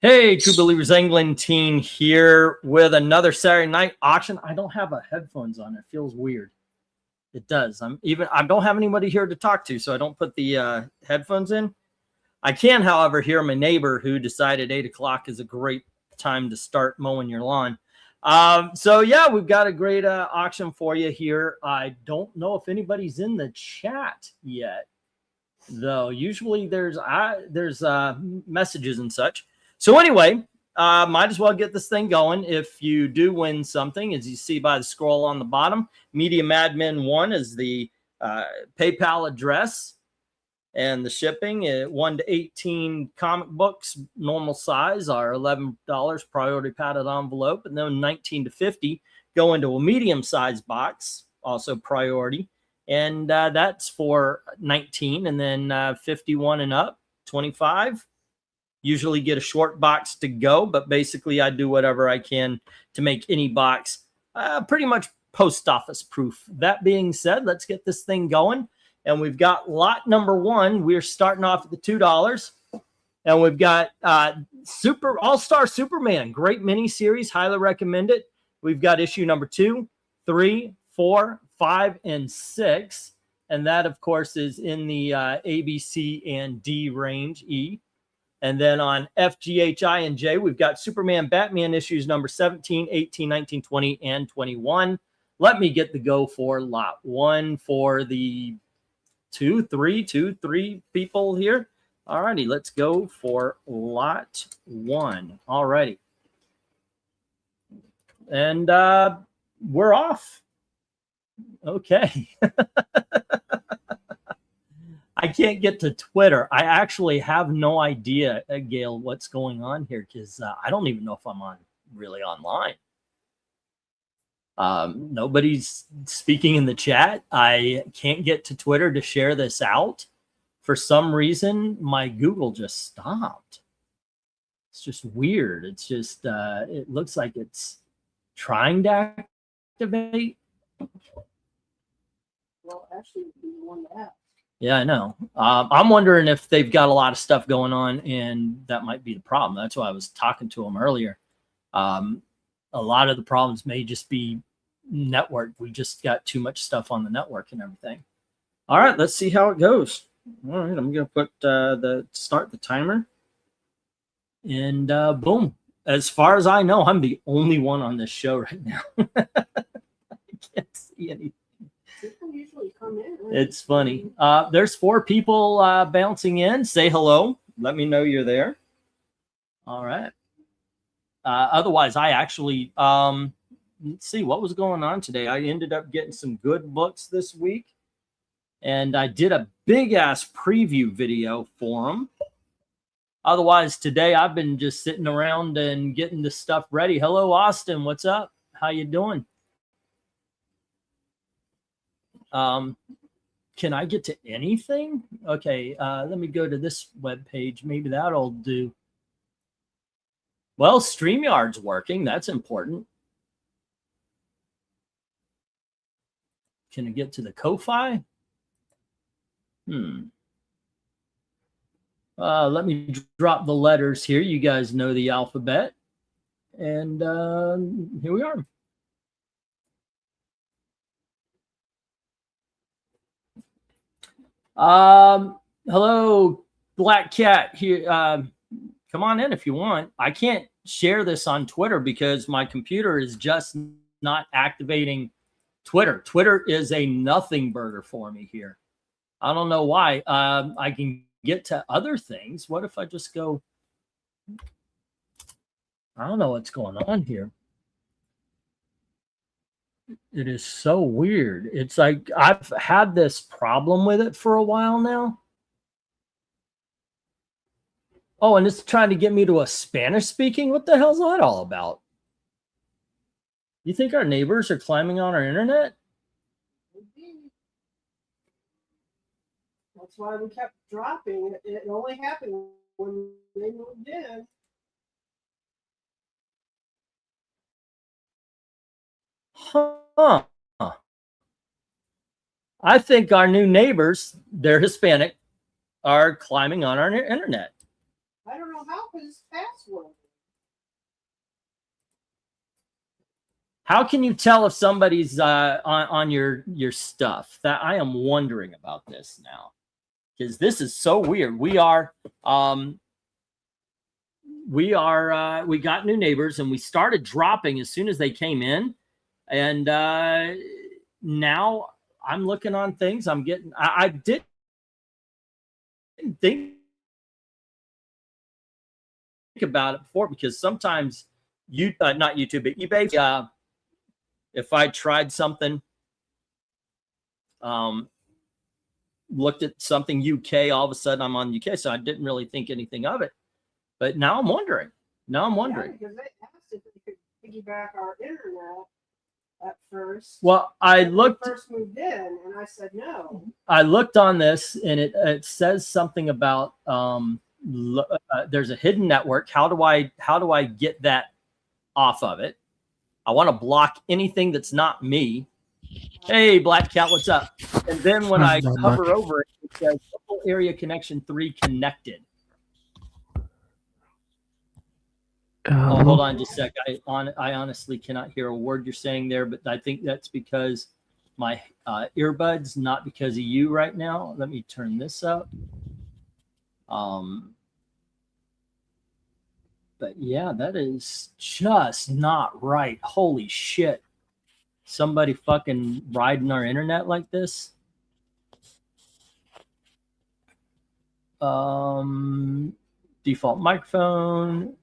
Hey, True Believers Englentine here with another Saturday night auction. I don't have headphones on. It feels weird. It does. I don't have anybody here to talk to, so I don't put the headphones in. I can, however, hear my neighbor who decided 8 o'clock is a great time to start mowing your lawn. So yeah, we've got a great auction for you here. I don't know if anybody's in the chat yet, though. Usually there's messages and such. So anyway, might as well get this thing going. If you do win something, as you see by the scroll on the bottom, Media Madmen 1 is the PayPal address, and the shipping at 1 to 18 comic books, normal size, are $11 priority padded envelope, and then 19 to 50 go into a medium sized box, also priority, and that's for 19, and then 51 and up, 25. Usually get a short box to go, but basically I do whatever I can to make any box pretty much post office proof. That being said, let's get this thing going. And we've got lot number 1. We're starting off at the $2. And we've got All-Star Superman. Great mini-series. Highly recommend it. We've got issue number 2, 3, 4, 5, and 6. And that, of course, is in the A, B, C, and D range, E. And then on F, G, H, I, and J, we've got Superman, Batman issues number 17, 18, 19, 20, and 21. Let me get the go for lot 1 for the two, three people here. All righty, let's go for lot 1. All righty. And we're off. Okay. I can't get to Twitter. I actually have no idea, Gail, what's going on here, because I don't even know if I'm really online. Nobody's speaking in the chat. I can't get to Twitter to share this out. For some reason, my Google just stopped. It's just weird. It's just, it looks like it's trying to activate. Well, actually, we won that. Yeah, I know. I'm wondering if they've got a lot of stuff going on, and that might be the problem. That's why I was talking to them earlier. A lot of the problems may just be network. We just got too much stuff on the network and everything. All right, let's see how it goes. All right, I'm going to put start the timer. And boom. As far as I know, I'm the only one on this show right now. I can't see anything. People usually come in. Right? It's funny. There's 4 people bouncing in. Say hello. Let me know you're there. All right. Otherwise, I actually, let's see what was going on today. I ended up getting some good books this week. And I did a big-ass preview video for them. Otherwise, today I've been just sitting around and getting this stuff ready. Hello, Austin. What's up? How you doing? Can I get to anything? Okay, let me go to this web page. Maybe that'll do. Well, StreamYard's working. That's important. Can I get to the Ko-Fi? Let me drop the letters here. You guys know the alphabet. And here we are. Hello, Black Cat here. Come on in if you want. I can't share this on Twitter because my computer is just not activating Twitter. Twitter is a nothing burger for me here. I don't know why. I can get to other things. What if I just go? I don't know what's going on here. It is so weird. It's like I've had this problem with it for a while now. Oh, and it's trying to get me to a Spanish speaking. What the hell's that all about? You think our neighbors are climbing on our internet? That's why we kept dropping. It only happened when they moved in. Huh. I think our new neighbors, they're Hispanic, are climbing on our internet. I don't know how his password. How can you tell if somebody's on your stuff? That I am wondering about this now, because this is so weird. We got new neighbors, and we started dropping as soon as they came in, and now I'm looking on things. I didn't think about it before, because sometimes not YouTube, but eBay. If I tried something, looked at something UK, all of a sudden I'm on UK, so I didn't really think anything of it. But now I'm wondering. Yeah, because they asked if they could piggyback our internet at first. Well, when we first moved in, and I said no. I looked on this, and it says something about there's a hidden network. How do I get that off of it? I want to block anything that's not me. Hey, Black Cat, what's up? And then when I hover over it, it says local area connection 3 connected. Hold on just a sec. I honestly cannot hear a word you're saying there, but I think that's because my earbuds, not because of you right now. Let me turn this up. But yeah, that is just not right. Holy shit. Somebody fucking riding our internet like this. Default microphone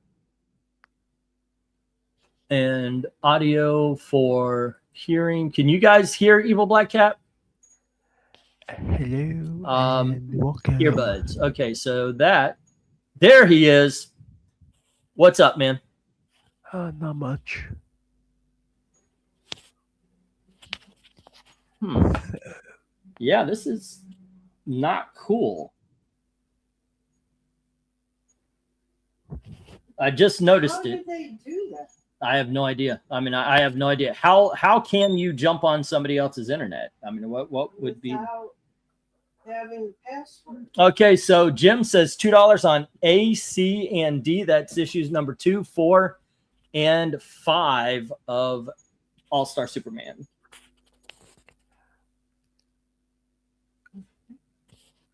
and audio for hearing. Can you guys hear Evil Black Cat? Hello. Earbuds. Okay, so there he is. What's up, man? Not much. Yeah, this is not cool. I just noticed How did they do that? I have no idea. I mean, I have no idea. How can you jump on somebody else's internet? I mean, what would be having password? Okay, so Jim says $2 on A, C, and D. That's issues number 2, 4, and 5 of All-Star Superman.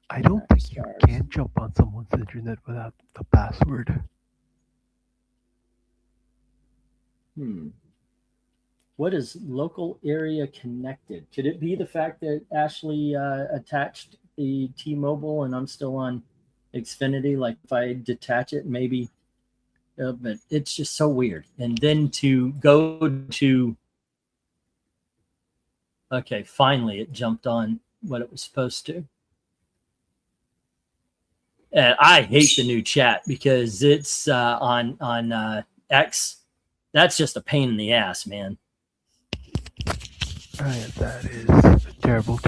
I don't think you can jump on someone's internet without the password. What is local area connected? Could it be the fact that Ashley attached the T-Mobile and I'm still on Xfinity? Like if I detach it, maybe. But it's just so weird. And then to go to. Okay, finally it jumped on what it was supposed to. And I hate the new chat because it's on X. That's just a pain in the ass, man. That is terrible.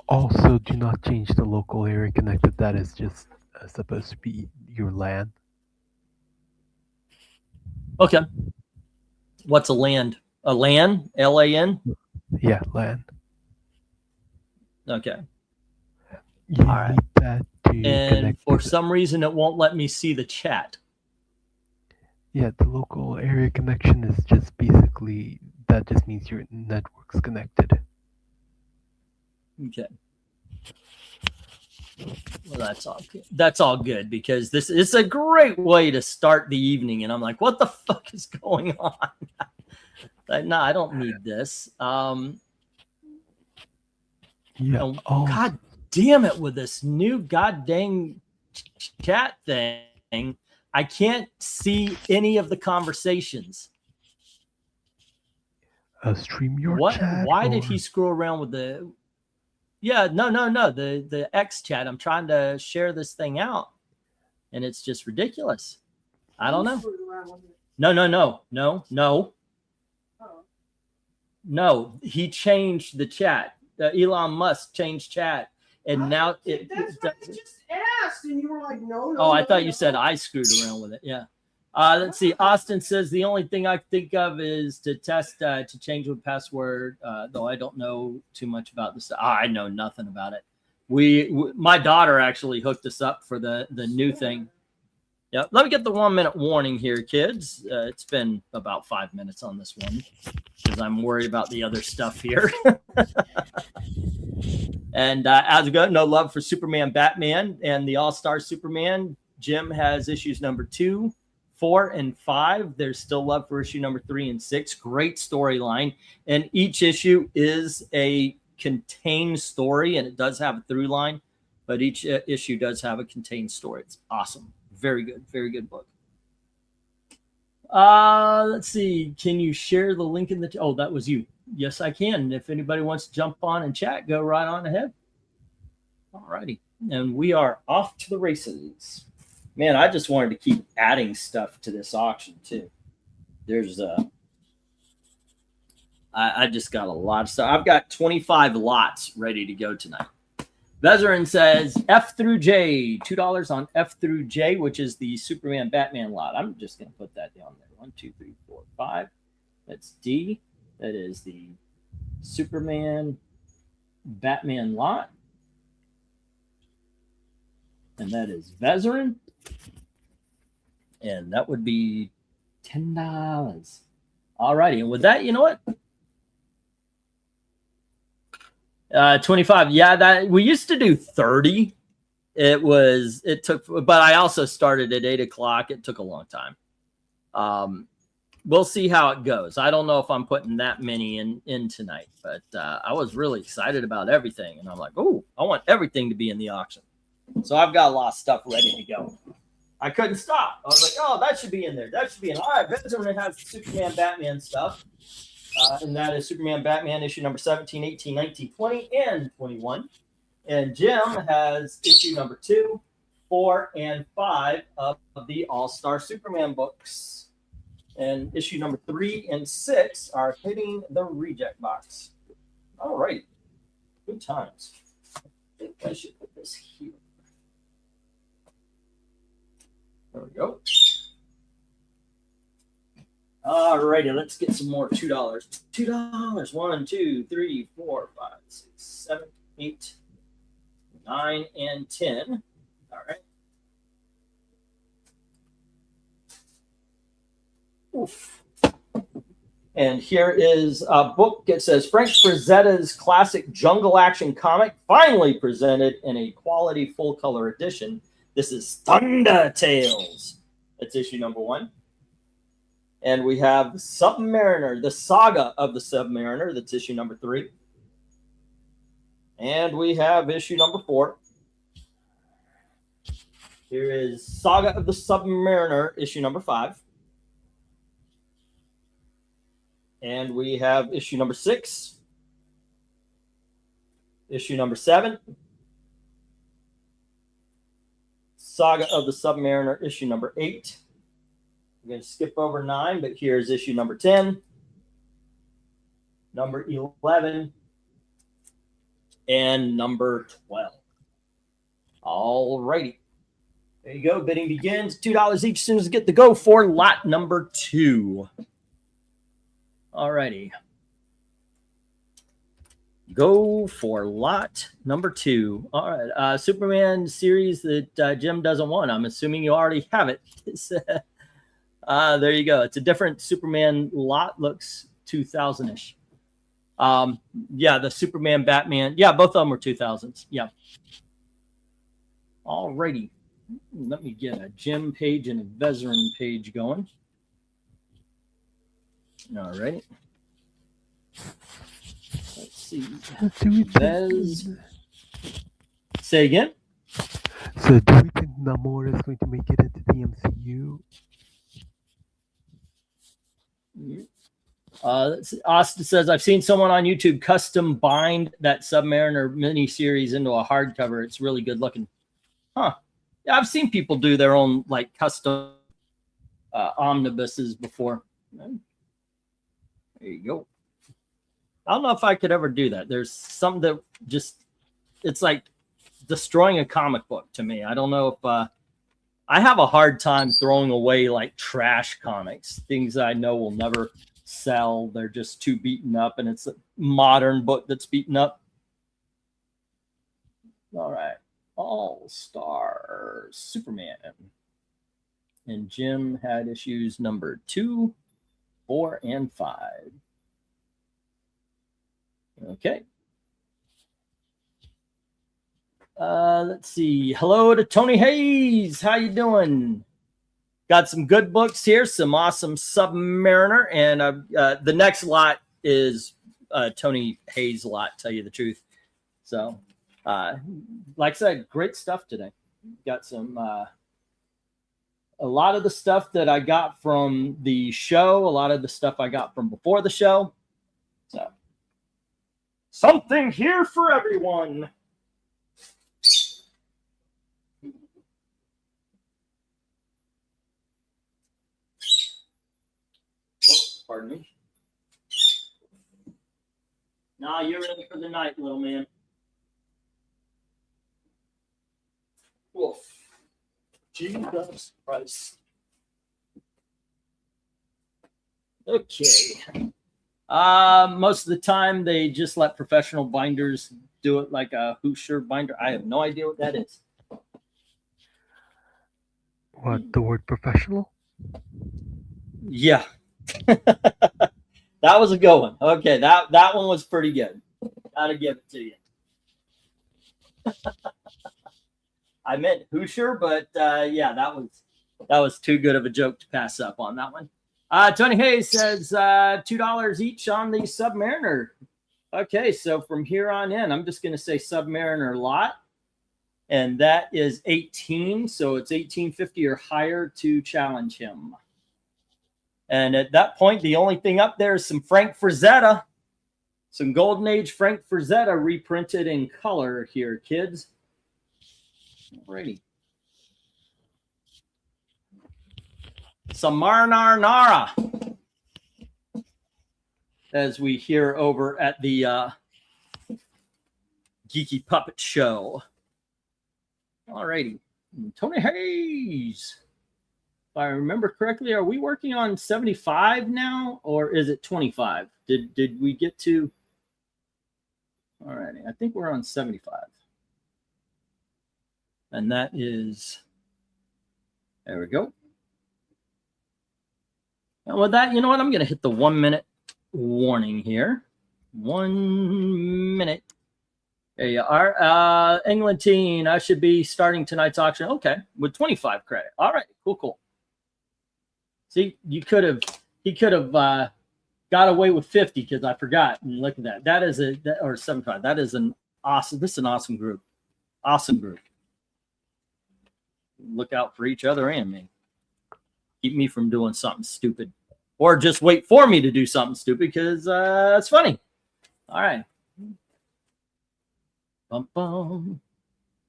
Also, do not change the local area connected. That is just supposed to be your LAN. Okay. What's a LAN? A LAN? LAN? Yeah, LAN. Okay. You all right. Need that to and for some reason, it won't let me see the chat. Yeah, the local area connection is just basically, that just means your network's connected. Okay. Well, that's all good because this is a great way to start the evening. And I'm like, what the fuck is going on? No, I don't need this. Yeah. God damn it with this new goddamn chat thing. I can't see any of the conversations. Stream your chat. Why did he screw around with the? Yeah, no. The X chat. I'm trying to share this thing out, and it's just ridiculous. I don't know. No. No, he changed the chat. Elon Musk changed chat, and now that's what I just asked, and you were like, no. Oh, I thought you said I screwed around with it. Yeah. Let's see. Austin says the only thing I think of is to test to change the password, though I don't know too much about this. I know nothing about it. My daughter actually hooked us up for the new thing. Yeah, let me get the 1 minute warning here, kids. It's been about 5 minutes on this one because I'm worried about the other stuff here. And as a good, no love for Superman, Batman, and the All-Star Superman. Jim has issues number 2, 4, and 5. There's still love for issue number 3 and 6. Great storyline, and each issue is a contained story, and it does have a through line, but each issue does have a contained story. It's awesome. Very good book. Let's see. Can you share the link in the? Oh, that was you. Yes, I can. If anybody wants to jump on and chat, go right on ahead. All righty, and we are off to the races. Man, I just wanted to keep adding stuff to this auction too. There's I just got a lot of stuff. I've got 25 lots ready to go tonight. Veteran says F through J, $2 on F through J, which is the Superman Batman lot. I'm just going to put that down there. 1, 2, 3, 4, 5. That's D. That is the Superman Batman lot. And that is Veteran. And that would be $10. All righty. And with that, you know what? 25. Yeah, that we used to do 30. It took, but I also started at 8 o'clock. It took a long time. We'll see how it goes. I don't know if I'm putting that many in tonight, but I was really excited about everything. And I'm like, oh, I want everything to be in the auction. So I've got a lot of stuff ready to go. I couldn't stop. I was like, oh, that should be in there. That should be in. All right, Benjamin has Superman, Batman stuff. And that is Superman, Batman, issue number 17, 18, 19, 20, and 21. And Jim has issue number 2, 4, and 5 of the All-Star Superman books. And issue number 3 and 6 are hitting the reject box. All right. Good times. I think I should put this here. There we go. All righty, let's get some more $2. $2. 1, 2, 3, 4, 5, 6, 7, 8, 9, and 10. All right. Oof. And here is a book. It says Frank Frazetta's classic jungle action comic, finally presented in a quality full color edition. This is Thunder Tales. That's issue number 1. And we have Submariner, the saga of the Submariner. That's issue number 3. And we have issue number 4. Here is Saga of the Submariner, issue number 5. And we have issue number 6. Issue number 7. Saga of the Submariner, issue number 8. I'm going to skip over 9, but here's issue number 10, number 11, and number 12. All righty. There you go. Bidding begins. $2 each as soon as you get the go for lot number 2. All righty. Go for lot number 2. All right. Superman series that Jim doesn't want. I'm assuming you already have it. There you go. It's a different Superman lot. Looks 2000-ish. Yeah, the Superman, Batman. Yeah, both of them were 2000s. Yeah. All righty. Let me get a Jim page and a Veteran page going. All right. Let's see. Vez. Say again? So do we think Namor is going to make it into the MCU? Austin says, I've seen someone on YouTube custom bind that Submariner miniseries into a hardcover. It's really good looking. Huh. Yeah, I've seen people do their own like custom omnibuses before. There you go. I don't know if I could ever do that. There's something that just, it's like destroying a comic book to me. I don't know if I have a hard time throwing away like trash comics, things that I know will never sell. They're just too beaten up, and it's a modern book that's beaten up. All right. All-Star Superman. And Jim had issues number 2, 4, and 5. Okay. Let's see. Hello to Tony Hayes. How you doing? Got some good books here. Some awesome Submariner. And the next lot is Tony Hayes' lot, tell you the truth. So, like I said, great stuff today. Got some... a lot of the stuff that I got from the show, a lot of the stuff I got from before the show. So, something here for everyone. Oh, pardon me. Nah, you're in for the night, little man. Wolf. Jesus Christ. Okay. Most of the time they just let professional binders do it, like a Hoosier binder. I have no idea what that is. What, the word professional? Yeah. That was a good one. Okay, that one was pretty good. Gotta give it to you. I meant Hoosier, but yeah, that was too good of a joke to pass up on that one. Tony Hayes says $2 each on the Submariner. Okay, so from here on in, I'm just going to say Submariner lot, and that is 18. So it's 1850 or higher to challenge him. And at that point, the only thing up there is some Frank Frazetta, some Golden Age Frank Frazetta reprinted in color here, kids. Alrighty. Samarnar Nara, as we hear over at the Geeky Puppet Show. Alrighty. Tony Hayes. If I remember correctly, are we working on 75 now, or is it 25? Did we get to? Alrighty, I think we're on 75. And that is, there we go. And with that, you know what? I'm going to hit the 1 minute warning here. 1 minute. There you are. England teen, I should be starting tonight's auction. Okay, with 25 credit. All right, cool. See, he could have got away with 50 because I forgot. And look at that. That is or 75. That is an awesome. This is an awesome group. Awesome group. Look out for each other and me. Keep me from doing something stupid, or just wait for me to do something stupid because it's funny. All right. Bum, bum.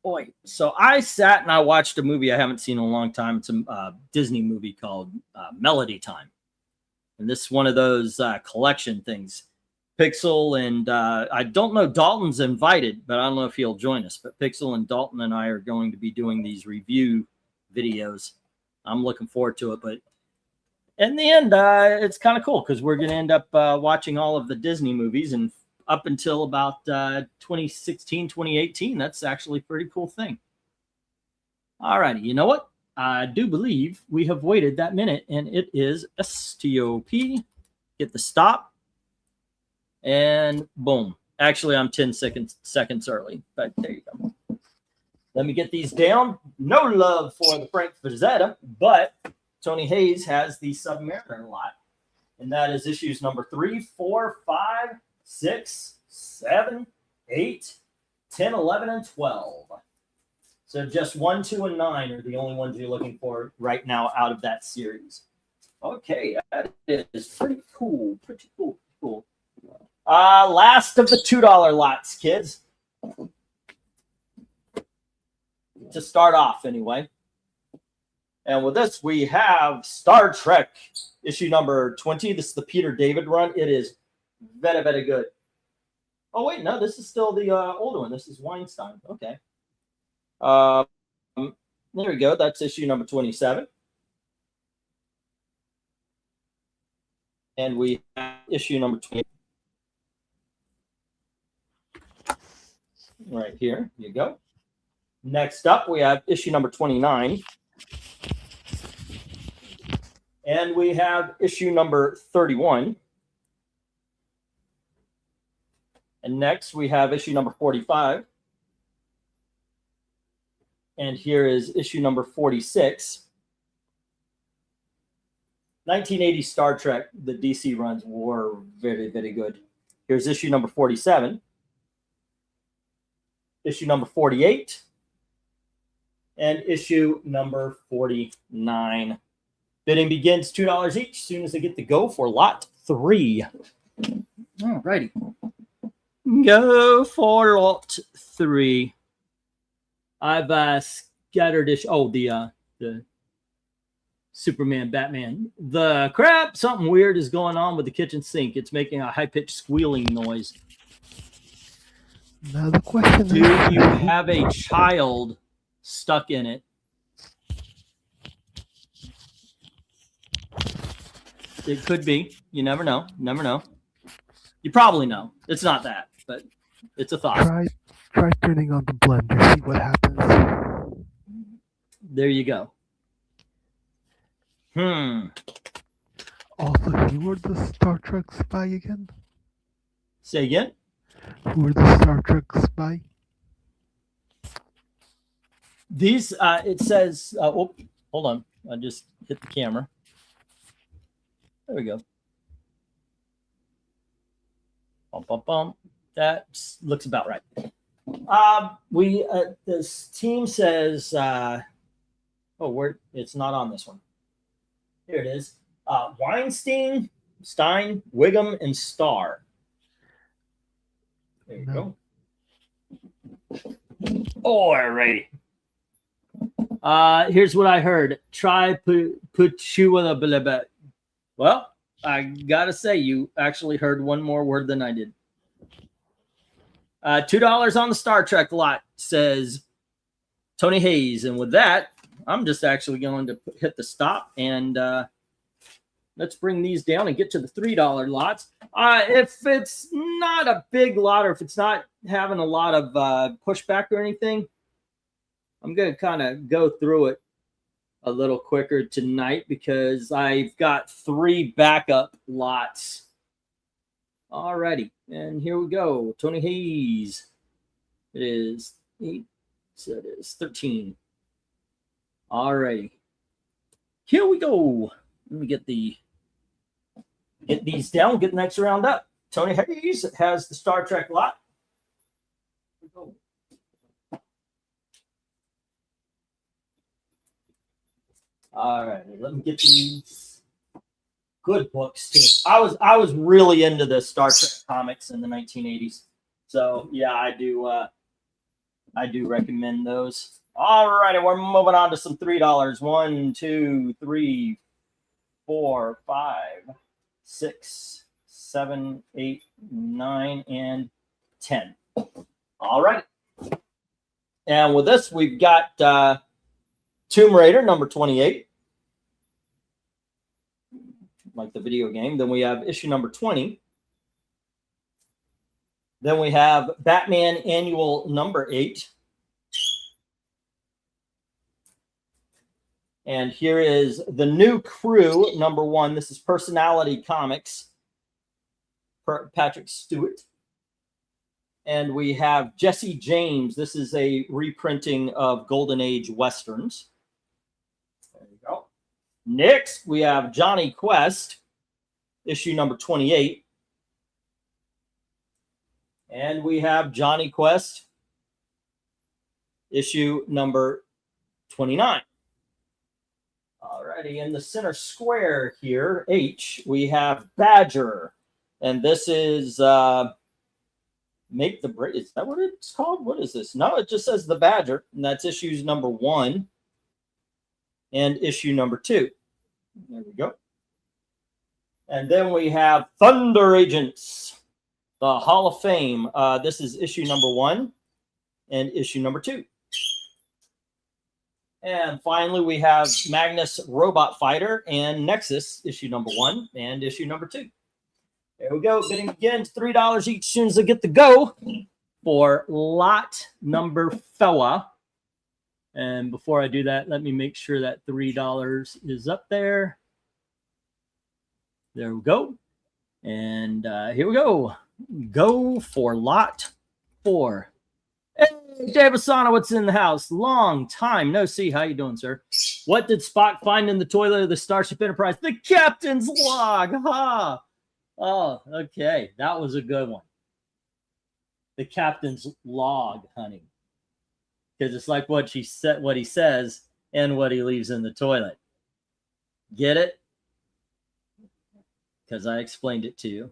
Boy, so I sat and I watched a movie I haven't seen in a long time. It's a Disney movie called Melody Time, and this is one of those collection things. Pixel and I don't know, Dalton's invited, but I don't know if he'll join us. But Pixel and Dalton and I are going to be doing these review videos. I'm looking forward to it. But in the end, it's kind of cool because we're going to end up watching all of the Disney movies. And up until about 2016, 2018, that's actually a pretty cool thing. All righty. You know what? I do believe we have waited that minute, and it is STOP. Get the stop. And boom. Actually, I'm 10 seconds early, but there you go. Let me get these down. No love for the Frank Frazetta, but Tony Hayes has the Submariner lot. And that is issues number 3, 4, 5, 6, 7, 8, 10, 11, and 12. So just 1, 2, and 9 are the only ones you're looking for right now out of that series. Okay, that is pretty cool. Pretty cool. Last of the $2 lots, kids. To start off, anyway. And with this, we have Star Trek issue number 20. This is the Peter David run. It is very, very good. Oh, wait, no, this is still the older one. This is Weinstein. Okay. There we go. That's issue number 27. And we have issue number 20. Right here. You go. Next up, we have issue number 29. And we have issue number 31. And next, we have issue number 45. And here is issue number 46. 1980 Star Trek, the DC runs were very, very good. Here's issue number 47. Issue number 48. And issue number 49. Bidding begins $2 each as soon as they get to go for lot 3. All righty. Go for lot 3. I've scattered ish. Oh, the Superman, Batman. The crap, something weird is going on with the kitchen sink. It's making a high-pitched squealing noise. Now the question Do is, you have a child stuck in it? It could be. You never know. Never know. You probably know. It's not that, but it's a thought. try turning on the blender, see what happens. There you go. Also, who are the Star Trek spy again? Say again? Who are the Star Trek spy? These, it says, hold on. I just hit the camera. There we go. Bum, bum, bum. That looks about right. This team says, it's not on this one. Here it is. Weinstein, Stein, Wiggum, and Starr. There you go. All righty. Here's what I heard. Try put you with a blah, blah. Well, I gotta say, you actually heard one more word than I did. $2 on the Star Trek lot, says Tony Hayes. And with that, I'm just actually going to hit the stop and let's bring these down and get to the $3 lots. If it's not a big lot or if it's not having a lot of pushback or anything, I'm going to kind of go through it a little quicker tonight because I've got 3 backup lots. Alrighty, and here we go. Tony Hayes. It is 8, so it is 13. Alrighty. Here we go. Let me get these down, get the next round up. Tony Hayes has the Star Trek lot. Here we go. All right, let me get these good books too. I was really into the Star Trek comics in the 1980s, so yeah, I do recommend those. All righty, we're moving on to some $3. 1, 2, 3, 4, 5, 6, 7, 8, 9, and 10. All right, and with this, we've got Tomb Raider number 28, like the video game. Then we have issue number 20. Then we have Batman Annual number 8. And here is the New Crew number 1. This is Personality Comics, Patrick Stewart. And we have Jesse James. This is a reprinting of Golden Age Westerns. There you go. Next, we have Johnny Quest, issue number 28. And we have Johnny Quest, issue number 29. Alrighty, in the center square here, H, we have Badger. And this is Make the Break. Is that what it's called? What is this? No, it just says The Badger. And that's issues number 1 and issue number 2. There we go. And then we have Thunder Agents, the Hall of Fame. This is issue number 1 and issue number 2. And finally, we have Magnus Robot Fighter and Nexus, issue number 1 and issue number 2. There we go. Bidding begins $3 each as soon as they get the go for lot number 4. And before I do that, let me make sure that $3 is up there. There we go. And here we go. Go for lot 4. Hey, Jay Basanowitz in the house. Long time no see. How you doing, sir? What did Spock find in the toilet of the Starship Enterprise? The captain's log. Ha! Oh, okay. That was a good one. The captain's log, honey. Because it's like what he says and what he leaves in the toilet. Get it? Because I explained it to you.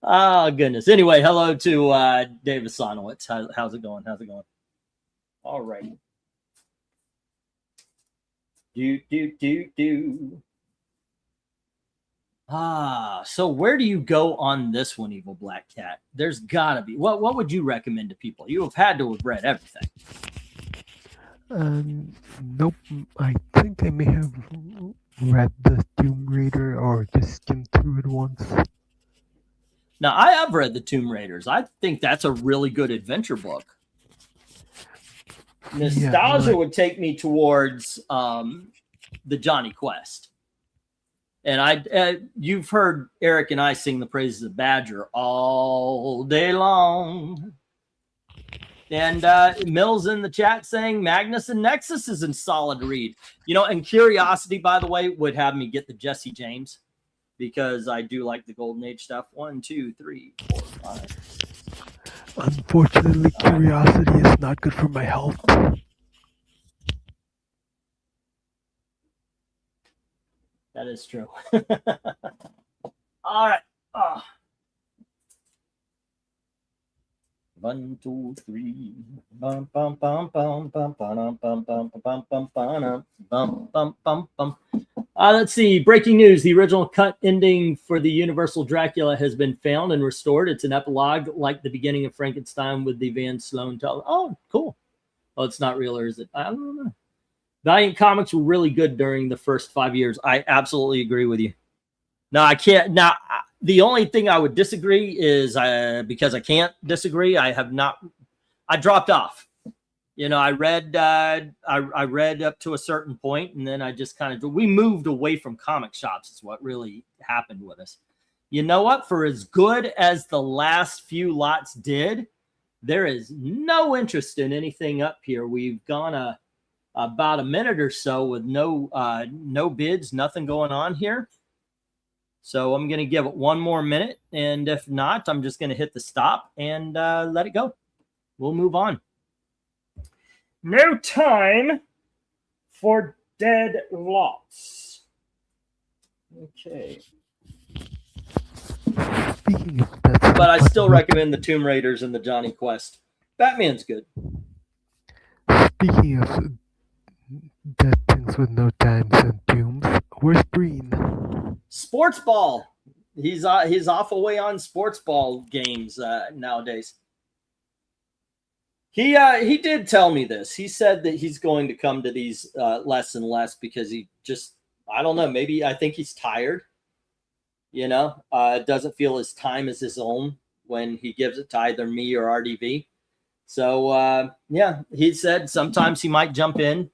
Oh, goodness. Anyway, hello to Dave Asanowitz. How's it going? How's it going? All righty. Do. So where do you go on this one, Evil Black Cat? There's gotta be. What would you recommend to people? You have had to have read everything. Nope. I think I may have read the Tomb Raider or just skimmed through it once. Now, I have read the Tomb Raiders. I think that's a really good adventure book. Nostalgia would take me towards the Johnny Quest. And you've heard Eric and I sing the praises of Badger all day long. And Mills in the chat saying Magnus and Nexus is in solid read. And Curiosity, by the way, would have me get the Jesse James because I do like the Golden Age stuff. 1, 2, 3, 4, 5. Unfortunately, Curiosity is not good for my health. That is true. All right. 1, 2, 3. Bum, bum, bum, bum, bum, bum, bum, bum, bum, bum, bum, bum, bum. Let's see. Breaking news. The original cut ending for the Universal Dracula has been found and restored. It's an epilogue like the beginning of Frankenstein with the Van Sloan tell. Oh, cool. Oh, it's not real, or is it? I don't know. Valiant Comics were really good during the first 5 years. I absolutely agree with you. No, I can't. Now, the only thing I would disagree is because I can't disagree. I dropped off. I read up to a certain point, and then I just we moved away from comic shops is what really happened with us. You know what? For as good as the last few lots did, there is no interest in anything up here. We've gone about a minute or so with no bids, nothing going on here. So I'm going to give it one more minute, and if not, I'm just going to hit the stop and let it go. We'll move on. No time for dead lots. Okay. Speaking of that, but I still recommend the Tomb Raiders and the Johnny Quest. Batman's good. Speaking of dead things with no times and tombs, where's Breen? Sports ball. He's off away on sports ball games nowadays. He did tell me this. He said that he's going to come to these less and less because he just, I don't know, maybe I think he's tired. Doesn't feel his time is his own when he gives it to either me or RDV. So, he said sometimes he might jump in,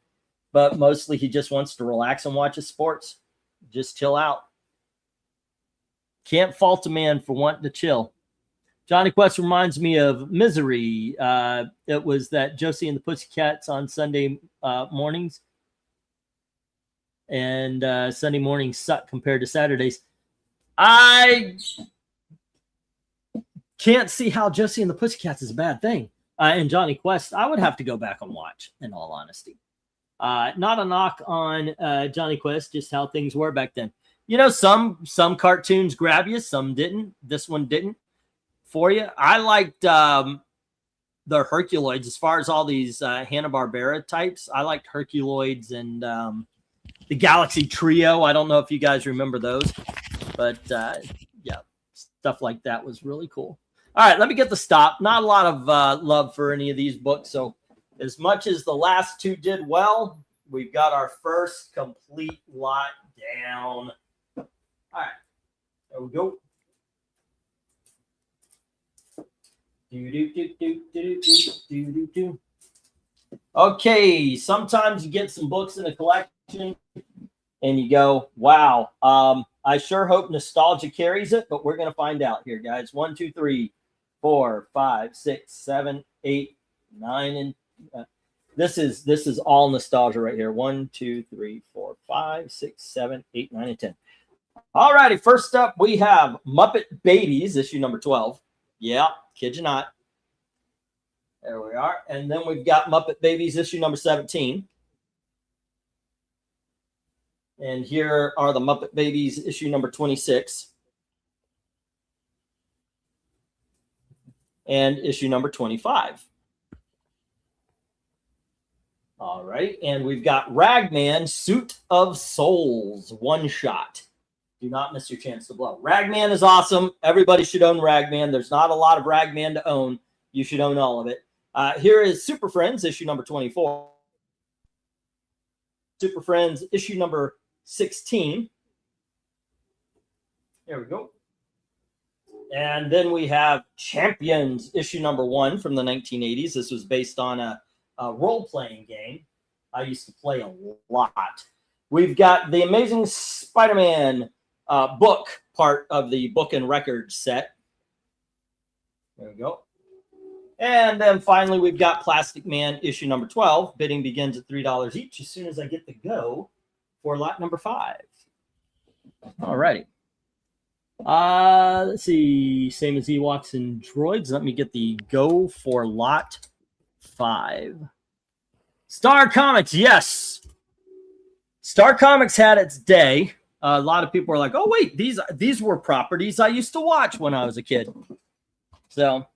but mostly he just wants to relax and watch his sports. Just chill out. Can't fault a man for wanting to chill. Johnny Quest reminds me of Misery. It was that Josie and the Pussycats on Sunday mornings. And Sunday mornings suck compared to Saturdays. I can't see how Josie and the Pussycats is a bad thing. And Johnny Quest, I would have to go back and watch, in all honesty. Not a knock on Johnny Quest, just how things were back then. Some cartoons grab you, some didn't. This one didn't for you. I liked the Herculoids as far as all these Hanna-Barbera types. I liked Herculoids and the Galaxy Trio. I don't know if you guys remember those, but stuff like that was really cool. All right, let me get the stop. Not a lot of love for any of these books. So as much as the last two did well, we've got our first complete lot down. All right, there we go. Okay, sometimes you get some books in a collection and you go, wow, I sure hope nostalgia carries it, but we're going to find out here, guys. 1, 2, 3, 4, 5, 6, 7, 8, 9, and this is all nostalgia right here. 1, 2, 3, 4, 5, 6, 7, 8, 9, and 10. All righty, first up we have Muppet Babies, issue number 12. Yeah, kid you not. There we are. And then we've got Muppet Babies, issue number 17. And here are the Muppet Babies, issue number 26. And issue number 25. All right. And we've got Ragman, Suit of Souls, one shot. Do not miss your chance to blow. Ragman is awesome. Everybody should own Ragman. There's not a lot of Ragman to own. You should own all of it. Here is Super Friends, issue number 24. Super Friends, issue number 16. There we go. And then we have Champions, issue number 1 from the 1980s. This was based on a role-playing game I used to play a lot. We've got the Amazing Spider-Man book, part of the book and record set. There we go. And then finally, we've got Plastic Man, issue number 12. Bidding begins at $3 each as soon as I get the go for lot number 5. All righty. Let's see. Same as Ewoks and Droids. Let me get the go for lot 5. Star Comics, yes. Star Comics had its day. A lot of people are like, oh, wait, these were properties I used to watch when I was a kid. So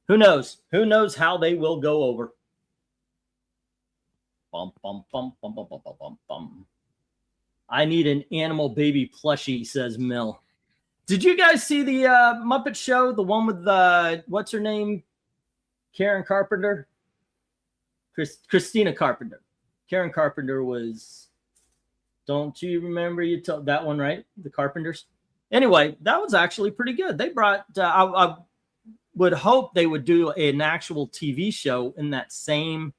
who knows? Who knows how they will go over? Bum, bum, bum, bum, bum, bum, bum, bum. I need an animal baby plushie, says Mill. Did you guys see the Muppet Show? The one with what's her name? Karen Carpenter? Christina Carpenter. Karen Carpenter was, don't you remember you told that one, right? The Carpenters. Anyway, that was actually pretty good. They brought, I would hope they would do an actual TV show in that same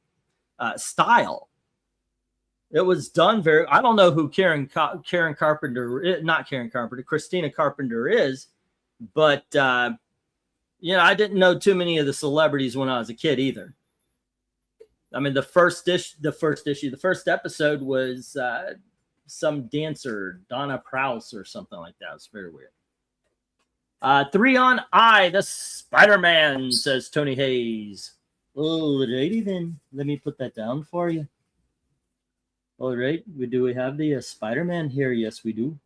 style. It was done very, I don't know who Karen Carpenter, not Karen Carpenter, Christina Carpenter is, but, I didn't know too many of the celebrities when I was a kid either. I mean, the first episode was some dancer, Donna Prowse or something like that. It's very weird. 3 on I, the Spider-Man, says Tony Hayes. Alrighty then. Let me put that down for you. All right. Do we have the Spider-Man here? Yes, we do.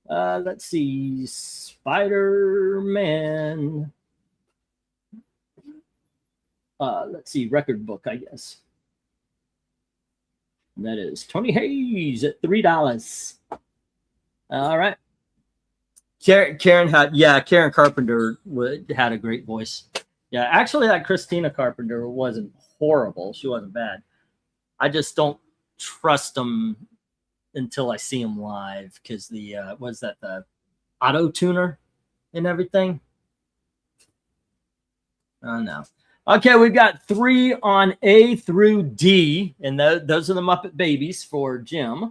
Let's see. Spider-Man. Let's see. Record book, I guess. That is Tony Hayes at $3. All right. Karen Carpenter had a great voice. Yeah, actually, that Christina Carpenter wasn't horrible. She wasn't bad. I just don't trust them until I see them live because the the auto tuner and everything. Oh no. Okay, we've got 3 on A through D, and those are the Muppet Babies for Jim.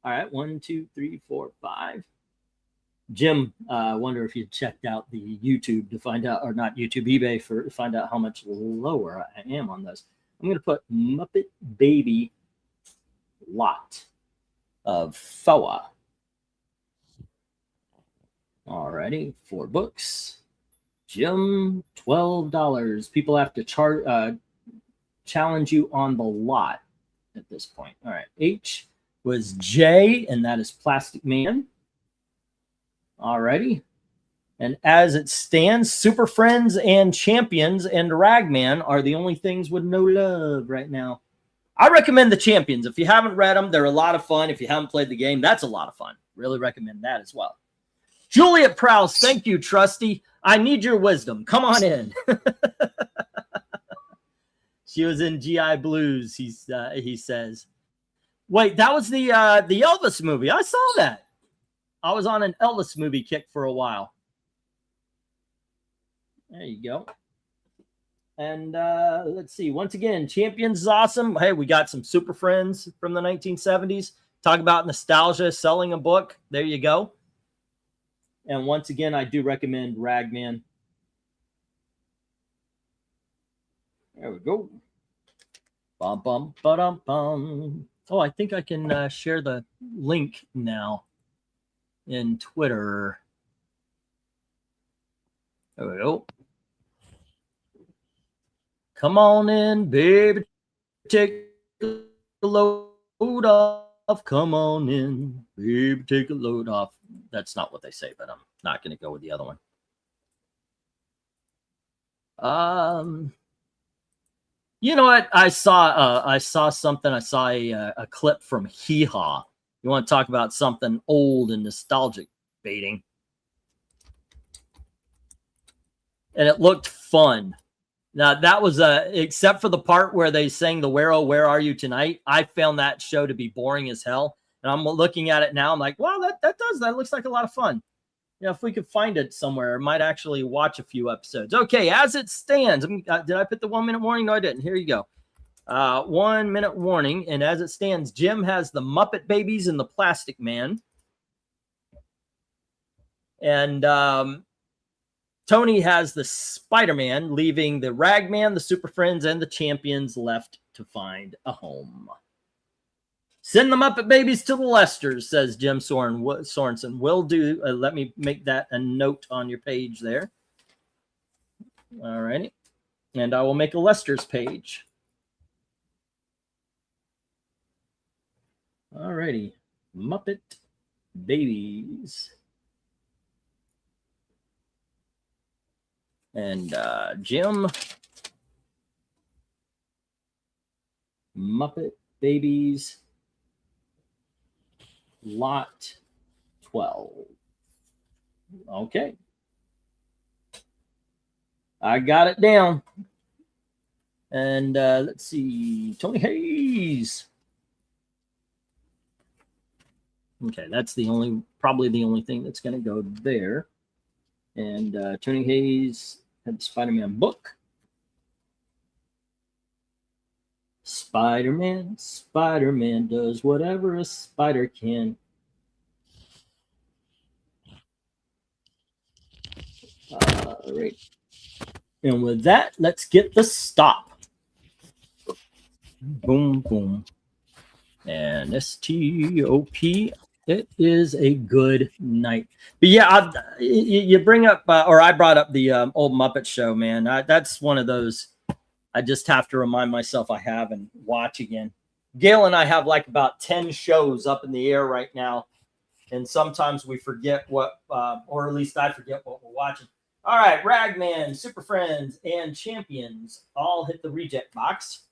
All right, 1, 2, 3, 4, 5. Jim, I wonder if you checked out the YouTube to find out, or not YouTube, eBay to find out how much lower I am on those. I'm going to put Muppet Baby lot of FOA. Alrighty, 4 books. Jim, $12. People have to challenge you on the lot at this point. All right, H was J, and that is Plastic Man. Alrighty. And as it stands, Super Friends and Champions and Ragman are the only things with no love right now. I recommend the Champions. If you haven't read them, they're a lot of fun. If you haven't played the game, that's a lot of fun. Really recommend that as well. Juliet Prowse, thank you, Trusty. I need your wisdom. Come on in. She was in GI Blues, he says. Wait, that was the Elvis movie. I saw that. I was on an Elvis movie kick for a while. There you go. And let's see. Once again, Champions is awesome. Hey, we got some Super Friends from the 1970s. Talk about nostalgia, selling a book. There you go. And once again, I do recommend Ragman. There we go. Bum, bum, ba-dum, bum. Oh, I think I can share the link now in Twitter. There we go. Come on in, baby. Take a load off. Come on in, baby. Take a load off. That's not what they say, but I'm not going to go with the other one. You know what? I saw something. I saw a clip from Hee Haw. You want to talk about something old and nostalgic baiting? And it looked fun. Now that was except for the part where they sang the "Where Oh Where Are You Tonight." I found that show to be boring as hell. And I'm looking at it now. I'm like, well, that looks like a lot of fun. Yeah, if we could find it somewhere, I might actually watch a few episodes. Okay, as it stands, did I put the 1 minute warning? No, I didn't. Here you go. 1 minute warning. And as it stands, Jim has the Muppet Babies and the Plastic Man. And Tony has the Spider-Man, leaving the Ragman, the Super Friends, and the Champions left to find a home. Send the Muppet Babies to the Lesters, says Jim Sorensen. Will do. Let me make that a note on your page there. All righty. And I will make a Lester's page. All righty. Muppet Babies. And Jim, Muppet Babies, Lot 12. Okay. I got it down. And let's see. Tony Hayes. Okay, that's probably the only thing that's going to go there. And Tony Hayes had the Spider-Man book. Spider-Man does whatever a spider can. All right. And with that, let's get the stop. Boom, boom. And STOP. It is a good night. But yeah, you bring up, or I brought up the old Muppet Show, man. That's one of those I just have to remind myself I have and watch again. Gail and I have like about 10 shows up in the air right now. And sometimes we forget what, or at least I forget what we're watching. All right, Ragman, Super Friends, and Champions all hit the reject box.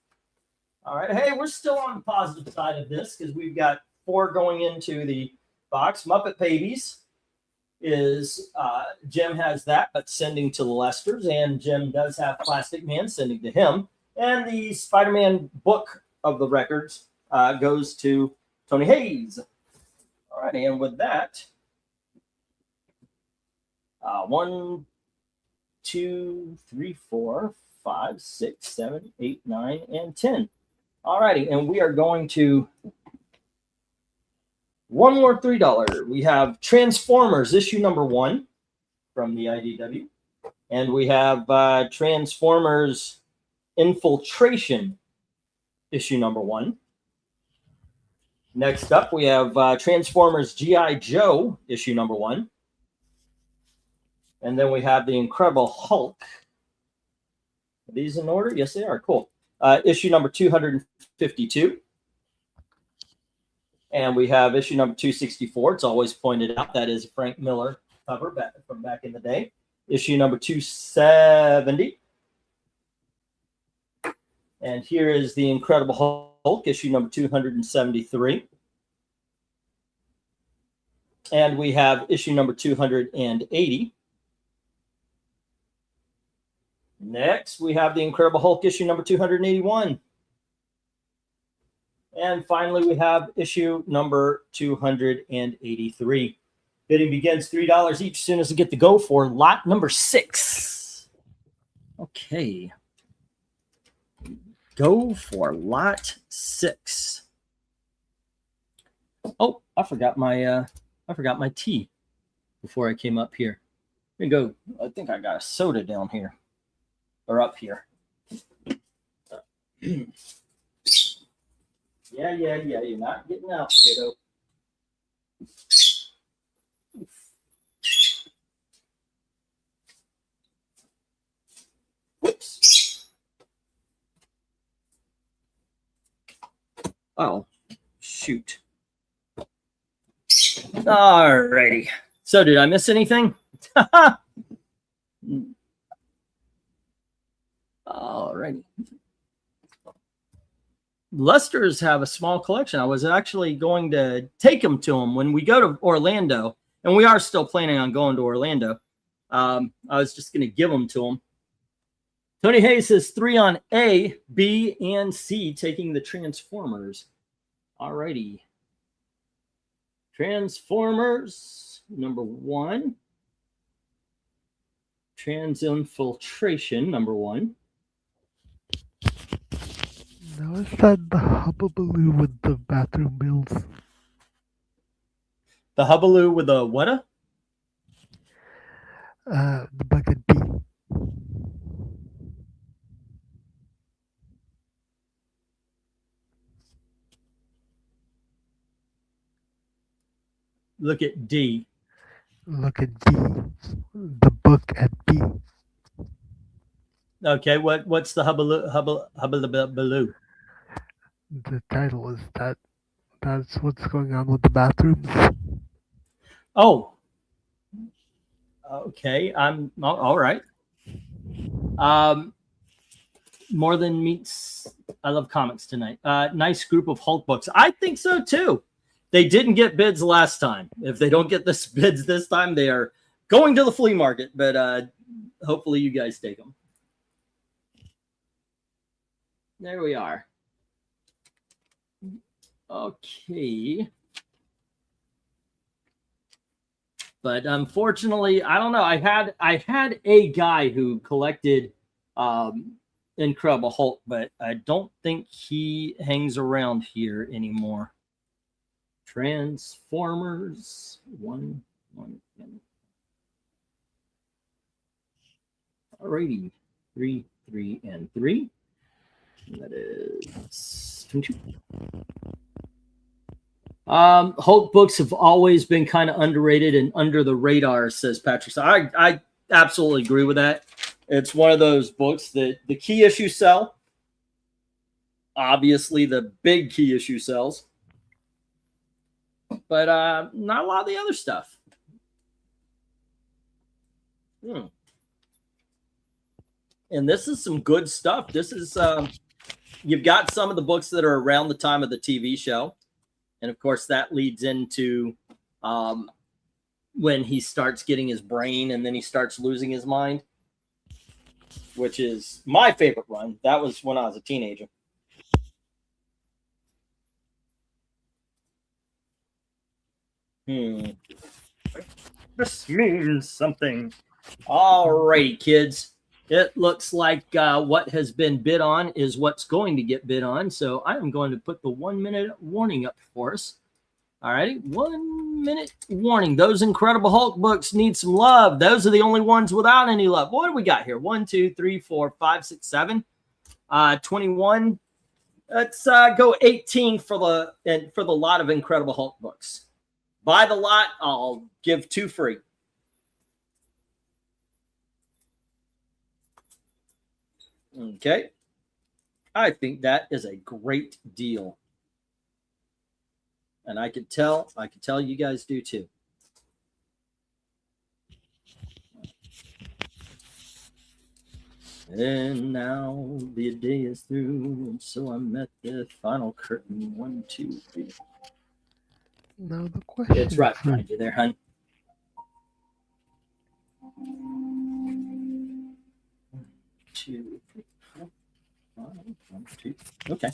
All right, hey, we're still on the positive side of this because we've got 4 going into the box. Muppet Babies is Jim has that, but sending to the Lesters, and Jim does have Plastic Man sending to him. And the Spider-Man book of the records goes to Tony Hayes. All right, and with that, 1, 2, 3, 4, 5, 6, 7, 8, 9, and 10. All righty, and we are going to one more $3. We have Transformers issue number 1 from the IDW, and we have Transformers Infiltration issue number 1. Next up, we have Transformers G.I. Joe issue number 1. And then we have the Incredible Hulk. Are these in order? Yes, they are. Cool. Issue number 252. And we have issue number 264. It's always pointed out that is a Frank Miller cover from back in the day. Issue number 270. And here is the Incredible Hulk, issue number 273. And we have issue number 280. Next, we have the Incredible Hulk issue number 281. And finally, we have issue number 283. Bidding begins $3 each. As soon as we get the go for lot number 6. Okay. Go for lot 6. Oh, I forgot my tea before I came up here. Here you go. I think I got a soda down here or up here. Yeah. You're not getting out, kiddo. Whoops. Oh, shoot. Alrighty. So did I miss anything? Alrighty. Lester's have a small collection. I was actually going to take them to him when we go to Orlando, and we are still planning on going to Orlando. I was just going to give them to him. Tony Hayes says 3 on A, B, and C, taking the Transformers. Alrighty. Transformers, number 1. Transinfiltration, number 1. Now is that the hubbubaloo with the bathroom bills? The hubbaloo with the what? The bucket B. Look at D. Look at D. The book at B. Okay, what's the hubbaloo? The title is that. That's what's going on with the bathrooms. Oh. Okay, I'm all right. More than meets. I love comics tonight. Nice group of Hulk books. I think so too. They didn't get bids last time. If they don't get this bids this time, they are going to the flea market. But hopefully you guys take them. There we are. Okay. But unfortunately, I don't know. I had a guy who collected Incredible Hulk, but I don't think he hangs around here anymore. Transformers 1. Alrighty. 3, 3, and 3. That is 22. Hulk books have always been kind of underrated and under the radar, says Patrick. So I absolutely agree with that. It's one of those books that the key issue sell. Obviously, the big key issue sells. But not a lot of the other stuff. And this is some good stuff. This is, you've got some of the books that are around the time of the TV show. And, of course, that leads into when he starts getting his brain and then he starts losing his mind, which is my favorite run. That was when I was a teenager. This means something. All righty, kids. It looks like what has been bid on is what's going to get bid on. So I am going to put the 1-minute warning up for us. All righty, 1-minute warning. Those Incredible Hulk books need some love. Those are the only ones without any love. What do we got here? 1, 2, 3, 4, 5, 6, 7. 21. Let's go 18 for the lot of Incredible Hulk books. Buy the lot, I'll give 2 free. Okay. I think that is a great deal. And I could tell you guys do too. And now the day is through, and so I'm at the final curtain. 1, 2, 3. Now the question. It's right behind you there, hon. 1, 2, 3, 4, 5, 1, 2. Okay.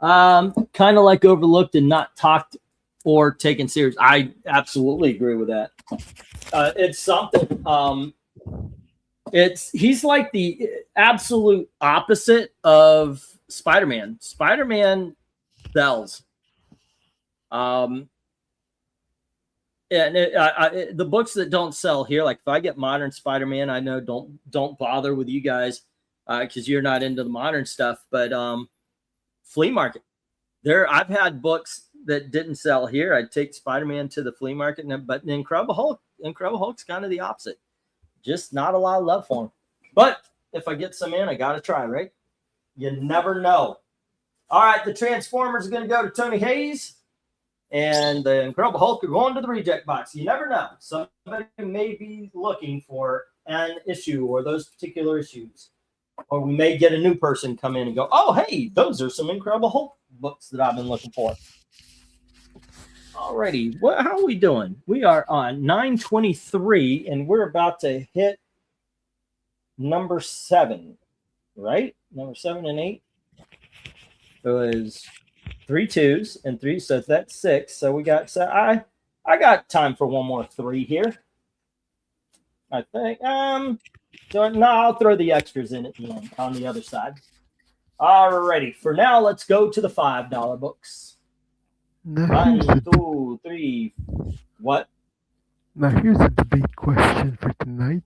Kind of like overlooked and not talked or taken serious. I absolutely agree with that. It's something. He's like the absolute opposite of Spider-Man. Spider-Man sells. And the books that don't sell here, like if I get modern Spider-Man, I know don't bother with you guys because you're not into the modern stuff. But flea market, I've had books that didn't sell here. I'd take Spider-Man to the flea market, but Incredible Hulk's kind of the opposite. Just not a lot of love for him. But if I get some in, I got to try, right? You never know. All right, the Transformers are going to go to Tony Hayes, and the Incredible Hulk are going to the reject box. You never know. Somebody may be looking for an issue or those particular issues. Or we may get a new person come in and go, oh, hey, those are some Incredible Hulk books that I've been looking for. Alrighty, how are we doing? We are on 9:23, and we're about to hit number 7, right? Number 7 and 8. It was 3 2s and 3, so that's 6. So we got. So I got time for one more 3 here. I think. So no, I'll throw the extras in at the end on the other side. Alrighty, for now, let's go to the $5 books. Now 1, 2, 3. What? Now here's a debate question for tonight.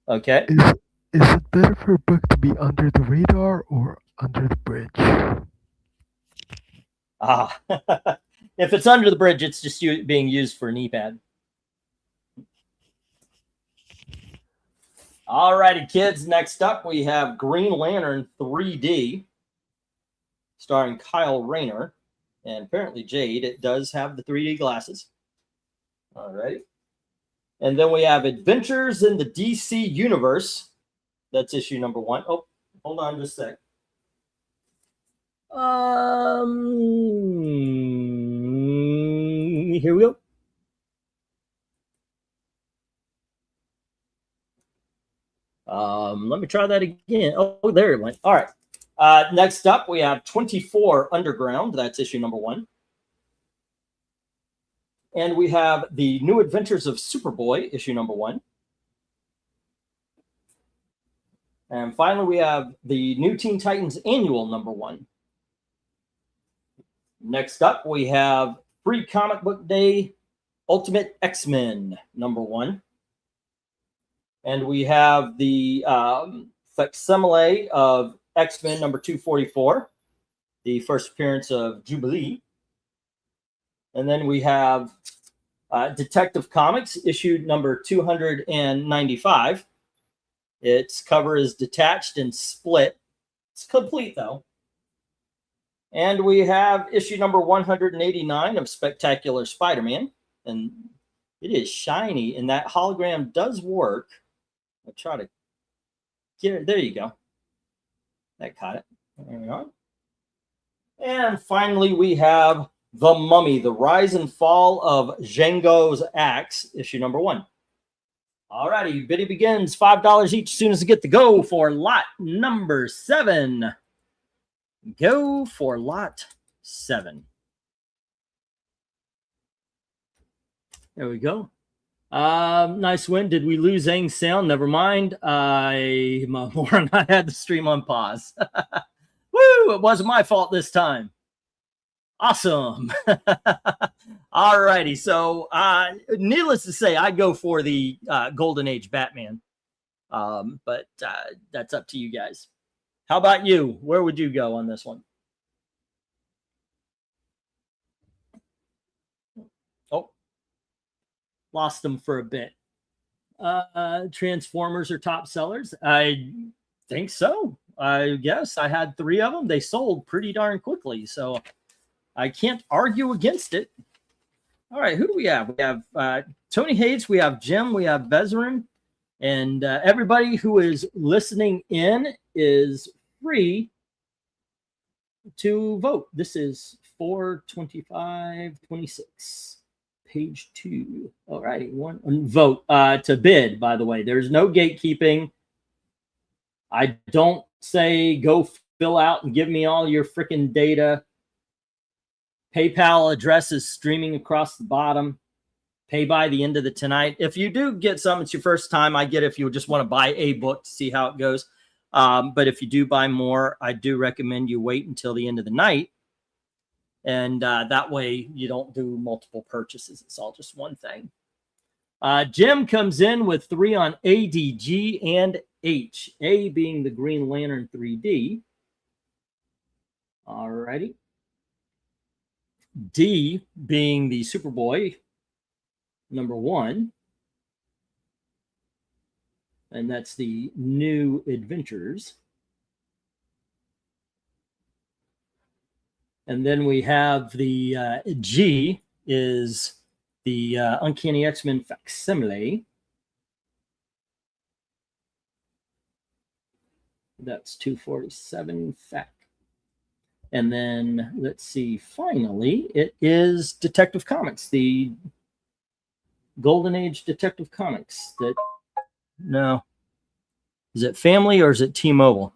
Okay. Is it better for a book to be under the radar or under the bridge? If it's under the bridge, it's just being used for an e-pad. Alrighty, kids. Next up, we have Green Lantern 3D, starring Kyle Rayner. And apparently Jade, it does have the 3D glasses. All right. And then we have Adventures in the DC Universe. That's issue number 1. Oh, hold on just a sec. Here we go. Let me try that again. Oh, there it went. All right. Next up, we have 24 Underground. That's issue number 1. And we have the New Adventures of Superboy, issue number 1. And finally, we have the New Teen Titans Annual number 1. Next up, we have Free Comic Book Day Ultimate X-Men number 1. And we have the facsimile of X-Men number 244, the first appearance of Jubilee. And then we have Detective Comics, issue number 295. Its cover is detached and split. It's complete, though. And we have issue number 189 of Spectacular Spider-Man. And it is shiny, and that hologram does work. I'll try to get it. There you go. That caught it. There we are. And finally, we have The Mummy, The Rise and Fall of Django's Axe, issue number 1. All righty, biddy begins. $5 each as soon as we get to go for lot number 7. Go for lot 7. There we go. Nice win. Did we lose Aang's sound? Never mind. Moran, I had the stream on pause. Woo! It wasn't my fault this time. Awesome. All righty. So, needless to say, I'd go for the Golden Age Batman. But that's up to you guys. How about you? Where would you go on this one? Oh, lost them for a bit. Transformers are top sellers. I think so. I guess I had 3 of them. They sold pretty darn quickly, so I can't argue against it. All right, who do we have? We have Tony Hayes, we have Jim, we have Bezerin, and everybody who is listening in is free to vote. This is 42526, page 2. All righty, one vote to bid, by the way. There's no gatekeeping. I don't say go fill out and give me all your freaking data. PayPal address is streaming across the bottom. Pay by the end of the tonight. If you do get some, it's your first time. I get it if you just want to buy a book to see how it goes. But if you do buy more, I do recommend you wait until the end of the night. And that way you don't do multiple purchases. It's all just one thing. Jim comes in with 3 on A, D, G, and H. A being the Green Lantern 3D. All righty. D being the Superboy #1. And that's the New Adventures. And then we have the G is the Uncanny X-Men Facsimile. That's 247 fac. And then let's see, finally, it is Detective Comics, the Golden Age Detective Comics. No. Is it Family or is it T-Mobile?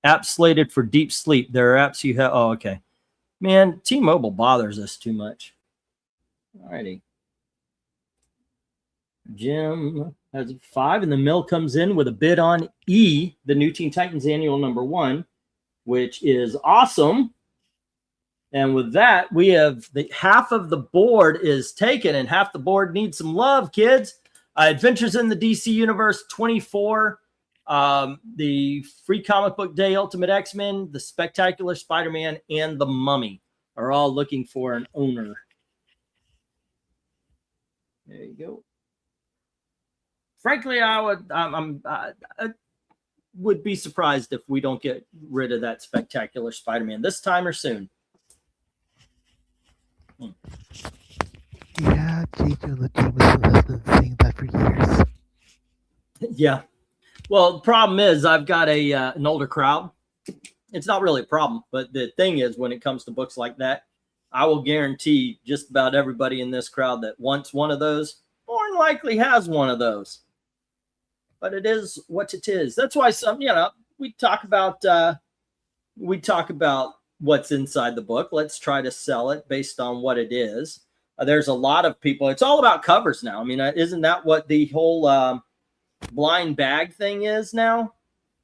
Apps slated for deep sleep. There are apps you have. Oh, okay. Man, T-Mobile bothers us too much. Alrighty. Jim has 5, and the mill comes in with a bid on E, the New Teen Titans Annual #1, which is awesome. And with that, we have half of the board is taken, and half the board needs some love, kids. Adventures in the DC Universe 24, the Free Comic Book Day Ultimate X-Men, the Spectacular Spider-Man, and the Mummy are all looking for an owner. There you go. Frankly, I would be surprised if we don't get rid of that Spectacular Spider-Man this time or soon. Yeah, J. Jonah Jameson has been saying that for years. Yeah. Well, the problem is I've got an older crowd. It's not really a problem, but the thing is, when it comes to books like that, I will guarantee just about everybody in this crowd that wants one of those more than likely has one of those. But it is what it is. That's why we talk about what's inside the book. Let's try to sell it based on what it is. There's a lot of people. It's all about covers now. I mean, isn't that what the whole blind bag thing is now?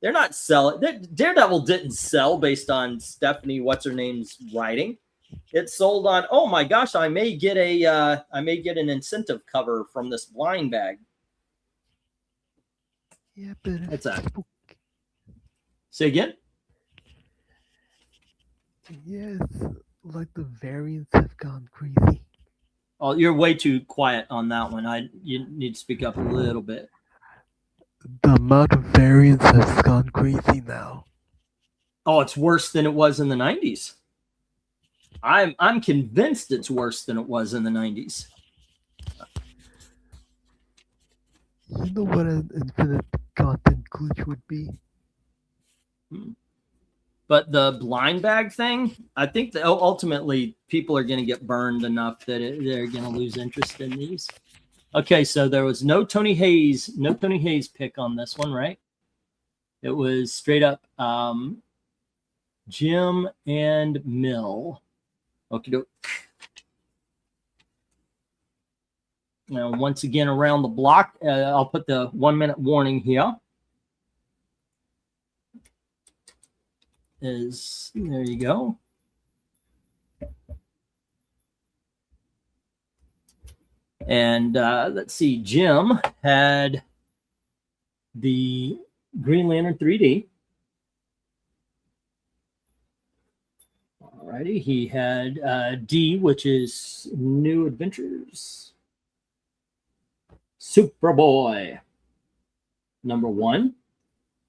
They're not selling. Daredevil didn't sell based on Stephanie what's-her-name's writing. It sold on, oh my gosh, I may get an incentive cover from this blind bag. Yeah, but What's that? Say again? Yes, like the variants have gone crazy. Oh, you're way too quiet on that one. You need to speak up a little bit. The amount of variants has gone crazy now. Oh, it's worse than it was in the 90s. I'm convinced it's worse than it was in the 90s. You know what an infinite content glitch would be? But the blind bag thing, I think that ultimately people are going to get burned enough that they're going to lose interest in these. Okay, so there was no Tony Hayes pick on this one, right? It was straight up Jim and Mill. Okay, now once again around the block, I'll put the 1-minute warning here. There you go. And let's see, Jim had the Green Lantern 3D. Alrighty, he had D, which is New Adventures. Superboy, #1.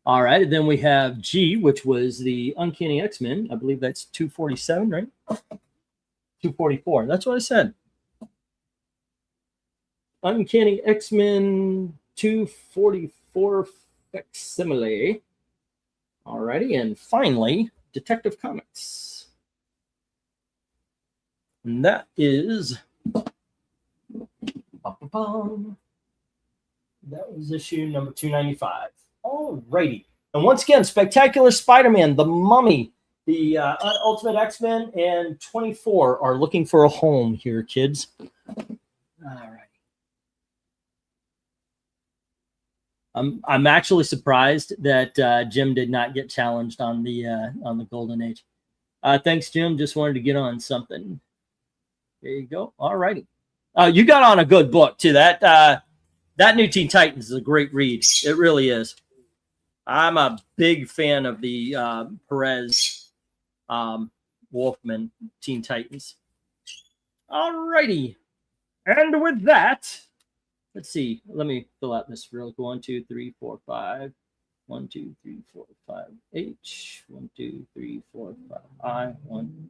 All right, then we have G, which was the Uncanny X-Men. I believe that's 247, right? 244. That's what I said. Uncanny X-Men 244 facsimile. All righty, and finally, Detective Comics. And that is... That was issue number 295. All righty. And once again, Spectacular Spider-Man, the Mummy, The Ultimate X-Men and 24 are looking for a home here, kids. All right. I'm actually surprised that Jim did not get challenged on the Golden Age. Thanks, Jim. Just wanted to get on something. There you go. All righty. You got on a good book too. That New Teen Titans is a great read. It really is. I'm a big fan of the Perez Wolfman Teen Titans. All righty. And with that, let's see. Let me fill out this real quick. 1, 2, 3, 4, 5. 1, 2, 3, 4, 5. H. 1, 2, 3, 4, 5. I. 1.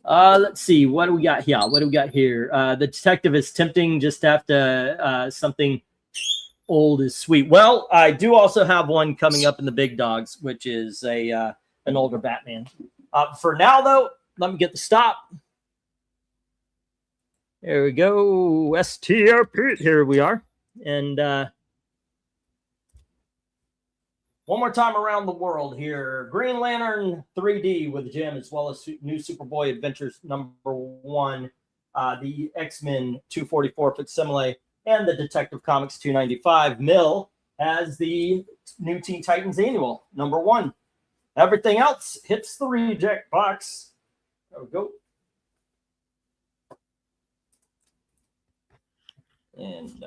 Let's see. What do we got here? What do we got here? The detective is tempting. Just have to something old is sweet. Well, I do also have one coming up in the big dogs, which is an older Batman. For now, though, let me get the stop. There we go. STRP. Here we are. And one more time around the world here. Green Lantern 3D with Jim, as well as new Superboy Adventures #1, the X-Men 244 Facsimile, and the Detective Comics 295. Mill has the New Teen Titans Annual #1. Everything else hits the reject box. There we go. And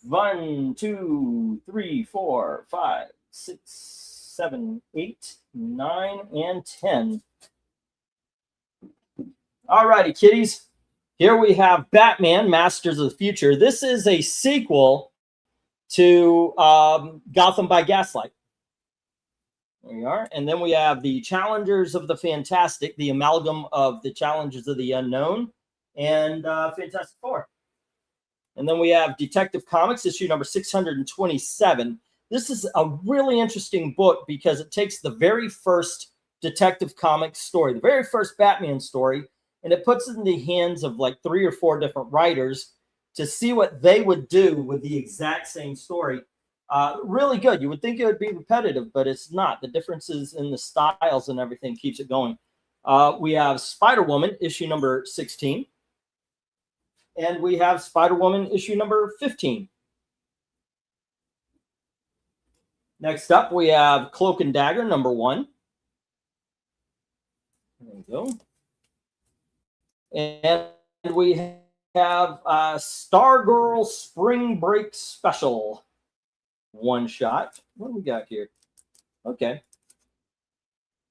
1, 2, 3, 4, 5, 6, 7, 8, 9, and 10. All righty, kiddies. Here we have Batman, Masters of the Future. This is a sequel to Gotham by Gaslight. There we are. And then we have the Challengers of the Fantastic, the amalgam of the Challengers of the Unknown and Fantastic Four. And then we have Detective Comics, issue number 627. This is a really interesting book because it takes the very first Detective Comics story, the very first Batman story, and it puts it in the hands of like 3 or 4 different writers to see what they would do with the exact same story. Really good. You would think it would be repetitive, but it's not. The differences in the styles and everything keeps it going. We have Spider-Woman, issue number 16. And we have Spider-Woman, issue number 15. Next up, we have Cloak and Dagger, #1. There we go. And we have Stargirl Spring Break Special. One shot. What do we got here? Okay.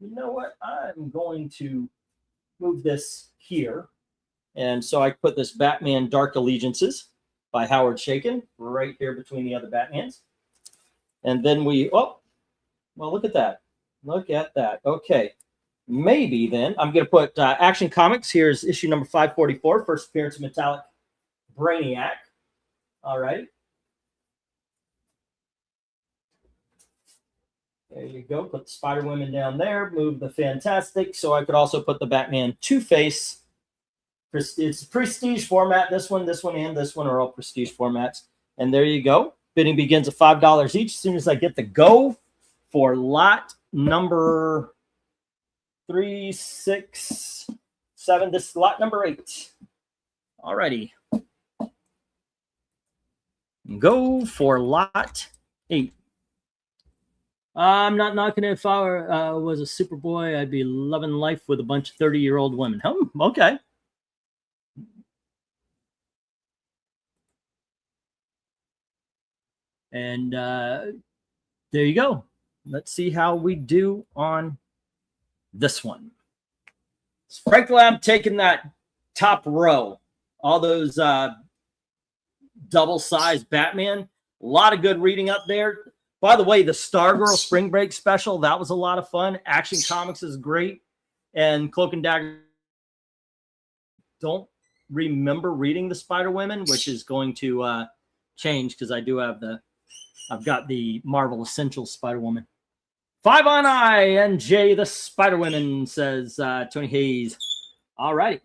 You know what? I'm going to move this here. And so I put this Batman Dark Allegiances by Howard Chaykin right here between the other Batmans. And then well, look at that. Look at that. Okay. Maybe then I'm going to put Action Comics. Here's issue number 544, first appearance of Metallic Brainiac. All right. There you go. Put the Spider-Woman down there. Move the Fantastic. So I could also put the Batman Two-Face. It's prestige format. This one, and this one are all prestige formats. And there you go. Bidding begins at $5 each. As soon as I get the go for lot number 3, 6, 7. This is lot number 8. All righty. Go for lot 8. I'm not knocking it. If I was a Superboy, I'd be loving life with a bunch of 30-year-old women. Okay. And there you go. Let's see how we do on this one. Frankly, I'm taking that top row. All those double-sized Batman. A lot of good reading up there. By the way, the Stargirl Spring Break Special, that was a lot of fun. Action Comics is great. And Cloak and Dagger. Don't remember reading the Spider-Women, which is going to change because I do have I've got the Marvel Essentials Spider-Woman. 5 on I and J the Spider-Women, says Tony Hayes. All right.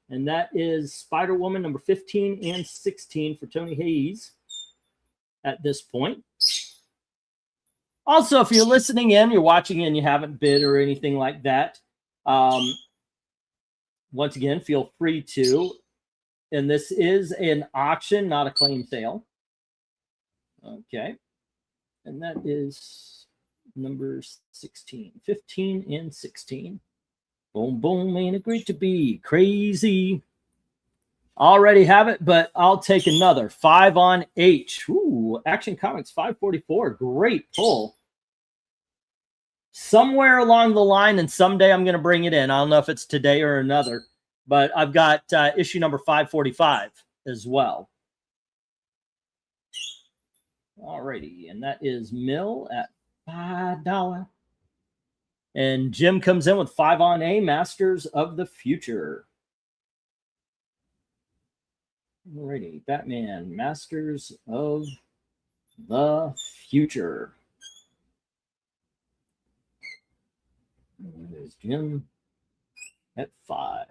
And that is Spider-Woman number 15 and 16 for Tony Hayes at this point. Also, if you're listening in, you're watching and you haven't bid or anything like that, once again, feel free to. And this is an auction, not a claim sale. Okay. And that is number 16, 15, and 16. Boom, boom, ain't it great to be crazy? Already have it, but I'll take another 5 on H. Ooh, Action Comics 544. Great pull. Somewhere along the line, and someday I'm going to bring it in. I don't know if it's today or another, but I've got issue number 545 as well. Alrighty, and that is Mill at $5. And Jim comes in with 5 on A, Masters of the Future. Alrighty, Batman, Masters of the Future. There's Jim at 5.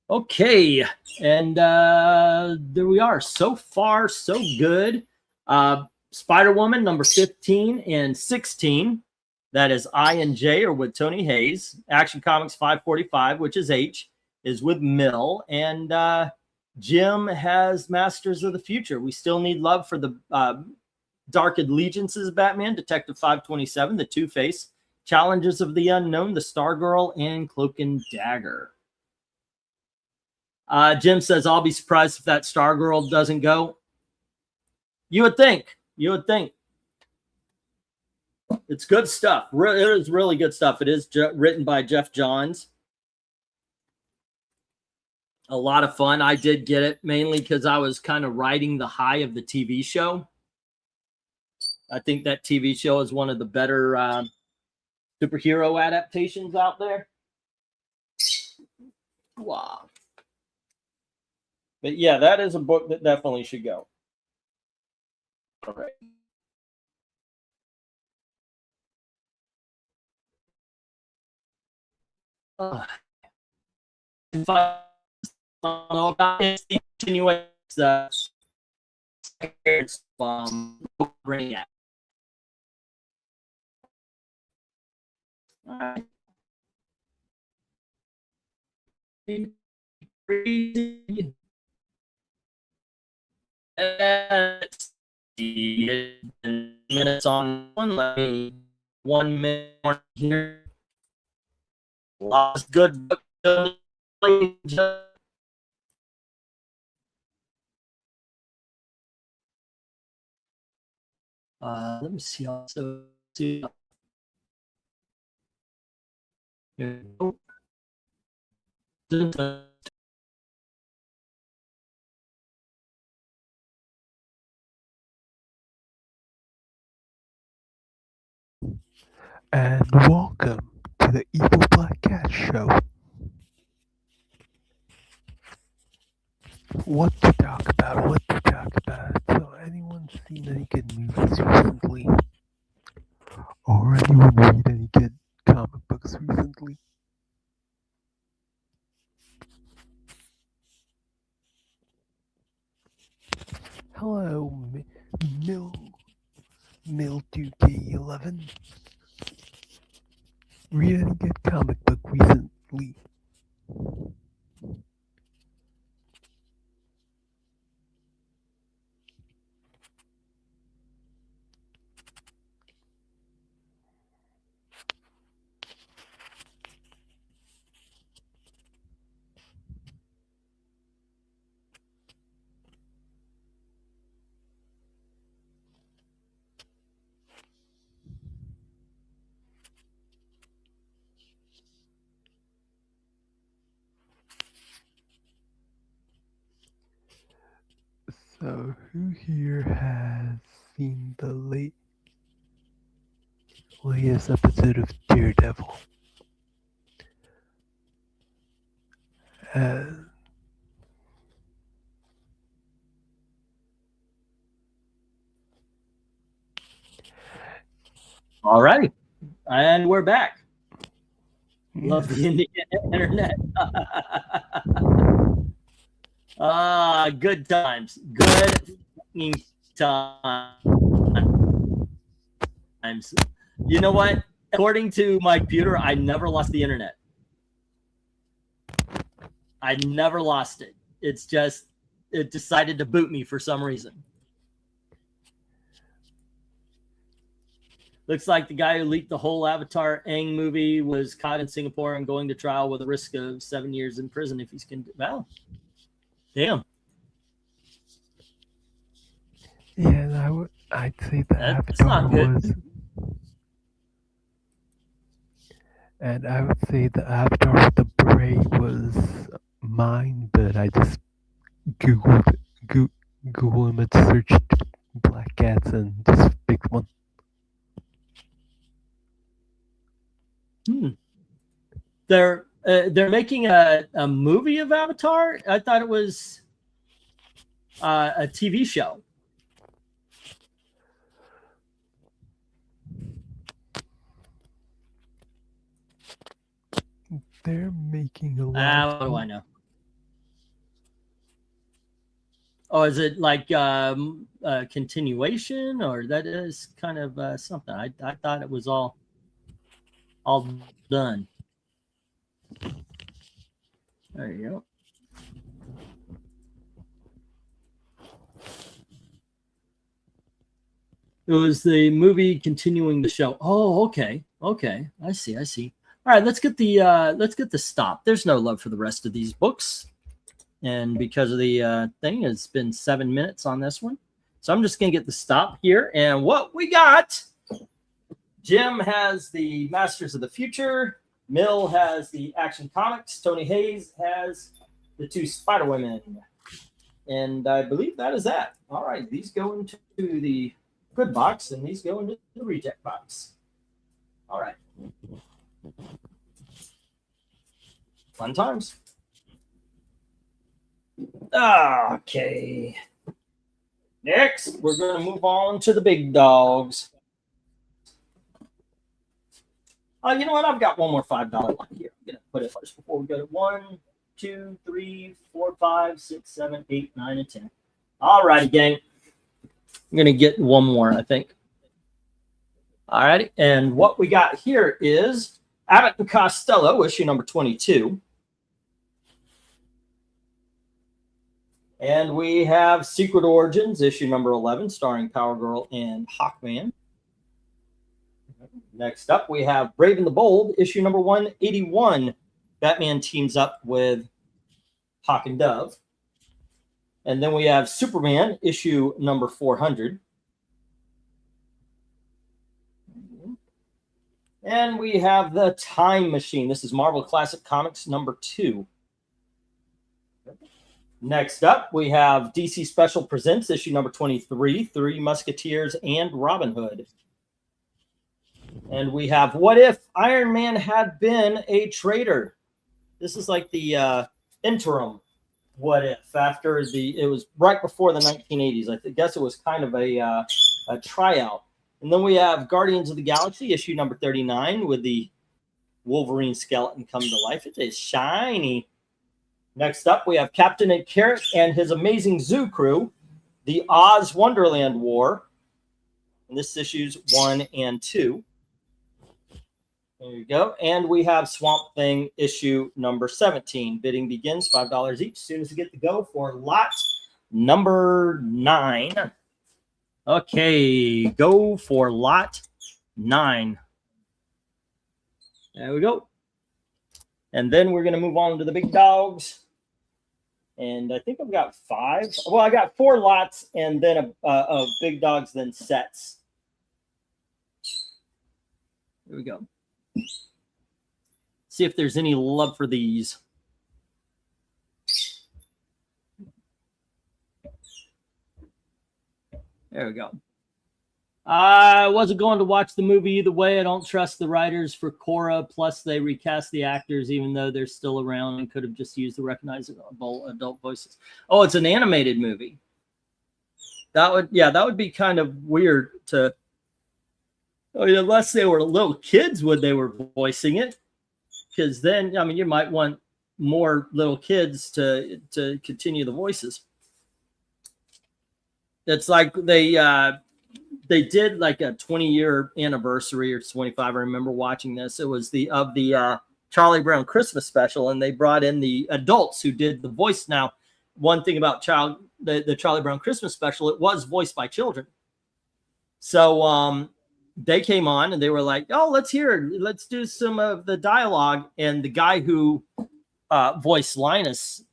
Okay, and there we are. So far, so good. Spider-Woman, number 15 and 16. That is I and J are with Tony Hayes. Action Comics 545, which is H, is with Mill. And Jim has Masters of the Future. We still need love for the Dark Allegiances Batman, Detective 527, the Two-Face, Challenges of the Unknown, the Stargirl, and Cloak and Dagger. Jim says, I'll be surprised if that Stargirl doesn't go. You would think. You would think. It's good stuff. It is really good stuff. It is written by Jeff Johns. A lot of fun. I did get it mainly because I was kind of riding the high of the TV show. I think that TV show is one of the better superhero adaptations out there. Wow. But yeah, that is a book that definitely should go. All right. If I don't know about it, continuing the bring it. All right. Let's see. Minutes on one. Let me 1 minute more here. Lost good book. Let me see also. See. Here we go. And welcome to the Evil Black Cat Show. What to talk about, what to talk about. So anyone seen any good movies recently? Or anyone read any good comic books recently? Hello, Mill2K11. Read any good comic book recently? So, who here has seen the latest episode of Daredevil? All right. And we're back. Love the internet. Good times. Good time. times. You know what? According to my computer, I never lost the internet. I never lost it. It's just, it decided to boot me for some reason. Looks like the guy who leaked the whole Avatar Aang movie was caught in Singapore and going to trial with a risk of 7 years in prison if he's well, damn. Yeah, and I'd say the That's Avatar not good. was. And I would say the Avatar with the beret was mine, but I just Google image searched black cats and just picked one. They're making a movie of Avatar. I thought it was a TV show. They're making a lot. What do I know? Oh, is it like a continuation, or that is kind of something? I thought it was all done. There you go. It was the movie continuing the show. Oh, okay. I see. All right, let's get the stop. There's no love for the rest of these books. And because of the thing, it's been 7 minutes on this one. So I'm just going to get the stop here. And what we got, Jim has the Masters of the Future. Mill has the Action Comics. Tony Hayes has the 2 Spider Women. And I believe that is that. All right, these go into the good box, and these go into the reject box. All right. Fun times. Okay. Next, we're going to move on to the big dogs. You know what? I've got one more $5 one here. I'm going to put it first before we go to 1, 2, 3, 4, 5, 6, 7, 8, 9, and 10. All righty, gang. I'm going to get one more, I think. All righty. And what we got here is Abbott and Costello, issue number 22. And we have Secret Origins, issue number 11, starring Power Girl and Hawkman. Next up, we have Brave and the Bold, issue number 181. Batman teams up with Hawk and Dove. And then we have Superman, issue number 400. And we have The Time Machine. This is Marvel Classic Comics number 2. Next up, we have DC Special Presents, issue number 23, Three Musketeers and Robin Hood. And we have What If Iron Man Had Been a Traitor? This is like the interim What If after it was right before the 1980s. I guess it was kind of a tryout. And then we have Guardians of the Galaxy, issue number 39, with the Wolverine skeleton come to life. It is shiny. Next up, we have Captain Ed Carrot and his amazing zoo crew, the Oz Wonderland War. And this issues 1 and 2. There you go. And we have Swamp Thing issue number 17. Bidding begins, $5 each. As soon as we get to go for lot number 9. Okay, go for lot 9. There we go. And then we're going to move on to the big dogs. And I think I've got 5. Well, I got 4 lots and then a big dogs, then sets. Here we go. See if there's any love for these. There we go. I wasn't going to watch the movie either way. I don't trust the writers for Korra. Plus, they recast the actors, even though they're still around and could have just used the recognizable adult voices. Oh, it's an animated movie. That would be kind of weird to. I mean, unless they were little kids when they were voicing it, because then you might want more little kids to continue the voices. It's like they they did like a 20-year anniversary or 25. I remember watching this. It was the Charlie Brown Christmas special, and they brought in the adults who did the voice. Now, one thing about the Charlie Brown Christmas special, it was voiced by children. So they came on and they were like, "Oh, let's do some of the dialogue." And the guy who voiced Linus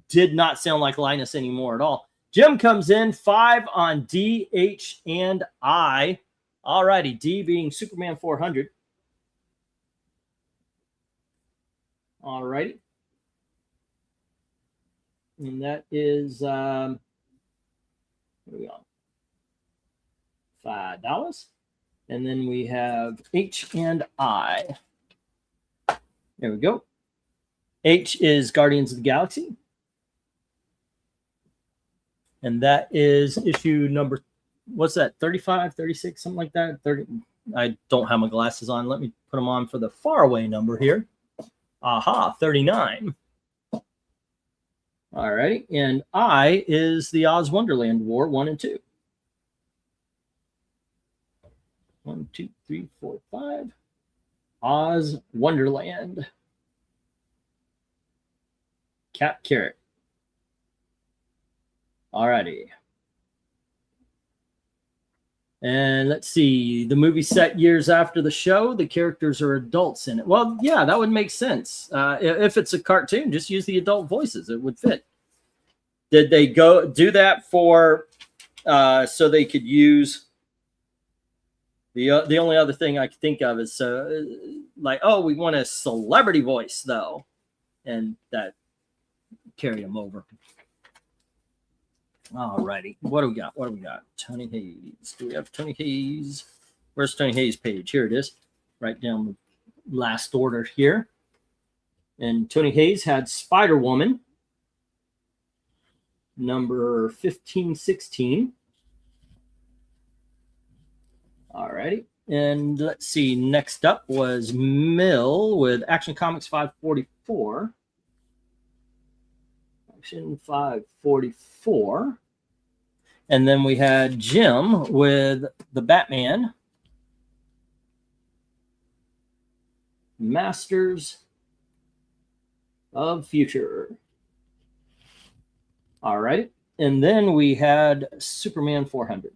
did not sound like Linus anymore at all. Jim comes in 5 on D, H, and I. All righty, D being Superman 400. All righty. And that is, here we go, $5. And then we have H and I. There we go. H is Guardians of the Galaxy. And that is issue number, what's that, 35, 36, something like that? 30. I don't have my glasses on. Let me put them on for the faraway number here. Aha, 39. All right. And I is the Oz Wonderland War 1 and 2. 1, 2, 3, 4, 5. Oz Wonderland. Cap Carrot. Alrighty. And let's see. The movie set years after the show. The characters are adults in it. Well, yeah, that would make sense. If it's a cartoon, just use the adult voices. It would fit. Did they go do that for so they could use the only other thing I could think of is like, oh, we want a celebrity voice though, and that carry them over. All righty. What do we got? What do we got? Tony Hayes. Do we have Tony Hayes? Where's Tony Hayes' page? Here it is. Right down the last order here. And Tony Hayes had Spider-Woman, number 1516. All righty. And let's see. Next up was Mill with Action Comics 544. Action 544. And then we had Jim with the Batman. Masters of Future. All right. And then we had Superman 400.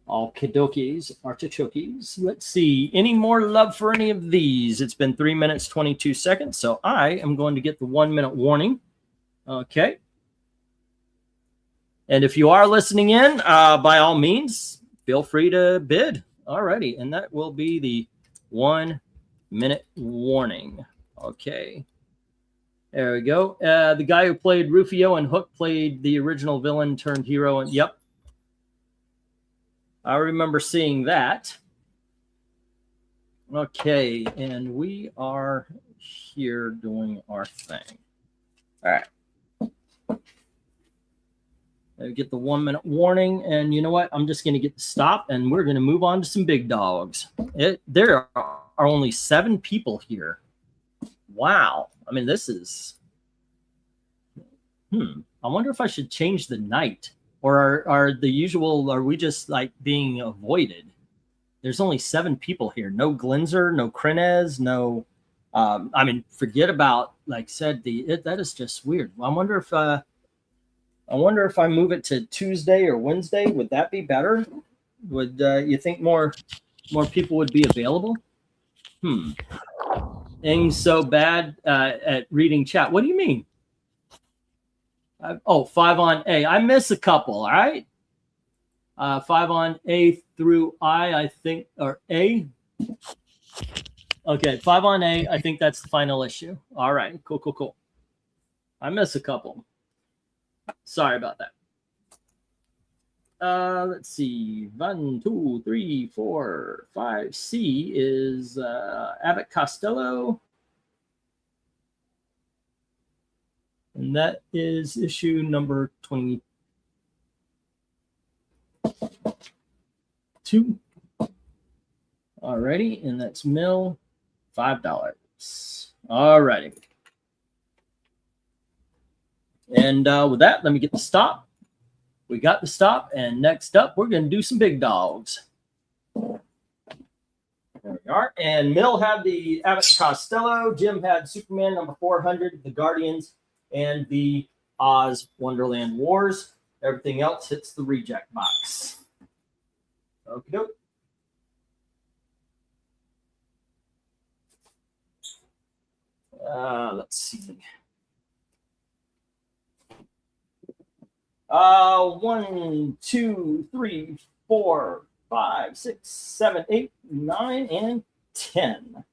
All kidokis, artichokes. Let's see. Any more love for any of these? It's been 3 minutes, 22 seconds. So I am going to get the 1 minute warning. Okay. And if you are listening in, by all means, feel free to bid. All righty. And that will be the 1 minute warning. Okay. There we go. The guy who played Rufio and Hook played the original villain turned hero. And yep. I remember seeing that. Okay. And we are here doing our thing. All right. Get the 1 minute warning, and you know what? I'm just going to get the stop, and we're going to move on to some big dogs. There are only 7 people here. Wow. I mean, this is... I wonder if I should change the night, or are the usual... Are we just like being avoided? There's only 7 people here. No Glinzer, no Krenez, no... I mean, forget about, like I said, that is just weird. I wonder if I move it to Tuesday or Wednesday, would that be better? Would you think more people would be available? Ing's so bad at reading chat. What do you mean? 5 on A. I miss a couple, all right? 5 on A through I think, or A. Okay, 5 on A. I think that's the final issue. All right, cool. I miss a couple. Sorry about that. Let's see. 1, 2, 3, 4, 5. C is Abbott Costello. And that is issue number 22. Alrighty. And that's Mill, $5. Alrighty. And with that, let me get the stop. We got the stop, and next up, we're going to do some big dogs. There we are. And Mill had the Abbott Costello. Jim had Superman number 400, the Guardians, and the Oz Wonderland Wars. Everything else hits the reject box. Okie doke. Let's see. 1, 2, 3, 4, 5, 6, 7, 8, 9, and 10.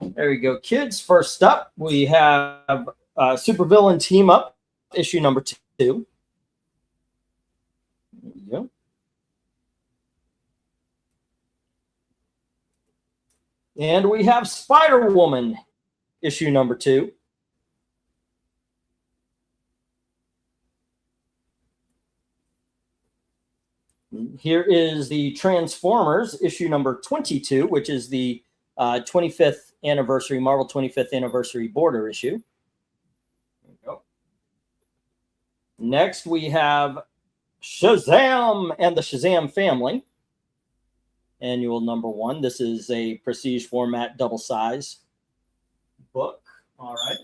There we go, kids. First up, we have Supervillain Team Up, issue number 2. There you go. And we have Spider-Woman, issue number 2. Here is the Transformers, issue number 22, which is the 25th anniversary, Marvel 25th anniversary border issue. There we go. Next, we have Shazam and the Shazam Family, annual number 1. This is a prestige format, double size book. All right.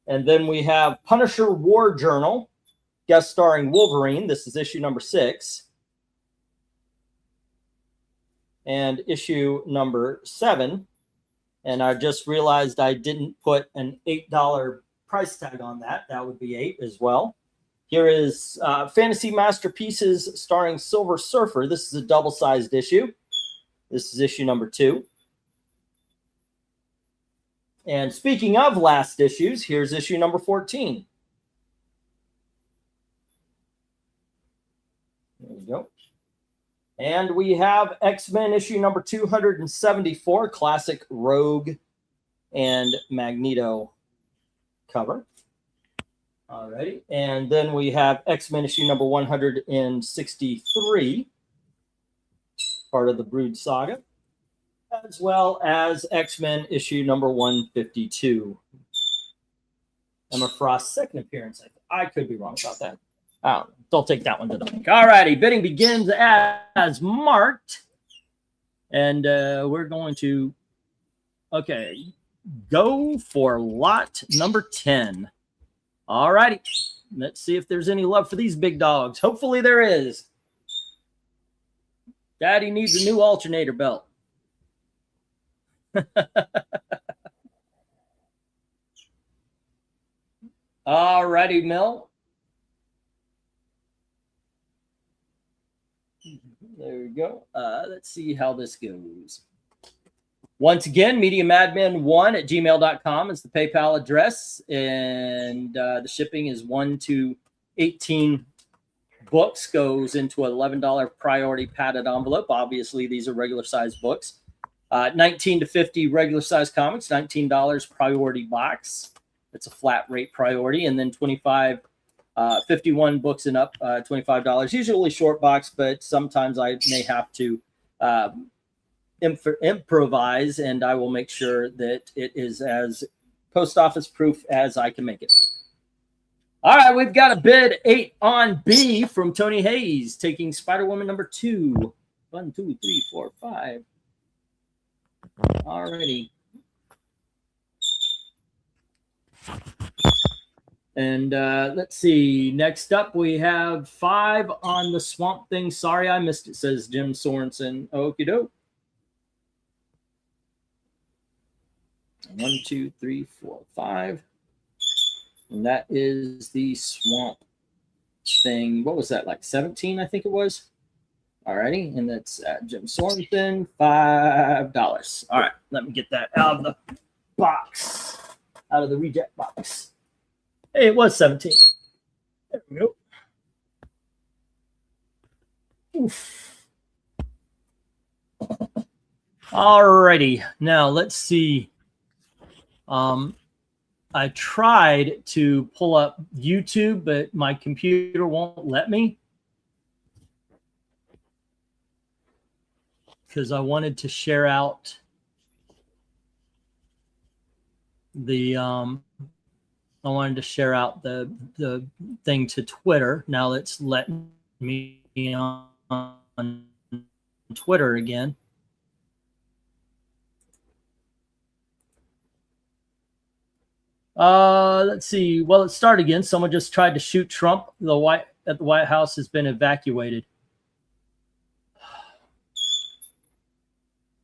And then we have Punisher War Journal, guest starring Wolverine. This is issue number 6. And issue number 7. And I just realized I didn't put an $8 price tag on that. That would be 8 as well. Here is Fantasy Masterpieces starring Silver Surfer. This is a double-sized issue. This is issue number 2. And speaking of last issues, here's issue number 14. There we go. And we have X-Men issue number 274, classic Rogue and Magneto cover. All righty. And then we have X-Men issue number 163, part of the Brood Saga, as well as X-Men issue number 152. Emma Frost's second appearance. I could be wrong about that. Don't take that one to the bank. All righty, bidding begins as marked. And we're going to, go for lot number 10. All righty, let's see if there's any love for these big dogs. Hopefully there is. Daddy needs a new alternator belt. All righty, Mel. There we go. Let's see how this goes. Once again, MediaMadman1@gmail.com is the PayPal address. And the shipping is 1 to 18 books, goes into an $11 priority padded envelope. Obviously, these are regular size books. 19 to 50 regular size comics, $19 priority box. It's a flat rate priority. And then 51 books and up, $25. Usually short box, but sometimes I may have to improvise, and I will make sure that it is as post office proof as I can make it. All right, we've got a bid 8 on B from Tony Hayes, taking Spider-Woman number 2. 1, 2, 3, 4, 5. All righty. And let's see. Next up, we have 5 on the Swamp Thing. Sorry, I missed it, says Jim Sorensen. Okie doke. 1, 2, 3, 4, 5. And that is the Swamp Thing. What was that, like 17, I think it was? All righty. And that's Jim Sorensen, $5. All right. Let me get that out of the box, out of the reject box. Hey, it was 17. There we go. Oof. All righty. Now let's see. I tried to pull up YouTube, but my computer won't let me because I wanted to share out the I wanted to share out the thing to Twitter. Now let's let me on Twitter again. Let's see. Well, it started again. Someone just tried to shoot Trump. The White House has been evacuated.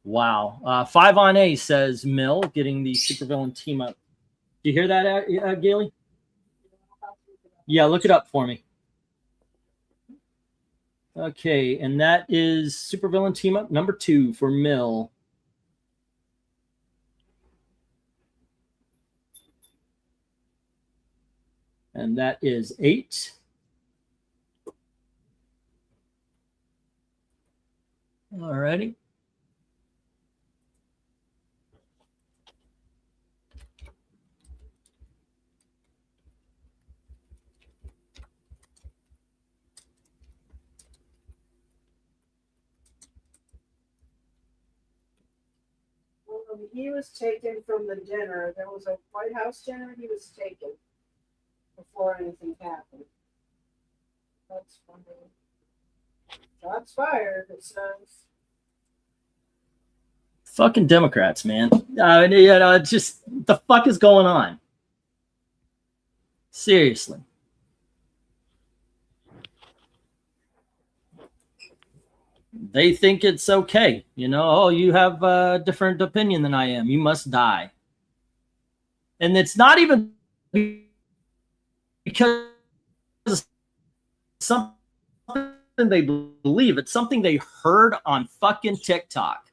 Wow. 5 on A says Mill getting the supervillain team up. Do you hear that, Gailey? Yeah, look it up for me. Okay, and that is supervillain team up number 2 for Mill. And that is 8. All righty. He was taken from the dinner. There was a White House dinner. He was taken before anything happened. That's funny. Shots fired, it says. Fucking Democrats, man. Just the fuck is going on? Seriously. They think it's okay. Oh, you have a different opinion than I am. You must die. And it's not even because of something they believe. It's something they heard on fucking TikTok.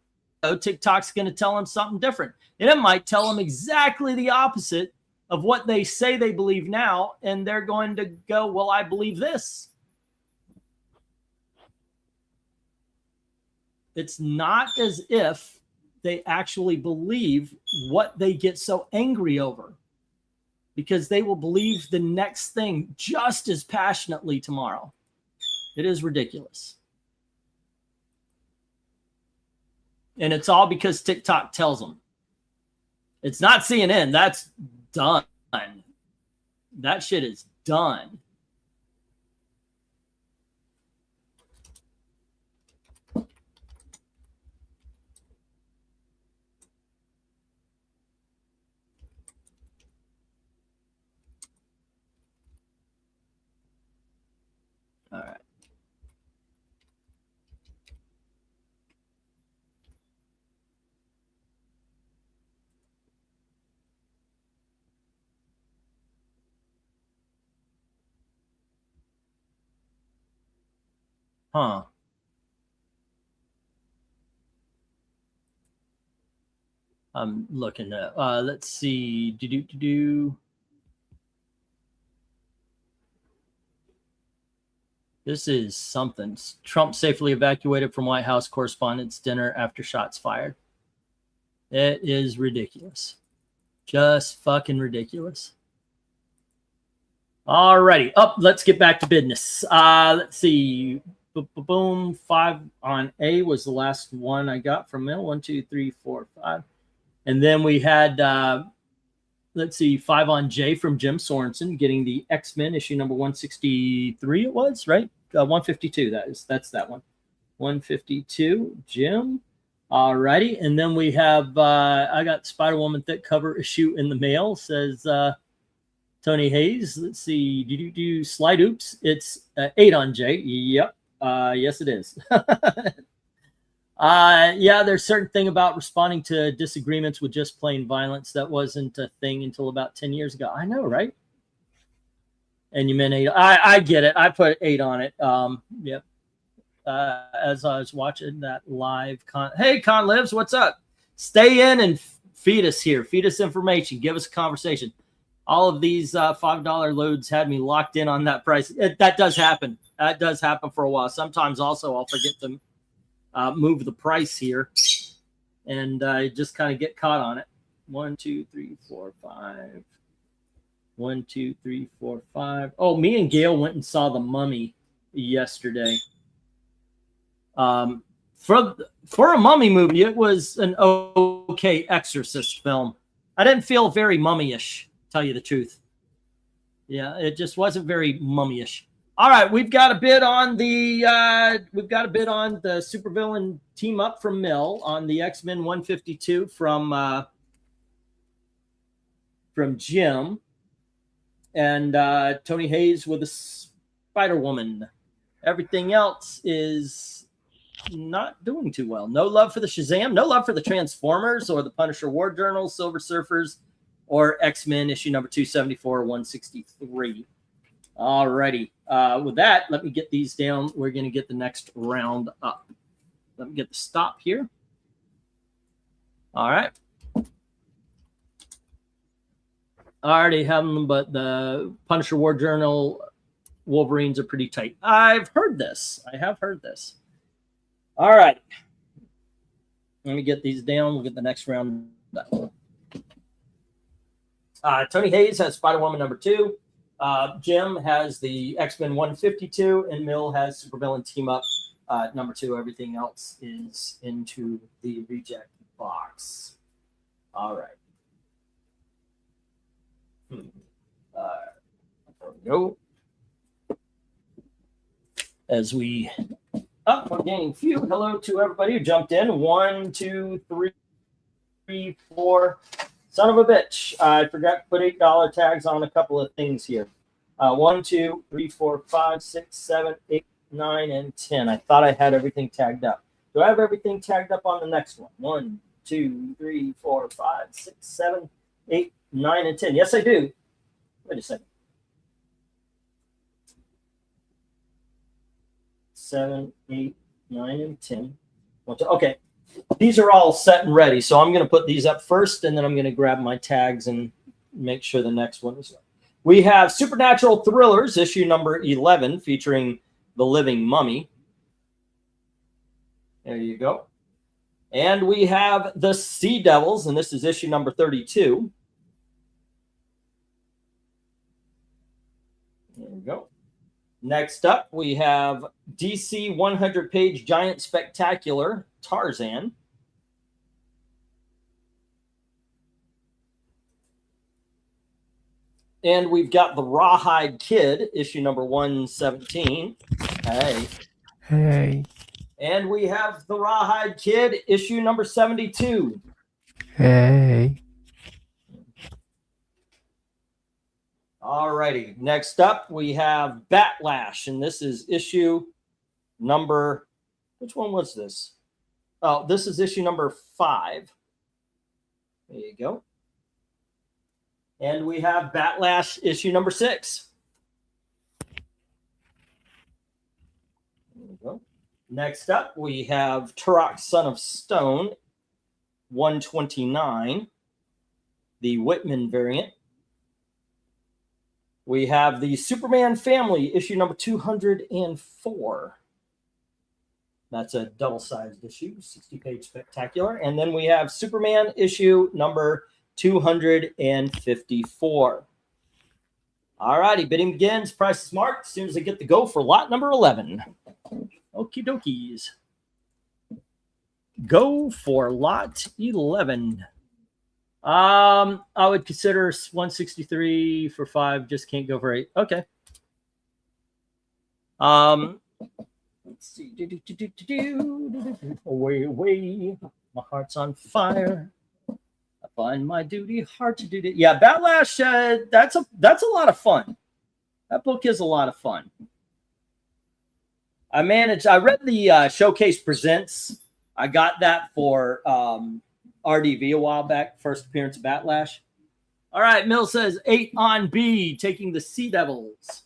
TikTok's going to tell them something different. And it might tell them exactly the opposite of what they say they believe now. And they're going to go, well, I believe this. It's not as if they actually believe what they get so angry over, because they will believe the next thing just as passionately tomorrow. It is ridiculous. And it's all because TikTok tells them. It's not CNN. That's done. That shit is done. All right. Huh. I'm looking at, let's see. This is something. Trump safely evacuated from White House Correspondents' dinner after shots fired. It is ridiculous. Just fucking ridiculous. All righty. Let's get back to business. Let's see. Boom. 5 on A was the last one I got from Mill. 1, 2, 3, 4, 5. And then we had, let's see, 5 on J from Jim Sorensen, getting the X-Men issue number 163. It was, right? 152. That's that one. 152, Jim. All righty. And then we have, I got Spider-Woman thick cover issue in the mail, says Tony Hayes. Let's see. Slide oops. It's 8 on J. Yep. Yes, it is. Yeah, there's a certain thing about responding to disagreements with just plain violence that wasn't a thing until about 10 years ago. I know, right? And you meant 8. I get it. I put 8 on it. Yep. As I was watching that live hey, Con Lives, what's up? Stay in and feed us here. Feed us information. Give us a conversation. All of these $5 loads had me locked in on that price. That does happen. That does happen for a while. Sometimes also I'll forget to move the price here, and I just kind of get caught on it. 1, 2, 3, 4, 5. 1, 2, 3, 4, 5. Oh, me and Gail went and saw The Mummy yesterday. For a mummy movie, it was an okay exorcist film. I didn't feel very mummy-ish, tell you the truth. Yeah, it just wasn't very mummy-ish. All right, we've got a bid on the supervillain team up from Mill on the X-Men 152 from Jim, and Tony Hayes with a Spider-Woman. Everything else is not doing too well. No love for the Shazam, no love for the Transformers or the Punisher War Journal, Silver Surfers, or X-Men issue number 274, 163. All righty. With that, let me get these down. We're going to get the next round up. Let me get the stop here. All right. I already have them, but the Punisher War Journal Wolverines are pretty tight. I've heard this. I have heard this. All right. Let me get these down. We'll get the next round done. Tony Hayes has Spider-Woman number 2. Jim has the X-Men 152, and Mill has Supervillain Team Up number 2. Everything else is into the reject box. All right. There we go. As we're gaining few. Hello to everybody who jumped in. 1, 2, 3, 4. Son of a bitch. I forgot to put $8 tags on a couple of things here. 1, 2, 3, 4, 5, 6, 7, 8, 9, and 10. I thought I had everything tagged up. Do I have everything tagged up on the next one? 1, 2, 3, 4, 5, 6, 7, 8, 9, and 10. Yes, I do. Wait a second. 7, 8, 9, and 10. Okay. These are all set and ready. So I'm going to put these up first, and then I'm going to grab my tags and make sure the next one is. We have Supernatural Thrillers, issue number 11, featuring the Living Mummy. There you go. And we have the Sea Devils, and this is issue number 32. There we go. Next up, we have DC 100-page Giant Spectacular, Tarzan. And we've got the Rawhide Kid, issue number 117. Hey. Hey. And we have the Rawhide Kid, issue number 72. Hey. All righty. Next up, we have Batlash, and this is issue number. Which one was this? Oh, this is issue number 5. There you go. And we have Batlash, issue number 6. There we go. Next up, we have Turok, Son of Stone, 129, the Whitman variant. We have the Superman Family, issue number 204. That's a double-sized issue, 60-page spectacular. And then we have Superman issue number 254. All righty, bidding begins. Price is marked as soon as I get the go for lot number 11. Okie dokies. Go for lot 11. I would consider 163 for 5. Just can't go for 8. Okay. Let's see. Away. My heart's on fire. I find my duty hard to do. Yeah, Batlash. That's a lot of fun. That book is a lot of fun. I read the Showcase Presents. I got that for RDV a while back, first appearance of Batlash. All right, Mill says 8 on B, taking the Sea Devils.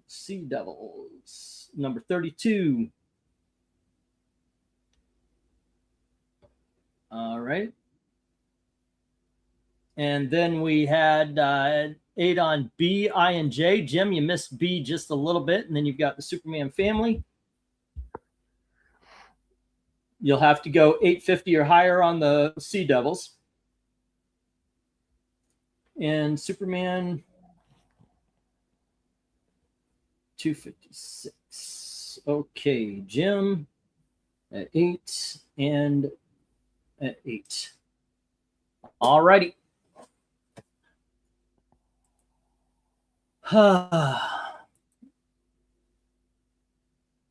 Sea Devils, number 32. All right. And then we had 8 on B, I, and J. Jim, you missed B just a little bit. And then you've got the Superman Family. You'll have to go 850 or higher on the Sea Devils. And Superman 256. Okay, Jim at 8 and at 8. All righty. Boom,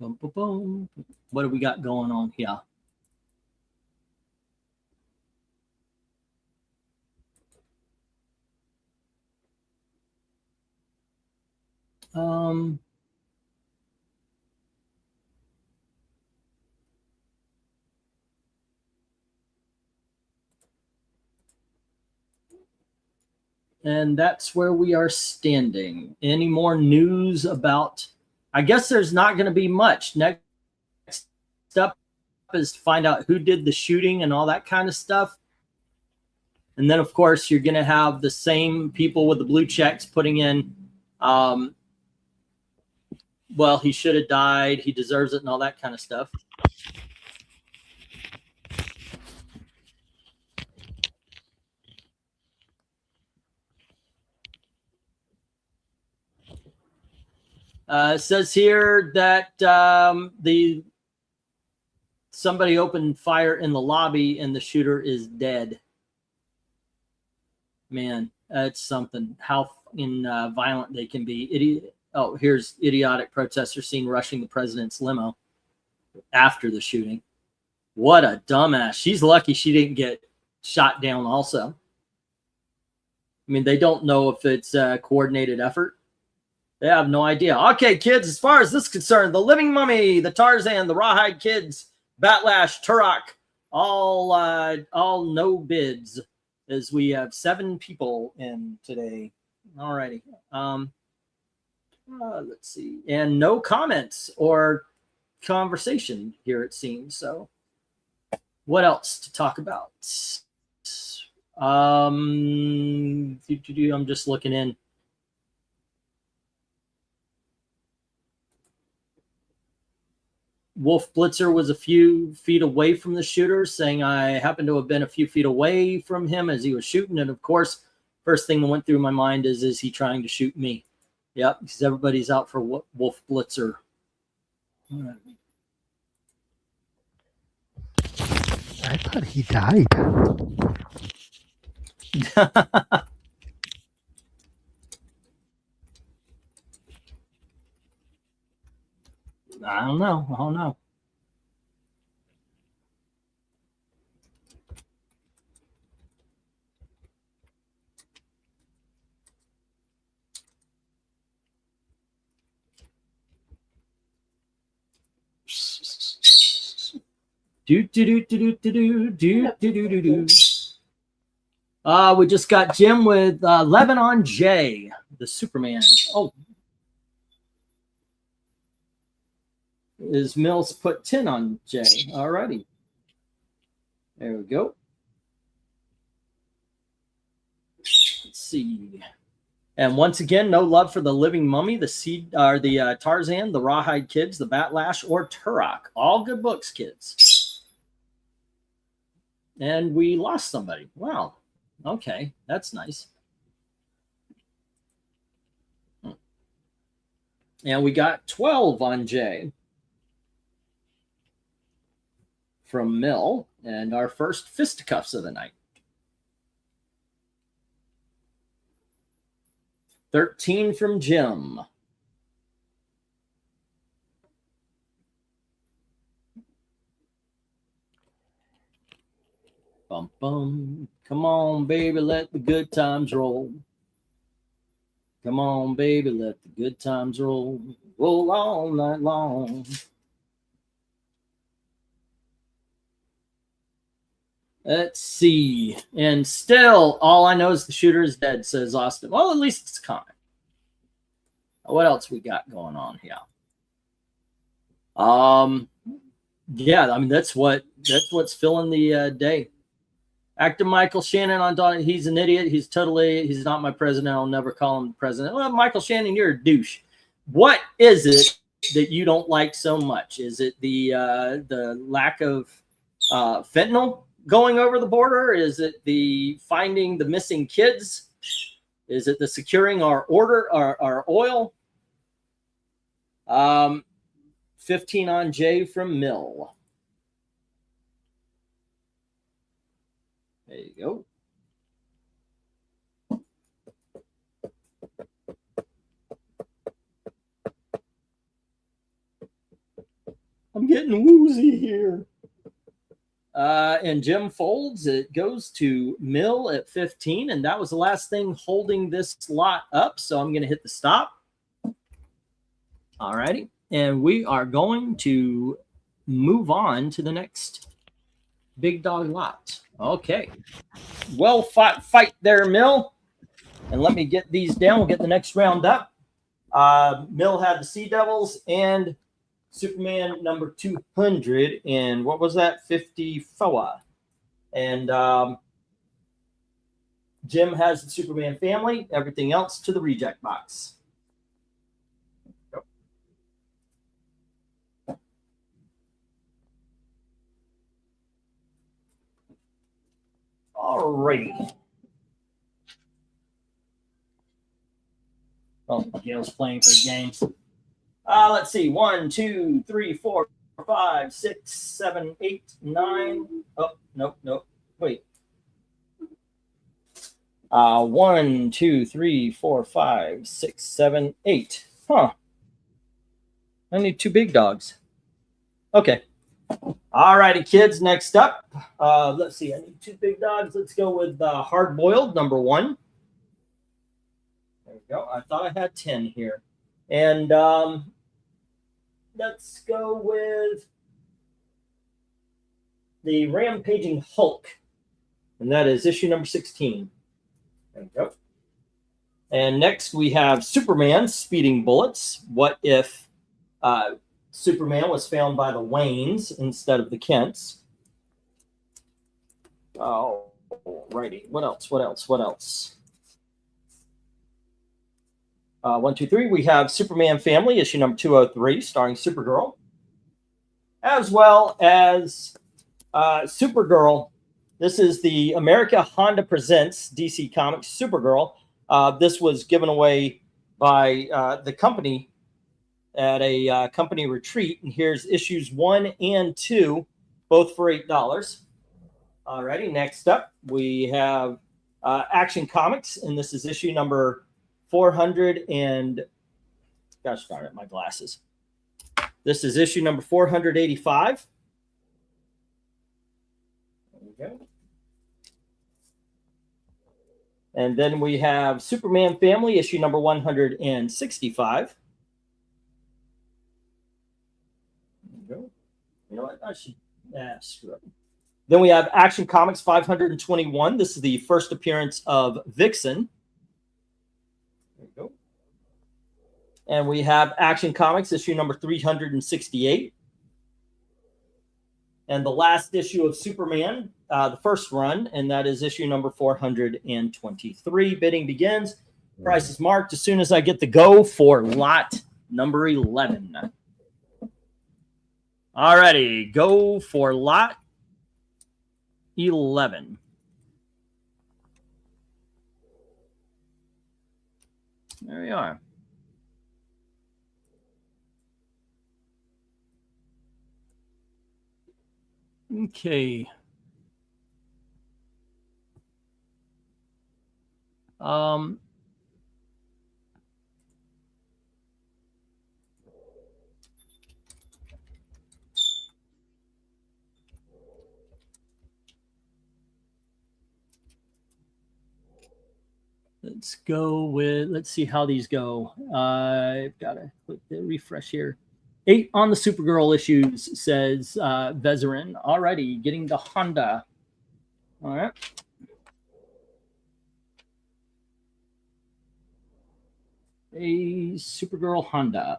boom, boom. What do we got going on here? Um, and that's where we are standing. Any more news about? I guess there's not going to be much. Next up is to find out who did the shooting and all that kind of stuff. And then, of course, you're going to have the same people with the blue checks putting in, well, he should have died, he deserves it, and all that kind of stuff. It says here that somebody opened fire in the lobby and the shooter is dead. Man, that's something. How violent they can be. Oh, here's idiotic protesters seen rushing the president's limo after the shooting. What a dumbass. She's lucky she didn't get shot down also. I mean, they don't know if it's a coordinated effort. They have no idea. Okay, kids, as far as this is concerned, the Living Mummy, the Tarzan, the Rawhide Kids, Batlash, Turok, all no bids, as we have 7 people in today. All righty. Let's see. And no comments or conversation here, it seems. So what else to talk about? I'm just looking in. Wolf Blitzer was a few feet away from the shooter, saying I happened to have been a few feet away from him as he was shooting. And of course, first thing that went through my mind is he trying to shoot me? Yep, because everybody's out for Wolf Blitzer. I thought he died. I don't know. We just got Jim with 11 on J, the Superman. Oh, is Mills put 10 on J? Alrighty, there we go. Let's see. And once again, no love for the Living Mummy, the Tarzan, the Rawhide Kids, the Batlash, or Turok. All good books, kids. And we lost somebody. Wow. Okay, that's nice. And we got 12 on J from Mill, and our first fisticuffs of the night. 13 from Jim. Bum, bum. Come on, baby, let the good times roll. Come on, baby, let the good times roll. Roll all night long. Let's see. And still, all I know is the shooter is dead, says Austin. Well, at least it's common. What else we got going on here? Yeah, I mean, that's what's filling the day. Actor Michael Shannon on Dawn. He's an idiot. He's not my president. I'll never call him president. Well, Michael Shannon, you're a douche. What is it that you don't like so much? Is it the lack of fentanyl going over the border? Is it the finding the missing kids? Is it the securing our oil? 15 on J from Mill. There you go. I'm getting woozy here. And Jim folds. It goes to Mill at 15, and that was the last thing holding this lot up. So I'm going to hit the stop. All righty. And we are going to move on to the next big dog lot. Okay. Well fought fight there, Mill. And let me get these down. We'll get the next round up. Mill had the Sea Devils and Superman number 200. And what was that? 54. And Jim has the Superman family. Everything else to the reject box. All righty. Oh, Gail's playing for games. Let's see. 1, 2, 3, 4, 5, 6, 7, 8, 9. Oh, nope. Wait. 1, 2, 3, 4, 5, 6, 7, 8. Huh. I need 2 big dogs. Okay. All righty, kids. Next up, let's see. I need 2 big dogs. Let's go with hard boiled number 1. There we go. I thought I had 10 here. And let's go with the Rampaging Hulk. And that is issue number 16. There we go. And next we have Superman Speeding Bullets. What if Superman was found by the Waynes instead of the Kents? Oh, righty. What else? 1, 2, 3. We have Superman Family, issue number 203, starring Supergirl, as well as Supergirl. This is the America Honda Presents DC Comics Supergirl. This was given away by the company at a company retreat. And here's issues 1 and 2, both for $8. Alrighty, next up, we have Action Comics, and this is issue number 400 and, gosh darn it, my glasses. This is issue number 485. There we go. And then we have Superman Family, issue number 165. There we go. You know what? I should screw up. Then we have Action Comics 521. This is the first appearance of Vixen. There we go. And we have Action Comics issue number 368. And the last issue of Superman, the first run, and that is issue number 423. Bidding begins. Price is marked as soon as I get the go for lot number 11. All righty, go for lot 11. There we are. Okay. Let's go with, let's see how these go. I've got to click the refresh here. 8 on the Supergirl issues, says Vezerin. Alrighty, getting the Honda. All right. A Supergirl Honda.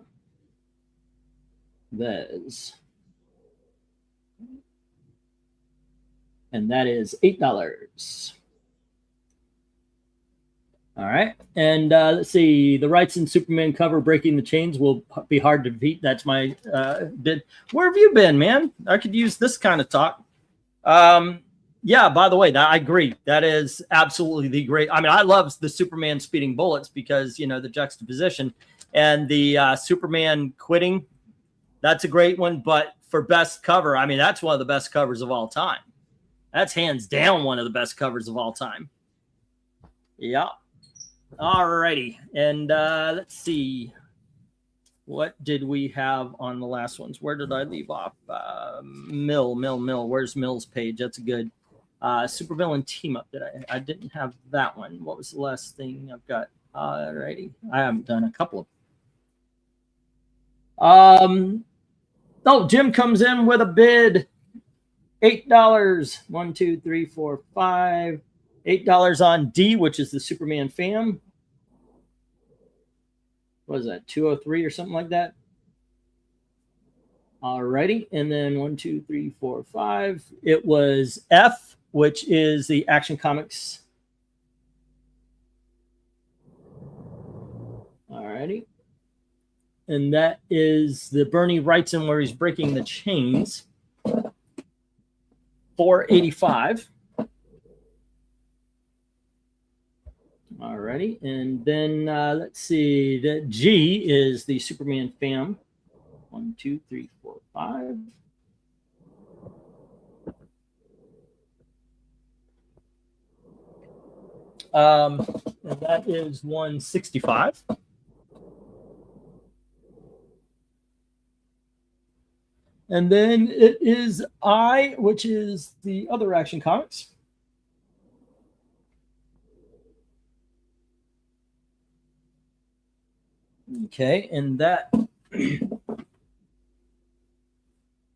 Vez. And that is $8. All right. And let's see. The Rights in Superman cover, Breaking the Chains, will be hard to beat. That's my bid. Where have you been, man? I could use this kind of talk. Yeah, by the way, I agree. That is absolutely the great. I mean, I love the Superman Speeding Bullets because, you know, the juxtaposition and the Superman quitting. That's a great one. But for best cover, I mean, that's one of the best covers of all time. That's hands down one of the best covers of all time. Yeah. All righty. And let's see. What did we have on the last ones? Where did I leave off? Mill. Where's Mill's page? That's good. Supervillain team up. I didn't have that one. What was the last thing I've got? Alrighty. I haven't done a couple of. Oh, Jim comes in with a bid. $8. 1, 2, 3, 4, 5. $8 on D, which is the Superman fam. What is that? 203 or something like that. Alrighty. And then 1, 2, 3, 4, 5. It was F, which is the Action Comics. Alrighty. And that is the Bernie Wrightson where he's breaking the chains. $4.85. Alrighty, and then let's see. The G is the Superman fam. 1, 2, 3, 4, 5. And that is $165. And then it is I, which is the other Action Comics. Okay, and that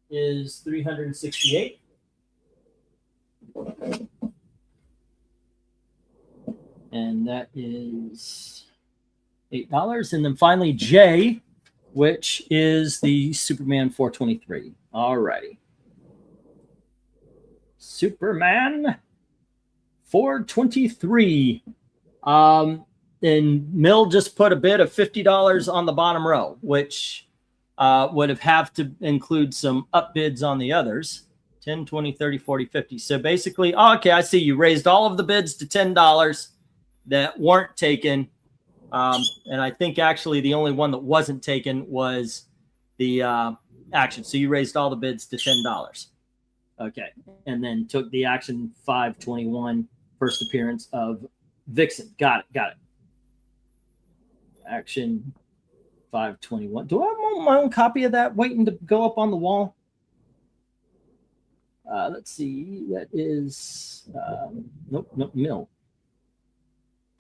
is $368. And that is $8. And then finally J, which is the Superman 423. All righty. Superman 423. And Mill just put a bid of $50 on the bottom row, which would have to include some up bids on the others. 10, 20, 30, 40, 50. So basically, okay, I see you raised all of the bids to $10 that weren't taken. And I think actually the only one that wasn't taken was the Action. So you raised all the bids to $10. Okay. And then took the Action 521 first appearance of Vixen. Got it. Action 521. Do I have my own copy of that waiting to go up on the wall? Let's see. That is nope, Mill.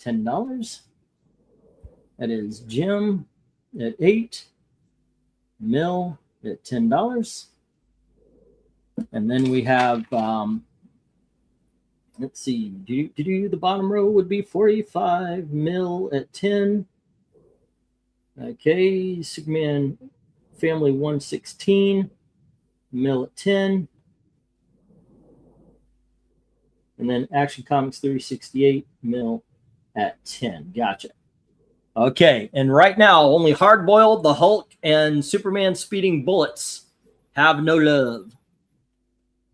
$10. That is Jim at $8. Mill at $10. And then we have let's see. Do the bottom row would be 45. Mill at 10. Okay, Superman Family 116, Mill at 10. And then Action Comics 368, Mill at 10. Gotcha. Okay, and right now, only Hard Boiled, the Hulk, and Superman Speeding Bullets have no love.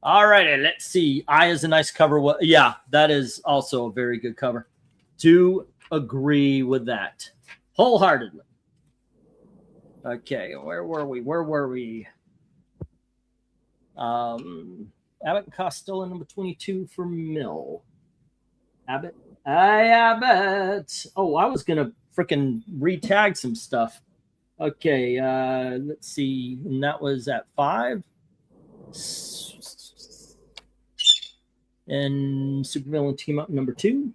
All righty, let's see. I is a nice cover. Yeah, that is also a very good cover. Do agree with that wholeheartedly. Okay, where were we? Abbott and Costello, number 22 for Mill. Abbott. Abbott. Oh, I was going to freaking re-tag some stuff. Okay, let's see. And that was at 5. And Supervillain team up number 2.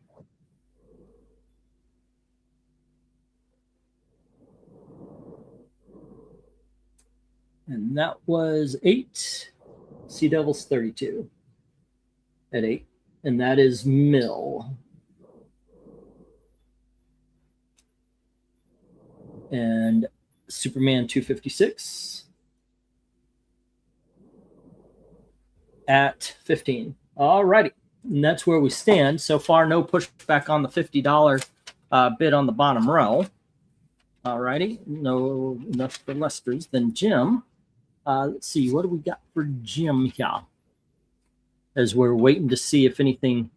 And that was 8. Sea Devils 32 at 8. And that is Mill. And Superman 256 at 15. All righty. And that's where we stand. So far, no pushback on the $50 bid on the bottom row. All righty. No enough for Lester's. Then Jim. Let's see, what do we got for Jim here? As we're waiting to see if anything,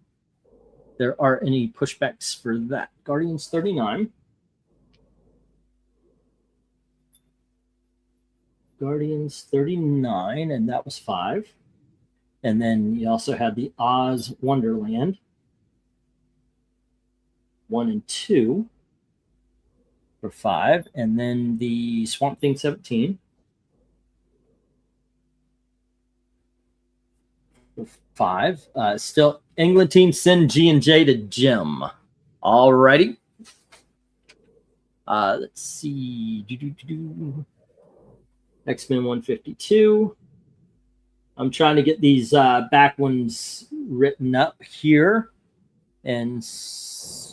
there are any pushbacks for that. Guardians 39. Guardians 39, and that was 5. And then you also had the Oz Wonderland 1 and 2 for 5. And then the Swamp Thing 17 for 5. Still England team, send G and J to Jim. All righty. Let's see. X-Men 152. I'm trying to get these back ones written up here. And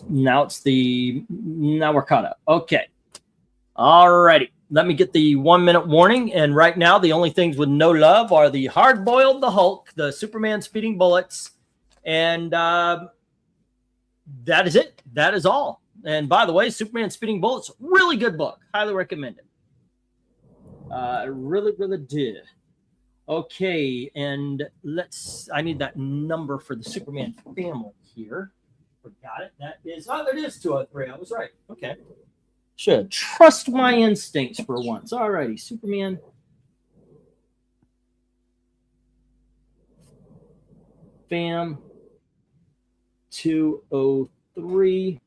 now we're caught up. Okay. All righty. Let me get the 1 minute warning. And right now, the only things with no love are the Hard Boiled, the Hulk, the Superman Speeding Bullets, and that is it. That is all. And by the way, Superman Speeding Bullets, really good book. Highly recommend it. Really, really did. Okay, and I need that number for the Superman family here. Forgot it. That is, it is 203. I was right. Okay. Should trust my instincts for once. All righty, Superman. Fam 203.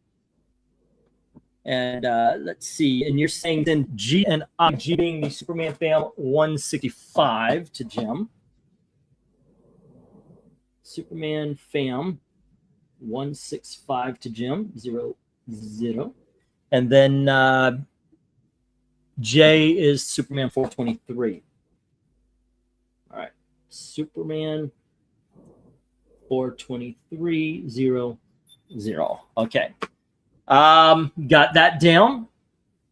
And let's see. And you're saying then G and I, G being the Superman fam 165 to Jim. Superman fam 165 to Jim 00. And then J is Superman 423. All right. Superman 423 00. Okay. Got that down.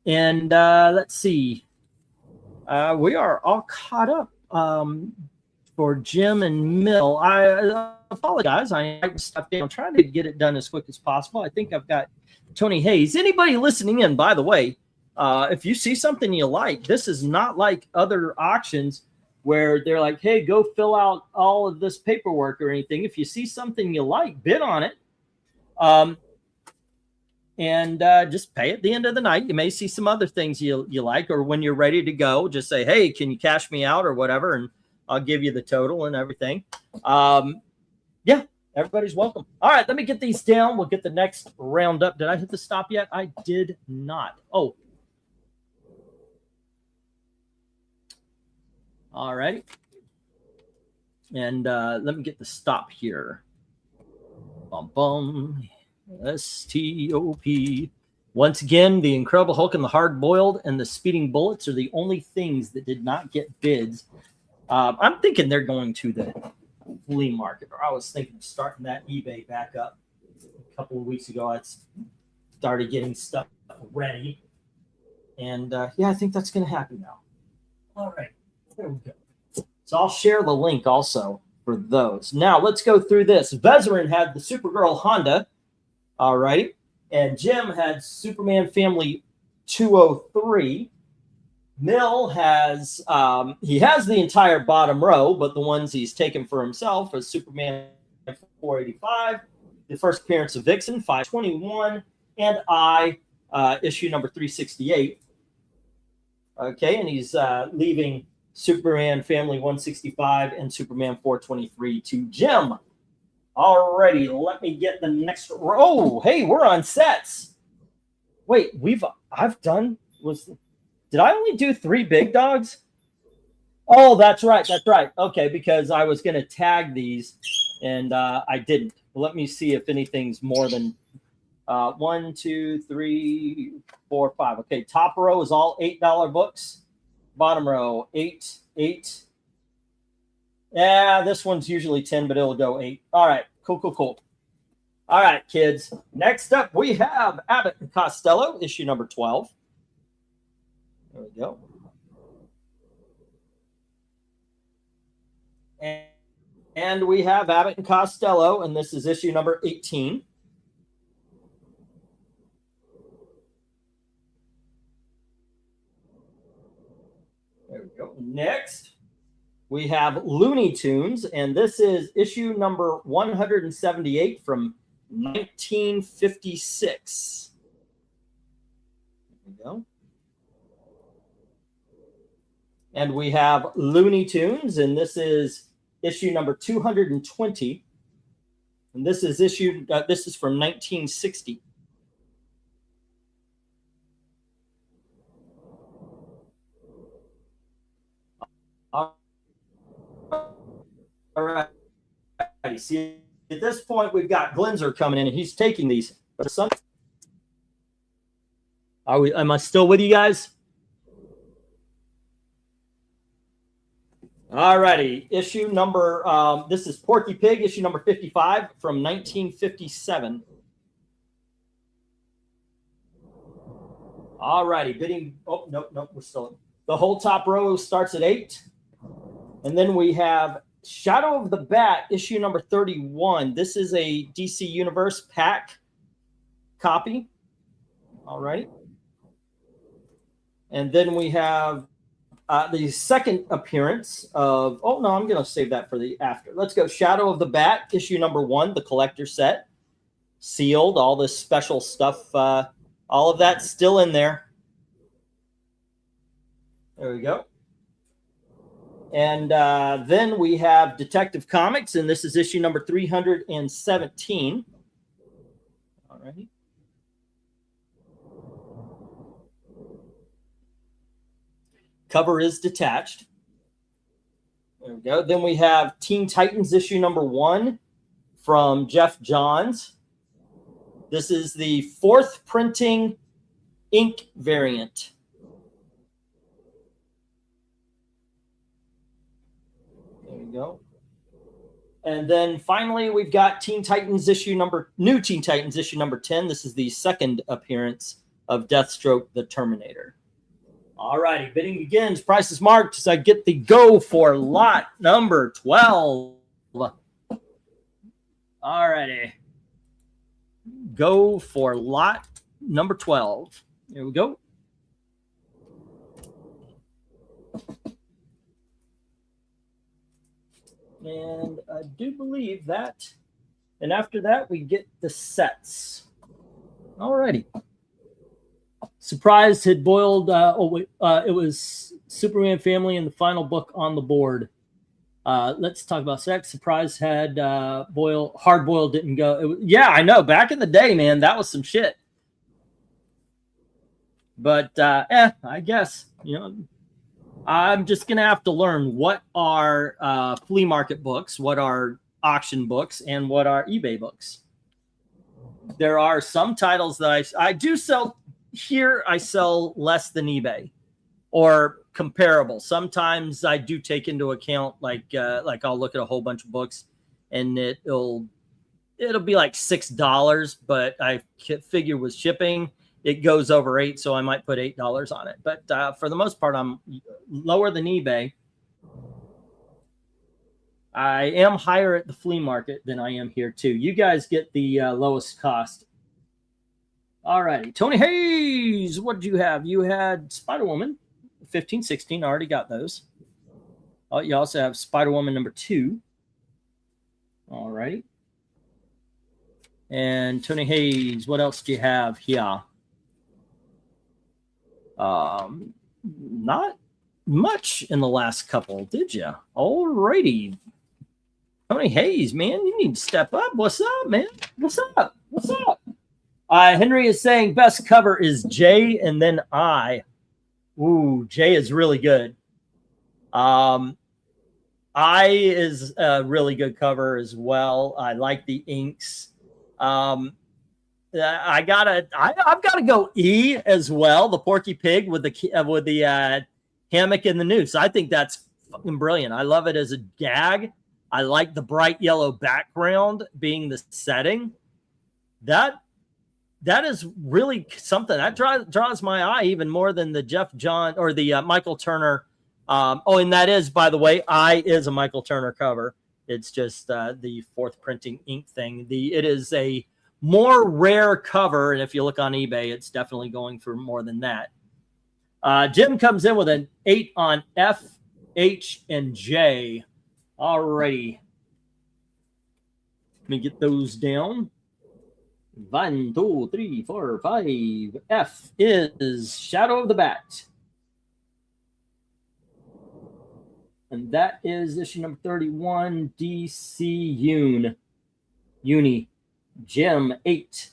And let's see. We are all caught up for Jim and Mill. I apologize. I stuff down. I'm trying to get it done as quick as possible. I think I've got Tony Hayes. Anybody listening in, by the way, if you see something you like, this is not like other auctions where they're like, hey, go fill out all of this paperwork or anything. If you see something you like, bid on it. And just pay at the end of the night. You may see some other things you like, or when you're ready to go, just say, hey, can you cash me out or whatever, and I'll give you the total and everything. Yeah, everybody's welcome. All right, let me get these down. We'll get the next round up. Did I hit the stop yet? I did not. Oh. All righty. And let me get the stop here. Bum, bum. STOP. Once again, the Incredible Hulk and the Hard Boiled and the Speeding Bullets are the only things that did not get bids. I'm thinking they're going to the flea market, or I was thinking of starting that eBay back up a couple of weeks ago. I started getting stuff ready, and yeah, I think that's going to happen now. All right, there we go. So I'll share the link also for those. Now let's go through this. Vezerin had the Supergirl Honda. All righty. And Jim had Superman Family 203. Mill has, he has the entire bottom row, but the ones he's taken for himself are Superman 485, the first appearance of Vixen 521, and I, issue number 368. Okay, and he's leaving Superman Family 165 and Superman 423 to Jim. Alrighty, let me get the next row. Oh, hey, we're on sets. Wait, did I only do 3 big dogs? Oh, that's right. Okay, because I was going to tag these and I didn't. Let me see if anything's more than 1, 2, 3, 4, 5. Okay, top row is all $8 books. Bottom row, 8. Yeah, this one's usually 10, but it'll go 8. All right, cool. All right, kids. Next up, we have Abbott and Costello, issue number 12. There we go. And we have Abbott and Costello, and this is issue number 18. There we go. Next, we have Looney Tunes, and this is issue number 178 from 1956. There we go. And we have Looney Tunes, and this is issue number 220. And this is this is from 1960. Alrighty. See, at this point, we've got Glenzer coming in, and he's taking these. Am I still with you guys? Alrighty. Issue number, this is Porky Pig, issue number 55 from 1957. Alrighty. Bidding. Oh, no, we're still. The whole top row starts at 8. And then we have Shadow of the Bat, issue number 31. This is a DC Universe pack copy. All right. And then we have the second appearance of, oh, no, I'm going to save that for the after. Let's go. Shadow of the Bat, issue number 1, the collector set. Sealed, all this special stuff. All of that's still in there. There we go. And then we have Detective Comics, and this is issue number 317. All right. Cover is detached. There we go. Then we have Teen Titans issue number 1 from Jeff Johns. This is the 4th printing ink variant. There we go. And then finally, we've got Teen Titans new Teen Titans issue number 10. This is the 2nd appearance of Deathstroke the Terminator. All righty, bidding begins. Price is marked as I get the go for lot number 12. All righty. Go for lot number 12. Here we go. And I do believe that. And after that, we get the sets. All righty. Surprise had boiled. It was Superman Family and the final book on the board. Let's talk about sex. Surprise had hard boiled didn't go. Yeah, I know. Back in the day, man, that was some shit. But I guess I'm just gonna have to learn what are flea market books, what are auction books, and what are eBay books. There are some titles that I do sell. Here I sell less than eBay or comparable. Sometimes I do take into account like I'll look at a whole bunch of books and it'll be like $6, but I figure with shipping it goes over $8, so I might put $8 on it. But for the most part, I'm lower than eBay. I am higher at the flea market than I am here too. You guys get the lowest cost. All righty. Tony Hayes, what did you have? You had Spider-Woman, 15, 16. I already got those. Oh, you also have Spider-Woman number 2. All righty. And Tony Hayes, what else do you have here? Not much in the last couple, did you? All righty. Tony Hayes, man, you need to step up. What's up, man? What's up? What's up? Henry is saying best cover is J and then I. Ooh, J is really good. I is a really good cover as well. I like the inks. I've gotta go E as well. The Porky Pig with the hammock and the noose. I think that's fucking brilliant. I love it as a gag. I like the bright yellow background being the setting. That is really something that draws my eye even more than the Jeff John or the Michael Turner. And that is, by the way, I is a Michael Turner cover. It's just the 4th printing ink thing. It is a more rare cover, and if you look on eBay, it's definitely going for more than that. Jim comes in with an 8 on F, H, and J. Alrighty. Let me get those down. 1, 2, 3, 4, 5. F is Shadow of the Bat. And that is issue number 31, DC Uni. Jim, 8.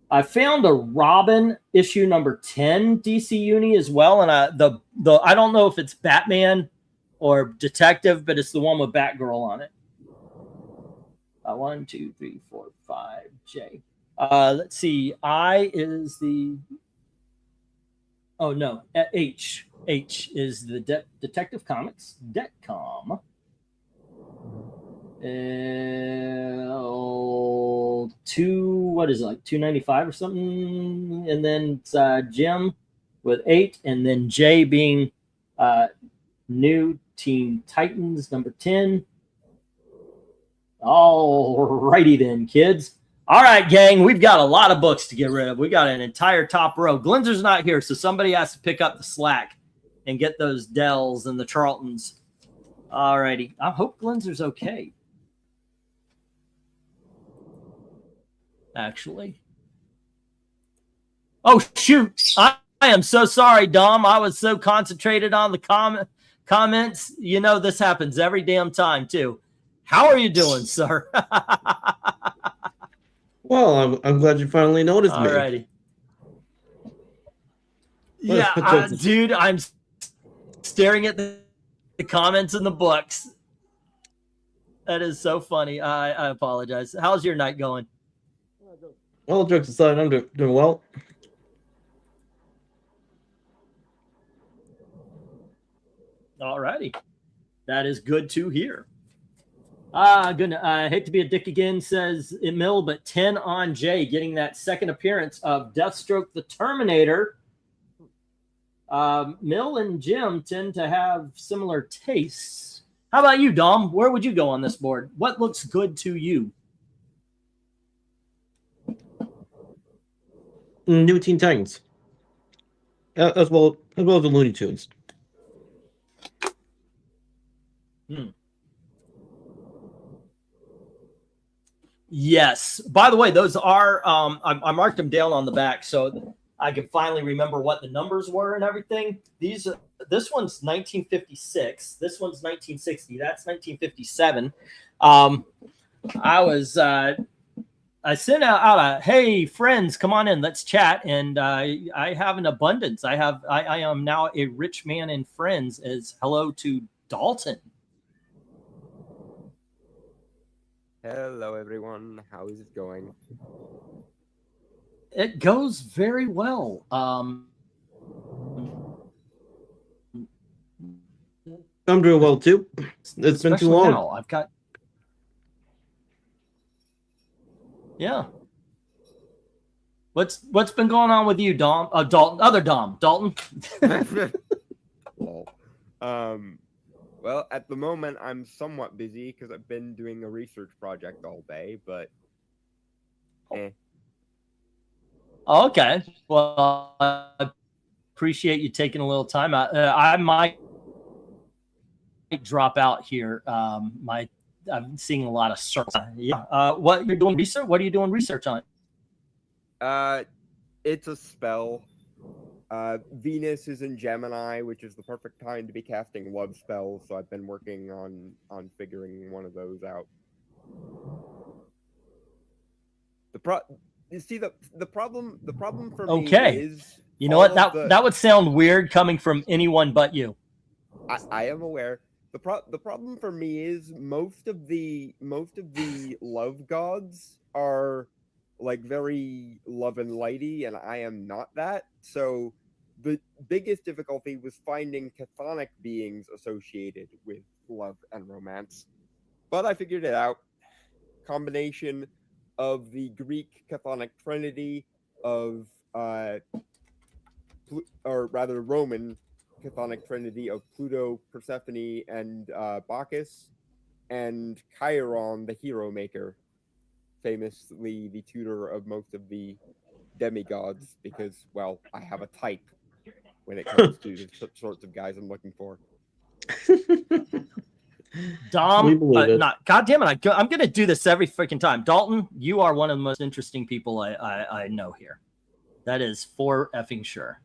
I found a Robin issue number 10 DC Uni as well. And I don't know if it's Batman or Detective, but it's the one with Batgirl on it. 1, 2, 3, 4, 5. J. Let's see. I is the. Oh no, H. H is the Detective Comics, Detcom. What is it, like $2.95 or something? And then it's Jim with 8, and then J being New Teen Titans number 10. All righty then, kids. All right, gang, we've got a lot of books to get rid of. We got an entire top row. Glinzer's not here, so somebody has to pick up the slack and get those Dells and the Charltons. All righty. I hope Glinzer's okay. Actually. Oh, shoot. I am so sorry, Dom. I was so concentrated on the comments. You know, this happens every damn time, too. How are you doing, sir? Well, I'm glad you finally noticed me. Alrighty. Yeah, dude, I'm staring at the comments in the books. That is so funny. I apologize. How's your night going? All jokes aside, I'm doing well. Alrighty. That is good to hear. Goodness. I hate to be a dick again, says Emil, but 10 on Jay, getting that second appearance of Deathstroke the Terminator. Mill and Jim tend to have similar tastes. How about you, Dom? Where would you go on this board? What looks good to you? New Teen Titans. As well as the Looney Tunes. Yes. By the way, those are I marked them down on the back so I could finally remember what the numbers were and everything. This one's 1956. This one's 1960. That's 1957. I sent out a, hey friends, come on in, let's chat. And I have an abundance. I am now a rich man in friends. As hello to Dalton. Hello, everyone. How is it going? It goes very well. I'm doing well too. It's been too long. Now, I've got. Yeah. What's been going on with you, Dom? Dalton, other Dom, Dalton. Lol. Well, at the moment, I'm somewhat busy because I've been doing a research project all day, but Okay. Well, I appreciate you taking a little time out. I might drop out here. I'm seeing a lot of circles. What you're doing research? What are you doing research on? It's a spell. Venus is in Gemini, which is the perfect time to be casting love spells. So I've been working on figuring one of those out. You see the problem for me is, you know what, that would sound weird coming from anyone but you. I am aware. The problem for me is most of the love gods are like very love and lighty, and I am not that. So the biggest difficulty was finding chthonic beings associated with love and romance. But I figured it out. Combination of the Greek chthonic trinity of or rather Roman chthonic trinity of Pluto, Persephone, and Bacchus, and Chiron, the hero maker, famously the tutor of most of the demigods, because, well, I have a type when it comes to the sorts of guys I'm looking for. Dom, God damn it! I'm gonna do this every freaking time. Dalton, you are one of the most interesting people I know here. That is for effing sure.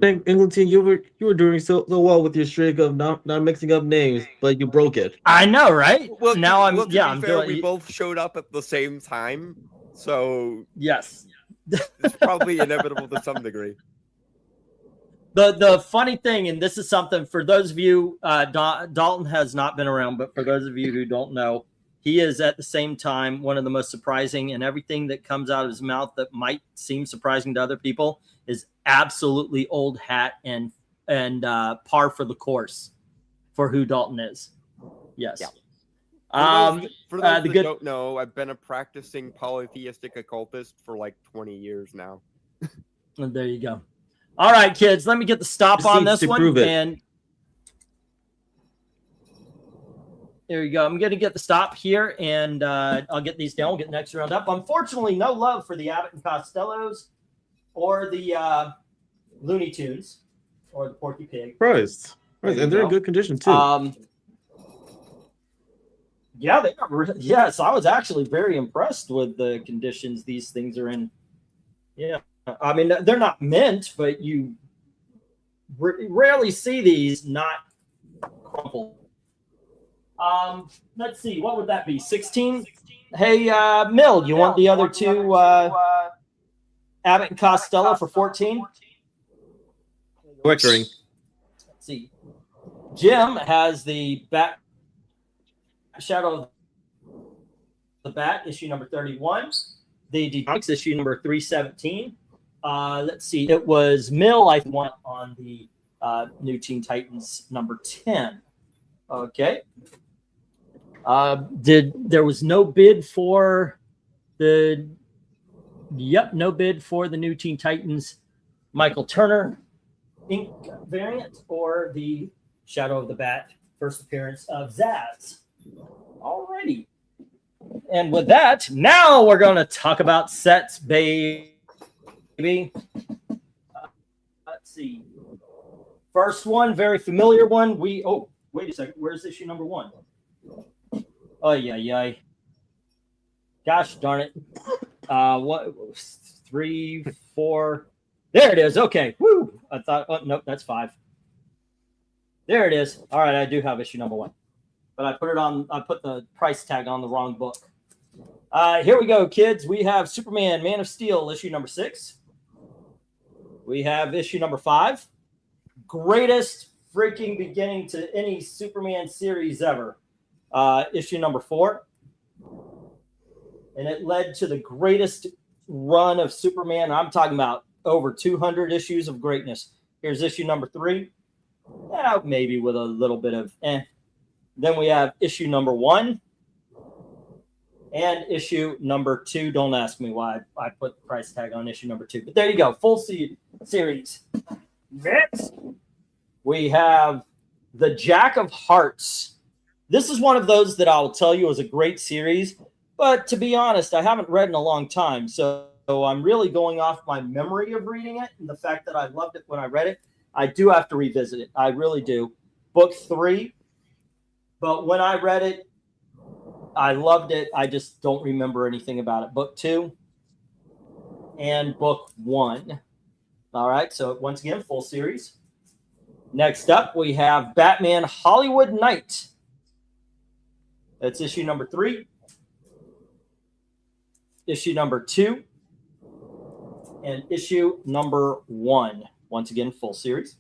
Engleton, you were doing so well with your streak of not mixing up names, but you broke it. I know, right? Well, now I'm to yeah. Be fair, we both showed up at the same time, so yes, it's probably inevitable to some degree. The funny thing, and this is something for those of you, Dalton has not been around, but for those of you who don't know, he is at the same time one of the most surprising, and everything that comes out of his mouth that might seem surprising to other people is absolutely old hat and par for the course for who Dalton is. Yes. Yeah. For those the that good don't know, I've been a practicing polytheistic occultist for like 20 years now. there you go. All right, kids, let me get the stop on Receipts this to one. prove it. And there you go. I'm going to get the stop here, and I'll get these down. We'll get the next round up. Unfortunately, no love for the Abbott and Costellos or the Looney Tunes or the Porky Pig. Christ. There And you they're go. in good condition too. Yeah, they are. Yes, I was actually very impressed with the conditions these things are in. Yeah, I mean, they're not mint, but you rarely see these not crumpled. Let's see, what would that be? 16? Hey, Mill, you want the other two Abbott and Costello for 14? Lecturing. Let's see. Jim has the Bat Shadow of the Bat, issue number 31. The Detroit issue number 317. Let's see. It was Mill I want on the New Teen Titans number 10. Okay. There was no bid for the no bid for the New Teen Titans Michael Turner ink variant or the Shadow of the Bat first appearance of Zaz. Alrighty. And with that, now we're going to talk about sets, baby. Let's see. First one, very familiar one. Wait a second. Where's issue number 1? Oh, yeah. Gosh darn it. What? 3, 4. There it is. Okay. Woo. I thought, oh, nope, that's 5. There it is. All right. I do have issue number 1. But I put the price tag on the wrong book. Here we go, kids. We have Superman, Man of Steel, issue number 6. We have issue number 5. Greatest freaking beginning to any Superman series ever. Issue number 4. And it led to the greatest run of Superman. I'm talking about over 200 issues of greatness. Here's issue number 3. Maybe with a little bit of Then we have issue number 1 and issue number 2. Don't ask me why I put the price tag on issue number 2. But there you go. Full series. Next, we have the Jack of Hearts. This is one of those that I'll tell you is a great series. But to be honest, I haven't read in a long time. So I'm really going off my memory of reading it and the fact that I loved it when I read it. I do have to revisit it. I really do. Book 3. But when I read it, I loved it. I just don't remember anything about it. Book 2 and book 1. All right. So once again, full series. Next up, we have Batman Hollywood Night. That's issue number 3. Issue number 2. And issue number 1. Once again, full series.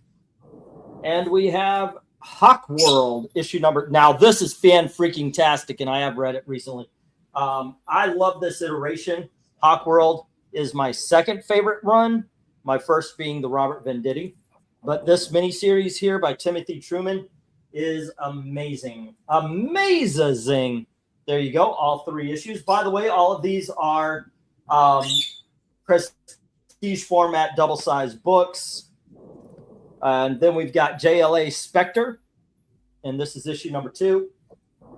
And we have Hawk World issue number. Now this is fan freaking tastic, and I have read it recently. I love this iteration. Hawk World is my second favorite run. My first being the Robert Venditti, but this miniseries here by Timothy Truman is amazing. Amazing. There you go. All 3 issues. By the way, all of these are prestige format, double-sized books. And then we've got JLA Spectre, and this is issue number 2,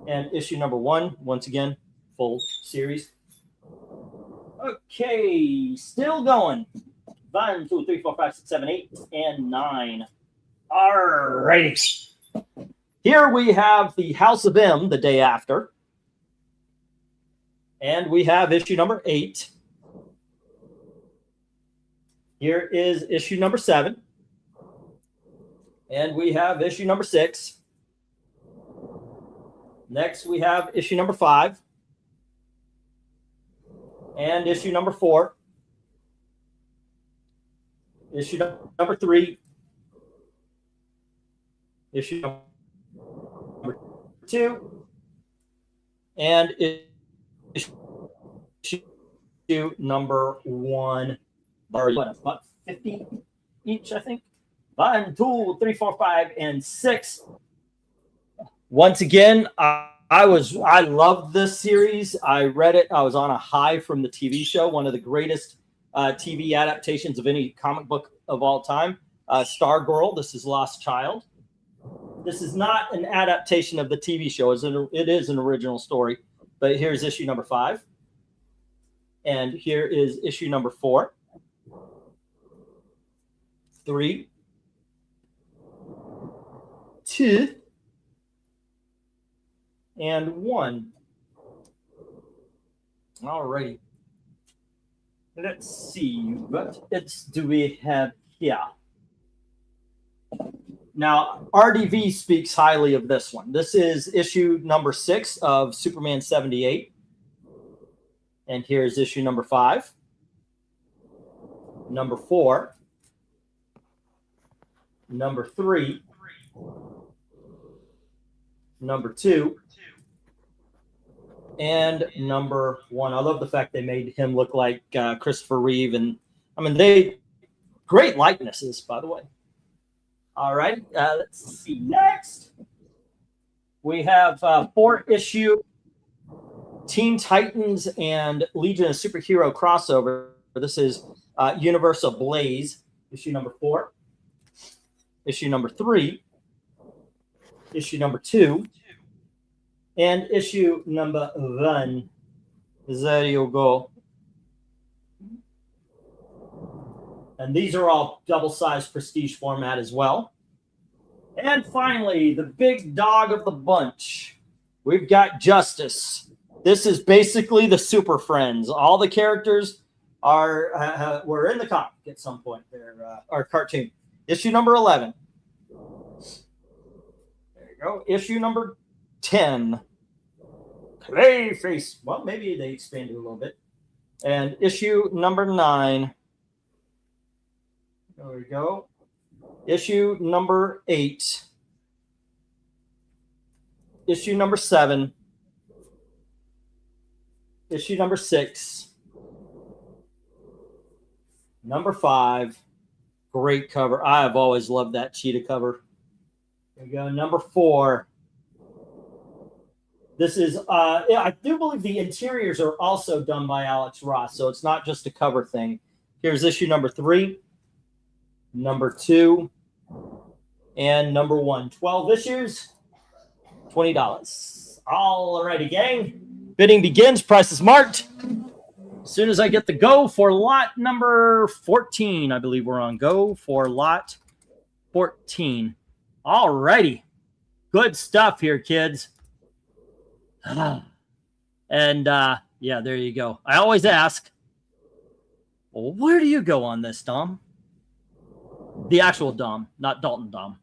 and issue number 1. Once again, full series. Okay, still going. 1, 2, 3, 4, 5, 6, 7, 8, and 9. All right. Here we have the House of M the day after, and we have issue number 8. Here is issue number 7. And we have issue number 6. Next, we have issue number 5. And issue number 4. Issue number 3. Issue number 2. And issue number 1, or about 50 each, I think. 1, 2, 3, 4, 5, and 6. Once again, I loved this series. I read it. I was on a high from the TV show, one of the greatest TV adaptations of any comic book of all time. Stargirl, this is Lost Child. This is not an adaptation of the TV show. It is an original story. But here's issue number 5. And here is issue number 4. 3. 2. And 1. Alrighty. Let's see. What do we have here? Now, RDV speaks highly of this one. This is issue number 6 of Superman 78. And here's issue number 5. Number 4. Number 3. Number 2. And number 1. I love the fact they made him look like Christopher Reeve. And I mean, they great likenesses, by the way. All right. Let's see. Next, we have 4-issue Teen Titans and Legion of Superhero crossover. This is Universal Blaze, issue number 4, issue number 3, issue number 2, and issue number 1. There you go. And these are all double-sized prestige format as well. And finally, the big dog of the bunch. We've got Justice. This is basically the Super Friends. All the characters were in the comic at some point. They're our cartoon. Issue number 11. There you go. Issue number 10. Clayface. Well, maybe they expanded a little bit. And issue number 9. There we go. Issue number 8. Issue number 7. Issue number 6. Number 5. Great cover. I have always loved that cheetah cover. There we go. Number 4. This is, I do believe the interiors are also done by Alex Ross, so it's not just a cover thing. Here's issue number 3. Number 2, and number 1. 12 issues, $20. All righty, gang. Bidding begins. Price is marked. As soon as I get the go for lot number 14, I believe we're on go for lot 14. All righty. Good stuff here, kids. And, yeah, there you go. I always ask, well, where do you go on this, Dom? The actual Dom, not Dalton Dom.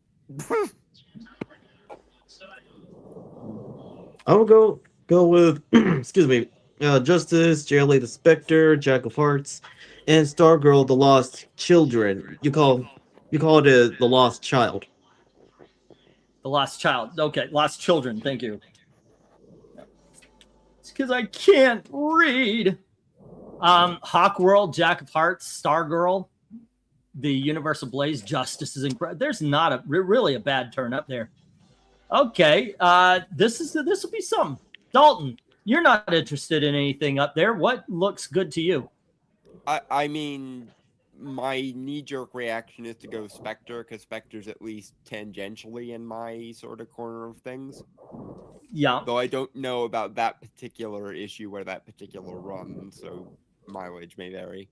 I will go with excuse me, Justice, JLA the Spectre, Jack of Hearts, and Stargirl the Lost Children. You call it the Lost Child. The Lost Child. Okay, Lost Children. Thank you. It's because I can't read. Hawk World, Jack of Hearts, Stargirl, the Universal Blaze, Justice is incredible. There's not really a bad turn up there. Okay, this will be some. Dalton, you're not interested in anything up there. What looks good to you? I mean, my knee-jerk reaction is to go Spectre, because Spectre's at least tangentially in my sort of corner of things. Yeah. Though I don't know about that particular issue where that particular run, so mileage may vary.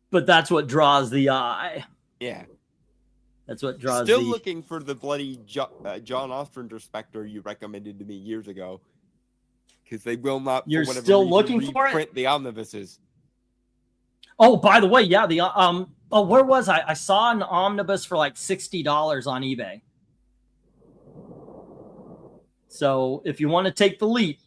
But that's what draws the eye. Yeah. That's what draws Still looking for the bloody John Ostrander Spectre you recommended to me years ago. Because they will not, You're for whatever still reason, looking for it? reprint the omnibuses. Oh, by the way, yeah, where was I? I saw an omnibus for like $60 on eBay. So if you want to take the leap.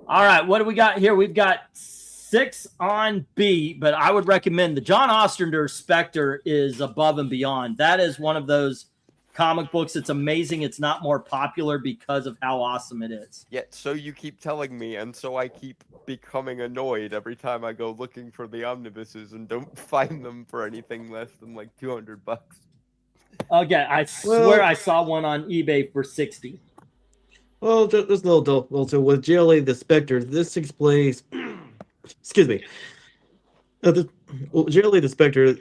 All right, what do we got here? We've got 6 on B, but I would recommend the John Ostrander Spectre is above and beyond. That is one of those comic books. It's amazing it's not more popular because of how awesome it is. Yet, so you keep telling me, and so I keep becoming annoyed every time I go looking for the omnibuses and don't find them for anything less than like $200. Okay, I swear I saw one on eBay for 60. Well, there's no doubt. Also, with JLA the Spectre, this takes place. Excuse me. JLA the Spectre.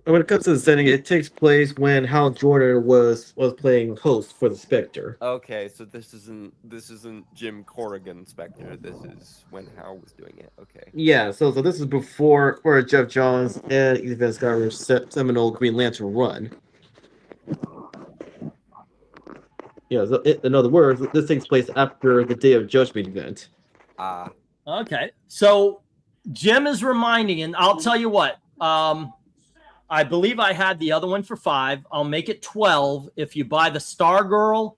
When it comes to the setting, it takes place when Hal Jordan was playing host for the Spectre. Okay, so this isn't Jim Corrigan Spectre. This is when Hal was doing it. Okay. Yeah, so this is before where Jeff Johns and Ethan Van Sciver's seminal Green Lantern run. Yeah, so in other words, this takes place after the Day of Judgment event. Okay, so Jim is reminding, and I'll tell you what. I believe I had the other one for $5. I'll make it $12. If you buy the Stargirl,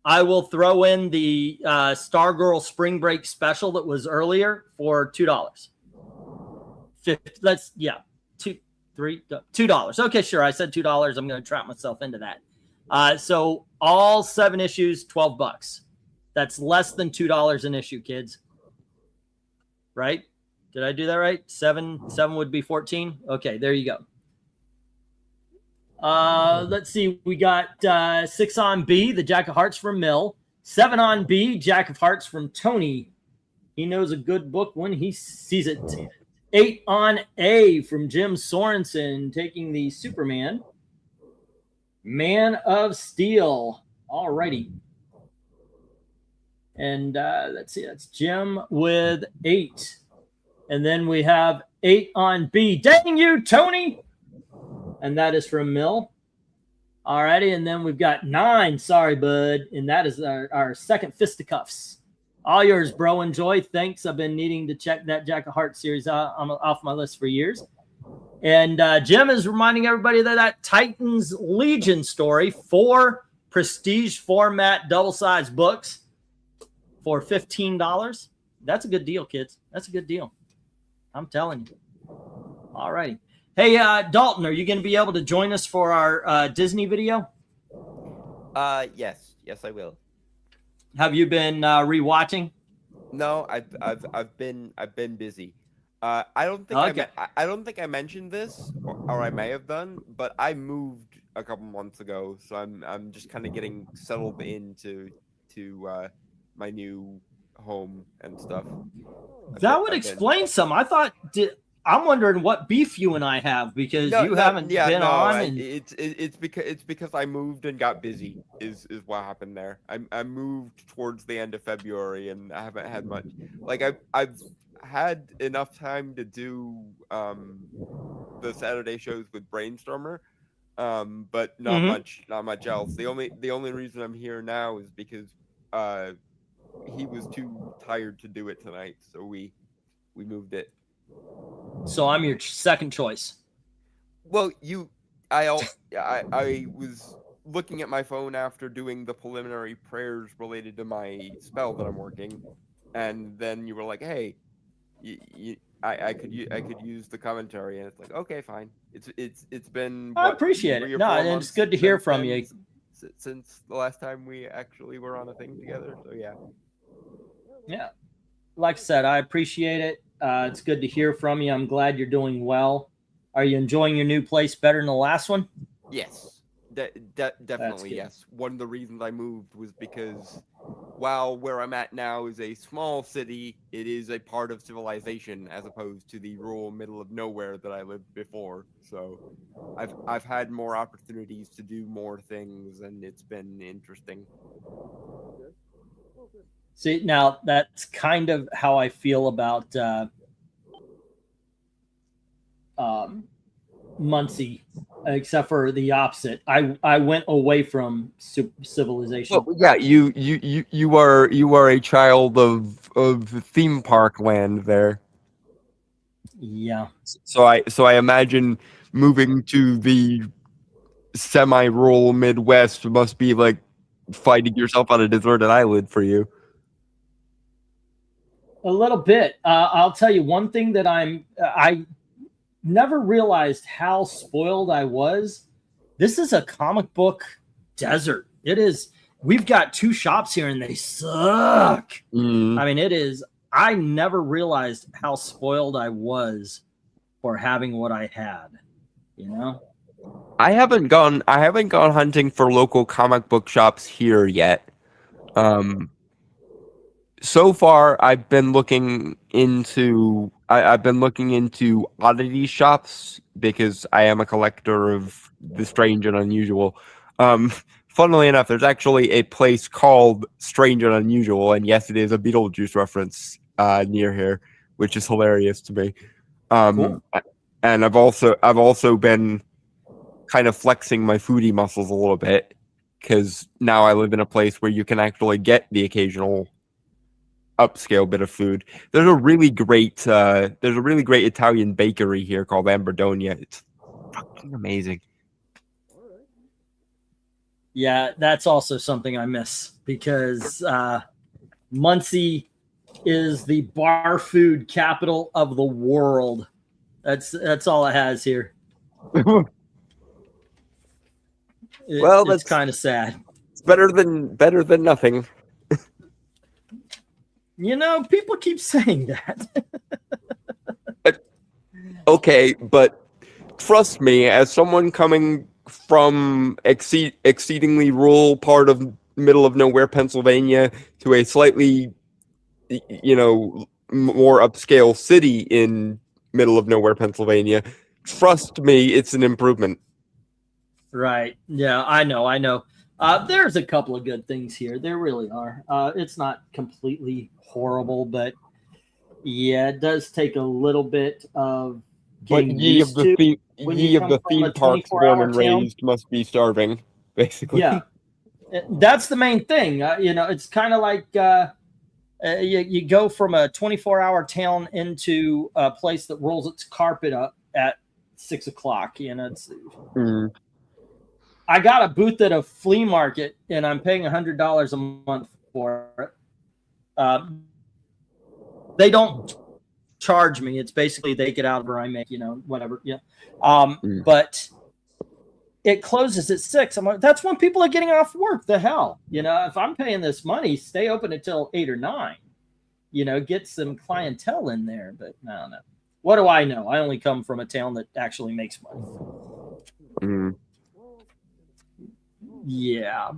I will throw in the Stargirl Spring Break special that was earlier for $2. $2. Okay, sure. I said $2. I'm going to trap myself into that. So all 7 issues, $12. That's less than $2 an issue, kids. Right? Did I do that right? 7 would be 14. Okay, there you go. Let's see. We got 6 on B, the Jack of Hearts from Mill. 7 on B, Jack of Hearts from Tony. He knows a good book when he sees it. 8 on A from Jim Sorensen, taking the Superman. Man of Steel. Alrighty. And let's see. That's Jim with 8. And then we have 8 on B. Dang you, Tony! And that is from Mill. Alrighty, and then we've got 9. Sorry, bud. And that is our second fisticuffs. All yours, bro. Enjoy. Thanks. I've been needing to check that Jack of Hearts series out. I'm off my list for years. And Jim is reminding everybody that Titans Legion story, 4 prestige format double-sized books for $15. That's a good deal, kids. That's a good deal. I'm telling you. All righty. Hey, Dalton, are you going to be able to join us for our Disney video? Yes, I will. Have you been rewatching? No, I've been busy. I don't think Okay. I don't think I mentioned this, or I may have done, but I moved a couple months ago, so I'm just kind of getting settled into my new home and stuff. That would explain some. I thought. I'm wondering what beef you and I have because you haven't been on. And... It's because I moved and got busy. Is what happened there. I moved towards the end of February and I haven't had much. Like I've had enough time to do the Saturday shows with Brainstormer, but not much else. The only reason I'm here now is because he was too tired to do it tonight, so we moved it. So I'm your second choice. Well, I was looking at my phone after doing the preliminary prayers related to my spell that I'm working, and then you were like, "Hey, I could use the commentary," and it's like, "Okay, fine." It's been. I appreciate it. No, and it's good to hear from you. Since the last time we actually were on a thing together, so yeah. Yeah, like I said, I appreciate it. It's good to hear from you. I'm glad you're doing well. Are you enjoying your new place better than the last one? Yes, definitely yes. One of the reasons I moved was because while where I'm at now is a small city, it is a part of civilization as opposed to the rural middle of nowhere that I lived before. So I've had more opportunities to do more things, and it's been interesting. See, now that's kind of how I feel about Muncie, except for the opposite. I went away from civilization. Well, yeah, you are a child of theme park land there. Yeah. So I imagine moving to the semi-rural Midwest must be like fighting yourself on a deserted island for you. A little bit. I'll tell you one thing that I never realized how spoiled I was This is a comic book desert. It is. We've got 2 shops here and they suck. I mean, it is. I never realized how spoiled I was for having what I had, you know? I haven't gone hunting for local comic book shops here yet. So far I've been looking into oddity shops because I am a collector of the strange and unusual. Funnily enough, there's actually a place called Strange and Unusual, and yes, it is a Beetlejuice reference near here, which is hilarious to me. Cool. And I've also been kind of flexing my foodie muscles a little bit because now I live in a place where you can actually get the occasional upscale bit of food. There's a really great Italian bakery here called Amberdonia. It's fucking amazing. Yeah, that's also something I miss because Muncie is the bar food capital of the world. That's all it has here. Well, It's that's kind of sad. It's better than nothing. You know, people keep saying that. Okay, but trust me, as someone coming from exceedingly rural part of middle of nowhere Pennsylvania to a slightly, more upscale city in middle of nowhere Pennsylvania, trust me, it's an improvement. Right. Yeah, I know. There's a couple of good things here. There really are. It's not completely horrible, but yeah, it does take a little bit of But getting ye of used the to. theme, when ye you of the come from a theme parks 24-hour born and town. raised must be starving, basically. Yeah, that's the main thing. It's kind of like you go from a 24-hour town into a place that rolls its carpet up at 6 o'clock. I got a booth at a flea market, and I'm paying $100 a month for it. They don't charge me. It's basically they get out where I make, whatever. Yeah. But it closes at 6. I'm like, that's when people are getting off work. The hell, if I'm paying this money, stay open until 8 or 9. Get some clientele in there. But no. What do I know? I only come from a town that actually makes money. Yeah.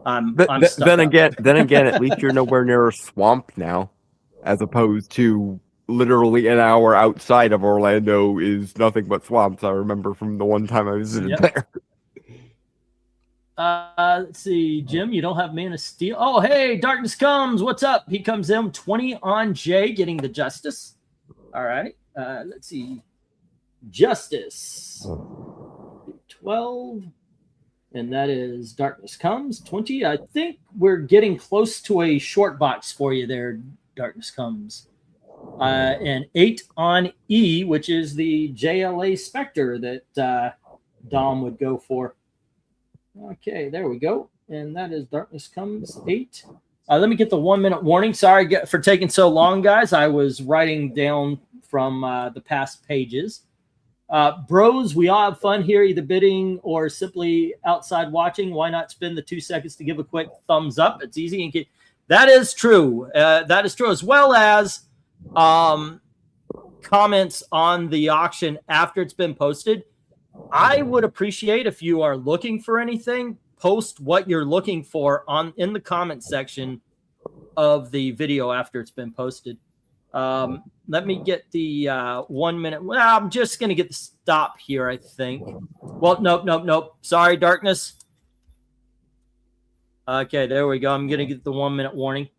I'm stuck then up. again, at least you're nowhere near a swamp now, as opposed to literally an hour outside of Orlando is nothing but swamps. I remember from the one time I visited there. Let's see, Jim, you don't have Man of Steel. Oh, hey, Darkness Comes. What's up? He comes in 20 on Jay, getting the Justice. All right. Let's see. Justice. 12. And that is Darkness Comes 20. I think we're getting close to a short box for you there, Darkness Comes. And 8 on E, which is the JLA Spectre that Dom would go for. Okay, there we go. And that is Darkness Comes 8. Let me get the 1-minute warning. Sorry for taking so long, guys. I was writing down from the past pages. Bros, we all have fun here, either bidding or simply outside watching. Why not spend the 2 seconds to give a quick thumbs up? It's easy. That is true. That is true, as well as comments on the auction after it's been posted. I would appreciate if you are looking for anything, post what you're looking for in the comment section of the video after it's been posted. Let me get the 1 minute. Well, I'm just going to get the stop here, I think. Well, nope. Sorry, Darkness. Okay, there we go. I'm going to get the 1 minute warning.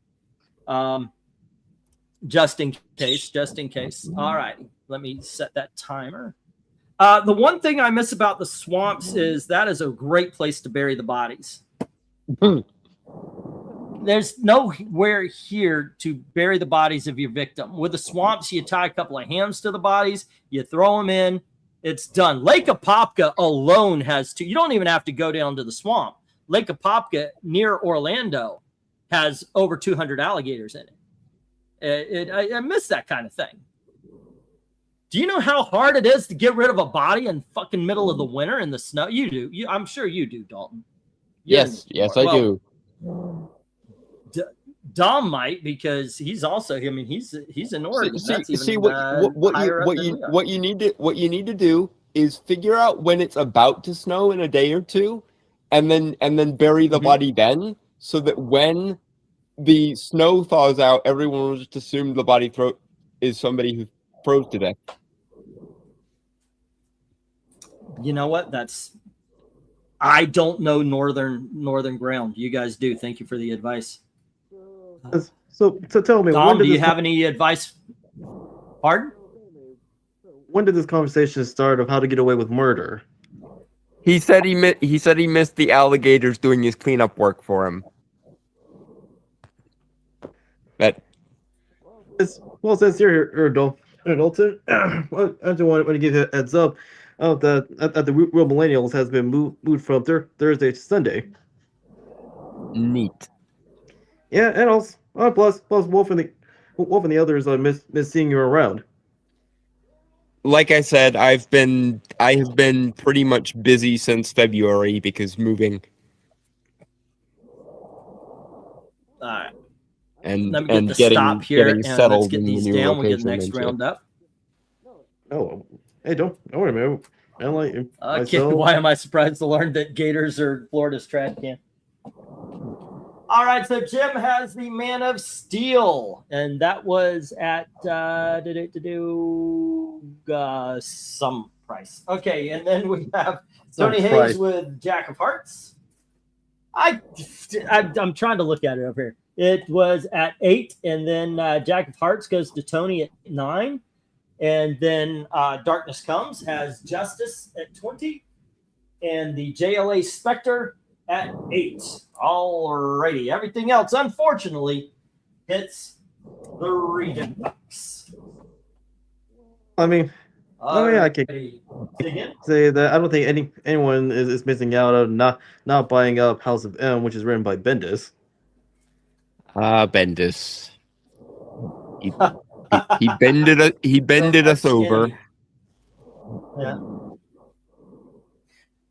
Just in case. All right. Let me set that timer. The one thing I miss about the swamps is that is a great place to bury the bodies. There's nowhere here to bury the bodies of your victim. With the swamps, you tie a couple of hams to the bodies, you throw them in, it's done. Lake Apopka alone has 2. You don't even have to go down to the swamp. Lake Apopka near Orlando has over 200 alligators in it. I miss that kind of thing. Do you know how hard it is to get rid of a body in fucking middle of the winter in the snow? You do. I'm sure you do, Dalton. Yes, I do. Dom might, because he's also. I mean, he's in Oregon. What you need to do is figure out when it's about to snow in a day or two, and then bury the body then, so that when the snow thaws out, everyone will just assume the body is somebody who froze to death. You know what? I don't know northern ground. You guys do. Thank you for the advice. So tell me, Dom, do you have any advice? Pardon? When did this conversation start of how to get away with murder? He said he missed the alligators doing his cleanup work for him. Well, since you're here, Dalton, well, I just want to give you a heads up that the Real Millennials has been moved from Thursday to Sunday. Neat. Yeah, and also plus Wolf and the others miss seeing you around. Like I said, I have been pretty much busy since February because moving. All right. And let me get the getting, stop here, getting and settled let's get in these the new down. We get the location next round up. Oh, hey, don't worry, man. I like Okay, myself. why am I surprised to learn that Gators are Florida's trash can? All right, so Jim has the Man of Steel, and that was at some price. Okay, and then we have Tony Hayes with Jack of Hearts. I'm trying to look at it over here. It was at 8, and then Jack of Hearts goes to Tony at 9, and then Darkness Comes has Justice at 20, and the JLA Spectre at 8. Alrighty, everything else, unfortunately, hits the Regent box. I mean, I can say that I don't think anyone is missing out on not buying up House of M, which is written by Bendis. Bendis. He bended us over. Yeah.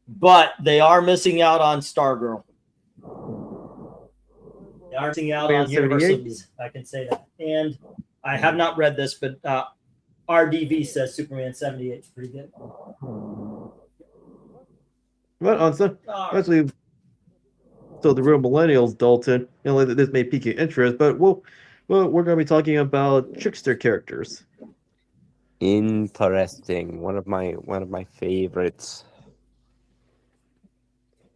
But they are missing out on Stargirl. They are missing out on Universal. I can say that. And I have not read this, but RDV says Superman 78 is pretty good. But actually, so the Real Millennials, Dalton, this may pique your interest, but we're going to be talking about trickster characters. Interesting. One of my favorites.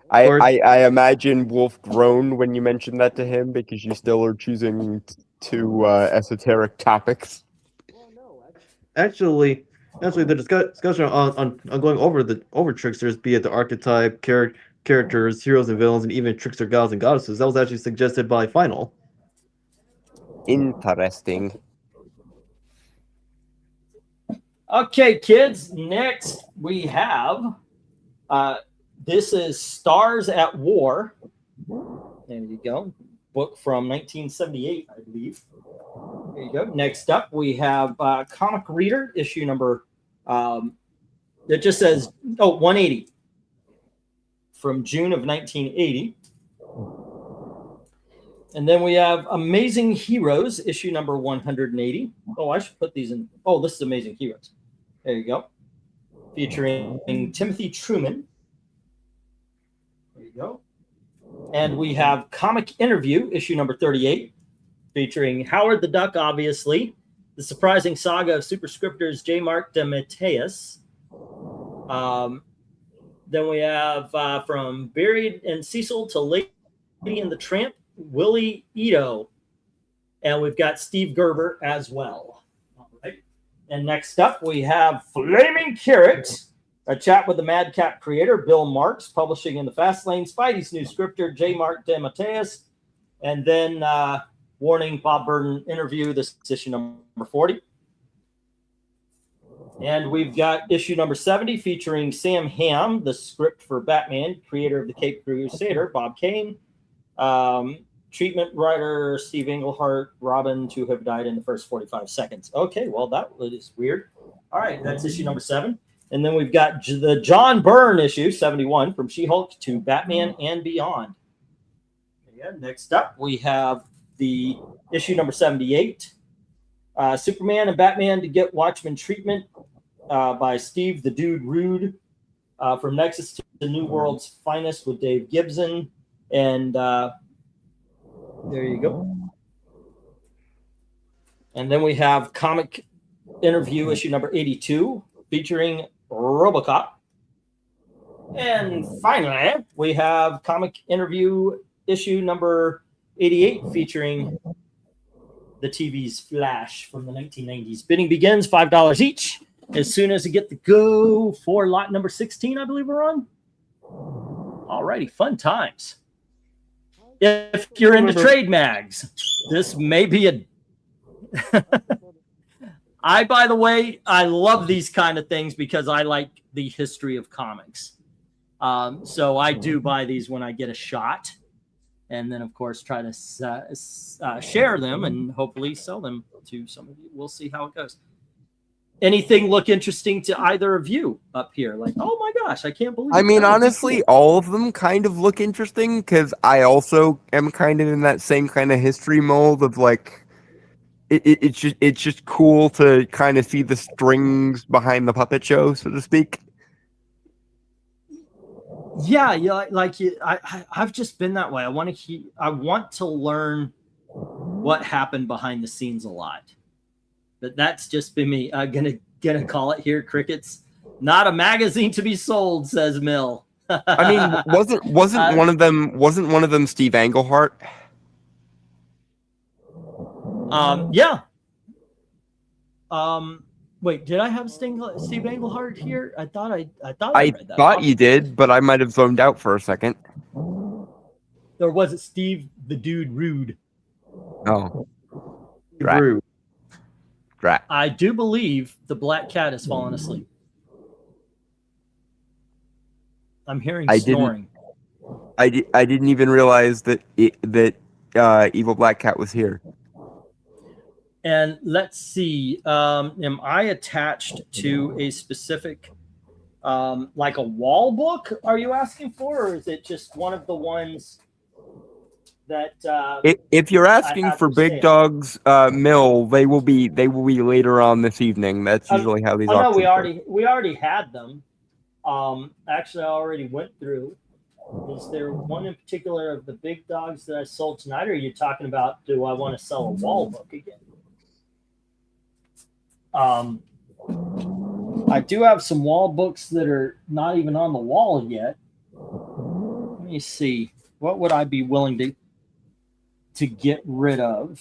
I imagine Wolf groaned when you mentioned that to him because you still are choosing two esoteric topics. Actually, the discussion on going over tricksters, be it the archetype, characters, heroes and villains, and even trickster gods and goddesses, that was actually suggested by Final. Interesting. Okay, kids. Next we have this is Stars at War. There you go. Book from 1978, I believe. There you go. Next up, we have Comic Reader, issue number, it just says, 180. From June of 1980. And then we have Amazing Heroes, issue number 180. Oh, I should put these in. Oh, this is Amazing Heroes. There you go. Featuring Timothy Truman. There you go. And we have Comic Interview, issue number 38, featuring Howard the Duck, obviously, the surprising saga of superscriptors J. Mark DeMatteis. Then we have from Buried and Cecil to Lady and the Tramp, Willie Ito. And we've got Steve Gerber as well. All right. And next up, we have Flaming Carrot, a chat with the Madcap creator, Bill Marks, publishing in the Fast Lane, Spidey's new scripter, J. Mark DeMatteis. And then, warning, Bob Burden interview, this is issue number 40. And we've got issue number 70 featuring Sam Hamm, the script for Batman, creator of the Cape Crusader, Bob Kane, treatment writer Steve Englehart, Robin to have died in the first 45 seconds. Okay, well, that was weird. All right, that's issue number 7. And then we've got the John Byrne issue, 71, from She-Hulk to Batman and Beyond. Yeah, next up, we have the issue number 78, Superman and Batman to Get Watchmen Treatment by Steve the Dude Rude, from Nexus to the New World's Finest with Dave Gibson. And there you go. And then we have Comic Interview issue number 82 featuring RoboCop. And finally, we have Comic Interview issue number 88 featuring the TV's Flash from the 1990s. Bidding begins $5 each as soon as you get the go for lot number 16, I believe we're on. Alrighty, fun times. If you're into trade mags, this may be a by the way, I love these kind of things because I like the history of comics. So I do buy these when I get a shot. And then, of course, try to share them and hopefully sell them to some of you. We'll see how it goes. Anything look interesting to either of you up here? Like, oh my gosh, I can't believe it. I mean, honestly, all of them kind of look interesting because I also am kind of in that same kind of history mold of like, it's just cool to kind of see the strings behind the puppet show, so to speak. Yeah, I've just been that way. I want to learn what happened behind the scenes a lot. But that's just been me. I'm gonna call it here, crickets. Not a magazine to be sold, says Mill. I mean, wasn't one of them Steve Englehart? Yeah. Wait, did I have Steve Englehart here? I thought I read that. Thought you did, but I might have zoned out for a second. Or was it Steve the Dude Rude? Oh, Rude. Drat. I do believe the black cat has fallen asleep. I'm hearing snoring. I didn't even realize that Evil Black Cat was here. And let's see, am I attached to a specific, like a wall book? Are you asking for, or is it just one of the ones that? If you're asking for Big Dog's Mill, they will be later on this evening. That's usually how these. Oh no, auctions we already had them. Actually, I already went through. Is there one in particular of the Big Dogs that I sold tonight, or are you talking about? Do I want to sell a wall book again? I do have some wall books that are not even on the wall yet. Let me see. What would I be willing to get rid of?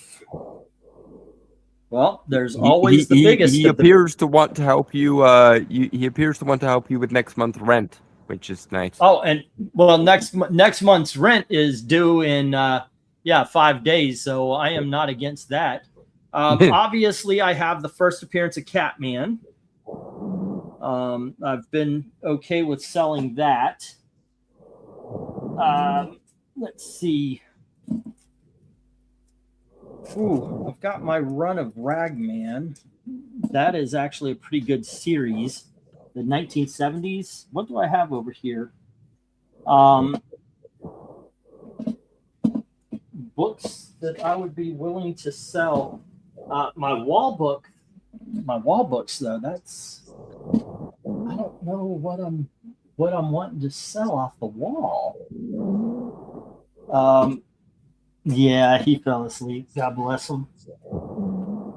Well, there's always the biggest. He appears to want to help you. He appears to want to help you with next month's rent, which is nice. Oh, and well, next month's rent is due in 5 days, so I am not against that. Obviously, I have the first appearance of Catman. I've been okay with selling that. Let's see. Ooh, I've got my run of Ragman. That is actually a pretty good series. The 1970s. What do I have over here? Books that I would be willing to sell. My wall books though, that's, I don't know what I'm wanting to sell off the wall. Yeah, he fell asleep. God bless him.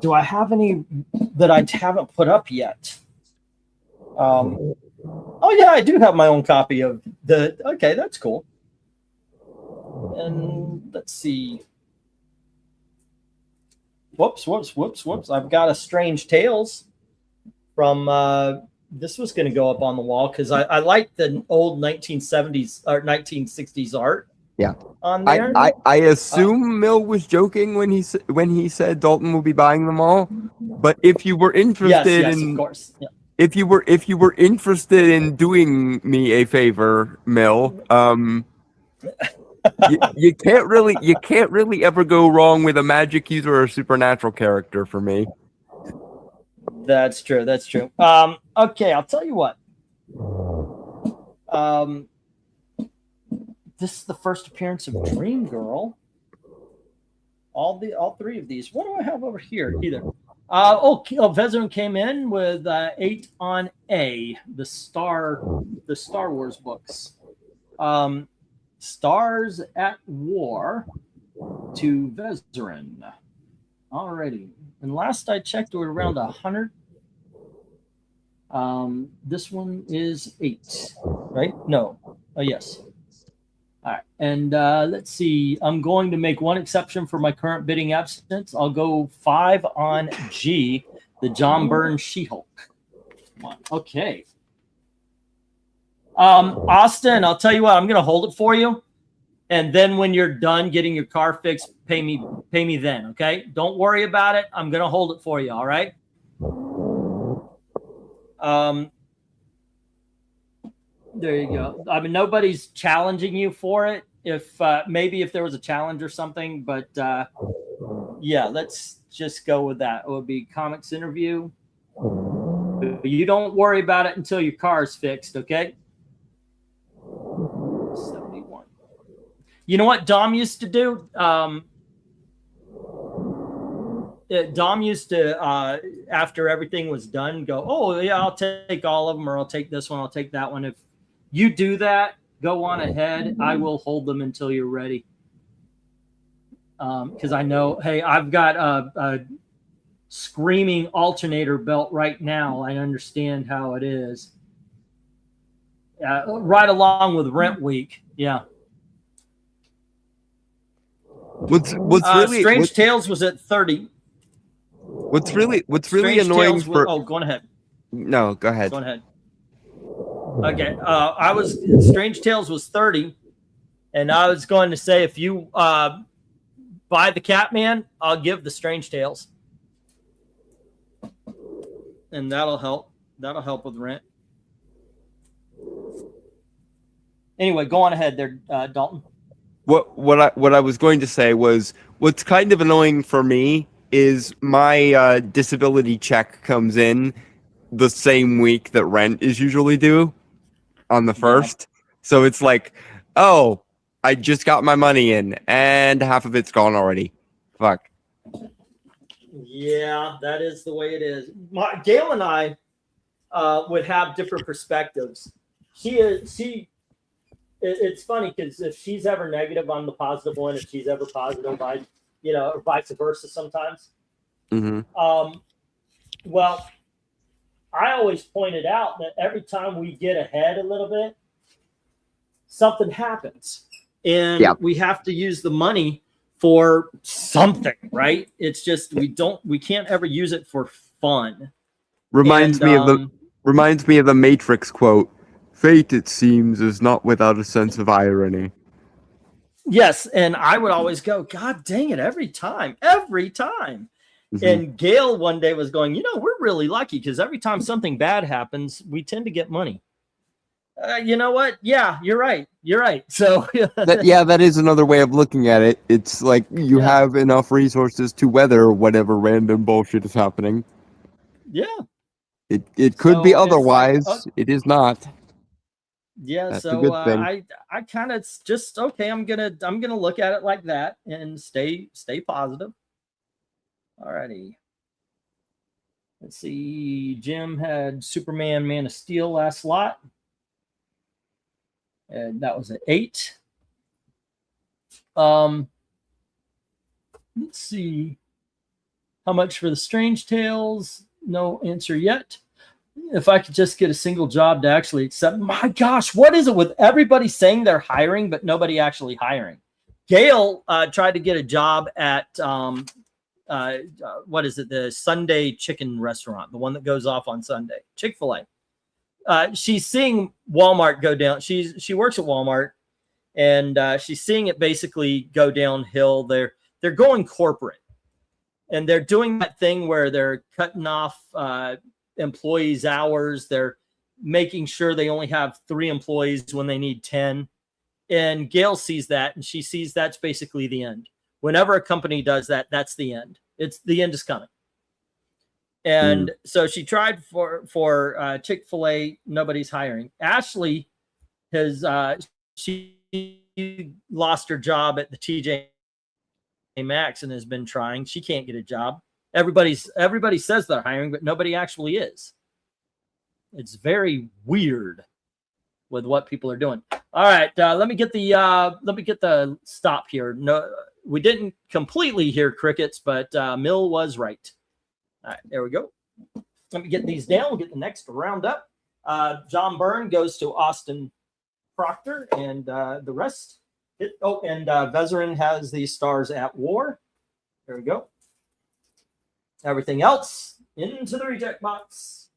Do I have any that I haven't put up yet? Oh yeah, I do have my own copy of the. Okay, that's cool. And let's see. Whoops. I've got a Strange Tales from, this was going to go up on the wall because I like the old 1970s or 1960s art. Yeah. On there. I assume Mill was joking when he said Dalton will be buying them all. But if you were interested yes, of course. Yeah. If you were interested in doing me a favor, Mill, you can't really ever go wrong with a magic user or a supernatural character for me. That's true. That's true. Okay, I'll tell you what. This is the first appearance of Dream Girl. All three of these. What do I have over here? Either. Vezran came in with 8 on A, the Star Wars books. Stars at War to Vezran. Alrighty. And last I checked, we were around 100. This one is 8, right? No. Oh, yes. All right. And let's see. I'm going to make one exception for my current bidding absence. I'll go 5 on G, the John Byrne She-Hulk. Okay. Austin, I'll tell you what, I'm going to hold it for you. And then when you're done getting your car fixed, pay me then, okay? Don't worry about it. I'm going to hold it for you, all right? There you go. I mean, nobody's challenging you for it. If maybe if there was a challenge or something, but yeah, let's just go with that. It would be comics interview. You don't worry about it until your car is fixed, okay? 71. You know what Dom used to do? Dom used to, after everything was done, go, oh, yeah, I'll take all of them, or I'll take this one, I'll take that one. If you do that, go on ahead. I will hold them until you're ready. Because I know, hey, I've got a screaming alternator belt right now. I understand how it is. Right along with Rent Week. Yeah. What's really Strange Tales was at 30. What's really Strange annoying Tales for go on ahead. No, go ahead. Go ahead. Okay. Strange Tales was 30, and I was going to say if you buy the Catman, I'll give the Strange Tales, and that'll help. That'll help with rent. Anyway, go on ahead there, Dalton. What I was going to say was what's kind of annoying for me is my disability check comes in the same week that rent is usually due on the 1st. Yeah. So it's like, oh, I just got my money in and half of it's gone already. Fuck. Yeah, that is the way it is. Gail and I would have different perspectives. It's funny because if she's ever negative, I'm the positive one. If she's ever positive, or vice versa sometimes. Mm-hmm. Well, I always pointed out that every time we get ahead a little bit, something happens. And we have to use the money for something, right? It's just we can't ever use it for fun. Reminds me of the Matrix quote. Fate, it seems, is not without a sense of irony. Yes, and I would always go, God dang it, every time. Mm-hmm. And Gail one day was going, we're really lucky because every time something bad happens, we tend to get money. You know what? Yeah, you're right. So that is another way of looking at it. It's like you have enough resources to weather whatever random bullshit is happening. Yeah. It could be otherwise. It is not. Yeah, that's so a good thing. I kind of just okay. I'm gonna look at it like that and stay positive. Alrighty. Let's see. Jim had Superman, Man of Steel last lot, and that was at 8. Let's see. How much for the Strange Tales? No answer yet. If I could just get a single job to actually accept. My gosh, what is it with everybody saying they're hiring, but nobody actually hiring? Gail tried to get a job at, what is it? The Sunday chicken restaurant, the one that goes off on Sunday, Chick-fil-A. She's seeing Walmart go down. She works at Walmart, and she's seeing it basically go downhill. They're going corporate, and they're doing that thing where they're cutting off employees' hours. They're making sure they only have 3 employees when they need 10. And Gail sees that, and she sees that's basically the end. Whenever a company does that, that's the end. The end is coming. And so she tried for Chick-fil-A. Nobody's hiring. Ashley has she lost her job at the TJ Maxx and has been trying. She can't get a job. Everybody says they're hiring, but nobody actually is. It's very weird with what people are doing. All right, let me get the stop here. No, we didn't completely hear crickets, but Mill was right. All right, there we go. Let me get these down. We'll get the next round up. John Byrne goes to Austin Proctor, and the rest. And Vezerin has the Stars at War. There we go. Everything else into the reject box.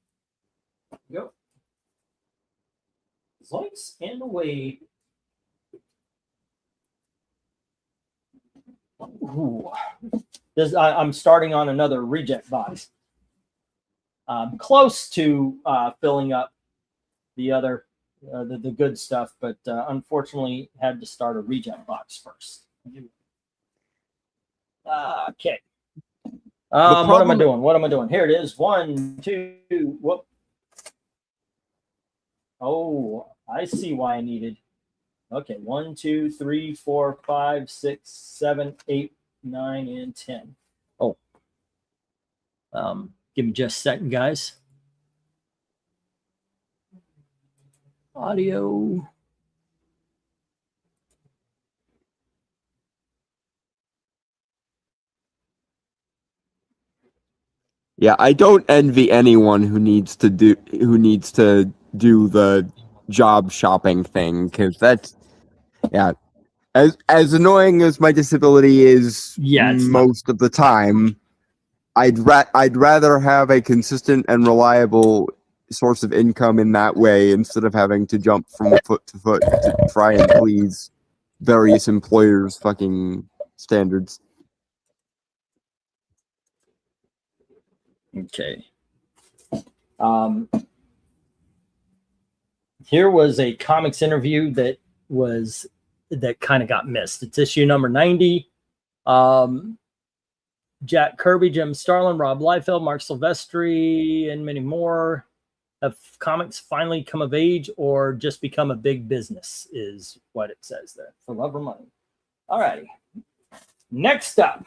There we go. Zoinks and away. Ooh. I'm starting on another reject box. Close to filling up the other the good stuff, but unfortunately had to start a reject box first. Okay. What am I doing? What am I doing? Here it is. 1, 2. Whoop. Oh, I see why I needed. Okay, 1, 2, 3, 4, 5, 6, 7, 8, 9, and 10. Oh. Give me just a second, guys. Audio. Yeah, I don't envy anyone who needs to do the job shopping thing, because that's, yeah, as annoying as my disability is, most of the time, I'd rather have a consistent and reliable source of income in that way instead of having to jump from foot to foot to try and please various employers' fucking standards. Okay. Here was a comics interview that kind of got missed. It's issue number 90. Jack Kirby, Jim Starlin, Rob Liefeld, Mark Silvestri, and many more. Have comics finally come of age or just become a big business is what it says there. For love or money. All righty. Next up,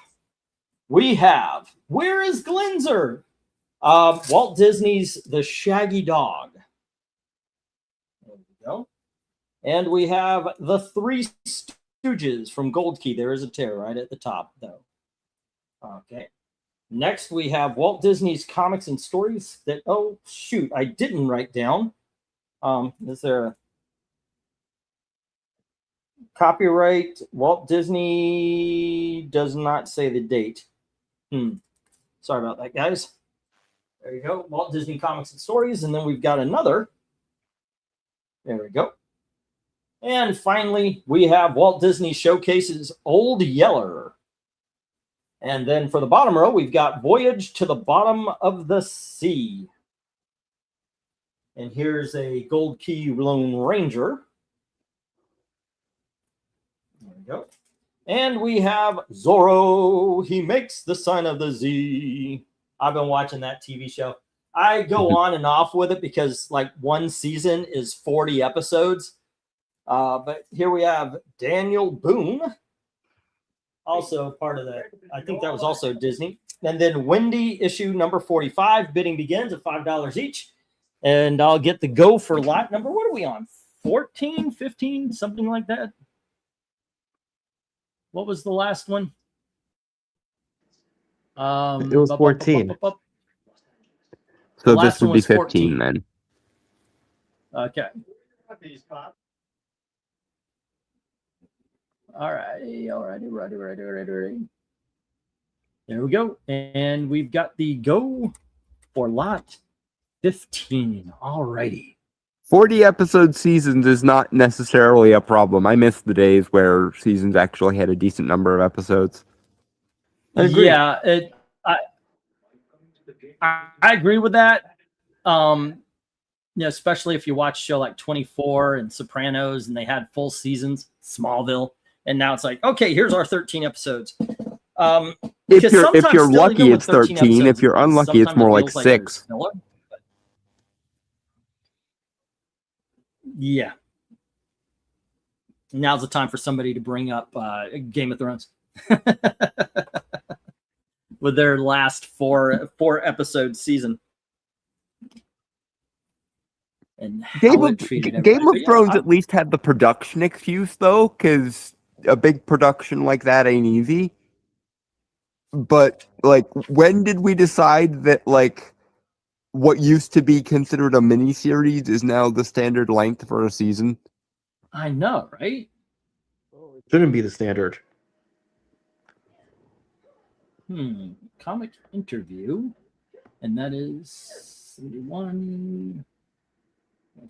we have, where is Glinzer? Walt Disney's The Shaggy Dog. There we go. And we have The Three Stooges from Gold Key. There is a tear right at the top, though. Okay. Next, we have Walt Disney's Comics and Stories that, oh, shoot, I didn't write down. Is there a copyright? Walt Disney does not say the date. Sorry about that, guys. There you go. Walt Disney Comics and Stories. And then we've got another. There we go. And finally, we have Walt Disney Showcases Old Yeller. And then for the bottom row, we've got Voyage to the Bottom of the Sea. And here's a Gold Key Lone Ranger. There we go. And we have Zorro. He makes the sign of the Z. I've been watching that TV show. I go on and off with it because like one season is 40 episodes. But here we have Daniel Boone. Also part of that. I think that was also Disney. And then Wendy issue number 45. Bidding begins at $5 each. And I'll get the go for lot number. What are we on? 14, 15, something like that. What was the last one? It was 14. So this would be 15 then. Okay. All righty. There we go. And we've got the go for lot 15. All righty. 40 episode seasons is not necessarily a problem. I miss the days where seasons actually had a decent number of episodes. Yeah, I agree with that. Especially if you watch a show like 24 and Sopranos and they had full seasons, Smallville, and now it's like, okay, here's our 13 episodes. if Because you're sometimes still, lucky, even with it's 13. If episodes, you're unlucky, it's sometimes it more like feels there's 6. filler. Yeah. Now's the time for somebody to bring up Game of Thrones with their last four episode season. And how it treated everybody. Game of But yeah, Thrones at least had the production excuse though, because a big production like that ain't easy. But like, when did we decide that like what used to be considered a miniseries is now the standard length for a season? I know, right? Shouldn't be the standard. Comic interview, and that is $71.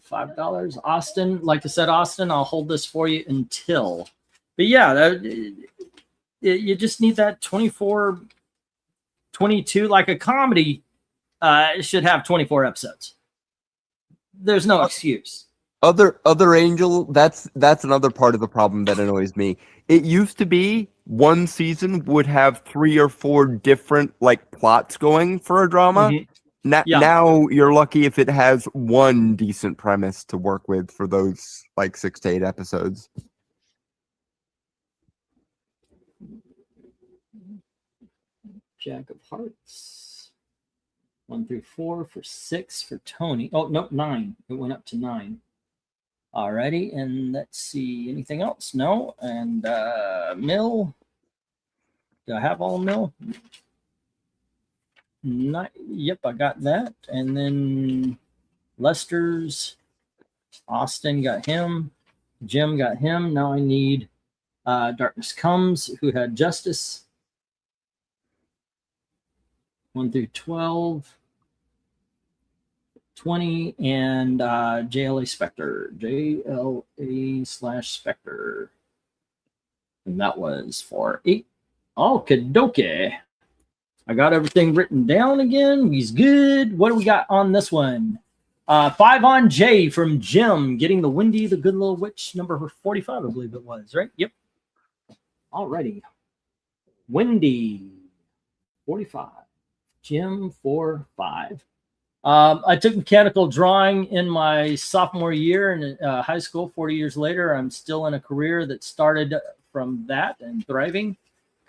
$5. Austin, like I said, Austin, I'll hold this for you until. But yeah, you just need that 24, 22, like a comedy should have 24 episodes. There's no excuse. Other Angel, that's another part of the problem that annoys me. It used to be one season would have 3 or 4 different like plots going for a drama. Yeah. Now you're lucky if it has one decent premise to work with for those like 6 to 8 episodes. Jack of Hearts. 1 through 4 for 6 for Tony. Oh, no, 9. It went up to 9. Alrighty, and let's see. Anything else? No. And Mill. Do I have all Mill? Not, yep, I got that. And then Lester's. Austin got him. Jim got him. Now I need Darkness Comes, who had Justice. 1 through 12. 20 and JLA Spectre. JLA/Spectre. And that was for 8. Okie dokie. I got everything written down again. He's good. What do we got on this one? 5 on J from Jim, getting the Wendy, the Good Little Witch, number 45, I believe it was, right? Yep. Alrighty. Wendy, 45. Jim, 4-5. I took mechanical drawing in my sophomore year in high school. 40 years later, I'm still in a career that started from that and thriving.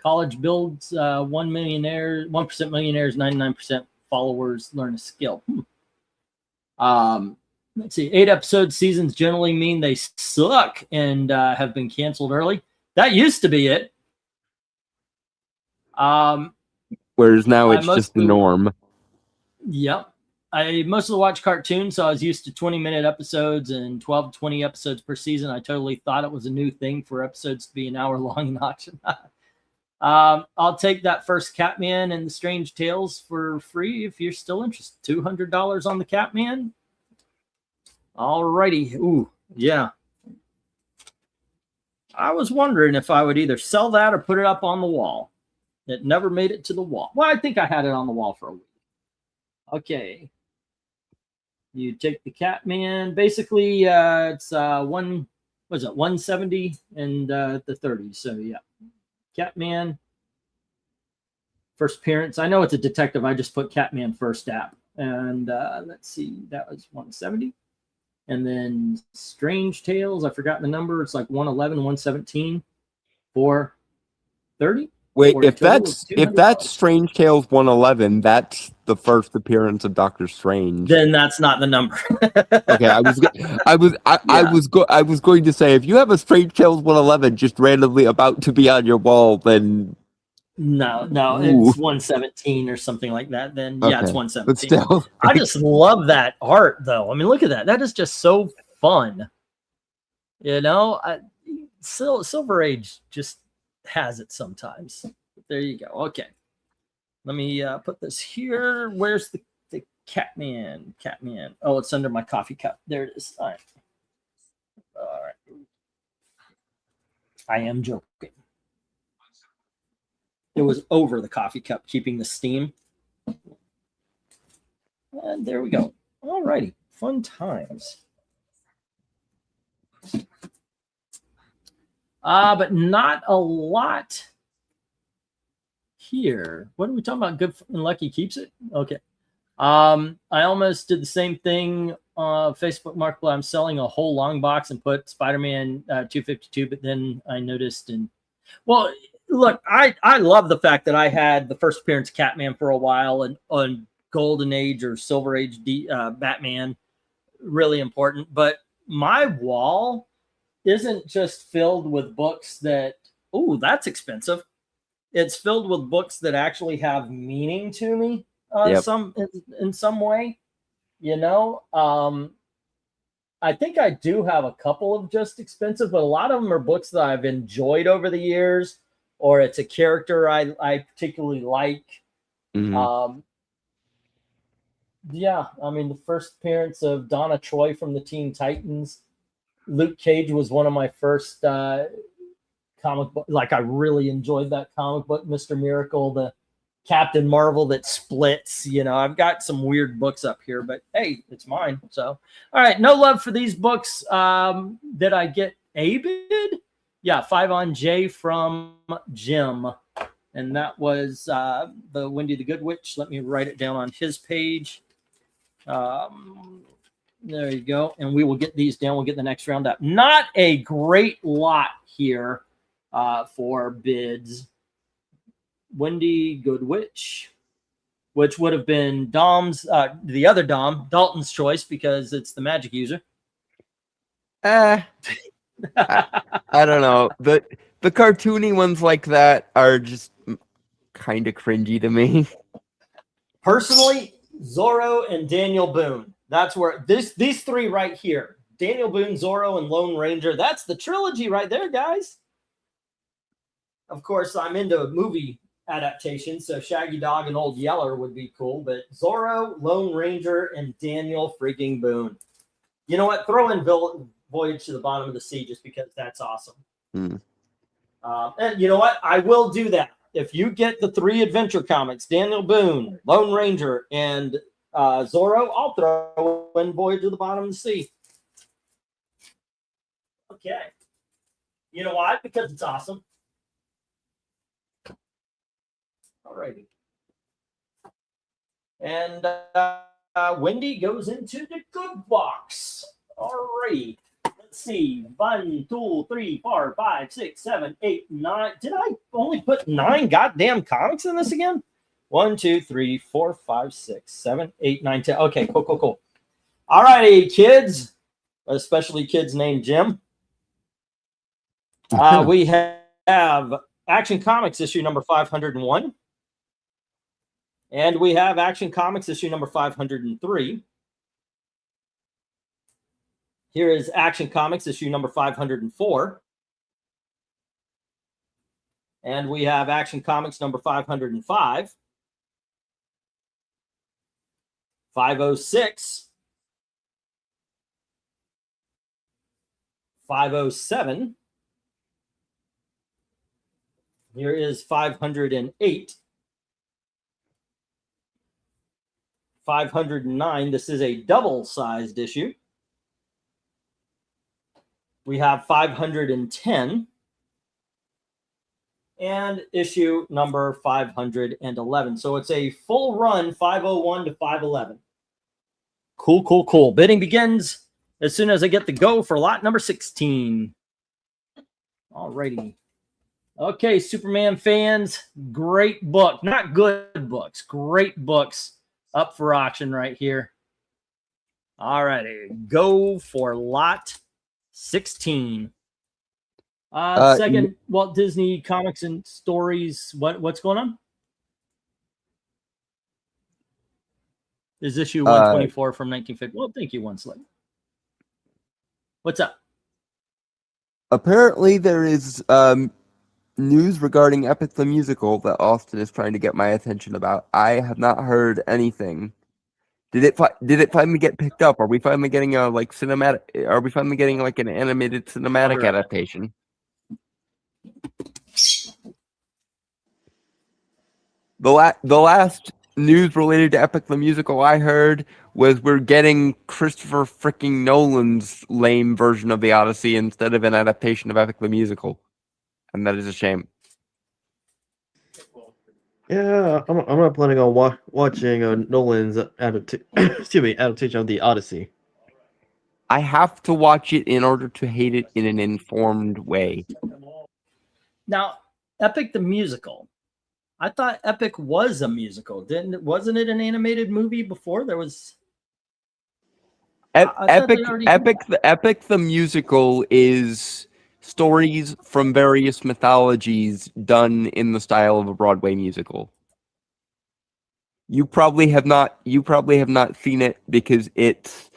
College builds 1% millionaires, 99% followers learn a skill. Let's see. 8 episode seasons generally mean they suck and have been canceled early. That used to be it. Whereas now it's just the norm. Yep. I mostly watch cartoons, so I was used to 20-minute episodes and 12 to 20 episodes per season. I totally thought it was a new thing for episodes to be an hour long in auction. I'll take that first Catman and the Strange Tales for free if you're still interested. $200 on the Catman. Alrighty. Ooh, yeah. I was wondering if I would either sell that or put it up on the wall. It never made it to the wall. Well, I think I had it on the wall for a week. Okay. You take the Catman. Basically, it's 170 and the 30s. So yeah, Catman. First appearance. I know it's a detective. I just put Catman first app. And let's see, that was 170. And then Strange Tales. I forgot the number. It's like 111, 117 for 30. Wait, if that's Strange Tales 111, that's the first appearance of Doctor Strange. Then that's not the number. Okay, I was going to say, if you have a Strange Tales 111 just randomly about to be on your wall, then no, Ooh. It's 117 or something like that. Then yeah, it's 117. But still, I just love that art, though. I mean, look at that. That is just so fun. You know, Silver Age just has it sometimes. There you go. Okay, let me put this here. Where's the Catman? Oh, it's under my coffee cup. There it is. All right. I am joking. It was over the coffee cup, keeping the steam. And there we go. All righty. Fun times. But not a lot here. What are we talking about? Good and Lucky keeps it? Okay. I almost did the same thing Facebook Marketplace. I'm selling a whole long box and put Spider-Man 252, but then I noticed well, look, I love the fact that I had the first appearance of Catman for a while and on Golden Age or Silver Age Batman, really important. But my wall isn't just filled with books that, oh, that's expensive. It's filled with books that actually have meaning to me in some way, you know. I think I do have a couple of just expensive, but a lot of them are books that I've enjoyed over the years, or it's a character I particularly like. Yeah, I mean, the first appearance of Donna Troy from the Teen Titans. Luke Cage was one of my first comic book. Like, I really enjoyed that comic book, Mr. Miracle, the Captain Marvel that splits. You know, I've got some weird books up here, but hey, it's mine. So, all right, no love for these books. Did I get a bid? Yeah, 5 on J from Jim. And that was the Wendy the Good Witch. Let me write it down on his page. There you go. And we will get these down. We'll get the next round up. Not a great lot here for bids. Wendy Good Witch, which would have been Dom's, the other Dom, Dalton's choice, because it's the magic user. I don't know. The cartoony ones like that are just kind of cringy to me. Personally, Zorro and Daniel Boone. That's where these three right here. Daniel Boone, Zorro, and Lone Ranger. That's the trilogy right there, guys. Of course, I'm into movie adaptations, so Shaggy Dog and Old Yeller would be cool, but Zorro, Lone Ranger, and Daniel freaking Boone. You know what? Throw in Voyage to the Bottom of the Sea just because that's awesome. And you know what? I will do that. If you get the 3 adventure comics, Daniel Boone, Lone Ranger, and Zorro, I'll throw in Voyage to the Bottom of the Sea. Okay. You know why? Because it's awesome. Alrighty. And Wendy goes into the good box. Alright. Let's see. 1, 2, 3, 4, 5, 6, 7, 8, 9. Did I only put 9 goddamn comics in this again? 1, 2, 3, 4, 5, 6, 7, 8, 9, 10. Okay, cool. Alrighty, kids. Especially kids named Jim. We have Action Comics issue number 501. And we have Action Comics issue number 503. Here is Action Comics issue number 504. And we have Action Comics number 505. 506. 507. Here is 508. 509. This is a double-sized issue. We have 510. And issue number 511. So it's a full run, 501 to 511. Cool. Bidding begins as soon as I get the go for lot number 16. Alrighty. Okay, Superman fans, great book. Not good books, great books up for auction right here. Alrighty, go for lot 16. Second, Walt Disney Comics and Stories. What's going on? Is issue 124 from 1950? Well, thank you, One Slip. What's up? Apparently, there is news regarding Epic the Musical that Austin is trying to get my attention about. I have not heard anything. Did it finally get picked up? Are we finally getting a cinematic? Are we finally getting like an animated cinematic adaptation? The last news related to Epic the Musical I heard was we're getting Christopher freaking Nolan's lame version of the Odyssey instead of an adaptation of Epic the Musical. And that is a shame. Yeah, I'm not planning on watching Nolan's adaptation of the Odyssey. I have to watch it in order to hate it in an informed way. Now, Epic the musical. I thought Epic was a musical. Wasn't it an animated movie before? There was I thought Epic, they already did that. Epic the musical is stories from various mythologies done in the style of a Broadway musical. You probably have not seen it because it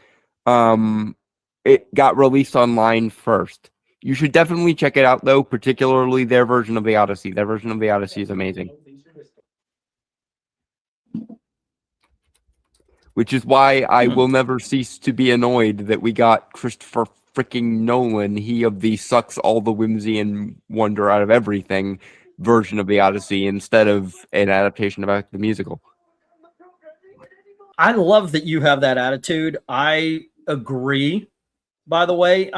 got released online first. You should definitely check it out though, particularly their version of the Odyssey. Their version of the Odyssey is amazing. Which is why I will never cease to be annoyed that we got Christopher freaking Nolan, he of the sucks all the whimsy and wonder out of everything version of the Odyssey instead of an adaptation of the musical. I love that you have that attitude. I agree. By the way,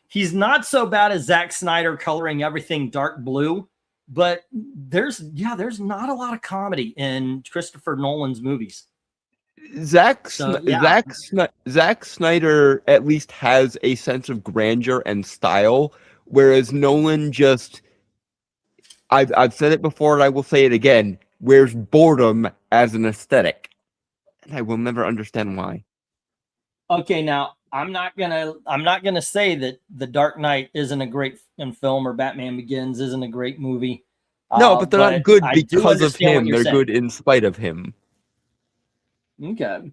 he's not so bad as Zack Snyder coloring everything dark blue, but there's not a lot of comedy in Christopher Nolan's movies. Zack yeah. Zack Snyder at least has a sense of grandeur and style, whereas Nolan just, I've said it before and I will say it again, wears boredom as an aesthetic. And I will never understand why. Okay, now I'm not gonna say that The Dark Knight isn't a great film or Batman Begins isn't a great movie. No, but they're not good because of him. They're saying. good in spite of him. Okay.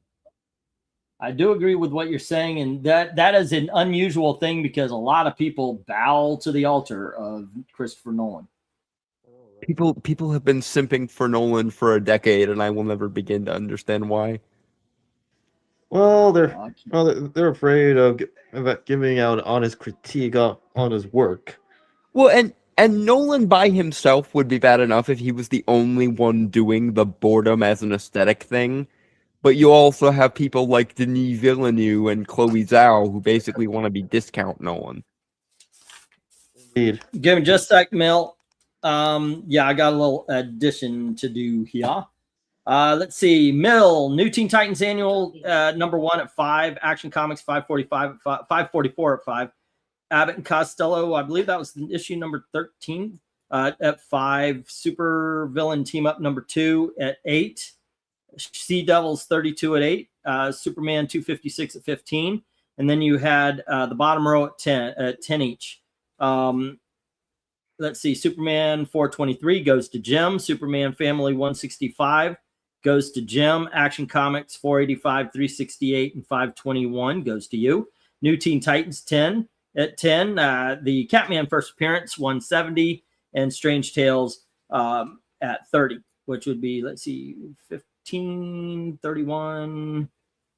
I do agree with what you're saying, and that is an unusual thing because a lot of people bow to the altar of Christopher Nolan. People have been simping for Nolan for a decade, and I will never begin to understand why. Well, they're afraid of giving out honest critique on his work. Well, and Nolan by himself would be bad enough if he was the only one doing the boredom as an aesthetic thing. But you also have people like Denis Villeneuve and Chloe Zhao who basically want to be discount Nolan. Indeed. Give me just a sec, Mel. Yeah, I got a little addition to do here. Let's see. Mill, New Teen Titans Annual, #1 at 5. Action Comics 545 at 544 at 5. Abbott and Costello, I believe that was issue number 13 at 5. Super Villain Team Up #2 at 8. Sea Devils 32 at 8. Superman 256 at 15. And then you had the bottom row at 10 each. Let's see. Superman 423 goes to Jim. Superman Family 165 goes to Jim. Action Comics 485, 368, and 521 goes to you. New Teen Titans 10 at 10. The Catman First Appearance 170, and Strange Tales at 30, which would be, let's see, 15, 31,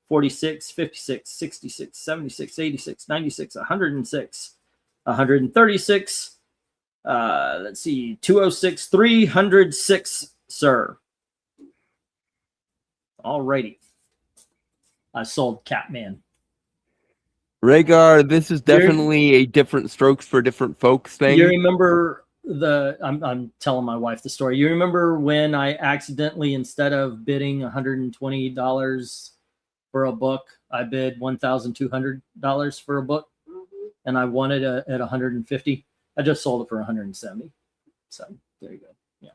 46, 56, 66, 76, 86, 96, 106, 136. Let's see, 206, 306, sir. Alrighty. I sold Catman. Rhaegar, this is definitely a different strokes for different folks thing. You remember I'm telling my wife the story. You remember when I accidentally, instead of bidding $120 for a book, I bid $1,200 for a book, and I won it at $150. I just sold it for $170. So there you go. Yeah.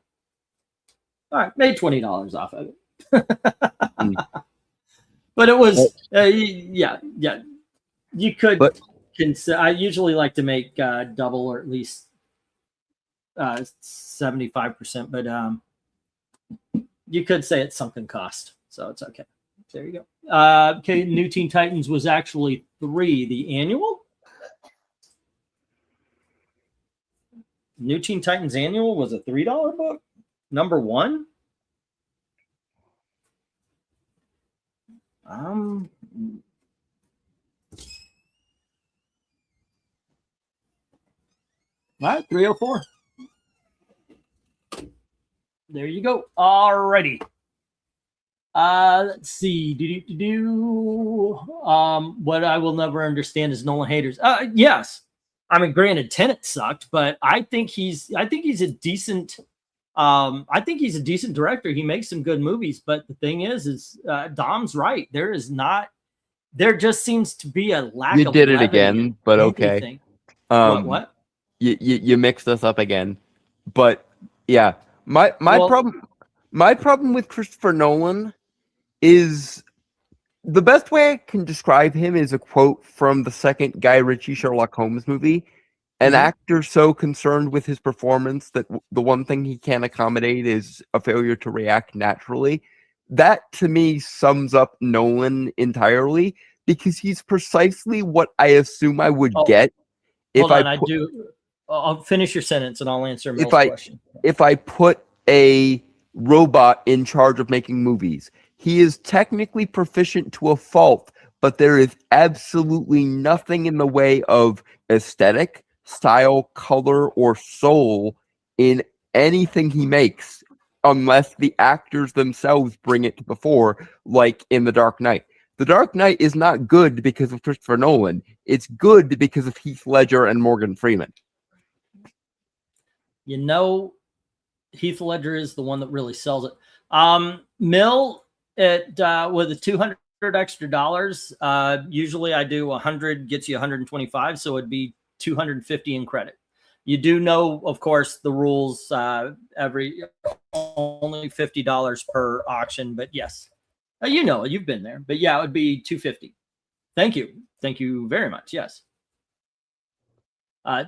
All right, made $20 off of it. But it was yeah. You could consider. I usually like to make double or at least 75%, but you could say it's sunken cost, so it's okay. There you go. Okay, New Teen Titans was actually 3. The annual New Teen Titans Annual was a $3 book. #1. All right, 304. There you go. Alrighty. Let's see. What I will never understand is Nolan haters. Yes. I mean, granted, Tenet sucked, but I think he's a decent I think he's a decent director. He makes some good movies, but the thing is Dom's right. There just seems to be a lack You of did it levity in again, but okay. anything. Um, What? you mixed us up again, but yeah, my Well- problem with Christopher Nolan is the best way I can describe him is a quote from the second Guy Ritchie Sherlock Holmes movie. An Mhm. actor so concerned with his performance that the one thing he can't accommodate is a failure to react naturally. That to me sums up Nolan entirely, because he's precisely what I assume I would Oh, get if Hold on, I put, I'll finish your sentence and I'll answer Mill's I- question. if I put a robot in charge of making movies. He is technically proficient to a fault, but there is absolutely nothing in the way of aesthetic, style, color, or soul in anything he makes, unless the actors themselves bring it to the fore, like in The Dark Knight. The Dark Knight is not good because of Christopher Nolan. It's good because of Heath Ledger and Morgan Freeman. You know, Heath Ledger is the one that really sells it. Mill, with the $200 extra dollars, usually I do 100 gets you 125, so it'd be 250 in credit. You do know, of course, the rules. Only $50 per auction, but yes, you know, you've been there. But yeah, it would be 250. Thank you very much. Yes.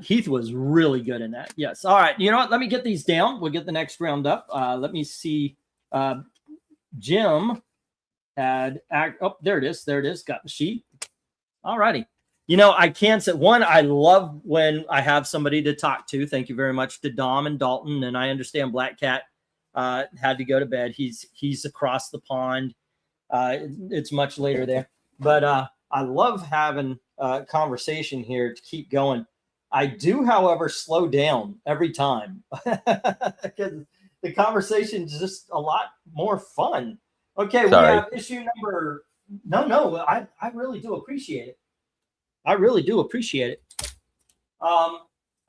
Heath was really good in that. Yes. All right. You know what? Let me get these down. We'll get the next round up. Let me see. Jim had oh, there it is. There it is. Got the sheet. All righty. You know, I can't say one. I love when I have somebody to talk to. Thank you very much to Dom and Dalton. And I understand Black Cat had to go to bed. He's across the pond. It's much later there, but I love having a conversation here to keep going. I do, however, slow down every time because the conversation is just a lot more fun. Okay, Sorry. we have issue number. No, I really do appreciate it. I really do appreciate it.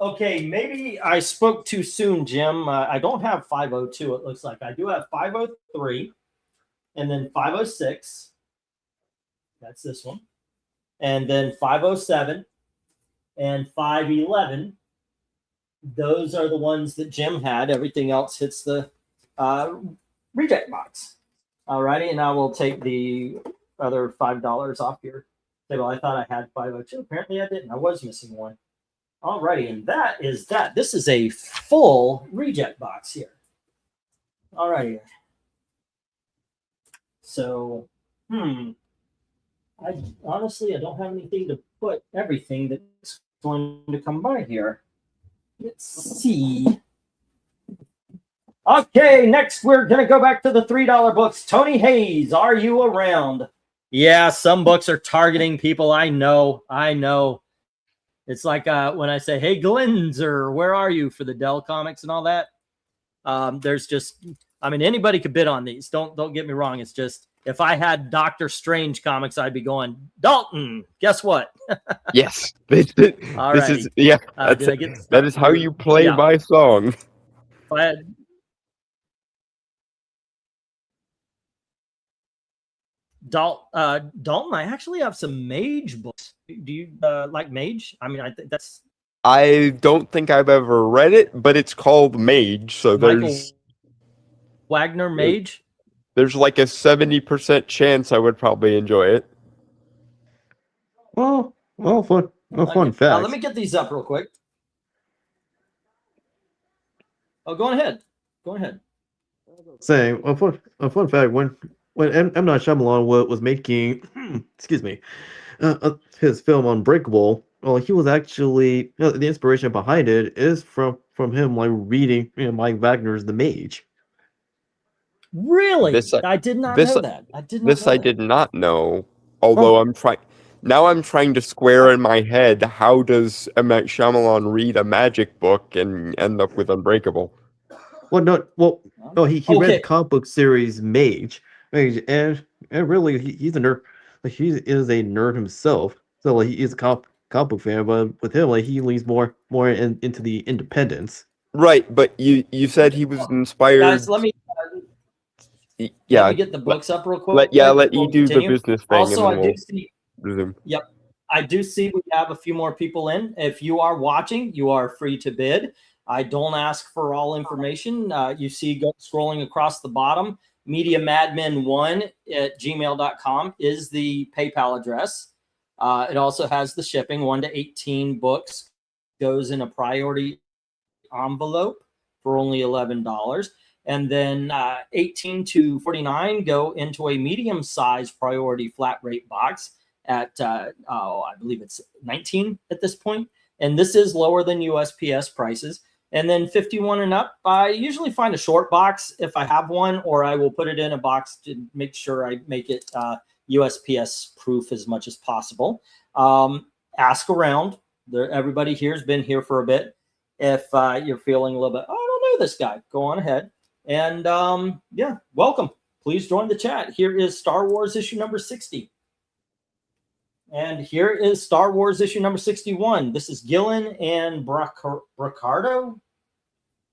Okay, maybe I spoke too soon, Jim. I don't have 502. It looks like I do have 503, and then 506. That's this one, and then 507 and 511. Those are the ones that Jim had. Everything else hits the reject box. All righty, and I will take the other $5 off your table. I thought I had 502. Apparently I didn't. I was missing one. All righty, and that is that. This is a full reject box here. All righty. So, I honestly don't have anything to put everything that's going to come by here. Let's see. Okay, next we're going to go back to the $3 books. Tony Hayes, are you around? Yeah, some books are targeting people. I know. It's like when I say, hey, Glenzer, where are you for the Dell comics and all that? There's just, I mean, anybody could bid on these. Don't get me wrong. It's just, if I had Doctor Strange comics, I'd be going, Dalton, guess what? Yes. This is, yeah, that is how you play my song. If I had, Dalton, I actually have some Mage books. Do you like Mage? I mean, I think that's. I don't think I've ever read it, but it's called Mage, so Michael there's Wagner Mage. there's like a 70% chance I would probably enjoy it. Fun Okay. fact. Let me get these up real quick. Oh, go ahead. Saying a fun fact when M. Night Shyamalan was making excuse me his film Unbreakable, well, he was actually the inspiration behind it is from him like reading Mike Wagner's The Mage. Really? I did not know that. I did not know I that. did not know. Although I'm trying to square in my head, how does M. Night Shyamalan read a magic book and end up with Unbreakable? He read the comic book series Mage, and really he's a nerd. Like, he is a nerd himself, so like he is a comic book fan. But with him, like he leans more into the independence. Right, but you said he was inspired. Guys, let me Yeah, get the books up real quick. let before you we do the continue. business thing, Also, and I then do see. we'll resume. Yep. I do see we have a few more people in. If you are watching, you are free to bid. I don't ask for all information. You see scrolling across the bottom, MediaMadmen1 @gmail.com is the PayPal address. It also has the shipping. 1 to 18 books goes in a priority envelope for only $11. And then 18 to 49 go into a medium-sized priority flat rate box at, I believe it's 19 at this point. And this is lower than USPS prices. And then 51 and up, I usually find a short box if I have one, or I will put it in a box to make sure I make it USPS proof as much as possible. Ask around. Everybody here has been here for a bit. If you're feeling a little bit, oh, I don't know this guy, go on ahead. And yeah, welcome. Please join the chat. Here is Star Wars issue number 60. And here is Star Wars issue number 61. This is Gillen and Braccardo.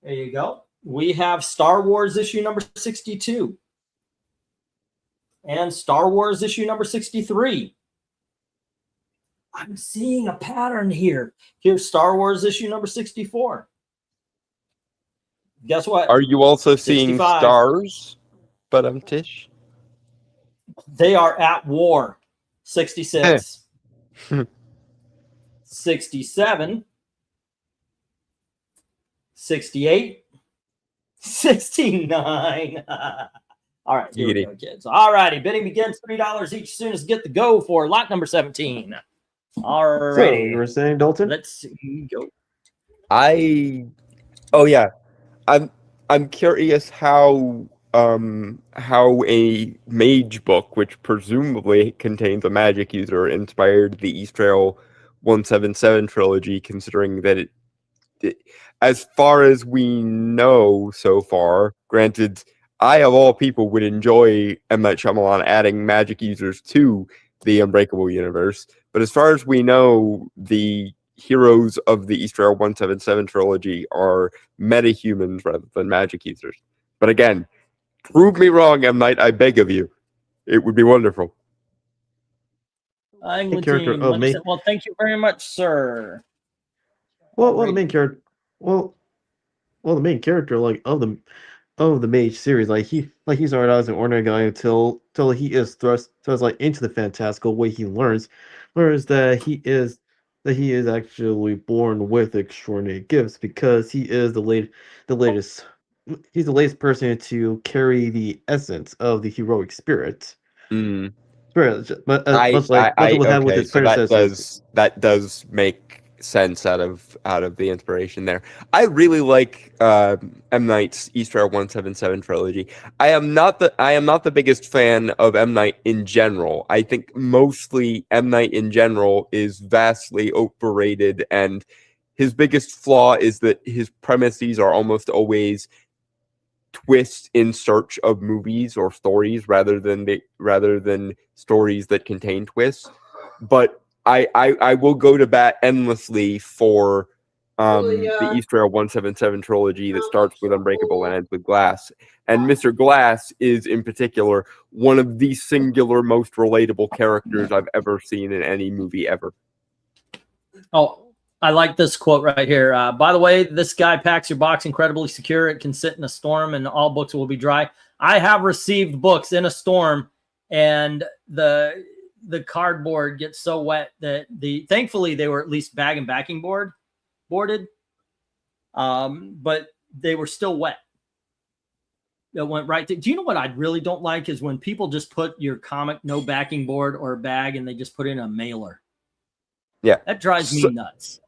There you go. We have Star Wars issue number 62. And Star Wars issue number 63. I'm seeing a pattern here. Here's Star Wars issue number 64. Guess what? Are you also seeing 65. stars? But Tish? They are at war. 66. 67. 68. 69. All right, here we go, kids. All righty, bidding begins. $3 each. Soon as get the go for lot number 17. All So right. you were saying, Dalton? Let's go. Oh yeah, I'm curious how a mage book, which presumably contains a magic user, inspired the Eastrail 177 trilogy, considering that it, as far as we know so far, granted, I of all people would enjoy M. Night Shyamalan adding magic users to the Unbreakable universe, but as far as we know, the heroes of the Eastrail 177 trilogy are metahumans rather than magic users. But again, prove me wrong, M. Night, I beg of you. It would be wonderful. Character Team, of me. well, thank you very much, sir. Well, the main character. Well, the main character of the mage series, he started out as an ordinary guy until he is thrust into the fantastical, way he learns that he is actually born with extraordinary gifts, because he is the latest he's the latest person to carry the essence of the heroic spirit. But much like what happened with his predecessors. That does make sense out of the inspiration there. I really like M. Night's Eastrail 177 trilogy. I am not the biggest fan of M. Night in general. I think mostly M. Night in general is vastly overrated, and his biggest flaw is that his premises are almost always twists in search of movies or stories rather than stories that contain twists. But I will go to bat endlessly for the Eastrail 177 trilogy that starts with Unbreakable and ends with Glass. And Mr. Glass is, in particular, one of the singular most relatable characters I've ever seen in any movie ever. Oh, I like this quote right here. By the way, this guy packs your box incredibly secure. It can sit in a storm and all books will be dry. I have received books in a storm, and the cardboard gets so wet that thankfully they were at least bag and backing boarded, but they were still wet. It went right to. Do you know what I really don't like is when people just put your comic no backing board or bag and they just put in a mailer. Yeah, that drives me nuts.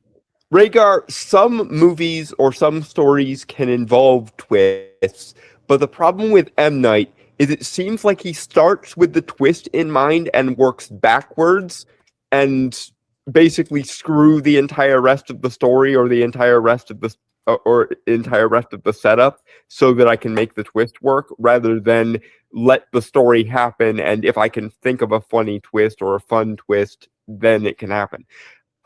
Rhaegar, some movies or some stories can involve twists, but the problem with M. Night is it seems like he starts with the twist in mind and works backwards and basically screw the entire rest of the story or the entire rest of the setup so that I can make the twist work, rather than let the story happen, and if I can think of a funny twist or a fun twist, then it can happen.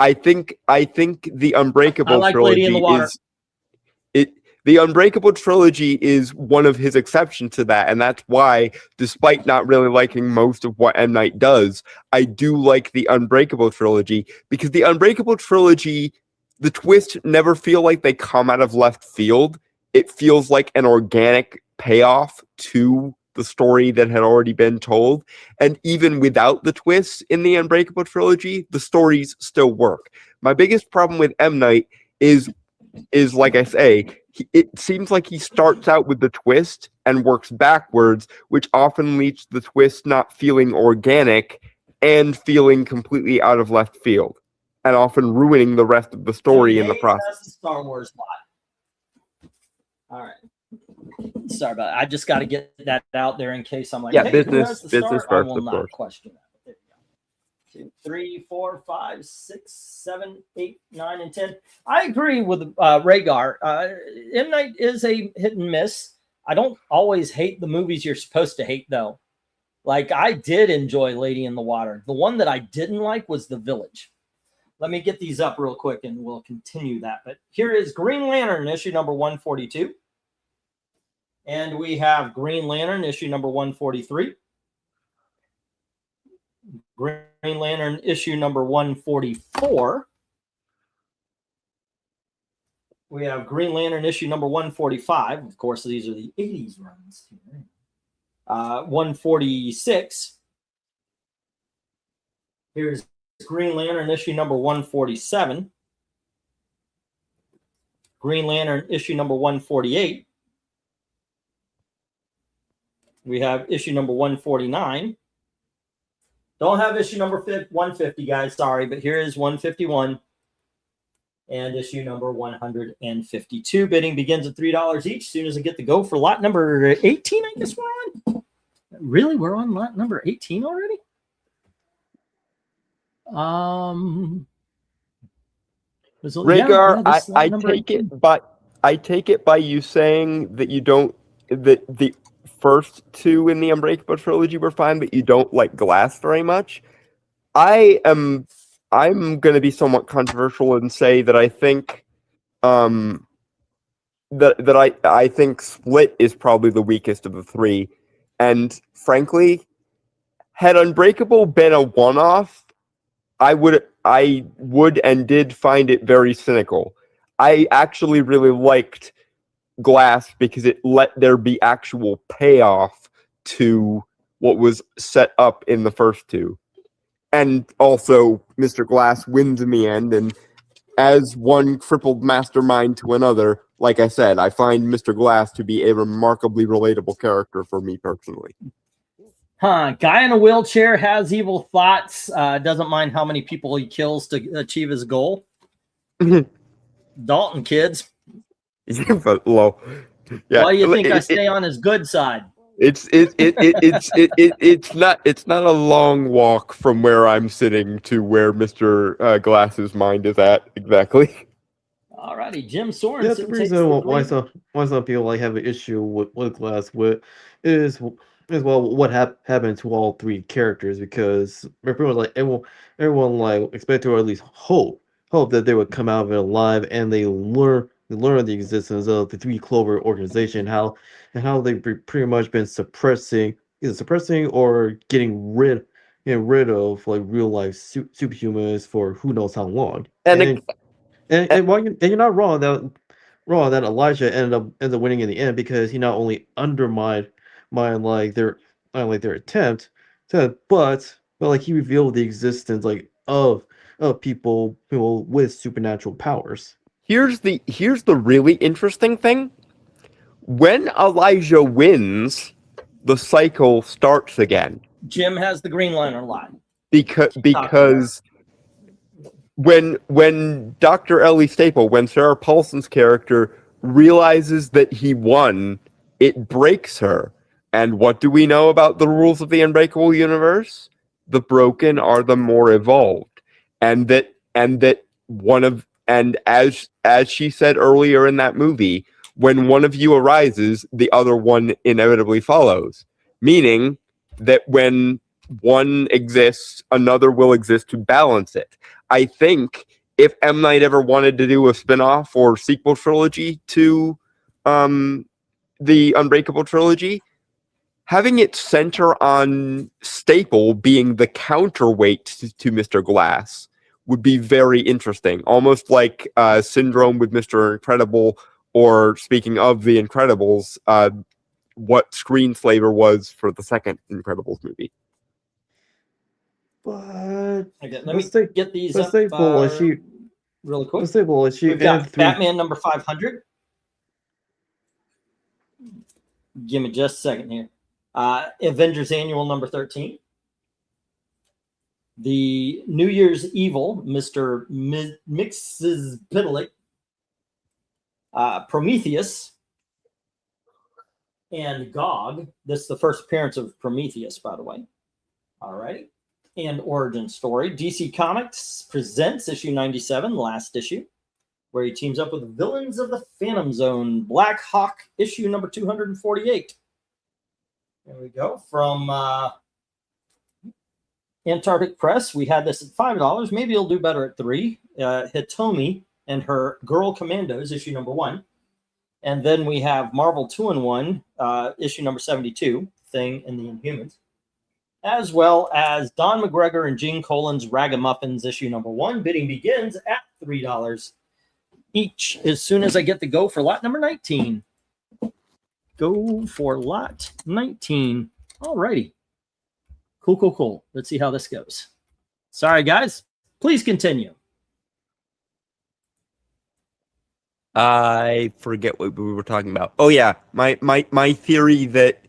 I think the Unbreakable trilogy is The Unbreakable trilogy is one of his exceptions to that, and that's why, despite not really liking most of what M. Night does, I do like the Unbreakable trilogy, because the Unbreakable trilogy, the twists never feel like they come out of left field. It feels like an organic payoff to the story that had already been told. And even without the twists in the Unbreakable trilogy, the stories still work. My biggest problem with M. Night is like I say, it seems like he starts out with the twist and works backwards, which often leads to the twist not feeling organic and feeling completely out of left field, and often ruining the rest of the story in the process. That's the Star Wars lot. All right. Sorry about that. I just got to get that out there in case I'm like, Yeah, hey, business business first, I will of not course. question that. There you go. 2, 3, 4, 5, 6, 7, 8, 9, and 10. I agree with Rhaegar. M. Night is a hit and miss. I don't always hate the movies you're supposed to hate, though. Like, I did enjoy Lady in the Water. The one that I didn't like was The Village. Let me get these up real quick and we'll continue that. But here is Green Lantern, issue number 142. And we have Green Lantern, issue number 143. Green Lantern, issue number 144. We have Green Lantern, issue number 145. Of course, these are the 80s runs. 146. Here's Green Lantern, issue number 147. Green Lantern, issue number 148. We have issue number 149. Don't have issue number 150, guys. Sorry, but here is 151 and issue number 152. Bidding begins at $3 each. As soon as I get the go for lot number 18, I guess we're on. Really? We're on lot number 18 already? Rhaegar, I take it by you saying that you don't, that the first two in the Unbreakable trilogy were fine, but you don't like Glass very much. I'm going to be somewhat controversial and say that I think I think Split is probably the weakest of the three. And frankly, had Unbreakable been a one-off, I would and did find it very cynical. I actually really liked Glass because it let there be actual payoff to what was set up in the first two. And also, Mr. Glass wins in the end, and as one crippled mastermind to another, like I said, I find Mr. Glass to be a remarkably relatable character for me personally. Guy in a wheelchair has evil thoughts, doesn't mind how many people he kills to achieve his goal. Dalton, kids. But low. Yeah. Why do you think I stay on his good side? It's not a long walk from where I'm sitting to where Mr. Glass's mind is at exactly. Alrighty, Jim Sorensen. Yeah, the reason why some people like have an issue with Glass is what happened to all three characters, because pretty much like everyone like expected, or at least hope that they would come out of it alive, and they learn the existence of the Three Clover organization, how they've pretty much been suppressing or getting rid of like real life superhumans for who knows how long. And you're not wrong that Elijah ends up winning in the end, because he not only undermined their attempt but like he revealed the existence like of people with supernatural powers. Here's the really interesting thing. When Elijah wins, the cycle starts again. Jim has the Green Lantern lot. Because when Dr. Ellie Staple, when Sarah Paulson's character realizes that he won, it breaks her. And what do we know about the rules of the Unbreakable universe? The broken are the more evolved. And as she said earlier in that movie, when one of you arises, the other one inevitably follows. Meaning that when one exists, another will exist to balance it. I think if M. Night ever wanted to do a spin-off or sequel trilogy to the Unbreakable trilogy, having it center on Staple being the counterweight to Mr. Glass would be very interesting. Almost like Syndrome with Mr. Incredible, or speaking of The Incredibles, what Screen Flavor was for the second Incredibles movie. But Okay, let me get these up Staple issue. really quick. The Staple issue We've got and 3. Batman number 500. Give me just a second here. Avengers Annual number 13. The New Year's Evil, Mr. Mixes Pitalik. Prometheus. And Gog. This is the first appearance of Prometheus, by the way. All right. And Origin Story. DC Comics presents issue 97, last issue, where he teams up with Villains of the Phantom Zone, Black Hawk, issue number 248. There we go. From Antarctic Press, we had this at $5. Maybe it'll do better at $3. Hitomi and her Girl Commandos, issue number 1. And then we have Marvel 2-in-1, issue number 72, Thing and the Inhumans, as well as Don McGregor and Gene Colan's Ragamuffins, issue number 1. Bidding begins at $3 each as soon as I get the go for lot number 19. Go for lot 19. All righty. Cool. Let's see how this goes. Sorry, guys. Please continue. I forget what we were talking about. Oh yeah, my theory that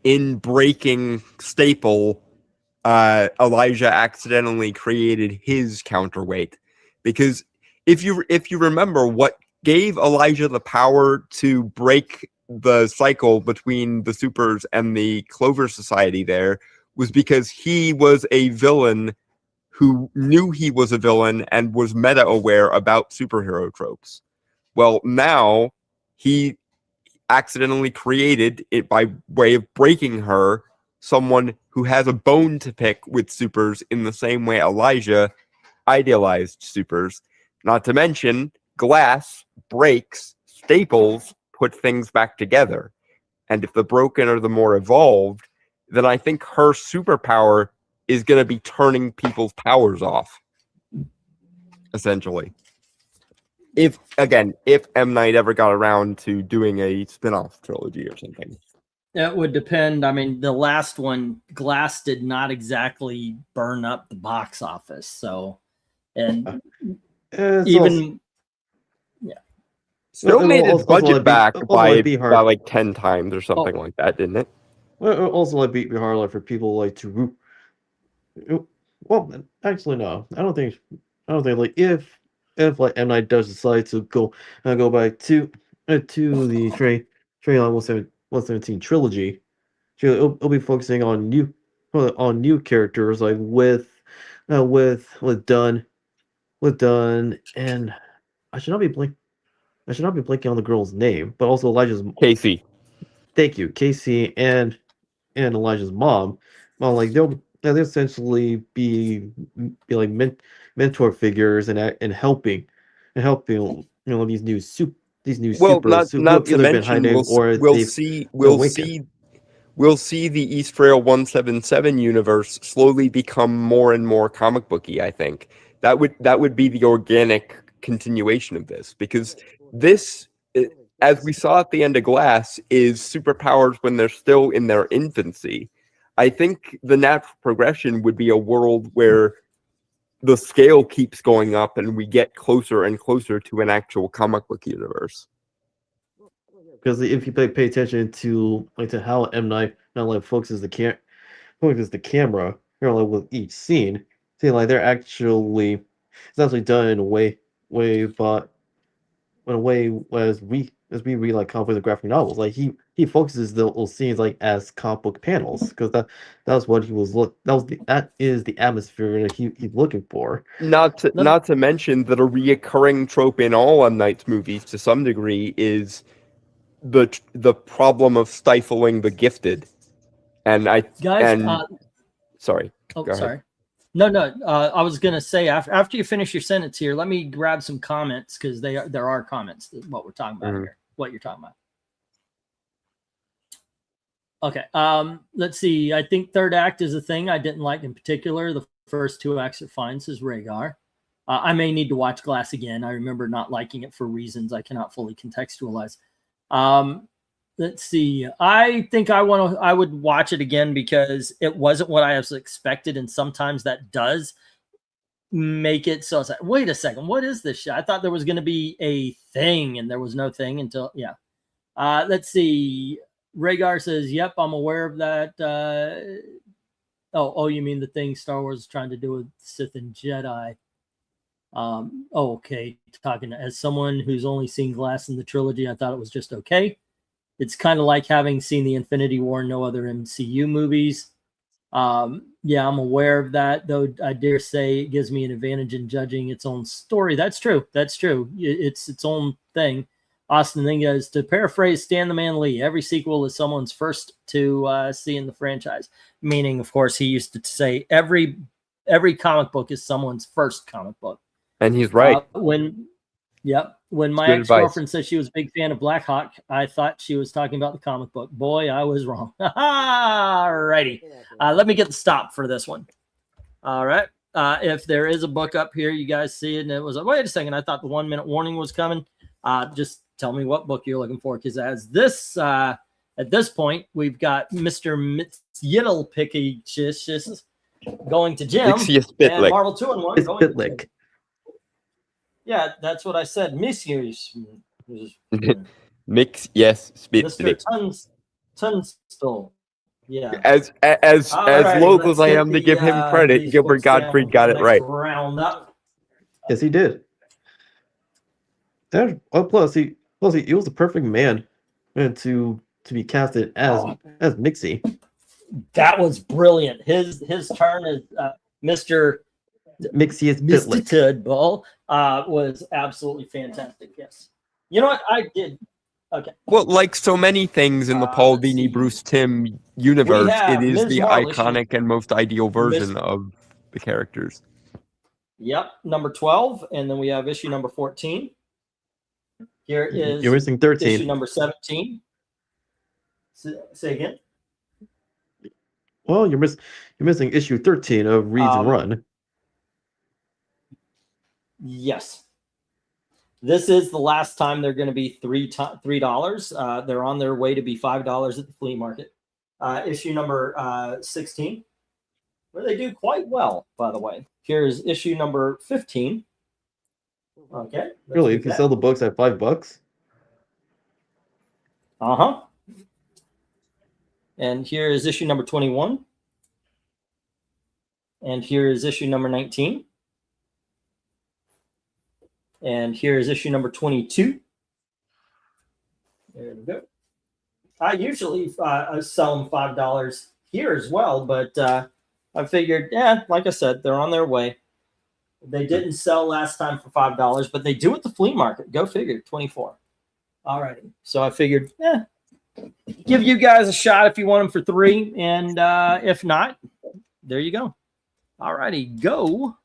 in breaking Staple, Elijah accidentally created his counterweight, because if you remember, what gave Elijah the power to break the cycle between the Supers and the Clover Society there was because he was a villain who knew he was a villain and was meta-aware about superhero tropes. Well, now he accidentally created it by way of breaking her, someone who has a bone to pick with supers in the same way Elijah idealized supers. Not to mention, Glass breaks, Staples put things back together. And if the broken are the more evolved, then I think her superpower is going to be turning people's powers off, essentially. If M. Night ever got around to doing a spin-off trilogy or something. It would depend. I mean, the last one, Glass did not exactly burn up the box office. So, and even... Still made its budget back by like 10 times or something like that, didn't it? Also, like, be hard, like, for people like to root. Well, actually, no. I don't think like if like M. Night does decide to go back to the Train 117 trilogy, it'll be focusing on new characters, like with Dunn, and I should not be blanking on the girl's name, but also Elijah's Casey. Thank you, Casey and Elijah's mom. Well, like they'll essentially be like mentor figures and helping these new well, supers not to mention we'll see the East Trail 177 universe slowly become more and more comic booky. I think that would be the organic continuation of this, because this, as we saw at the end of Glass, is superpowers when they're still in their infancy. I think the natural progression would be a world where the scale keeps going up and we get closer and closer to an actual comic book universe. Because if you pay attention to how M. Night not like focuses the camera, like with each scene, see, like it's actually done in a way as we read like comic and graphic novels. Like he focuses those scenes like as comic book panels, because that's what he was that is the atmosphere that he's looking for. Not to mention that a reoccurring trope in all M. Night's movies to some degree is the problem of stifling the gifted. And sorry. Oh, sorry. No, no. I was gonna say after you finish your sentence here, let me grab some comments because there are comments. What we're talking about here. What you're talking about. Okay. Let's see. I think third act is a thing I didn't like in particular. The first two acts are fine, says Rhaegar. I may need to watch Glass again. I remember not liking it for reasons I cannot fully contextualize. Let's see. I think I would watch it again because it wasn't what I was expected, and sometimes that does make it so. It's like, wait a second, what is this shit? I thought there was going to be a thing, and there was no thing until let's see. Rhaegar says, "Yep, I'm aware of that." Oh, you mean the thing Star Wars is trying to do with Sith and Jedi? Okay. Talking as someone who's only seen Glass in the trilogy, I thought it was just okay. It's kind of like having seen the Infinity War, no other MCU movies. Yeah, I'm aware of that, though I dare say it gives me an advantage in judging its own story. That's true. That's true. It's its own thing. Austin thing is, to paraphrase Stan the Man Lee, every sequel is someone's first to see in the franchise. Meaning, of course, he used to say every comic book is someone's first comic book. And he's right. When my ex-girlfriend said she was a big fan of Black Hawk, I thought she was talking about the comic book. Boy, I was wrong. Alrighty. Let me get the stop for this one. All right. If there is a book up here, you guys see it, and it was wait a second. I thought the 1 minute warning was coming. Just tell me what book you're looking for, because as this at this point, we've got Mr. Yiddle Picky going to Jim and Marvel 2-in-1 going to Jim. Yeah, that's what I said. Mix, yes, Mr. Tunstall. Yeah. As loath as I am to give him credit, Gilbert Gottfried got it right. Round up. Yes, he did. Plus he was the perfect man to be casted as Mixie. That was brilliant. His turn as Mr. Mixie is Mr. Tudball was absolutely fantastic. Yes. You know what? I did. Okay. Well, like so many things in the Paul Dini, Bruce Timm universe, it is Ms. the Marley, iconic and most ideal version of the characters. Yep. Number 12. And then we have issue number 14. Here is you're missing 13. Issue number 17. Say again. Well, you're missing issue 13 of Reed's Run. Yes. This is the last time they're going to be $3. They're on their way to be $5 at the flea market. Issue number 16, where they do quite well, by the way. Here's issue number 15. Okay. Really? You can sell the books at $5? Uh-huh. And here is issue number 21. And here is issue number 19. And here is issue number 22. There we go. I usually sell them $5 here as well, but I figured, like I said, they're on their way. They didn't sell last time for $5, but they do at the flea market. Go figure, 24. All righty. So I figured, give you guys a shot if you want them for $3, and if not, there you go. All righty, go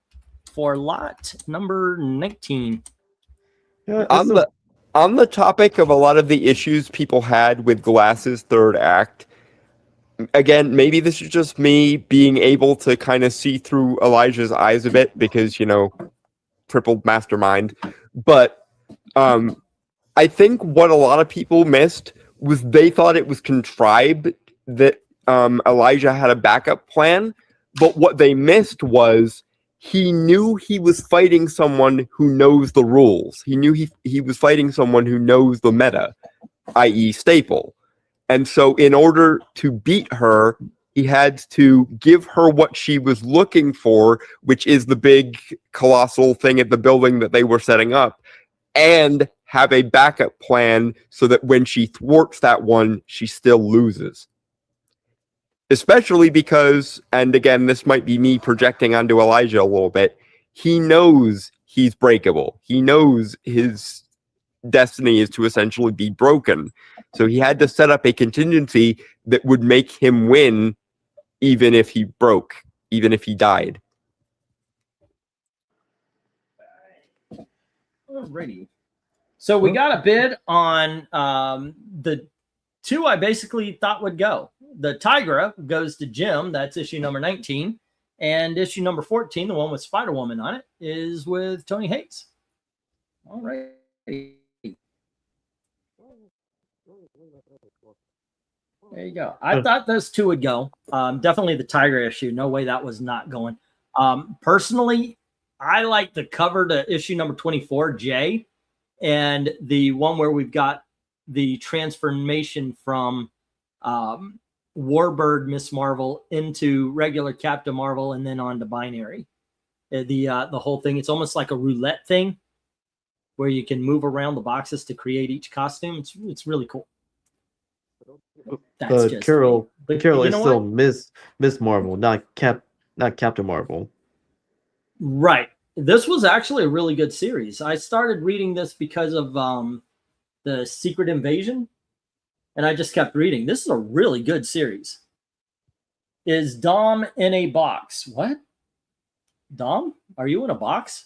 for lot number 19. On the topic of a lot of the issues people had with Glass's third act, again, maybe this is just me being able to kind of see through Elijah's eyes a bit because, tripled mastermind. But I think what a lot of people missed was they thought it was contrived that Elijah had a backup plan. But what they missed was he knew he was fighting someone who knows the rules. He knew he was fighting someone who knows the meta, i.e. Staple. And so in order to beat her, he had to give her what she was looking for, which is the big colossal thing at the building that they were setting up, and have a backup plan so that when she thwarts that one, she still loses. Especially because, and again, this might be me projecting onto Elijah a little bit, he knows he's breakable. He knows his destiny is to essentially be broken. So he had to set up a contingency that would make him win even if he broke, even if he died. Alrighty. So we got a bid on the two I basically thought would go. The Tigra goes to Jim. That's issue number 19. And issue number 14, the one with Spider-Woman on it, is with Tony Hayes. All right. There you go. I thought those two would go. Definitely the Tiger issue. No way that was not going. Personally, I like the cover to issue number 24, J, and the one where we've got the transformation from Warbird Miss Marvel into regular Captain Marvel and then on to Binary. The whole thing, it's almost like a roulette thing where you can move around the boxes to create each costume. It's really cool. That's just Carol. But Carol you is know still what? Miss Marvel, not Captain Marvel. Right. This was actually a really good series. I started reading this because of the Secret Invasion, and I just kept reading. This is a really good series. Is Dom in a box? What? Dom, are you in a box?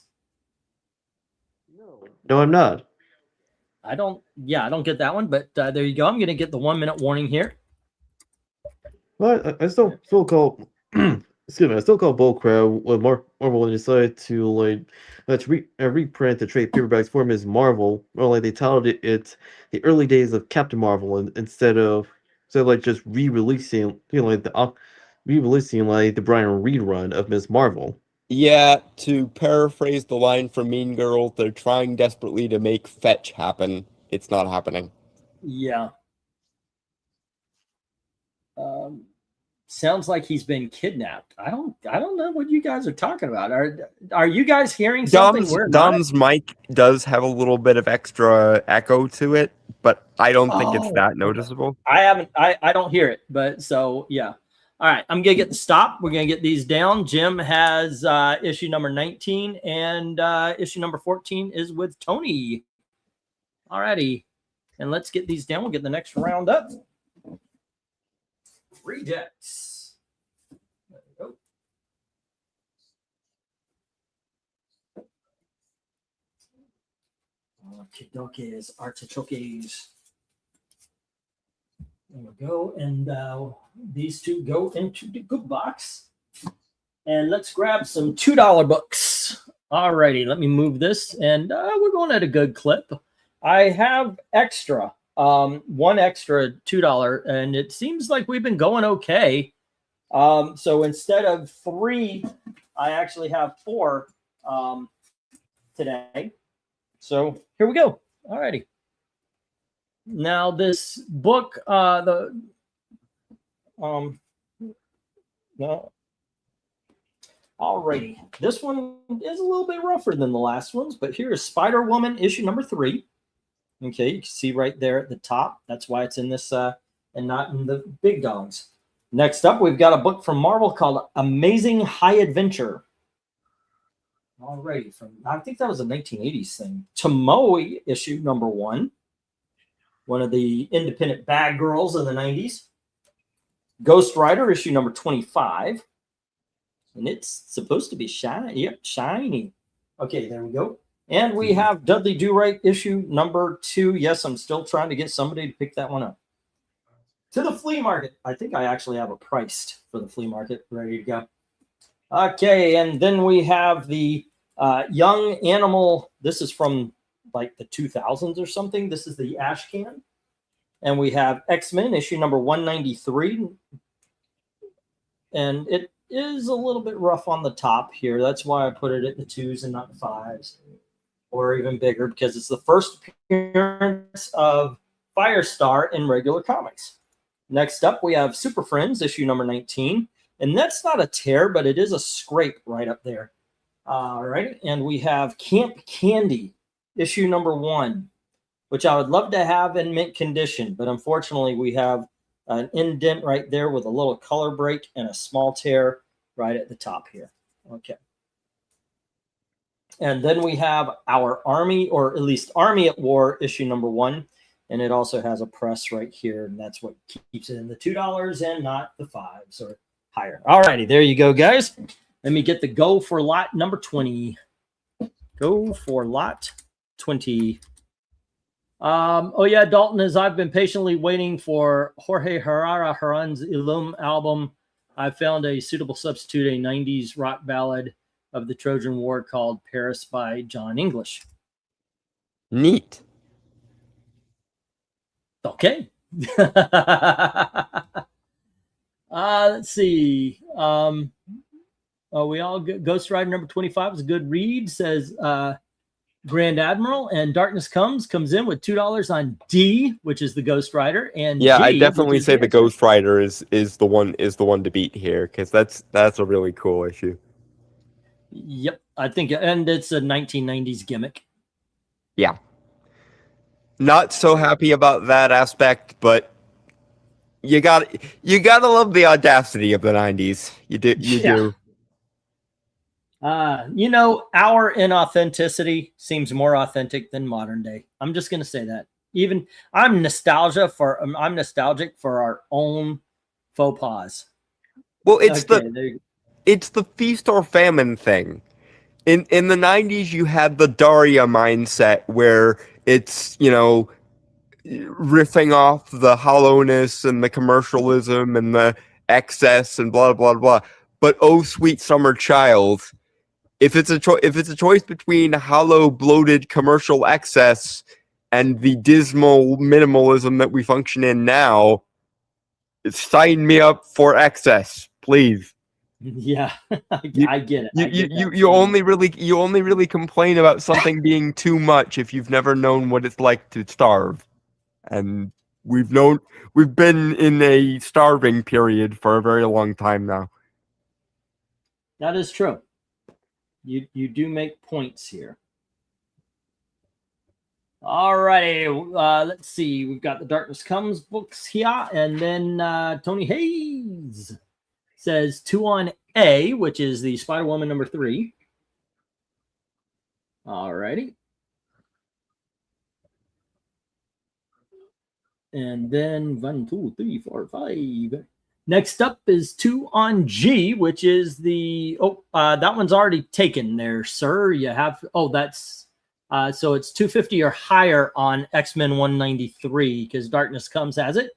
No, I'm not. I don't get that one, but there you go. I'm going to get the 1 minute warning here. Well, I still call excuse me. I still call bullcrap when Marvel decided to reprint the trade paperbacks for Ms. Marvel, or like they titled it the early days of Captain Marvel, instead of like just re-releasing re-releasing like the Brian Reed run of Ms. Marvel. Yeah, to paraphrase the line from Mean Girl, they're trying desperately to make fetch happen. It's not happening. Yeah. Sounds like he's been kidnapped. I don't know what you guys are talking about. Are you guys hearing something? Dom's mic does have a little bit of extra echo to it, but I don't think it's that noticeable. I don't hear it, but so yeah. All right, I'm gonna get the stop. We're gonna get these down. Jim has issue number 19, and issue number 14 is with Tony. All righty, and let's get these down. We'll get the next round up. Rejects. There we go. Okey-dokey's, artichokes. There we go. And these two go into the good box. And let's grab some $2 books. All righty, let me move this. And we're going at a good clip. I have extra. One extra $2, and it seems like we've been going okay. So instead of 3, I actually have 4 today. So here we go. All righty. Now this book, no. Alrighty. This one is a little bit rougher than the last ones, but here is Spider-Woman issue number 3. Okay, you can see right there at the top. That's why it's in this and not in the big dogs. Next up, we've got a book from Marvel called Amazing High Adventure. Alrighty, I think that was a 1980s thing. Tomoe issue number 1. One of the independent bad girls of the 90s. Ghost Rider issue number 25. And it's supposed to be shiny. Yep, shiny. Okay, there we go. And we have Dudley Do-Right issue number 2. Yes, I'm still trying to get somebody to pick that one up. To the flea market. I think I actually have a price for the flea market ready to go. Okay, and then we have the Young Animal. This is from like the 2000s or something. This is the Ash Can. And we have X-Men issue number 193. And it is a little bit rough on the top here. That's why I put it at the 2s and not the 5s. Or even bigger, because it's the first appearance of Firestar in regular comics. Next up, we have Super Friends, issue number 19. And that's not a tear, but it is a scrape right up there. All right. And we have Camp Candy, issue number 1, which I would love to have in mint condition. But unfortunately, we have an indent right there with a little color break and a small tear right at the top here. Okay. And then we have our Army, or at least Army at War, issue number 1. And it also has a press right here. And that's what keeps it in the $2 and not the 5s or higher. All righty, there you go, guys. Let me get the go for lot number 20. Go for lot 20. Oh yeah, Dalton, as I've been patiently waiting for Jorge Herrera Herran's Ilum album, I found a suitable substitute, a 90s rock ballad of the Trojan War called Paris by John English. Neat. Okay. Let's see. We all Ghost Rider number 25 is a good read, says Grand Admiral, and Darkness comes in with $2 on D, which is the Ghost Rider, and Yeah, G, I definitely which is say the X-Men. Ghost Rider is the one to beat here, because that's a really cool issue. Yep, I think, and it's a 1990s gimmick. Yeah. Not so happy about that aspect, but you gotta love the audacity of the 90s. You do. Yeah. You know, our inauthenticity seems more authentic than modern day. I'm just gonna say that. Even I'm nostalgic for our own faux pas. Well, it's Okay, the feast or famine thing. In the 90s, you had the Daria mindset where it's, riffing off the hollowness and the commercialism and the excess and blah blah blah. But oh sweet summer child, if it's a choice between hollow, bloated commercial excess and the dismal minimalism that we function in now, sign me up for excess, please. yeah, I get it. You only really complain about something being too much if you've never known what it's like to starve. And we've been in a starving period for a very long time now. That is true. You do make points here. All righty, let's see. We've got the Darkness Comes books here, and then Tony Hayes says 2 on A, which is the Spider-Woman number 3. All righty. And then 1, 2, 3, 4, 5. Next up is 2 on G, which is the that one's already taken there, sir. You have that's so it's 250 or higher on X-Men 193 because Darkness Comes has it.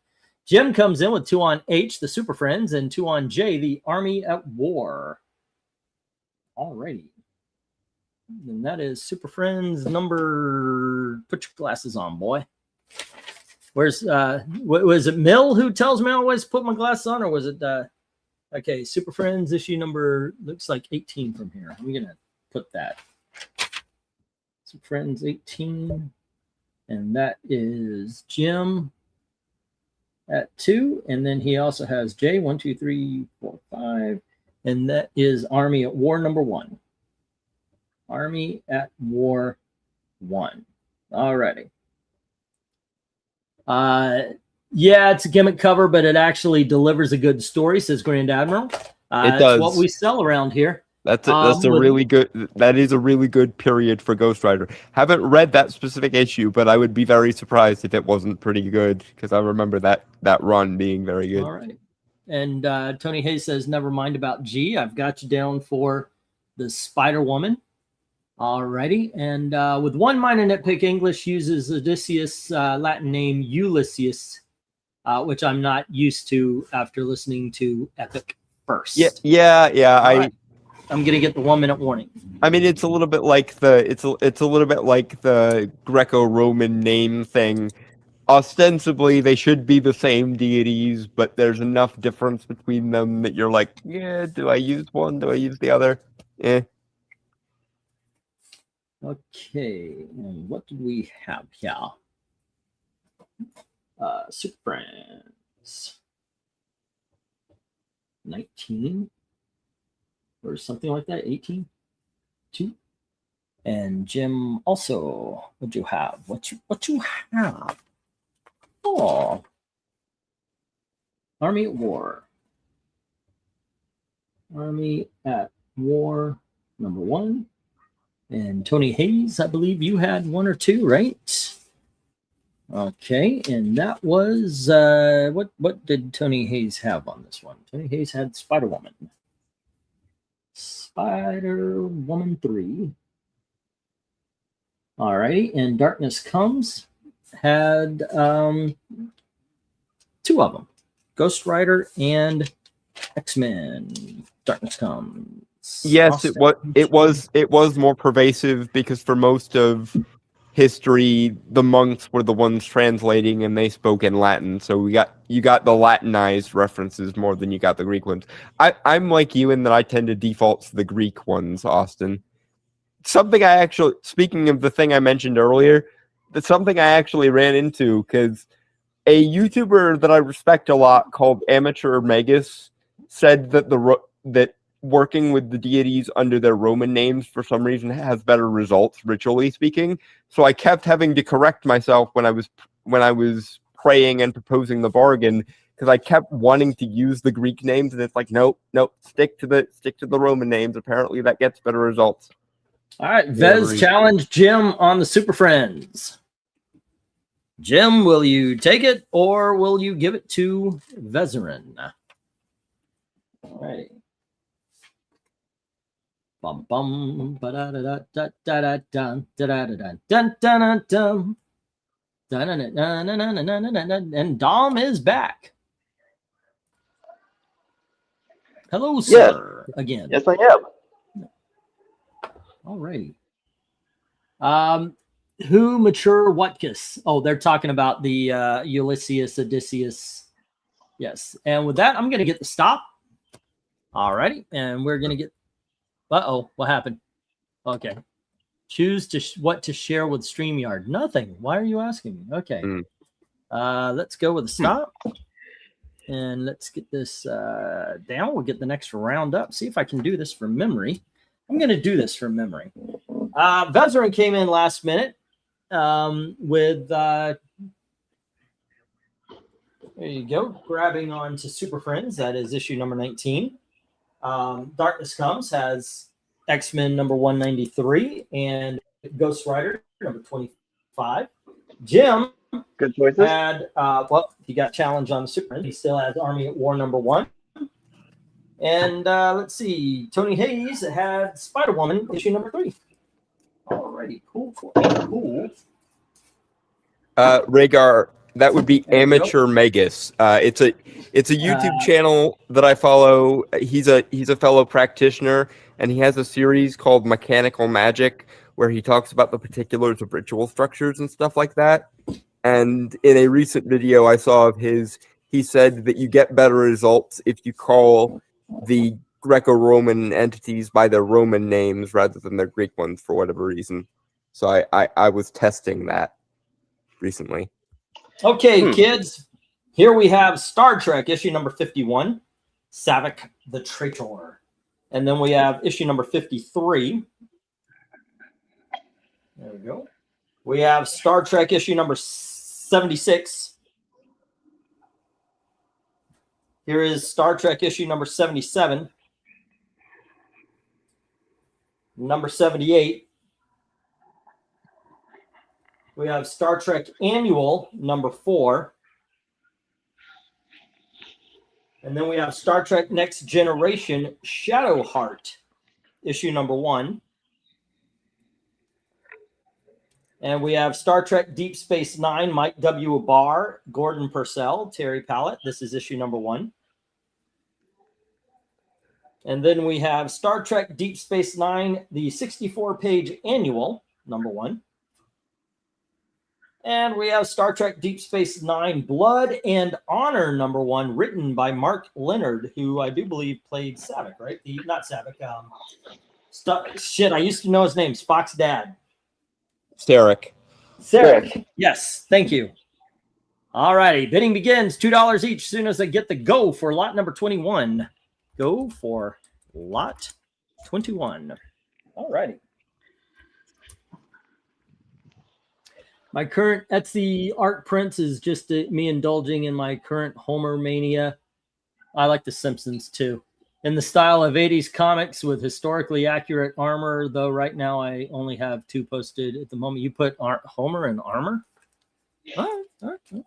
Jim comes in with 2 on H, the Super Friends, and 2 on J, the Army at War. Alrighty. And that is Super Friends number. Put your glasses on, boy. Where's was it Mill who tells me I always put my glasses on, or was it okay, Super Friends issue number looks like 18 from here. I'm gonna put that. Super Friends 18, and that is Jim at 2, and then he also has J 1, 2, 3, 4, 5, and that is Army at War number 1. Army at War 1. Alrighty. Yeah, it's a gimmick cover, but it actually delivers a good story, says Grand Admiral. It does. It's what we sell around here. That is a really good period for Ghost Rider. Haven't read that specific issue, but I would be very surprised if it wasn't pretty good because I remember that run being very good. All right. And Tony Hayes says, never mind about G. I've got you down for the Spider-Woman. All righty. And with one minor nitpick, English uses Odysseus' Latin name Ulysses, which I'm not used to after listening to Epic first. Yeah. Right. I'm gonna get the 1 minute warning. I mean, it's a little bit like the Greco-Roman name thing. Ostensibly, they should be the same deities, but there's enough difference between them that you're like, yeah, do I use one? Do I use the other? Eh. Okay, and what did we have here? Super Friends 19 or something like that, 18, 2. And Jim also, what'd you have? What you have? Oh, Army at War. Army at War number 1. And Tony Hayes, I believe you had 1 or 2, right? Okay, and that was what did Tony Hayes have on this one? Tony Hayes had Spider-Woman. Spider-Woman 3. Alrighty, and Darkness Comes had two of them, Ghost Rider and X-Men. Darkness Comes. Yes, it was more pervasive because for most of history, the monks were the ones translating, and they spoke in Latin. So you got the Latinized references more than you got the Greek ones. I'm like you in that I tend to default to the Greek ones, Austin. Speaking of the thing I mentioned earlier, that's something I actually ran into because a YouTuber that I respect a lot called Amateur Magus said that that working with the deities under their Roman names for some reason has better results, ritually speaking. So I kept having to correct myself when I was praying and proposing the bargain because I kept wanting to use the Greek names, and it's like, nope, stick to the Roman names. Apparently, that gets better results. All right, Vez challenged Jim on the Super Friends. Jim, will you take it or will you give it to Vezerin? All right. Bum bum ba da da da da da da da da da da da. And Dom is back. Hello, sir. Yes. Again. Yes, I am. All righty. Who mature Whatkus? Oh, they're talking about the Ulysses, Odysseus. Yes. And with that, I'm going to get the stop. All righty. And we're going to get. Uh-oh. What happened? Okay. Choose what to share with StreamYard. Nothing. Why are you asking me? Okay. Let's go with a stop. And let's get this down. We'll get the next round up. See if I can do this from memory. I'm going to do this from memory. Vezerin came in last minute with, there you go, grabbing on to Super Friends. That is issue number 19. Darkness Comes has X-Men number 193 and Ghost Rider number 25. Jim Good choices. had, he got challenged on the Super Friends. He still has Army at War number 1. And let's see, Tony Hayes had Spider-Woman issue number 3. Alrighty, cool. Rhaegar, that would be Amateur Magus. It's a YouTube channel that I follow. He's a fellow practitioner, and he has a series called Mechanical Magic where he talks about the particulars of ritual structures and stuff like that. And in a recent video I saw of his, he said that you get better results if you call the Greco-Roman entities by their Roman names rather than their Greek ones for whatever reason. So I was testing that recently. Okay, kids. Here we have Star Trek issue number 51, Savick the Traitor. And then we have issue number 53. There we go. We have Star Trek issue number 76. Here is Star Trek issue number 77. Number 78. We have Star Trek Annual number 4. And then we have Star Trek Next Generation Shadowheart issue number 1. And we have Star Trek Deep Space Nine, Mike W. Barr, Gordon Purcell, Terry Pallett. This is issue number 1. And then we have Star Trek Deep Space Nine, the 64-page annual, number 1. And we have Star Trek Deep Space Nine, Blood and Honor, number 1, written by Mark Leonard, who I do believe played Savick, right? Not Savick. I used to know his name, Spock's dad. Sarek. Yes, thank you. All righty, bidding begins. $2 each. As soon as I get the go for lot number 21. Go for lot 21. All righty. My current Etsy art prints is just me indulging in my current Homer mania. I like The Simpsons too. In the style of 80s comics with historically accurate armor, though right now I only have 2 posted at the moment. You put Homer in armor? All right.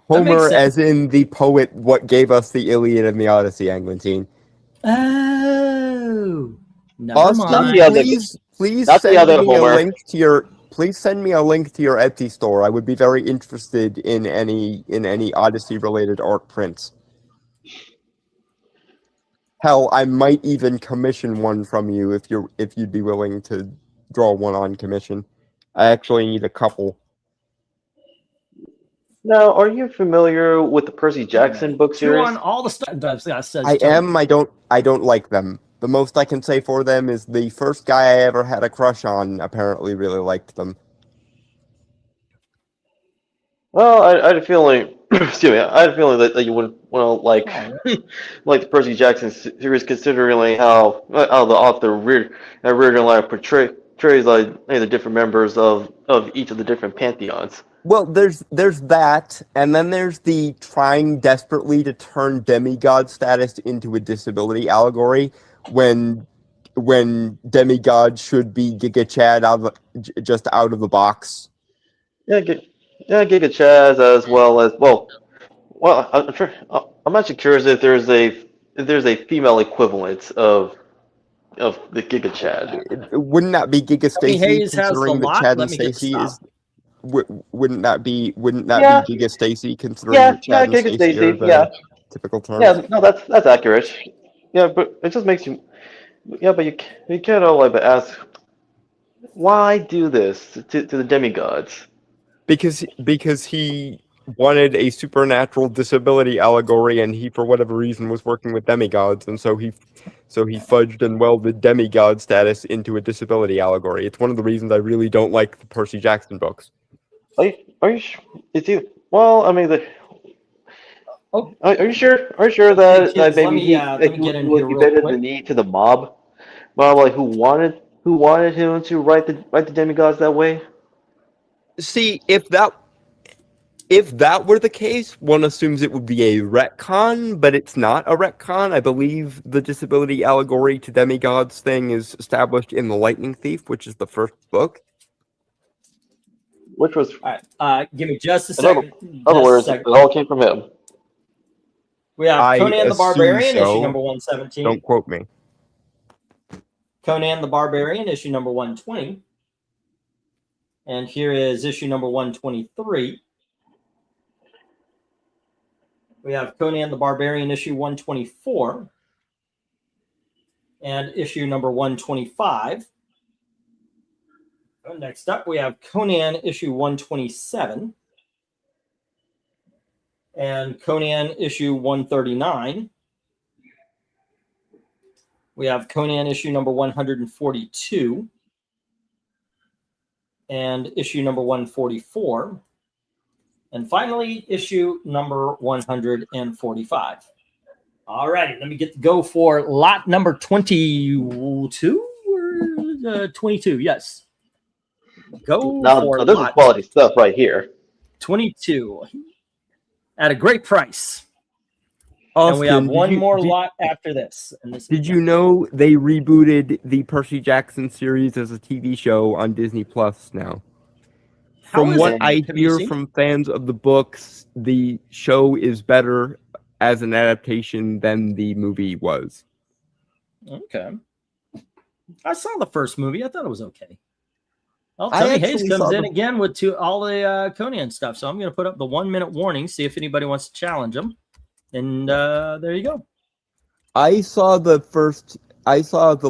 Homer as in the poet what gave us the Iliad and the Odyssey, Anglantine. Oh, never Austin, mind. Please That's the send other me a Homer. link to your. Please send me a link to your Etsy store. I would be very interested in any Odyssey related art prints. Hell, I might even commission one from you if you'd be willing to draw one on commission. I actually need a couple. Now, are you familiar with the Percy Jackson book Chew on series? all the stuff. Says I Tony. am. I don't like them. The most I can say for them is the first guy I ever had a crush on apparently really liked them. Well, I had a feeling. Excuse me. I had a feeling that you wouldn't want to like Oh, like the Percy Jackson series, considering how the author originally portrays like the different members of each of the different pantheons. Well, there's that, and then there's the trying desperately to turn demigod status into a disability allegory when demigod should be Giga Chad just out of the box. Yeah, Giga Chaz as well as I'm actually curious if there's a female equivalent of the Giga Chad. Wouldn't that be Giga Tony Stacy? Hayes has the Considering that lot. Chad Let and me hit Stacy stop. is wouldn't that be Yeah. be Giga Stacy? Considering Yeah, that Chad and Giga Stacy are Stacy. the Yeah, typical terms. yeah. No, that's accurate. Yeah, but it just makes you. Yeah, but you can't but ask why do this to the demigods? Because he wanted a supernatural disability allegory, and he, for whatever reason, was working with demigods, and so he fudged and welded demigod status into a disability allegory. It's one of the reasons I really don't like the Percy Jackson books. Are you sure? It's you. Well, I mean, Oh. are you sure? Are you sure that Hey, kids, maybe let me get in he here real bended quick. the knee to the mob, like who wanted him to write the demigods that way? See, if that were the case, one assumes it would be a retcon, but it's not a retcon. I believe the disability allegory to demigods thing is established in The Lightning Thief, which is the first book. Which was, All right, give me just a in second. other Just a words, it second. all came from him. We have I Conan the assume Barbarian, so. issue number 117. Don't quote me. Conan the Barbarian, issue number 120. And here is issue number 123. We have Conan the Barbarian, issue 124. And issue number 125. Next up, we have Conan, issue 127. And Conan, issue 139. We have Conan, issue number 142. And issue number 144. And finally, issue number 145. All righty, let me go for lot number 22 or 22. Yes. Go Now for this is lot quality stuff right here. 22 at a great price. Austin, And we have one more lot after this. And this Did you know they rebooted the Percy Jackson series as a TV show on Disney Plus now? How From is what it? I Have you hear seen? from fans of the books, the show is better as an adaptation than the movie was. Okay. I saw the first movie. I thought it was okay. Well, I Tony Hayes actually comes saw in the- again with all the Conan stuff. So I'm going to put up the 1 minute warning, see if anybody wants to challenge him. And there you go. I saw the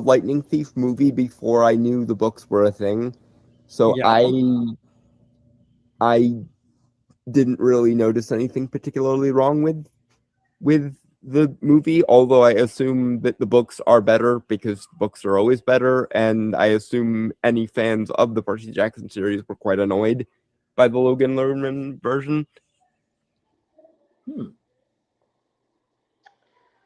Lightning Thief movie before I knew the books were a thing. So Yeah. I didn't really notice anything particularly wrong with the movie, although I assume that the books are better because books are always better, and I assume any fans of the Percy Jackson series were quite annoyed by the Logan Lerman version.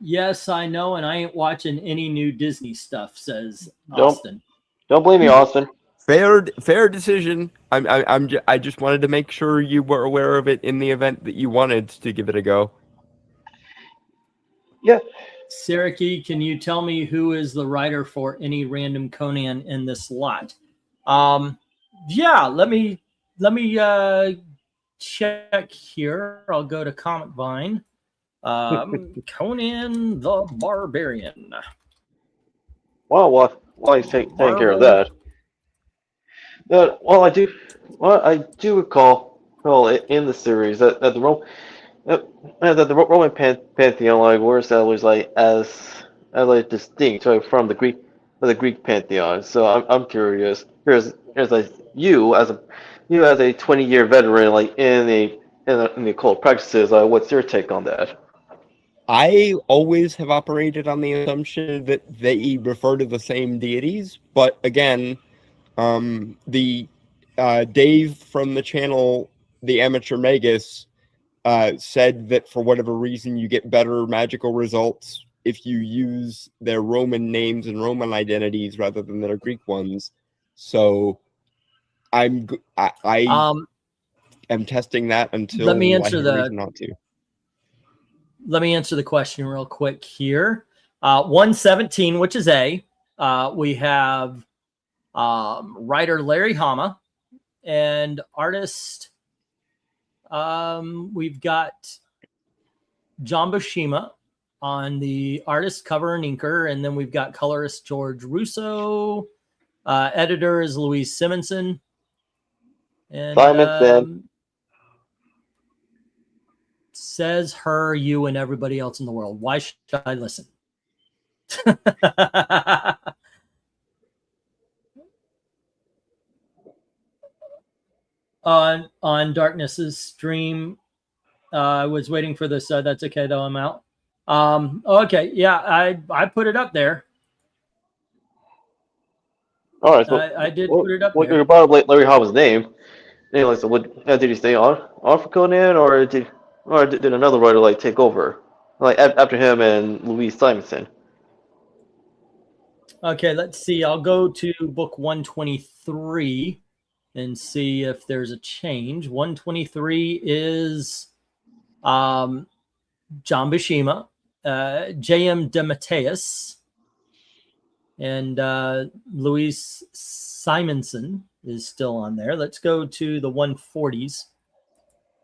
Yes, I know, and I ain't watching any new Disney stuff, says Don't- Austin. Don't blame me, Austin. Fair decision. I just wanted to make sure you were aware of it in the event that you wanted to give it a go. Yeah. Saraki, can you tell me who is the writer for any random Conan in this lot? Yeah, let me check here. I'll go to Comic Vine. Conan the Barbarian. Well, while he's taking care of that, well, I do recall, in the series that the Roman pantheon like were established like as like distinct like from the Greek pantheon. So I'm curious. Here's like you as a 20-year veteran like in the occult practices. What's your take on that? I always have operated on the assumption that they refer to the same deities, but again, the Dave from the channel, the Amateur Magus, said that for whatever reason you get better magical results if you use their Roman names and Roman identities rather than their Greek ones. So I am testing that until Let me I answer have a reason not to. Let me answer the question real quick here. 117, which is A. We have writer Larry Hama and artist. We've got John Buscema on the artist, cover, and inker, and then we've got colorist George Russo. Editor is Louise Simonson. And says her, you, and everybody else in the world. Why should I listen? on Darkness's stream, I was waiting for this. That's okay though. I'm out. Okay, yeah, I put it up there. All right, so I did put it up there. You brought up Larry Hama's name. Anyway, so did he stay on for Conan, or did another writer like take over, like after him and Louise Simonson? Okay, let's see. I'll go to book 123 and see if there's a change. 123 is John Buscema, J.M. DeMatteis, and Louise Simonson is still on there. Let's go to the 140s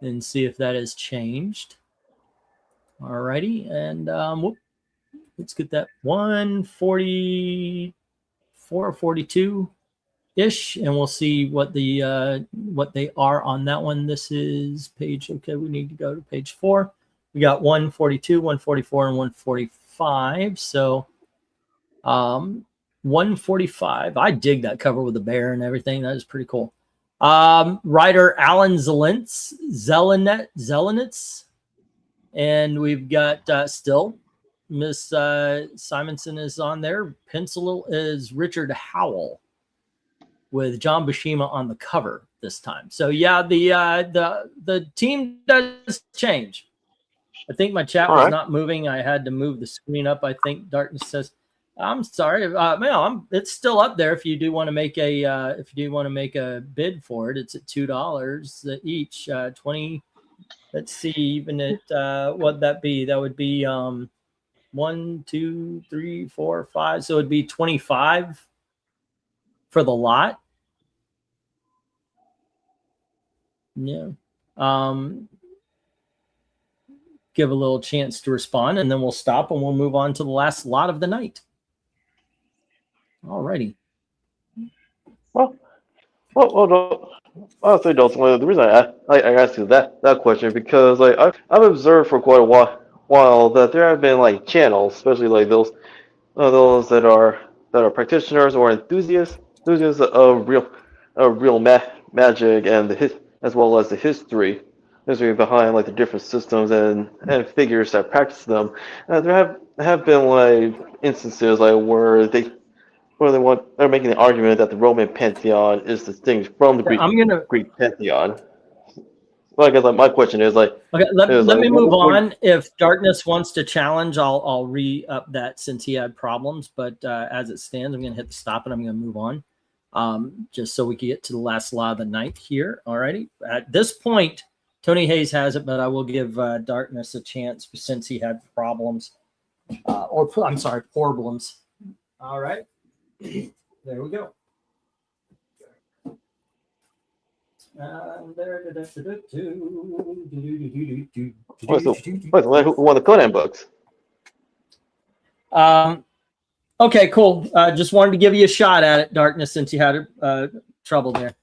and see if that has changed. All righty, and let's get that 144, 42 ish, and we'll see what they are on that one. This is page. Okay, we need to go to page 4. We got 142, 144, and 145. So, 145. I dig that cover with the bear and everything. That is pretty cool. Writer Alan Zelenitz, and we've got still Miss Simonson is on there. Pencil is Richard Howell with John Buscema on the cover this time. So yeah, the team does change. I think my chat was not moving. I had to move the screen up. I think Darkness says, "I'm sorry, it's still up there. If you do want to make a bid for it, it's at $2 each. 20. Let's see, even at what'd that be? That would be 1, 2, 3, 4, 5. So it'd be 25 for the lot. Yeah. Give a little chance to respond, and then we'll stop and we'll move on to the last lot of the night. All righty. Well, no, honestly, the reason I asked you that question because like I've observed for quite a while that there have been like channels, especially like those that are practitioners or enthusiasts of real magic and as well as the history behind like the different systems and figures that practice them. There have been like instances like where they're making the argument that the Roman pantheon is distinct from the Greek pantheon. Well, I guess my question is like, okay, let me move on. If Darkness wants to challenge, I'll re-up that since he had problems. But as it stands, I'm going to hit the stop and I'm going to move on, just so we can get to the last lot of the night here. Alrighty. At this point, Tony Hayes has it, but I will give Darkness a chance since he had problems, problems. All right. There we go. Who won the Conan books? Okay, cool. Just wanted to give you a shot at it, Darkness, since you had trouble there.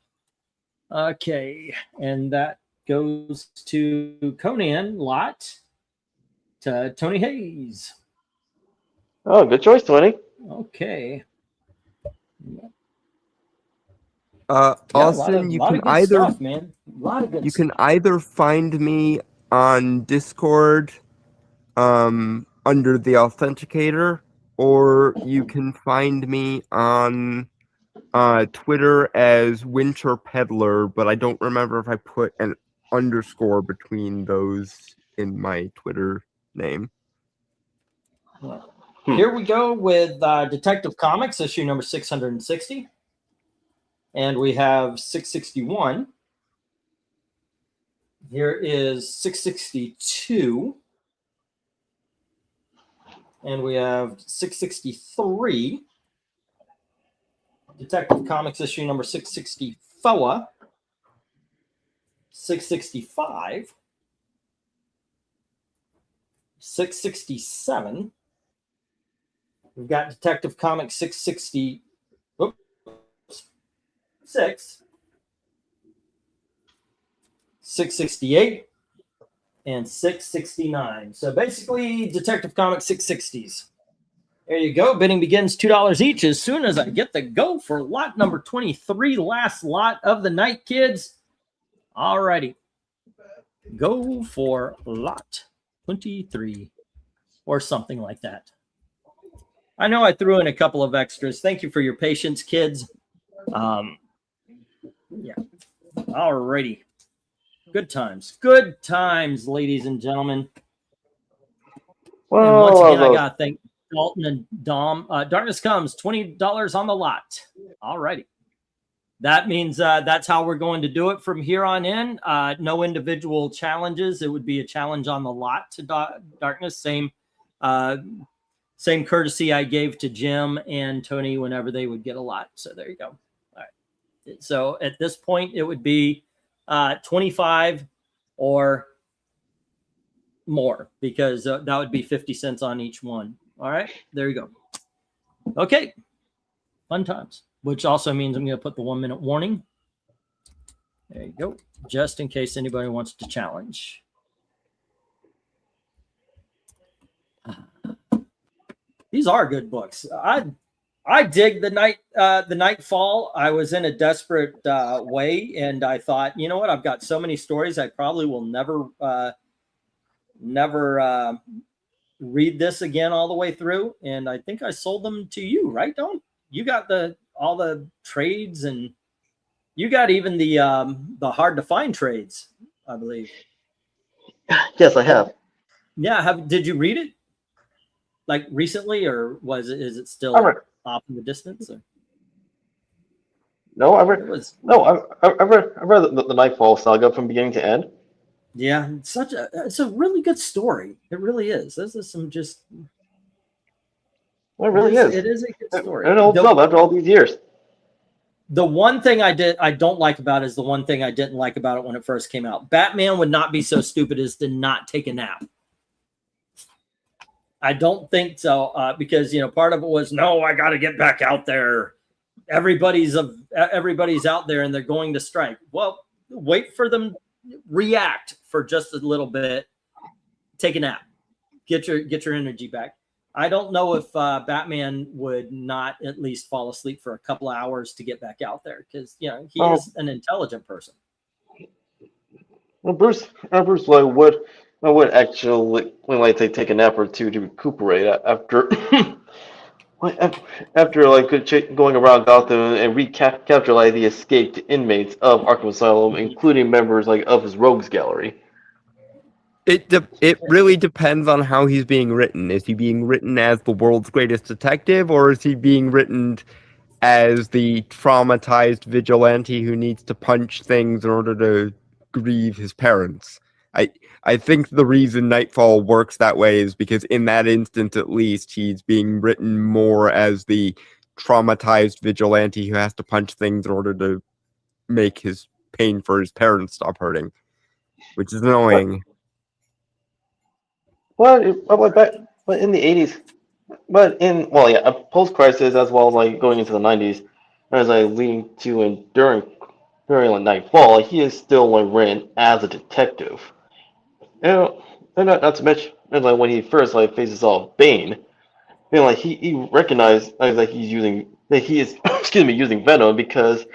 Okay, and that goes to Conan Lot to Tony Hayes. Oh, good choice, 20. Okay. Austin, you can either stuff, man. A lot of good you stuff. can either find me on Discord, under the Authenticator, or you can find me on Twitter as Winter Peddler, but I don't remember if I put an underscore between those in my Twitter name. Here we go with Detective Comics, issue number 660. And we have 661. Here is 662. And we have 663. Detective Comics issue number 664. 665. 667. We've got Detective Comics 660. Oops. 668, and 669. So basically, Detective Comics 660s. There you go. Bidding begins $2 each as soon as I get the go for lot number 23, last lot of the night, kids. All righty. Go for lot 23 or something like that. I know I threw in a couple of extras. Thank you for your patience, kids. Yeah. All righty. Good times. Good times, ladies and gentlemen. Well, And once again, I got to thank Dalton and Dom. Darkness Comes, $20 on the lot. All righty. That means that's how we're going to do it from here on in. No individual challenges. It would be a challenge on the lot to Darkness. Same courtesy I gave to Jim and Tony whenever they would get a lot. So there you go. All right. So at this point, it would be 25 or more, because that would be 50 cents on each one. All right, there you go. Okay, fun times, which also means I'm going to put the 1 minute warning. There you go, just in case anybody wants to challenge. These are good books. I dig the Nightfall. I was in a desperate way, and I thought, you know what? I've got so many stories. I probably will never read this again all the way through. And I think I sold them to you, right, Don? You got all the trades, and you got even the hard to find trades, I believe. Yes, I have. Yeah. Did you read it like recently, or is it still off in the distance? Or? No, I read the Nightfall saga from beginning to end. Yeah, it's a really good story. It really is. This is some just. Well, it really is. It is a good story. It holds up after all these years. The one thing I don't like about it is the one thing I didn't like about it when it first came out. Batman would not be so stupid as to not take a nap. I don't think so, because part of it was, no, I got to get back out there. Everybody's out there and they're going to strike. Well, wait for them, react for just a little bit, take a nap, get your energy back. I don't know if Batman would not at least fall asleep for a couple of hours to get back out there, because he is an intelligent person. Well, Bruce would actually like to take a nap or two to recuperate after going around Gotham and recapture the escaped inmates of Arkham Asylum, including members of his rogues gallery. It really depends on how he's being written. Is he being written as the world's greatest detective, or is he being written as the traumatized vigilante who needs to punch things in order to grieve his parents? I think the reason Nightfall works that way is because in that instance, at least, he's being written more as the traumatized vigilante who has to punch things in order to make his pain for his parents stop hurting, which is annoying. But in the 80s, post-crisis as well as going into the 90s, as like leading to and during like Nightfall, like, he is still like written as a detective. And, and not to mention, and like when he first like faces off Bane, like he recognized like he's using that he is excuse me using venom because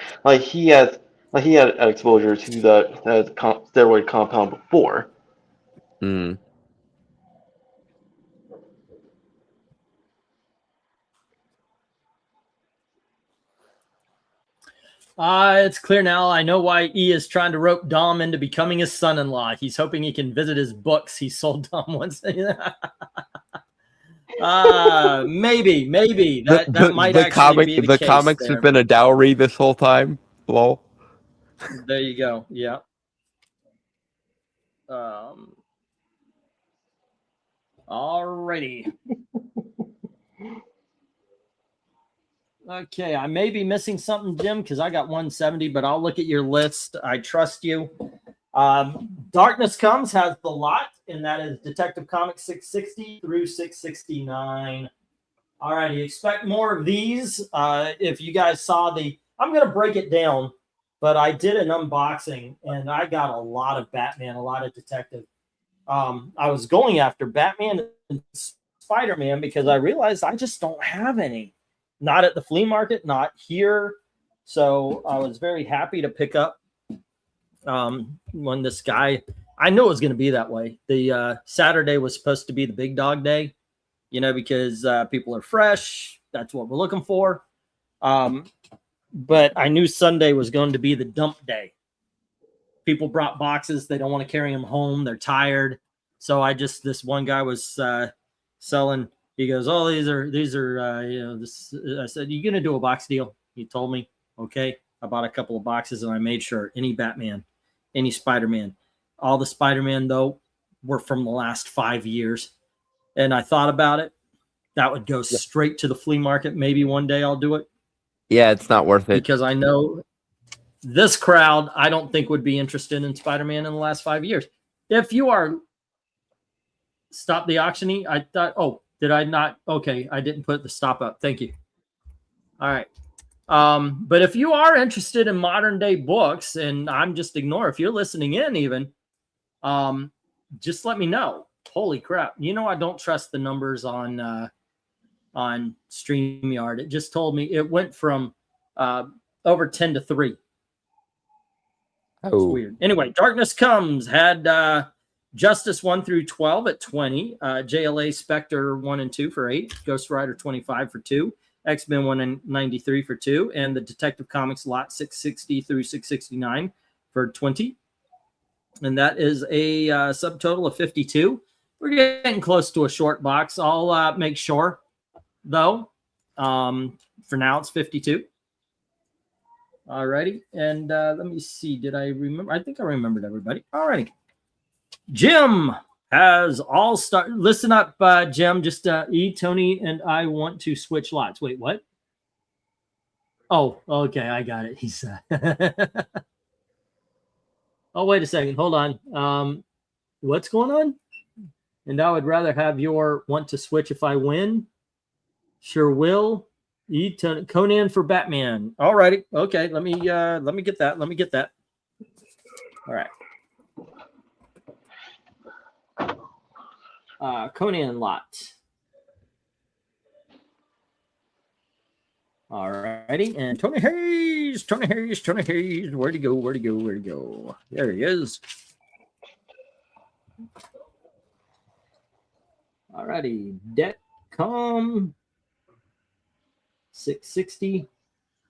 he had exposure to that steroid compound before. Hmm. It's clear now. I know why E is trying to rope Dom into becoming his son-in-law. He's hoping he can visit his books he sold Dom once. Maybe that might actually be the case comics there. have been a dowry this whole time. Lol. There you go. Yeah. Alrighty. Okay, I may be missing something, Jim, because I got 170, but I'll look at your list. I trust you. Darkness Comes has the lot, and that is Detective Comics 660 through 669. All righty, expect more of these. If you guys saw I'm going to break it down, but I did an unboxing, and I got a lot of Batman, a lot of Detective. I was going after Batman and Spider-Man because I realized I just don't have any. Not at the flea market, not here. So I was very happy to pick up when this guy, I knew it was going to be that way. The Saturday was supposed to be the big dog day, because people are fresh. That's what we're looking for. But I knew Sunday was going to be the dump day. People brought boxes. They don't want to carry them home. They're tired. So this one guy was selling. He goes, oh, these are, this. I said, you going to do a box deal? He told me, okay. I bought a couple of boxes and I made sure any Batman, any Spider-Man, all the Spider-Man though were from the last 5 years. And I thought about it. That would go straight to the flea market. Maybe one day I'll do it. Yeah, it's not worth it. Because I know this crowd, I don't think would be interested in Spider-Man in the last 5 years. If you are, stop the auctioning. I thought, oh, did I not? Okay, I didn't put the stop up. Thank you. All right. But if you are interested in modern day books, and I'm just ignore, if you're listening in even, just let me know. Holy crap. I don't trust the numbers on StreamYard. It just told me it went from over 10 to 3. That's weird. Anyway, Darkness Comes had Justice 1 through 12 at 20, JLA Spectre 1 and 2 for 8, Ghost Rider 25 for 2, X-Men 193 for 2, and the Detective Comics lot 660 through 669 for 20. And that is a subtotal of 52. We're getting close to a short box. I'll make sure, though. For now, it's 52. Alrighty. And let me see. Did I remember? I think I remembered everybody. Alrighty. Jim has all-star. Listen up, Jim. Just Tony and I want to switch lots. Wait, what? Oh, okay. I got it. He's. Oh, wait a second. Hold on. What's going on? And I would rather have your want to switch if I win. Sure will. Conan for Batman. All righty. Okay. Let me get that. Let me get that. All right. Conan lot. All righty. And Tony Hayes. Where'd he go? There he is. All righty. Detcom 660,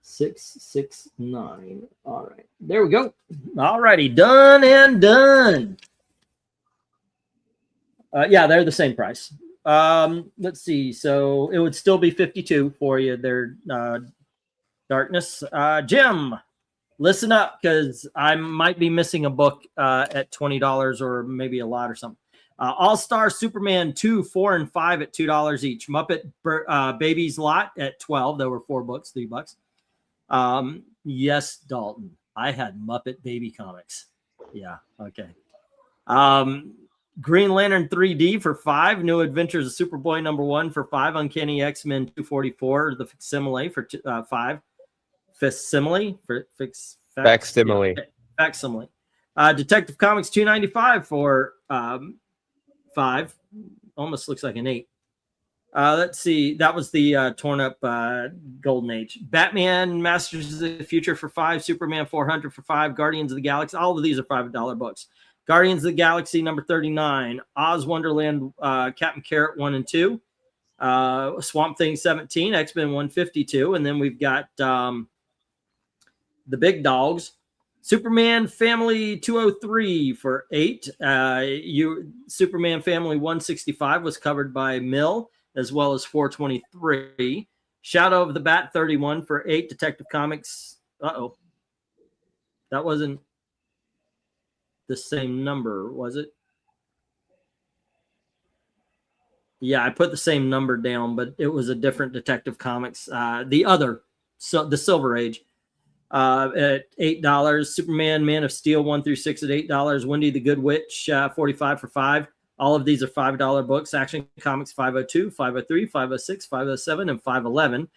669. All right. There we go. All righty. Done and done. Yeah, they're the same price. Let's see. So it would still be 52 for you there, Darkness. Jim, listen up because I might be missing a book at $20 or maybe a lot or something. All-Star Superman 2, 4, and 5 at $2 each. Muppet Babies lot at 12. There were 4 books, $3. Yes, Dalton. I had Muppet Baby comics. Yeah, okay. Green Lantern 3D for 5. New Adventures of Superboy #1 for 5. Uncanny X-Men 244, the facsimile for 5. facsimile. Facsimile. Facsimile. Detective Comics $2.95 for 5. Almost looks like an 8. Let's see. That was the torn up Golden Age. Batman Masters of the Future for 5. Superman 400 for 5. Guardians of the Galaxy. All of these are $5 books. Guardians of the Galaxy number 39. Oz Wonderland Captain Carrot 1 and 2. Swamp Thing 17. X-Men 152. And then we've got the big dogs. Superman Family 203 for 8. Superman Family 165 was covered by Mill, as well as 423. Shadow of the Bat 31 for 8. Detective Comics. Uh-oh. That wasn't the same number, was it? Yeah, I put the same number down, but it was a different Detective Comics. The Silver Age. At $8. Superman, Man of Steel 1 through 6 at $8. Wendy the Good Witch 45 for 5. All of these are $5 books. Action Comics 502, 503, 506, 507, and 511.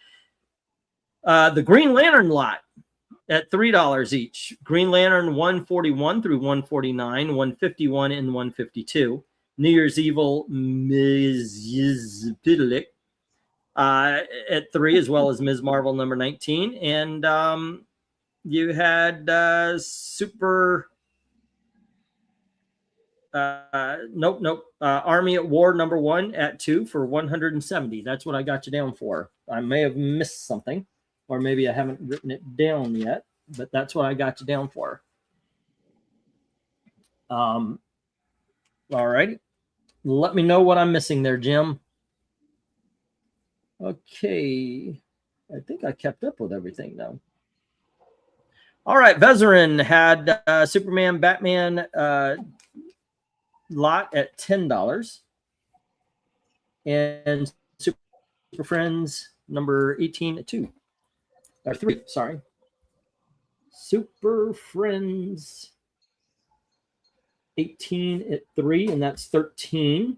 The Green Lantern lot at $3 each. Green Lantern 141 through 149, 151, and 152. New Year's Evil Ms. Pidlick at 3, as well as Ms. Marvel number 19. And you had Army at War number 1 at 2 for 170. That's what I got you down for. I may have missed something, or maybe I haven't written it down yet, but that's what I got you down for. All righty. Let me know what I'm missing there, Jim. Okay. I think I kept up with everything, though. All right, Vezerin had Superman, Batman lot at $10, and Super Friends number 18 at 2 or 3. Sorry, Super Friends 18 at 3, and that's 13.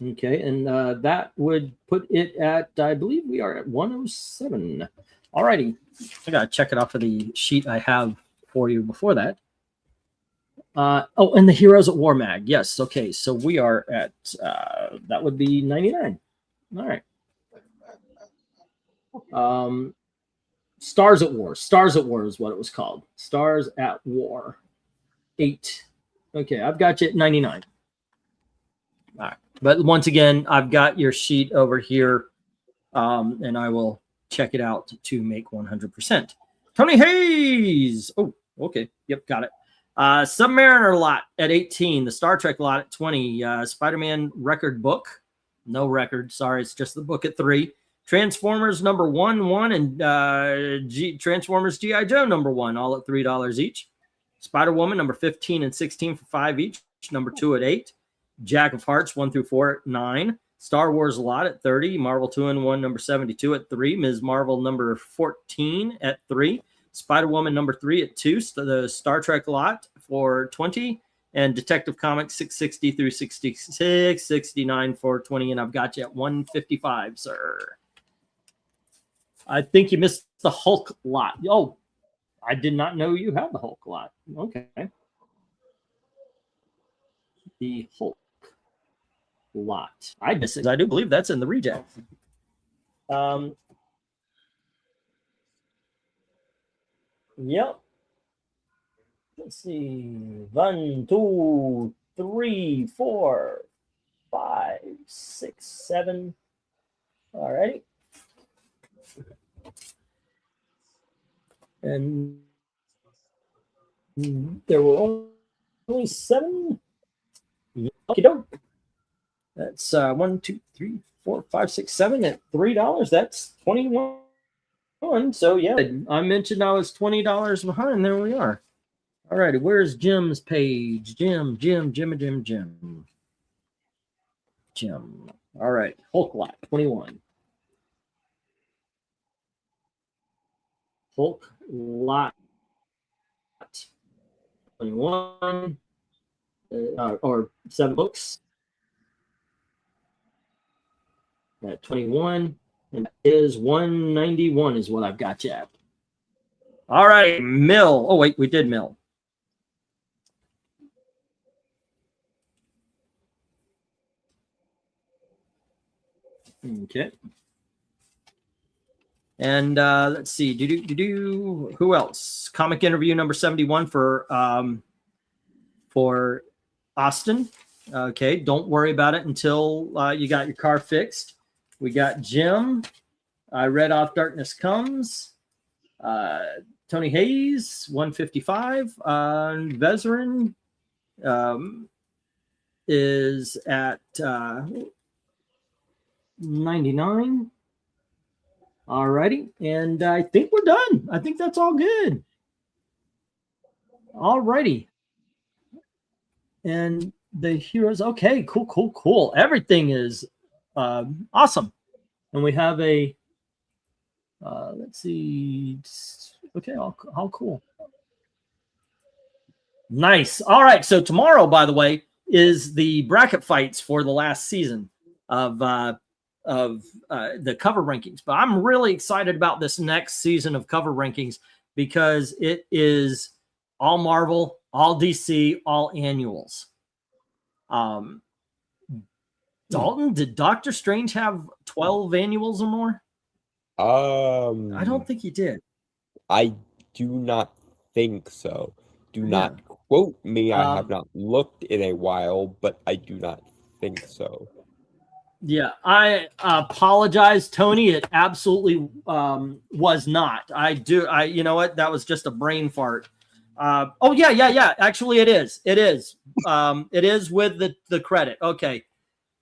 Okay, and that would put it at, I believe we are at 107. All righty. I got to check it off of the sheet I have for you before that. And the Heroes at War mag. Yes. Okay. So we are at, that would be 99. All right. Stars at War. Stars at War is what it was called. Stars at War. 8. Okay. I've got you at 99. All right. But once again, I've got your sheet over here, and I will check it out to make 100%. Tony Hayes. Oh, okay. Yep, got it. Submariner lot at 18. The Star Trek lot at 20. Spider-Man record book. No record. Sorry, it's just the book at 3. Transformers number 1, and Transformers G.I. Joe number 1, all at $3 each. Spider-Woman number 15 and 16 for 5 each. Number 2 at 8. Jack of Hearts 1 through 4 at 9. Star Wars lot at 30. Marvel 2-in-1 number 72 at 3. Ms. Marvel number 14 at 3. Spider-Woman number 3 at 2. The Star Trek lot for 20. And Detective Comics 660 through 66, 69 for 20. And I've got you at 155, sir. I think you missed the Hulk lot. Oh, I did not know you had the Hulk lot. Okay. The Hulk lot. I do believe that's in the reject. Yep. Let's see. 1, 2, 3, 4, 5, 6, 7. All right. And there were only 7. Okay, doke. That's 1, 2, 3, 4, 5, 6, 7 at $3. That's 21. So yeah, I mentioned I was $20 behind. There we are. All righty, where's Jim's page? Jim. All right, Hulk lot 21. Hulk lot 21, or 7 books. At 21, And that is 191 is what I've got you at. All right, mill. Oh, wait, we did mill. Okay. And let's see. Who else? Comic interview number 71 for Austin. Okay, don't worry about it until you got your car fixed. We got Jim. I read off Darkness Comes. Tony Hayes, 155. Vezerin is at 99. All righty. And I think we're done. I think that's all good. All righty. And the heroes. Okay, cool. Everything is awesome. And we have a, let's see. Okay, all cool. Nice. All right. So tomorrow, by the way, is the bracket fights for the last season of the cover rankings. But I'm really excited about this next season of cover rankings because it is all Marvel, all DC, all annuals. Dalton, did Doctor Strange have 12 annuals or more? I don't think he did. I do not think so. Do not quote me. I have not looked in a while, but I do not think so. Yeah, I apologize, Tony. It absolutely was not. You know what? That was just a brain fart. Oh yeah. Actually, it is. It is. It is with the credit. Okay.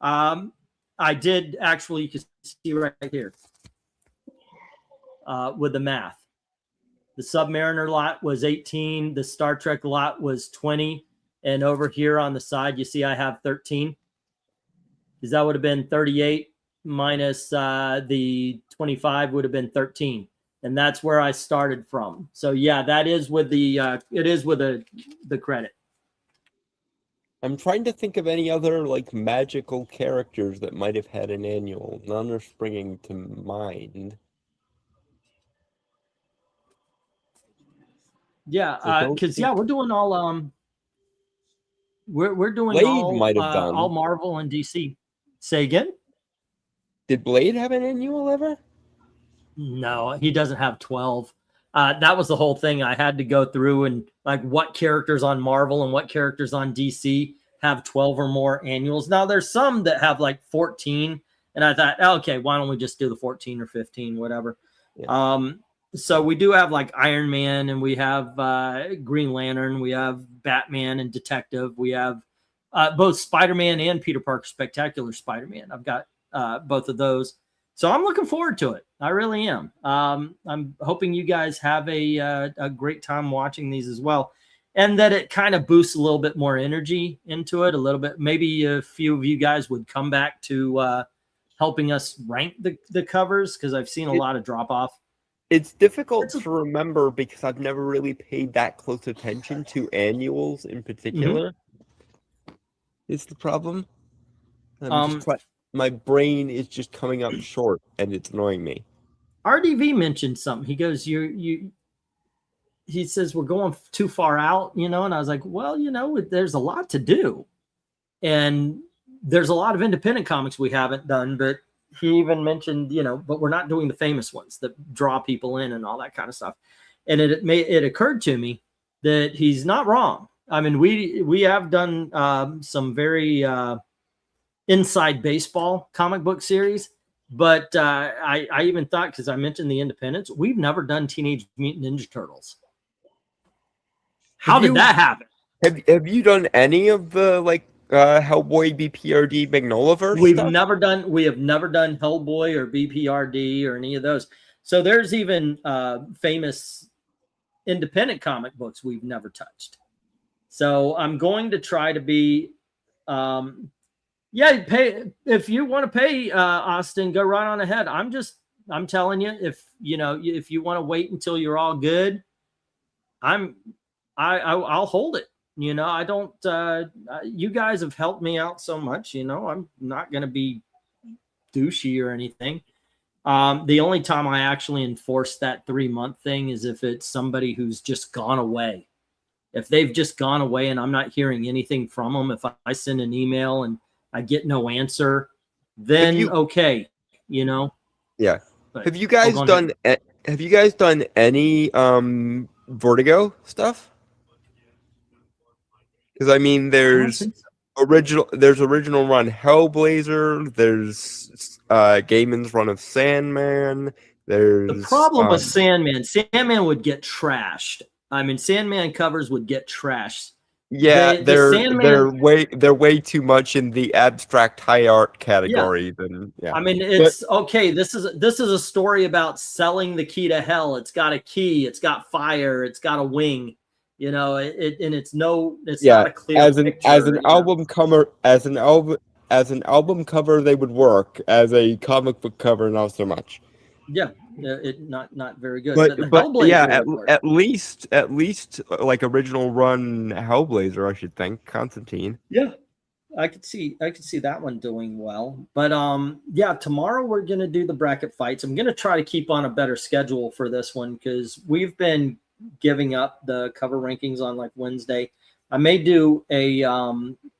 I did actually. You can see right here with the math. The Submariner lot was 18. The Star Trek lot was 20. And over here on the side, you see I have 13. Because that would have been 38 minus the 25 would have been 13. And that's where I started from. So yeah, that is with the it is with the credit. I'm trying to think of any other like magical characters that might have had an annual. None are springing to mind. Yeah, because we're doing all we're doing Blade all might have done. all Marvel and DC. Say again? Did Blade have an annual ever? No, he doesn't have 12. That was the whole thing. I had to go through and like what characters on Marvel and what characters on DC have 12 or more annuals. Now there's some that have like 14, and I thought, okay, why don't we just do the 14 or 15, whatever. Yeah. So we do have like Iron Man, and we have Green Lantern, we have Batman and Detective, we have both Spider-Man and Peter Parker Spectacular Spider-Man. I've got both of those. So I'm looking forward to it. I really am. I'm hoping you guys have a great time watching these as well, and that it kind of boosts a little bit more energy into it a little bit. Maybe a few of you guys would come back to helping us rank the covers, because I've seen a lot of drop off. It's difficult to remember because I've never really paid that close attention to annuals in particular. Is the problem? My brain is just coming up short, and it's annoying me. RDV mentioned something. He goes, he says we're going too far out, and I was like, well, there's a lot to do, and there's a lot of independent comics we haven't done, but he even mentioned, but we're not doing the famous ones that draw people in and all that kind of stuff. And it occurred to me that he's not wrong. I mean, we have done some very inside baseball comic book series, but I even thought, because I mentioned the independents, we've never done Teenage Mutant Ninja Turtles. How did that happen? Have you done any of the Hellboy, BPRD, Magnolaverse We stuff? have never done Hellboy or BPRD or any of those. So there's even famous independent comic books we've never touched. So I'm going to try to be, pay if you want to pay, Austin, go right on ahead. I'm telling you, if you want to wait until you're all good, I'll hold it. I don't, you guys have helped me out so much, I'm not going to be douchey or anything. The only time I actually enforce that 3-month thing is if it's somebody who's just gone away. If they've just gone away and I'm not hearing anything from them, if I send an email and I get no answer, then okay, you know. Yeah. But, Have you guys done any Vertigo stuff? Because I mean, there's original run Hellblazer, there's Gaiman's run of Sandman, there's the problem with Sandman would get trashed. I mean, Sandman covers would get trashed. Yeah, they're way too much in the abstract high art category. Than I mean, it's okay. This is a story about selling the key to hell. It's got a key. It's got fire. It's got a wing. You know, it's not a clear picture, as an album cover they would work. As a comic book cover, not so much. Yeah, not very good. But yeah, at least like original run Hellblazer, I should think. Constantine. Yeah, I could see that one doing well. But yeah, tomorrow we're gonna do the bracket fights. I'm gonna try to keep on a better schedule for this one because we've been giving up the cover rankings on like Wednesday. I may do a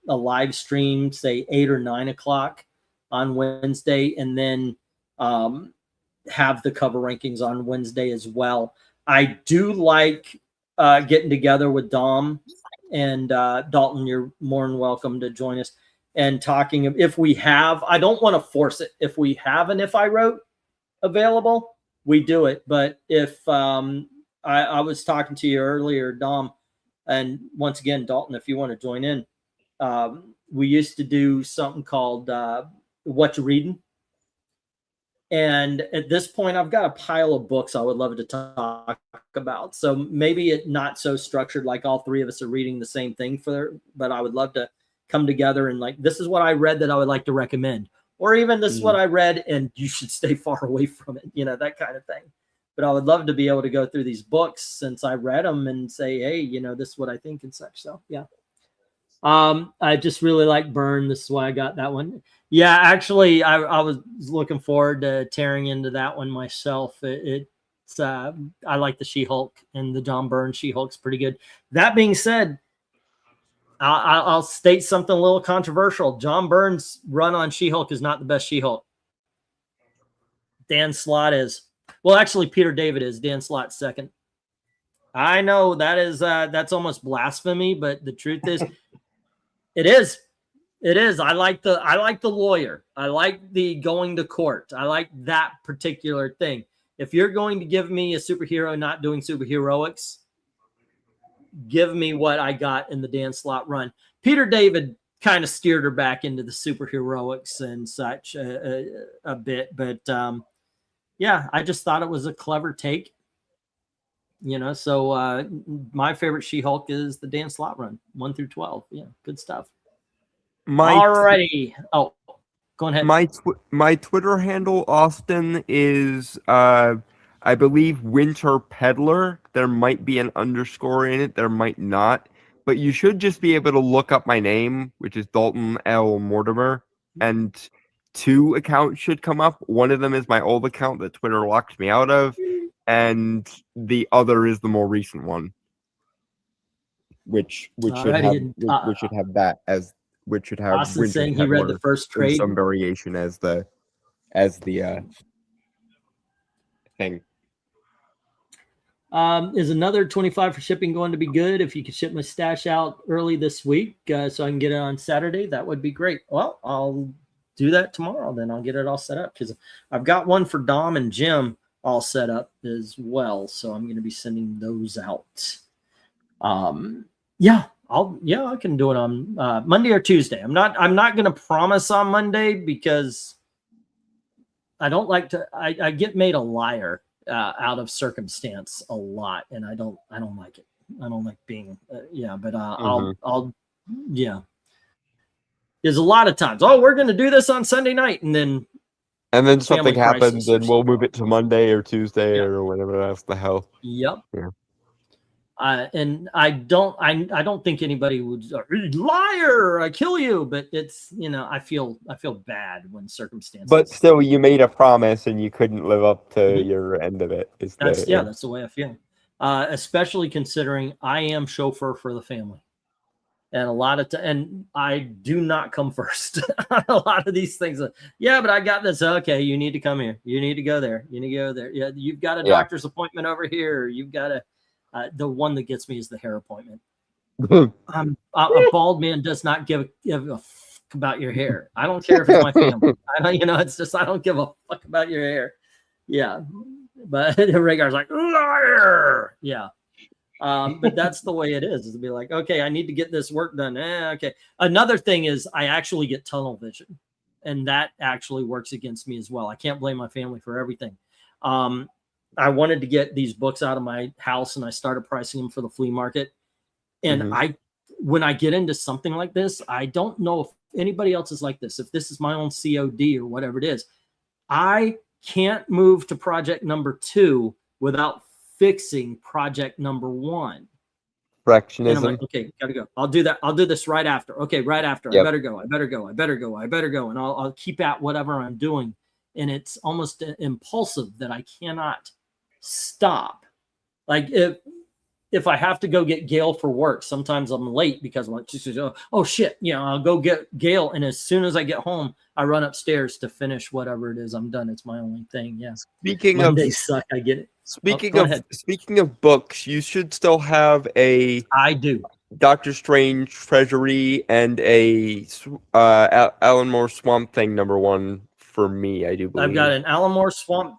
live stream, say 8 or 9 o'clock on Wednesday, and then have the cover rankings on Wednesday as well. I do like getting together with Dom and Dalton. You're more than welcome to join us and talking. If we have, I don't want to force it. If we have an If I Wrote available, we do it. But if I was talking to you earlier, Dom, and once again, Dalton, if you want to join in, we used to do something called What You Reading. And at this point, I've got a pile of books I would love to talk about. So maybe it's not so structured like all three of us are reading the same thing but I would love to come together and like, this is what I read that I would like to recommend. Or even this is what I read and you should stay far away from it, you know, that kind of thing. But I would love to be able to go through these books since I read them and say, hey, you know, this is what I think and such. So, yeah. I just really like Byrne. This is why I got that one. Yeah, actually, I was looking forward to tearing into that one myself. It's I like the She-Hulk, and the John Byrne She-Hulk's pretty good. That being said, I'll state something a little controversial. John Byrne's run on She-Hulk is not the best She-Hulk. Dan Slott is. Well, actually, Peter David is. Dan Slott second. I know that's almost blasphemy, but the truth is, it is. It is. I like the lawyer. I like the going to court. I like that particular thing. If you're going to give me a superhero not doing superheroics, give me what I got in the Dan Slott run. Peter David kind of steered her back into the superheroics and such a bit, but yeah, I just thought it was a clever take. You know, so my favorite She-Hulk is the Dan Slott run, 1 through 12. Yeah, good stuff. Alrighty. Oh, go ahead. My Twitter handle, Austin, is I believe Winter Peddler. There might be an underscore in it. There might not. But you should just be able to look up my name, which is Dalton L. Mortimer, and 2 accounts should come up. One of them is my old account that Twitter locked me out of, and the other is the more recent one, which should have that as. Which should have Austin saying he read the first trade. Some variation as the thing. Is another 25 for shipping going to be good? If you could ship my stash out early this week so I can get it on Saturday, that would be great. Well, I'll do that tomorrow. Then I'll get it all set up because I've got one for Dom and Jim all set up as well. So I'm going to be sending those out. Yeah. I can do it on Monday or Tuesday. I'm not going to promise on Monday because I don't like to. I get made a liar out of circumstance a lot, and I don't like it. I don't like being But I'll There's a lot of times. Oh, we're going to do this on Sunday night, and then something happens, and we'll move it to Monday or Tuesday or whatever else the hell. Yep. Yeah. And I don't think anybody would liar, I kill you, but it's, I feel bad when circumstances. But still, you made a promise and you couldn't live up to Mhm. your end of it. That's the way I feel. Especially considering I am chauffeur for the family. And a lot of and I do not come first on a lot of these things. Yeah, but I got this. Okay, you need to come here. You need to go there. You need to go there. Yeah, you've got a doctor's appointment over here. You've got a. The one that gets me is the hair appointment. A bald man does not give a fuck about your hair. I don't care if it's my family. It's just I don't give a fuck about your hair. Yeah, but Rhaegar's like liar. Yeah. But that's the way it is to be like, okay, I need to get this work done. Okay. Another thing is I actually get tunnel vision, and that actually works against me as well. I can't blame my family for everything. I wanted to get these books out of my house, and I started pricing them for the flea market. And when I get into something like this, I don't know if anybody else is like this. If this is my own COD or whatever it is, I can't move to project number 2 without fixing project number 1. Fractionism. And I'm like, okay, gotta go. I'll do that. I'll do this right after. Okay, right after. Yep. I better go. And I'll keep at whatever I'm doing. And it's almost impulsive that I cannot stop. Like if I have to go get Gail for work, sometimes I'm late because I'm like, oh shit, I'll go get Gail. And as soon as I get home, I run upstairs to finish whatever it is I'm done. It's my only thing. Yeah. Speaking Mondays suck. I get it. Speaking of books, you should still have a I do. Doctor Strange Treasury and a Alan Moore Swamp Thing #1 for me. I do believe I've got an Alan Moore Swamp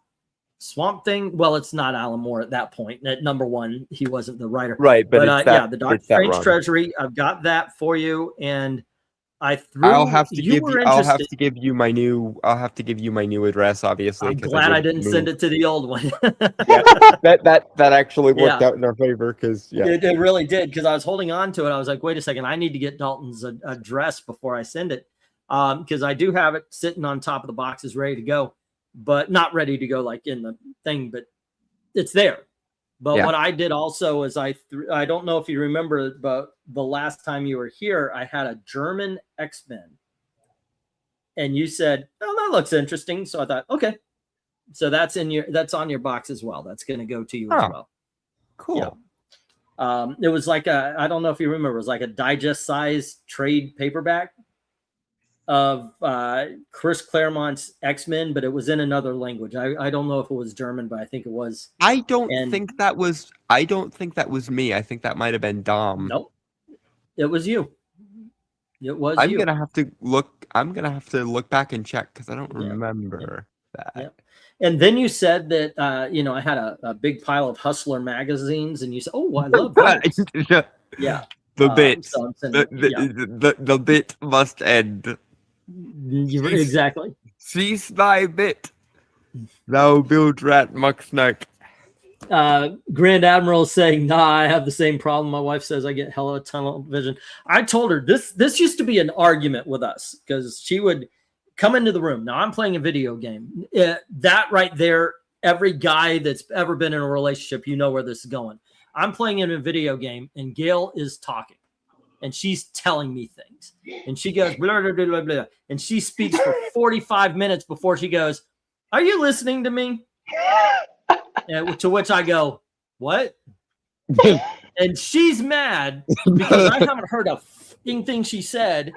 Thing. Well, it's not Alan Moore at that point. At #1, he wasn't the writer, right? But the Doctor Strange Treasury. I've got that for you, and I'll have to give you my new address, obviously. I'm glad I didn't send it to the old one. that actually worked out in our favor because it really did, because I was holding on to it. I was like, wait a second, I need to get Dalton's address before I send it, because I do have it sitting on top of the boxes ready to go, but not ready to go like in the thing, but it's there. But what I did also is I don't know if you remember, but the last time you were here, I had a German X-Men. And you said, oh, that looks interesting. So I thought, okay. So that's on your box as well. That's going to go to you as well. Cool. Yeah. It was like I don't know if you remember, it was like a digest size trade paperback of Chris Claremont's X-Men, but it was in another language. I don't know if it was German, but I think it was. I don't think that was me. I think that might have been Dom. Nope. It was you. It was I'm gonna have to look back and check because I don't remember that. Yeah. And then you said that I had a big pile of Hustler magazines, and you said, "Oh, I love that." Yeah. The bit. So the bit must end. Exactly. Cease thy bit, thou build rat mucksnack. Grand Admiral is saying, nah, I have the same problem. My wife says I get hella tunnel vision. I told her this used to be an argument with us because she would come into the room. Now I'm playing a video game. That right there, every guy that's ever been in a relationship, where this is going. I'm playing in a video game and Gail is talking and she's telling me things and she goes, blah, blah, blah, blah, blah. And she speaks for 45 minutes before she goes, are you listening to me? To which I go, what? And she's mad because I haven't heard a fucking thing she said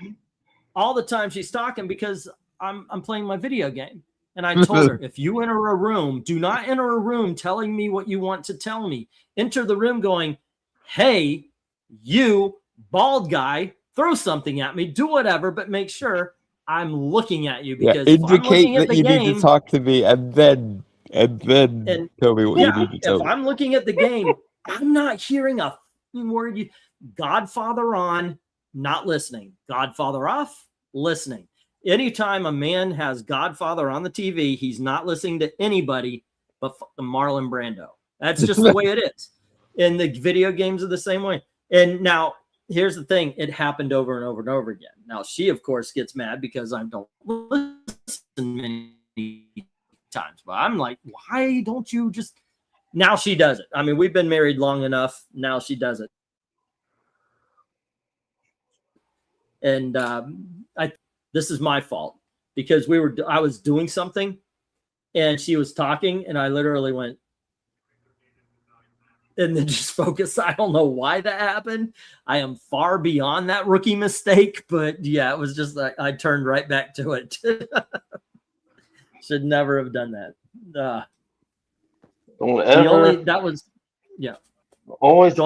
all the time she's talking because I'm playing my video game. And I told her, if you enter a room, do not enter a room telling me what you want to tell me. Enter the room going, hey, you bald guy, throw something at me, do whatever, but make sure I'm looking at you because indicate that you need to talk to me and then tell me what you need to tell me. If I'm looking at the game, I'm not hearing a word. Godfather on, not listening. Godfather off, listening. Anytime a man has Godfather on the TV, he's not listening to anybody but Marlon Brando. That's just the way it is. And the video games are the same way. And now, here's the thing. It happened over and over and over again. Now, she, of course, gets mad because I don't listen many times. But I'm like, why don't you just now she does it. I mean, we've been married long enough. Now she does it. And this is my fault because I was doing something and she was talking and I literally went and then just focused. I don't know why that happened. I am far beyond that rookie mistake, but yeah, it was just like I turned right back to it. Should never have done that. Don't ever. That was, yeah. Always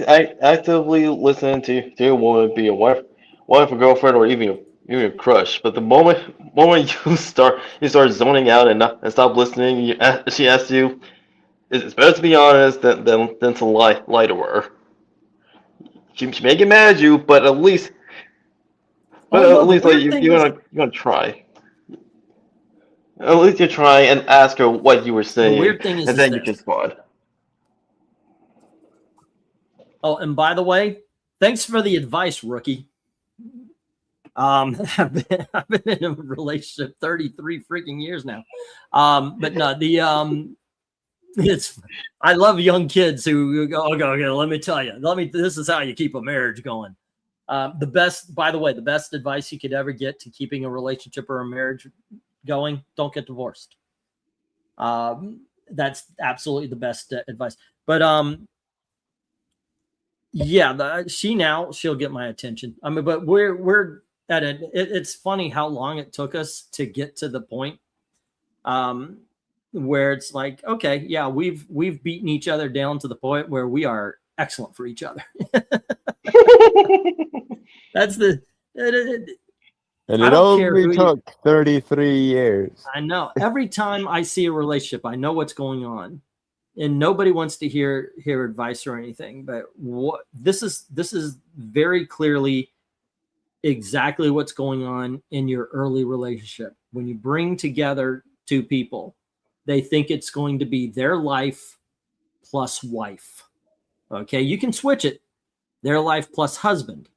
actively listen to your woman, be a wife, a girlfriend, or even a crush. But the moment you start zoning out and stop listening, she asks you, it's better to be honest than to lie to her. She may get mad at you, but at least like you're gonna try. At least you try and ask her what you were saying, the weird thing is, and then you can spot. Oh, and by the way, thanks for the advice, rookie. I've been in a relationship 33 freaking years now. But no, I love young kids who go, okay, let me tell you, this is how you keep a marriage going. The best advice you could ever get to keeping a relationship or a marriage going, don't get divorced. That's absolutely the best advice. But yeah, she'll get my attention. I mean, but we're at it. It's funny how long it took us to get to the point where it's like, okay, yeah, we've beaten each other down to the point where we are excellent for each other. That's the. And it only took 33 years. I know. Every time I see a relationship, I know what's going on. And nobody wants to hear advice or anything, but this is very clearly exactly what's going on in your early relationship. When you bring together two people, they think it's going to be their life plus wife. Okay, you can switch it, their life plus husband,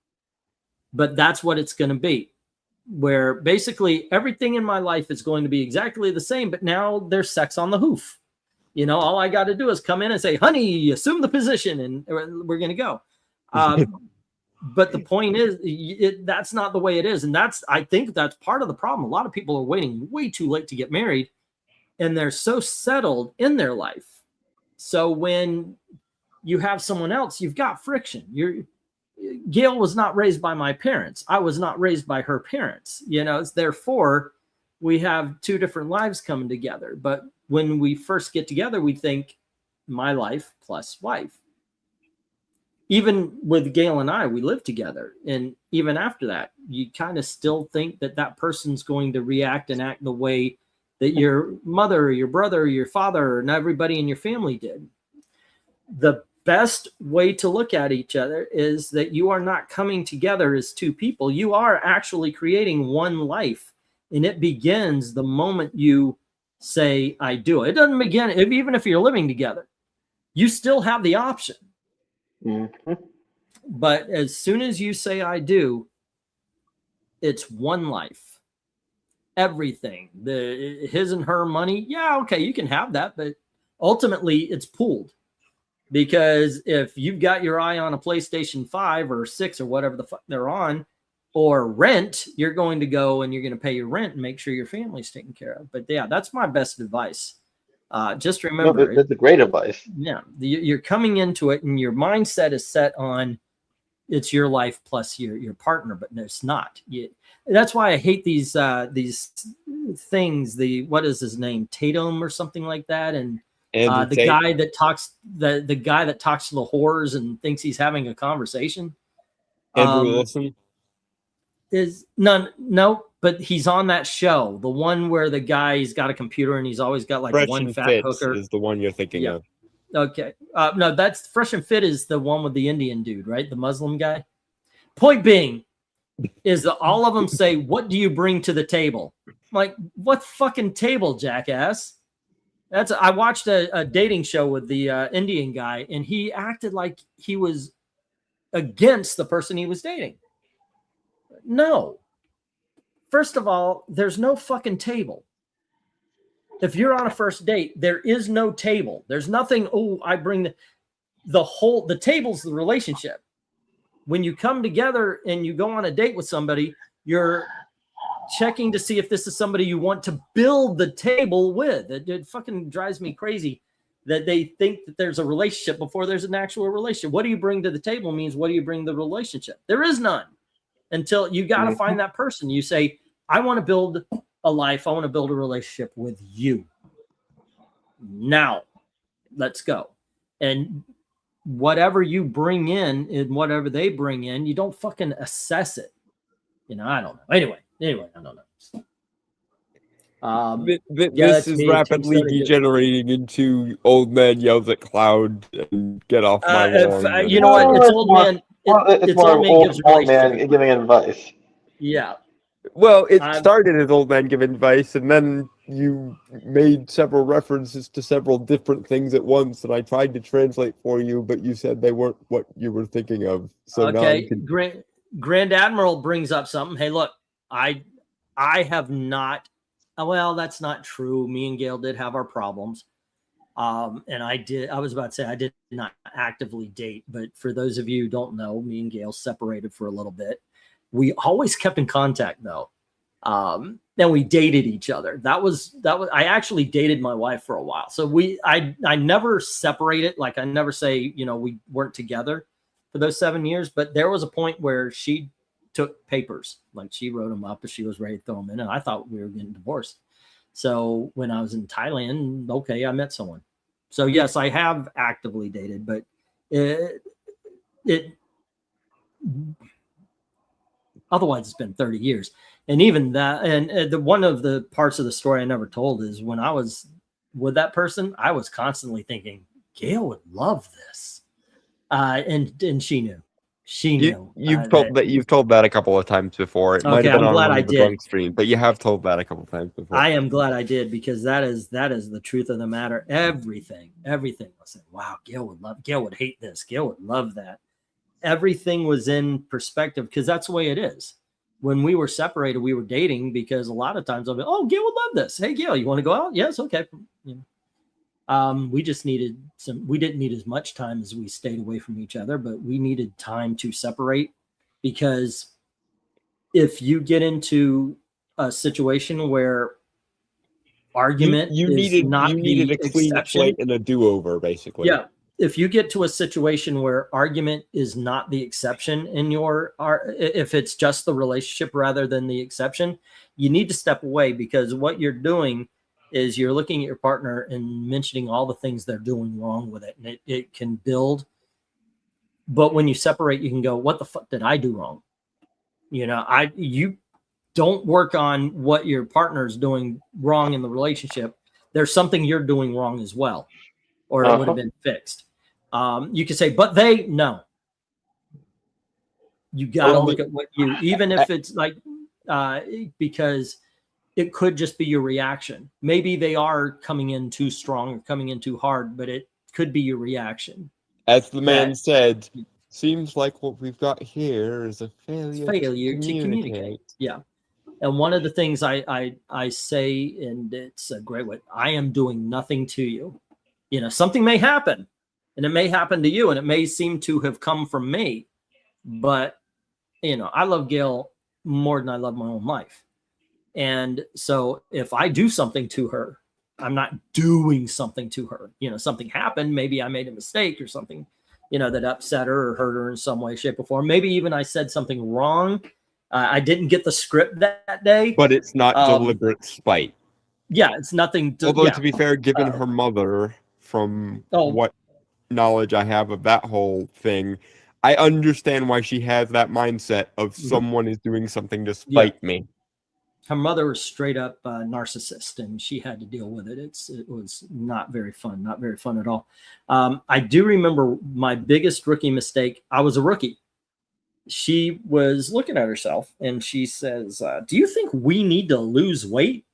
but that's what it's going to be. Where basically everything in my life is going to be exactly the same, but now there's sex on the hoof. You know, all I got to do is come in and say, honey, assume the position, and we're going to go. But the point is, that's not the way it is. And I think that's part of the problem. A lot of people are waiting way too late to get married, and they're so settled in their life. So when you have someone else, you've got friction. Gail was not raised by my parents. I was not raised by her parents. You know, therefore, we have two different lives coming together. But when we first get together, we think my life plus wife. Even with Gail and I, we live together. And even after that, you kind of still think that person's going to react and act the way that your mother or your brother or your father and everybody in your family did. The best way to look at each other is that you are not coming together as two people. You are actually creating one life. And it begins the moment you say, I do. It doesn't begin, even if you're living together. You still have the option. Mm-hmm. But as soon as you say, I do, it's one life. Everything. His and her money, yeah, okay, you can have that. But ultimately, it's pooled. Because if you've got your eye on a PlayStation 5 or 6 or whatever the fuck they're on, or rent, you're going to go and you're going to pay your rent and make sure your family's taken care of. But yeah, that's my best advice. Just remember, that's a great advice. Yeah, you're coming into it and your mindset is set on it's your life plus your partner, but no, it's not. That's why I hate these things. What is his name, Tatum or something like that, and the guy that talks the guy that talks to the whores and thinks he's having a conversation. Andrew Wilson. Is no, but he's on that show, the one where the guy's got a computer and he's always got like Fresh one and fat Fit hooker. is the one you're thinking of. Okay, no, that's Fresh and Fit is the one with the Indian dude, right? The Muslim guy. Point being, is that all of them say, "What do you bring to the table?" Like, what fucking table, jackass? I watched a dating show with the Indian guy, and he acted like he was against the person he was dating. No. First of all, there's no fucking table. If you're on a first date, there is no table. There's nothing. Oh, I bring the table's the relationship. When you come together and you go on a date with somebody, you're checking to see if this is somebody you want to build the table with. It fucking drives me crazy that they think that there's a relationship before there's an actual relationship. What do you bring to the table means what do you bring to the relationship? There is none until you got to find that person. You say, I want to build a life. I want to build a relationship with you. Now, let's go. And whatever you bring in and whatever they bring in, you don't fucking assess it. You know, I don't know. Anyway, I don't know. This is rapidly degenerating into old man yells at cloud and get off my lawn. You know what? It's old man. It's more old man giving advice. Yeah. Well, it started as old man giving advice, and then you made several references to several different things at once, and I tried to translate for you, but you said they weren't what you were thinking of. So okay. now Grand Admiral brings up something. Hey, look, I have not. Well, that's not true. Me and Gail did have our problems. And I was about to say I did not actively date, but for those of you who don't know, me and Gail separated for a little bit. We always kept in contact though. Then we dated each other. That was, I actually dated my wife for a while. So I never separated. Like I never say, you know, we weren't together for those 7 years, but there was a point where she took papers, like she wrote them up and she was ready to throw them in. And I thought we were getting divorced. So when I was in Thailand, okay, I met someone. So yes, I have actively dated, but otherwise it's been 30 years. And even that, and one of the parts of the story I never told is when I was with that person, I was constantly thinking, Gail would love this. And she knew. She knew. You've told that a couple of times before. It might have been on one of the drunk stream, but you have told that a couple of times before. I am glad I did because that is the truth of the matter. Everything was saying, wow, Gail would hate this. Gail would love that. Everything was in perspective because that's the way it is. When we were separated, we were dating because a lot of times I'll be, oh, Gail would love this. Hey, Gail, you want to go out? Yes, okay. You know. We just needed we didn't need as much time as we stayed away from each other, but we needed time to separate because if you get into a situation where argument you needed a clean slate and a do-over, basically. Yeah. If you get to a situation where argument is not the exception in if it's just the relationship rather than the exception, you need to step away because what you're doing is you're looking at your partner and mentioning all the things they're doing wrong with it. And it can build. But when you separate, you can go, what the fuck did I do wrong? You know, you don't work on what your partner is doing wrong in the relationship. There's something you're doing wrong as well, or it would have been fixed. You could say, but no. You got to look at what even if it's like, because it could just be your reaction. Maybe they are coming in too strong or coming in too hard, but it could be your reaction. As the man said, seems like what we've got here is a failure to communicate. Yeah. And one of the things I say, and it's a great way, I am doing nothing to you. You know, something may happen and it may happen to you and it may seem to have come from me, but you know, I love Gail more than I love my own life. And so if I do something to her, I'm not doing something to her. You know, something happened. Maybe I made a mistake or something, you know, that upset her or hurt her in some way, shape, or form. Maybe even I said something wrong. I didn't get the script that day. But it's not deliberate spite. Yeah, it's nothing. Although, to be fair, given her mother, from what knowledge I have of that whole thing, I understand why she has that mindset of someone is doing something to spite me. Her mother was straight up narcissist and she had to deal with it. It was not very fun at all. I do remember my biggest rookie mistake. I was a rookie. She was looking at herself and she says, do you think we need to lose weight?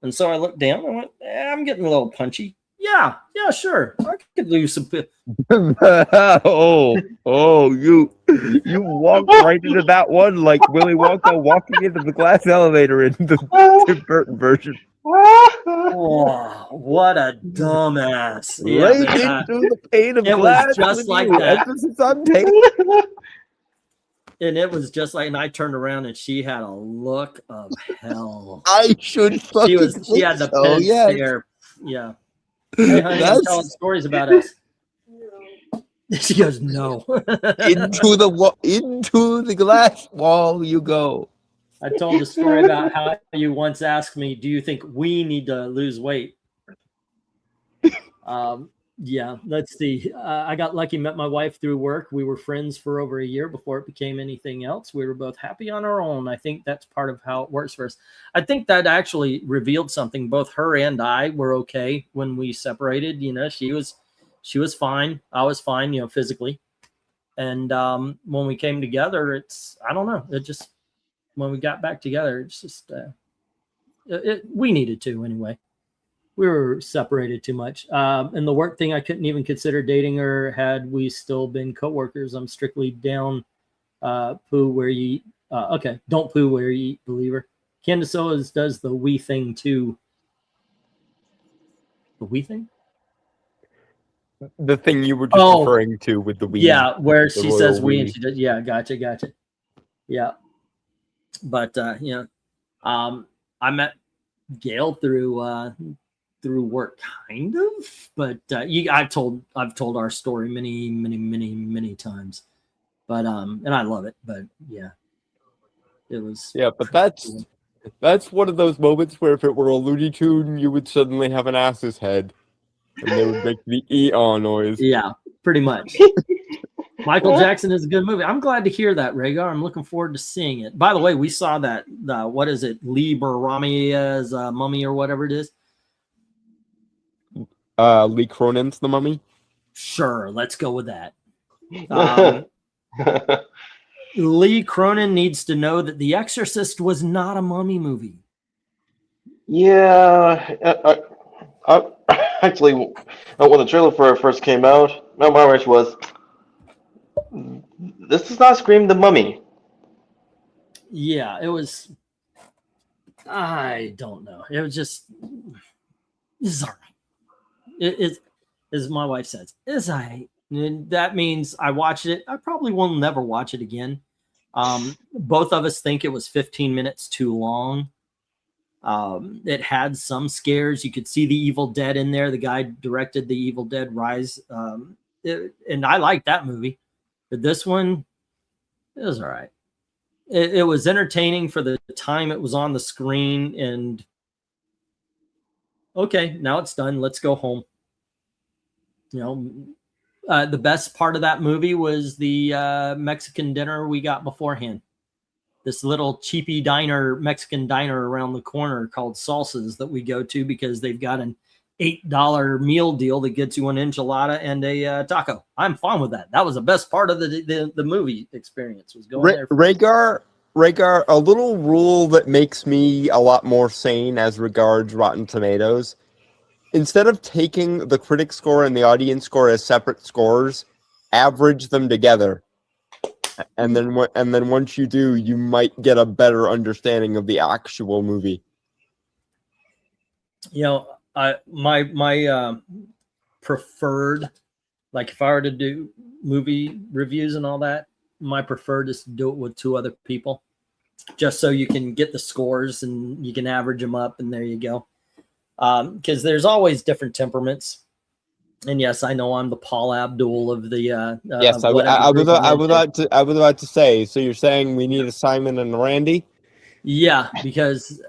And so I looked down and I went, I'm getting a little punchy. Yeah, Yeah, sure. I could lose some. You You walked right into that one like Willy Wonka walking into the glass elevator in the Tim Burton version. Oh, what a dumbass! Yeah, Right but, into the pane of it was glass just with like you. that. Emphasis on pane. and it was just like, and I turned around and she had a look of hell. I should She fucking she had the think so, pin yes. stare. Yeah. Hey, honey, I'm telling That's stories about us. She goes, no. into the glass wall you go. I told the story about how you once asked me, do you think we need to lose weight? Yeah, let's see. I got lucky, met my wife through work. We were friends for over a year before it became anything else. We were both happy on our own. I think that's part of how it works for us. I think that actually revealed something. Both her and I were okay when we separated. You know, she was fine. I was fine, you know, physically. And when we came together, I don't know. It just, when we got back together, it's just, we needed to anyway. We were separated too much. And the work thing, I couldn't even consider dating her had we still been coworkers. I'm strictly down poo where you eat. Okay, don't poo where you eat, believer. Candace Owens does the we thing too. The we thing? The thing you were just referring to with the we. Yeah, where she says we we. and she does. Yeah, gotcha. Yeah. But, you know, I met Gail through work, kind of, but I've told our story many times, but and I love it, but yeah, it was. Yeah, but that's one of those moments where if it were a Looney Tune, you would suddenly have an ass's head, and they would make the ee-aw noise. Yeah, pretty much. Michael Jackson is a good movie. I'm glad to hear that, Rhaegar. I'm looking forward to seeing it. By the way, we saw that. What is it? Lee Baramia's Mummy or whatever it is. Lee Cronin's The Mummy? Sure, let's go with that. Lee Cronin needs to know that The Exorcist was not a mummy movie. Yeah, actually, when the trailer for it first came out, my reaction was, this does not scream The Mummy. Yeah, it was. I don't know. It was just. It's all right. It, as my wife says, it's all right. And that means I watched it. I probably will never watch it again. Both of us think it was 15 minutes too long. It had some scares. You could see the Evil Dead in there. The guy directed the Evil Dead Rise. And I liked that movie. But this one, it was all right. It was entertaining for the time it was on the screen. And okay, now it's done. Let's go home. You know, the best part of that movie was the Mexican dinner we got beforehand. This little cheapy Mexican diner around the corner called Salsas that we go to because they've got an $8 meal deal that gets you an enchilada and a taco. I'm fine with that. That was the best part of the movie experience, was going there. Rhaegar, a little rule that makes me a lot more sane as regards Rotten Tomatoes. Instead of taking the critic score and the audience score as separate scores, average them together. And then once you do, you might get a better understanding of the actual movie. You know, my preferred, like if I were to do movie reviews and all that, my preferred is to do it with two other people, just so you can get the scores and you can average them up, and there you go. Because there's always different temperaments. And yes, I know I'm the Paul Abdul of the. Yes, I was about to say. So you're saying we need a Simon and a Randy? Yeah, because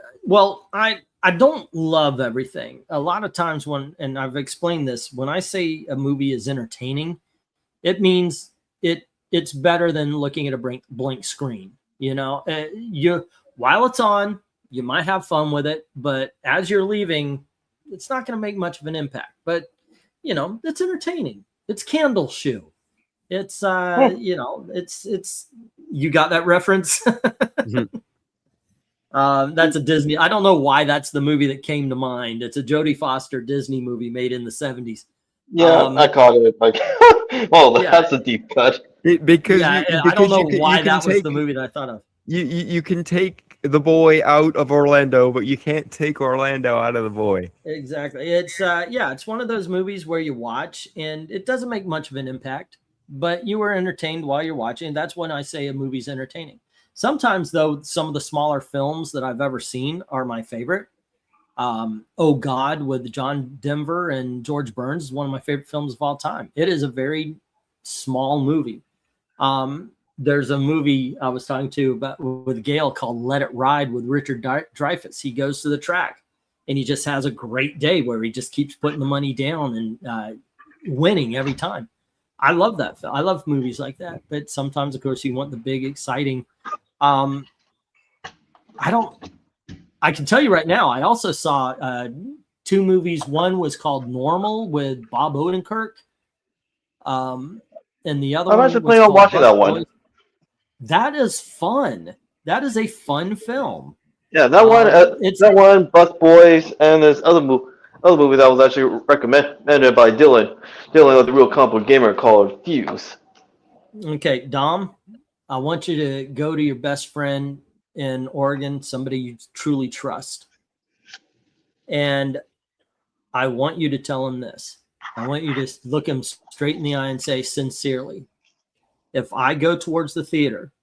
I don't love everything. A lot of times and I've explained this, when I say a movie is entertaining, it means it's better than looking at a blank screen. You know, while it's on, you might have fun with it, but as you're leaving, it's not going to make much of an impact. But you know, it's entertaining. It's Candle Shoe. It's you know, it's you got that reference? Mm-hmm. That's a Disney. I don't know why that's the movie that came to mind. It's a Jodie Foster Disney movie made in the 70s. Yeah, I caught it. Like, well, that's a deep cut. Because Yeah, you, I don't because know you can, why you can that was take the movie that I thought of. you can take the boy out of Orlando, but you can't take Orlando out of the boy. Exactly. It's yeah, it's one of those movies where you watch and it doesn't make much of an impact, but you were entertained while you're watching. That's when I say a movie's entertaining. Sometimes though, some of the smaller films that I've ever seen are my favorite. Oh God, with John Denver and George Burns is one of my favorite films of all time. It is a very small movie. There's a movie I was talking to about with Gail called Let It Ride with Richard Dreyfuss. He goes to the track and he just has a great day where he just keeps putting the money down and winning every time. I love that film. I love movies like that. But sometimes, of course, you want the big, exciting. I can tell you right now, I also saw 2 movies. One was called Normal with Bob Odenkirk. And the other I'm one actually was planning on called watching that Busboys. one. That is fun. That is a fun film. Yeah, that one, It's that one, Bus Boys, and this other movie that was actually recommended by Dylan, the real comic book gamer, called Fuse. okay, Dom. I want you to go to your best friend in Oregon, somebody you truly trust, and I want you to tell him this. I want you to look him straight in the eye and say sincerely, if I go towards the theater,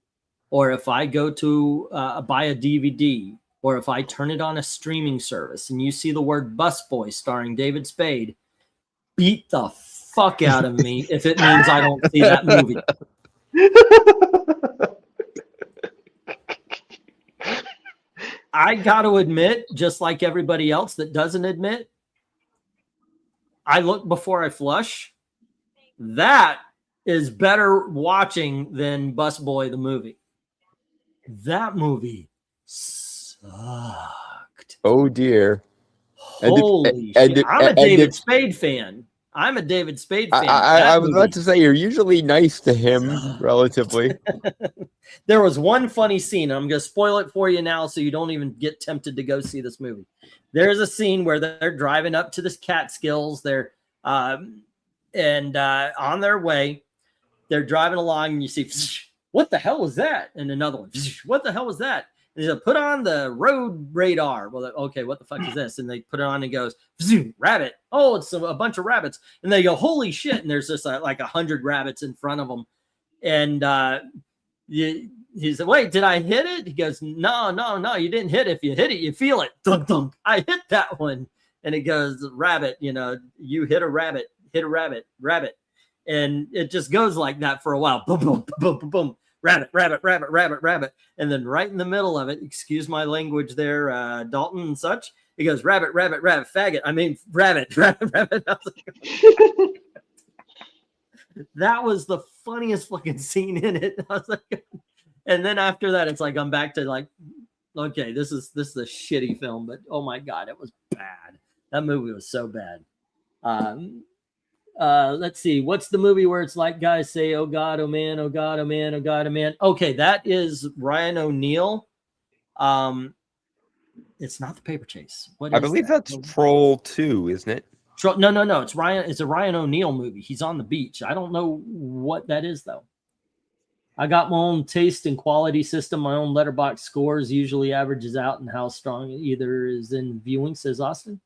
or if I go to buy a DVD, or if I turn it on a streaming service and you see the word Busboy starring David Spade, beat the fuck out of me if it means I don't see that movie. I got to admit, just like everybody else that doesn't admit, I look before I flush. That is better watching than Busboy the movie. That movie sucked. Oh dear. Holy shit. I'm a David Spade fan. I'm a David Spade fan. I was about to say, you're usually nice to him, relatively. There was one funny scene. I'm going to spoil it for you now so you don't even get tempted to go see this movie. There's a scene where they're driving up to this Catskills. They're on their way. They're driving along and you see, what the hell was that? And another one, what the hell was that? And he said, put on the road radar. Well, okay, what the fuck is this? And they put it on and it goes, rabbit. Oh, it's a bunch of rabbits. And they go, holy shit. And there's just like 100 rabbits in front of them. And he said, wait, did I hit it? He goes, no, you didn't hit it. If you hit it, you feel it. Dunk, dunk. I hit that one. And it goes, rabbit, you hit a rabbit, rabbit. And it just goes like that for a while. Boom, boom, boom, boom, boom. Rabbit. And then right in the middle of it, excuse my language there, Dalton and such, he goes, rabbit, faggot. I mean, rabbit. I was like, that was the funniest fucking scene in it. I was like, and then after that, it's like, I'm back to like, okay, this is a shitty film, but oh my God, it was bad. That movie was so bad. Let's see. What's the movie where it's like guys say, oh God, oh man, oh God, oh man, oh God, oh man. Okay, that is Ryan O'Neal. It's not The Paper Chase. What is I believe that? that's Troll 2, isn't it? No. It's Ryan. It's a Ryan O'Neal movie. He's on the beach. I don't know what that is though. I got my own taste and quality system. My own letterbox scores usually averages out and how strong it either is in viewing, says Austin.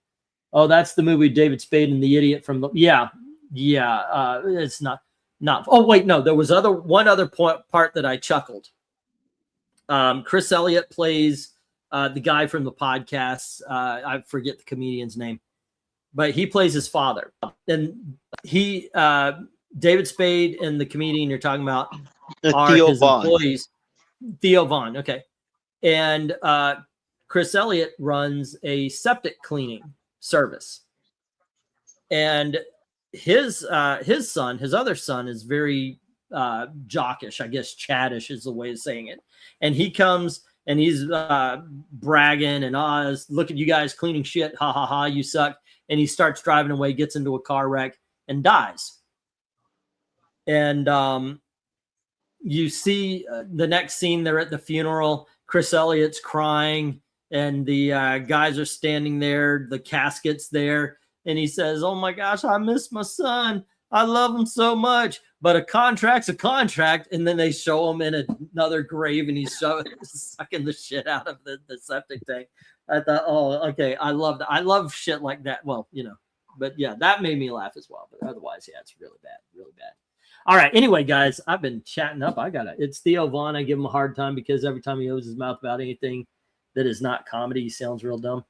Oh, that's the movie David Spade and the Idiot from the it's not. Oh wait, no. There was one other part that I chuckled. Chris Elliott plays the guy from the podcast. I forget the comedian's name, but he plays his father. And David Spade and the comedian you're talking about are Theo his Von. employees. Theo Von, okay. And Chris Elliott runs a septic cleaning service. And his other son is very jockish, I guess chaddish is the way of saying it. And he comes and he's bragging and look at you guys cleaning shit, ha ha ha, you suck. And he starts driving away, gets into a car wreck and dies. And you see the next scene, they're at the funeral. Chris Elliott's crying and the guys are standing there, the casket's there. And he says, oh my gosh, I miss my son. I love him so much. But a contract's a contract, and then they show him in another grave, and he's sucking the shit out of the septic tank. I thought, oh, okay, I love that. I love shit like that. Well, but yeah, that made me laugh as well. But otherwise, yeah, it's really bad, really bad. All right. Anyway, guys, I've been chatting up. It's Theo Vaughn. I give him a hard time because every time he opens his mouth about anything that is not comedy, he sounds real dumb.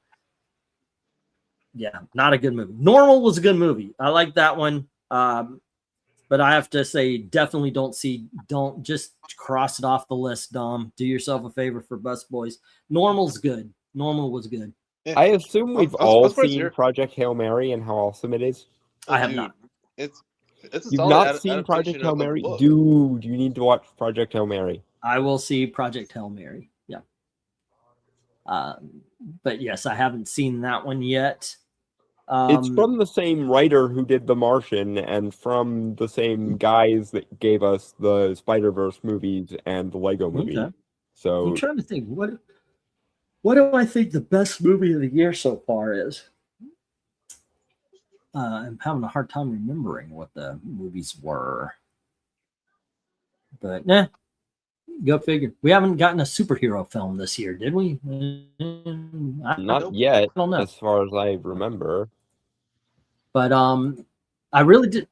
Yeah, not a good movie. Normal was a good movie. I like that one. But I have to say, definitely don't just cross it off the list, Dom. Do yourself a favor for Bus Boys. Normal's good. Normal was good. I assume we've I was all surprised to seen hear- Project Hail Mary and how awesome it is. I have dude, not. It's a You've solid not seen adaptation Project Hail of the Mary? book. Dude, you need to watch Project Hail Mary. I will see Project Hail Mary. Yeah. But yes, I haven't seen that one yet. It's from the same writer who did The Martian and from the same guys that gave us the Spider-Verse movies and the Lego movie. Okay. So I'm trying to think. What do I think the best movie of the year so far is? I'm having a hard time remembering what the movies were. But go figure. We haven't gotten a superhero film this year, did we? not yet, I don't know. as far as I remember. But I really did.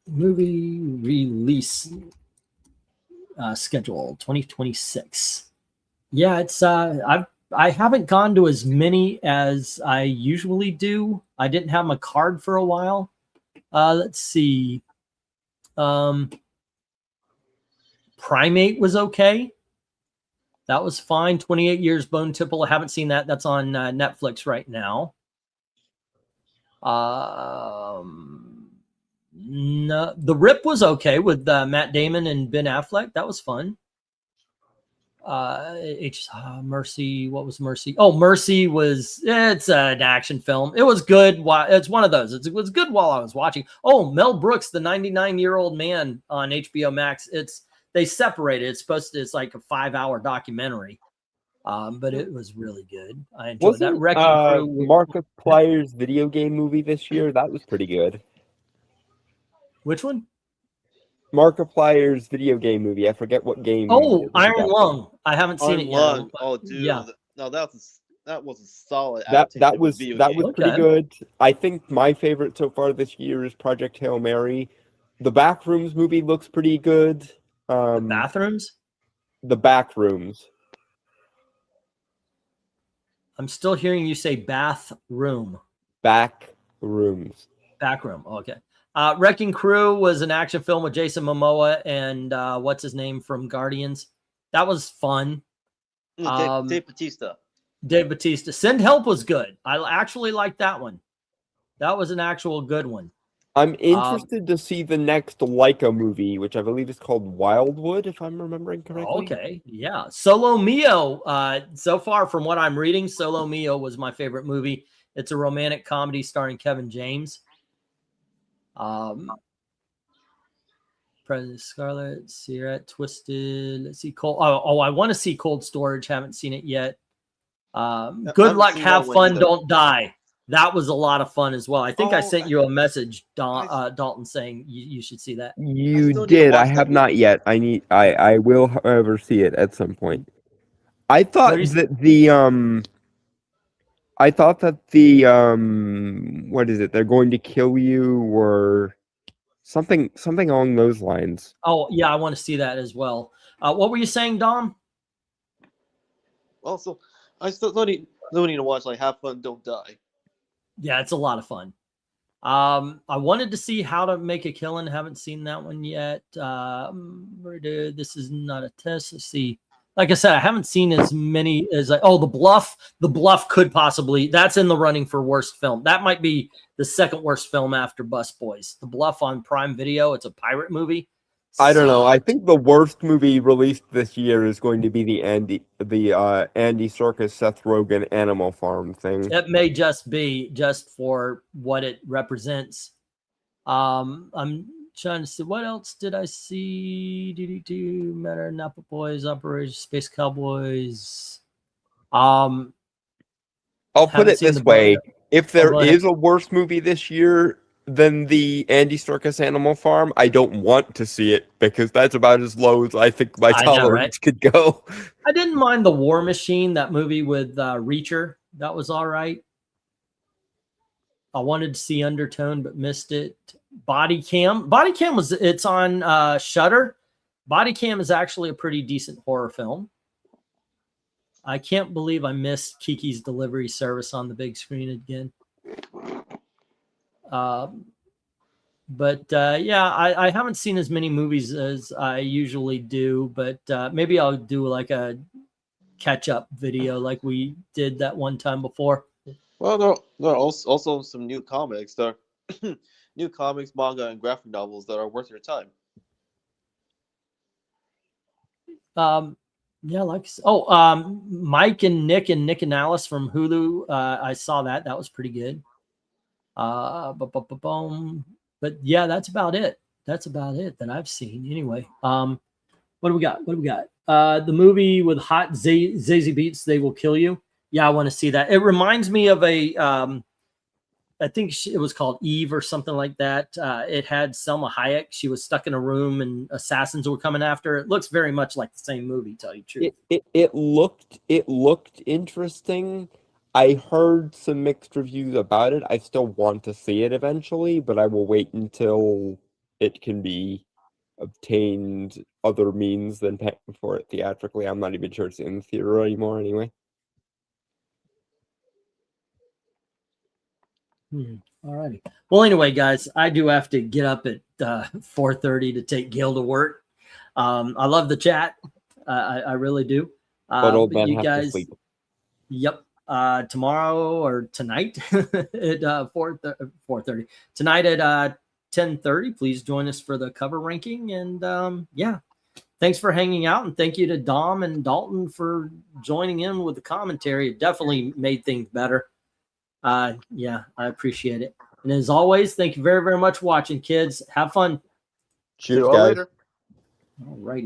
Movie release schedule 2026. Yeah, it's I haven't gone to as many as I usually do. I didn't have my card for a while. Let's see. Primate was okay. That was fine. 28 Years Bone Tipple. I haven't seen that. That's on Netflix right now. No, The Rip was okay with Matt Damon and Ben Affleck. That was fun. Mercy. What was Mercy? Oh, Mercy was. It's an action film. It was good. It's one of those. It was good while I was watching. Oh, Mel Brooks, the 99-year-old man on HBO Max. They separated. It's like a 5-hour documentary. But it was really good. I enjoyed that. Wrecking Crew. Markiplier's video game movie this year, that was pretty good. Which one? Markiplier's video game movie. I forget what game. Oh, Iron Lung. I haven't seen it yet. Lung. Oh, dude. Yeah. No, that was a solid. That adaptation was of a video that game. was pretty Okay. good. I think my favorite so far this year is Project Hail Mary. The Backrooms movie looks pretty good. Bathrooms? The Backrooms. I'm still hearing you say bathroom. Backrooms. Backroom. Okay. Wrecking Crew was an action film with Jason Momoa and what's his name from Guardians. That was fun. Dave Bautista. Dave Bautista. Send Help was good. I actually liked that one. That was an actual good one. I'm interested to see the next Leica movie, which I believe is called Wildwood, if I'm remembering correctly. Okay. Yeah. Solo Mio. So far from what I'm reading, Solo Mio was my favorite movie. It's a romantic comedy starring Kevin James. President Scarlet, Sierra, Twisted. Let's see, Cold. Oh, I want to see Cold Storage. Haven't seen it yet. Good haven't luck, seen have that one fun, either. don't die. That was a lot of fun as well. I think I Oh, sent you a message, Dalton, saying you should see that. You still need to did. I watch have that not yet. I will, however, see it at some point. I thought What is- that the what is it? They're going to kill you or something along those lines. Oh, yeah, I want to see that as well. What were you saying, Dom? Also, I still need to watch like Have Fun, Don't Die. Yeah, it's a lot of fun. I wanted to see How to Make a Killing. Haven't seen that one yet. This is not a test. Let's see. Like I said, I haven't seen as many as The Bluff. The Bluff could possibly. That's in the running for worst film. That might be the second worst film after Bus Boys. The Bluff on Prime Video. It's a pirate movie. I don't know. I think the worst movie released this year is going to be the Andy Serkis, Seth Rogen Animal Farm thing. It may just be just for what it represents. I'm trying to see what else did I see. Matter Napa Boys, Operation Space Cowboys. I'll put haven't it seen this the way: If there go ahead. is a worse movie this year than the Andy Serkis Animal Farm, I don't want to see it because that's about as low as I think my I know, tolerance could go. I didn't mind The War Machine, that movie with Reacher. That was all right. I wanted to see Undertone, but missed it. Body Cam it's on Shudder. Body Cam is actually a pretty decent horror film. I can't believe I missed Kiki's Delivery Service on the big screen again. But I haven't seen as many movies as I usually do, but maybe I'll do like a catch-up video like we did that one time before. Well, there are also some new comics. There are new comics, manga, and graphic novels that are worth your time. Mike and Nick and Alice from Hulu. I saw that. That was pretty good. But yeah, that's about it. That's about it that I've seen anyway. What do we got? The movie with Hot Zazie Beetz, They Will Kill You. Yeah, I want to see that. It reminds me of a, I think it was called Eve or something like that. It had Selma Hayek. She was stuck in a room and assassins were coming after her. It looks very much like the same movie, to tell you the truth. It looked interesting. I heard some mixed reviews about it. I still want to see it eventually, but I will wait until it can be obtained other means than paying for it theatrically. I'm not even sure it's in the theater anymore anyway. All righty. Well, anyway, guys, I do have to get up at 4:30 to take Gil to work. I love the chat. I really do. But old but man you has guys, to sleep. Yep. Tomorrow or tonight at 4:30. Tonight at 10:30. Please join us for the cover ranking. And yeah, thanks for hanging out, and thank you to Dom and Dalton for joining in with the commentary. It definitely made things better. Yeah, I appreciate it. And as always, thank you very, very much for watching, kids. Have fun. See you Cheers, all guys. later. All righty.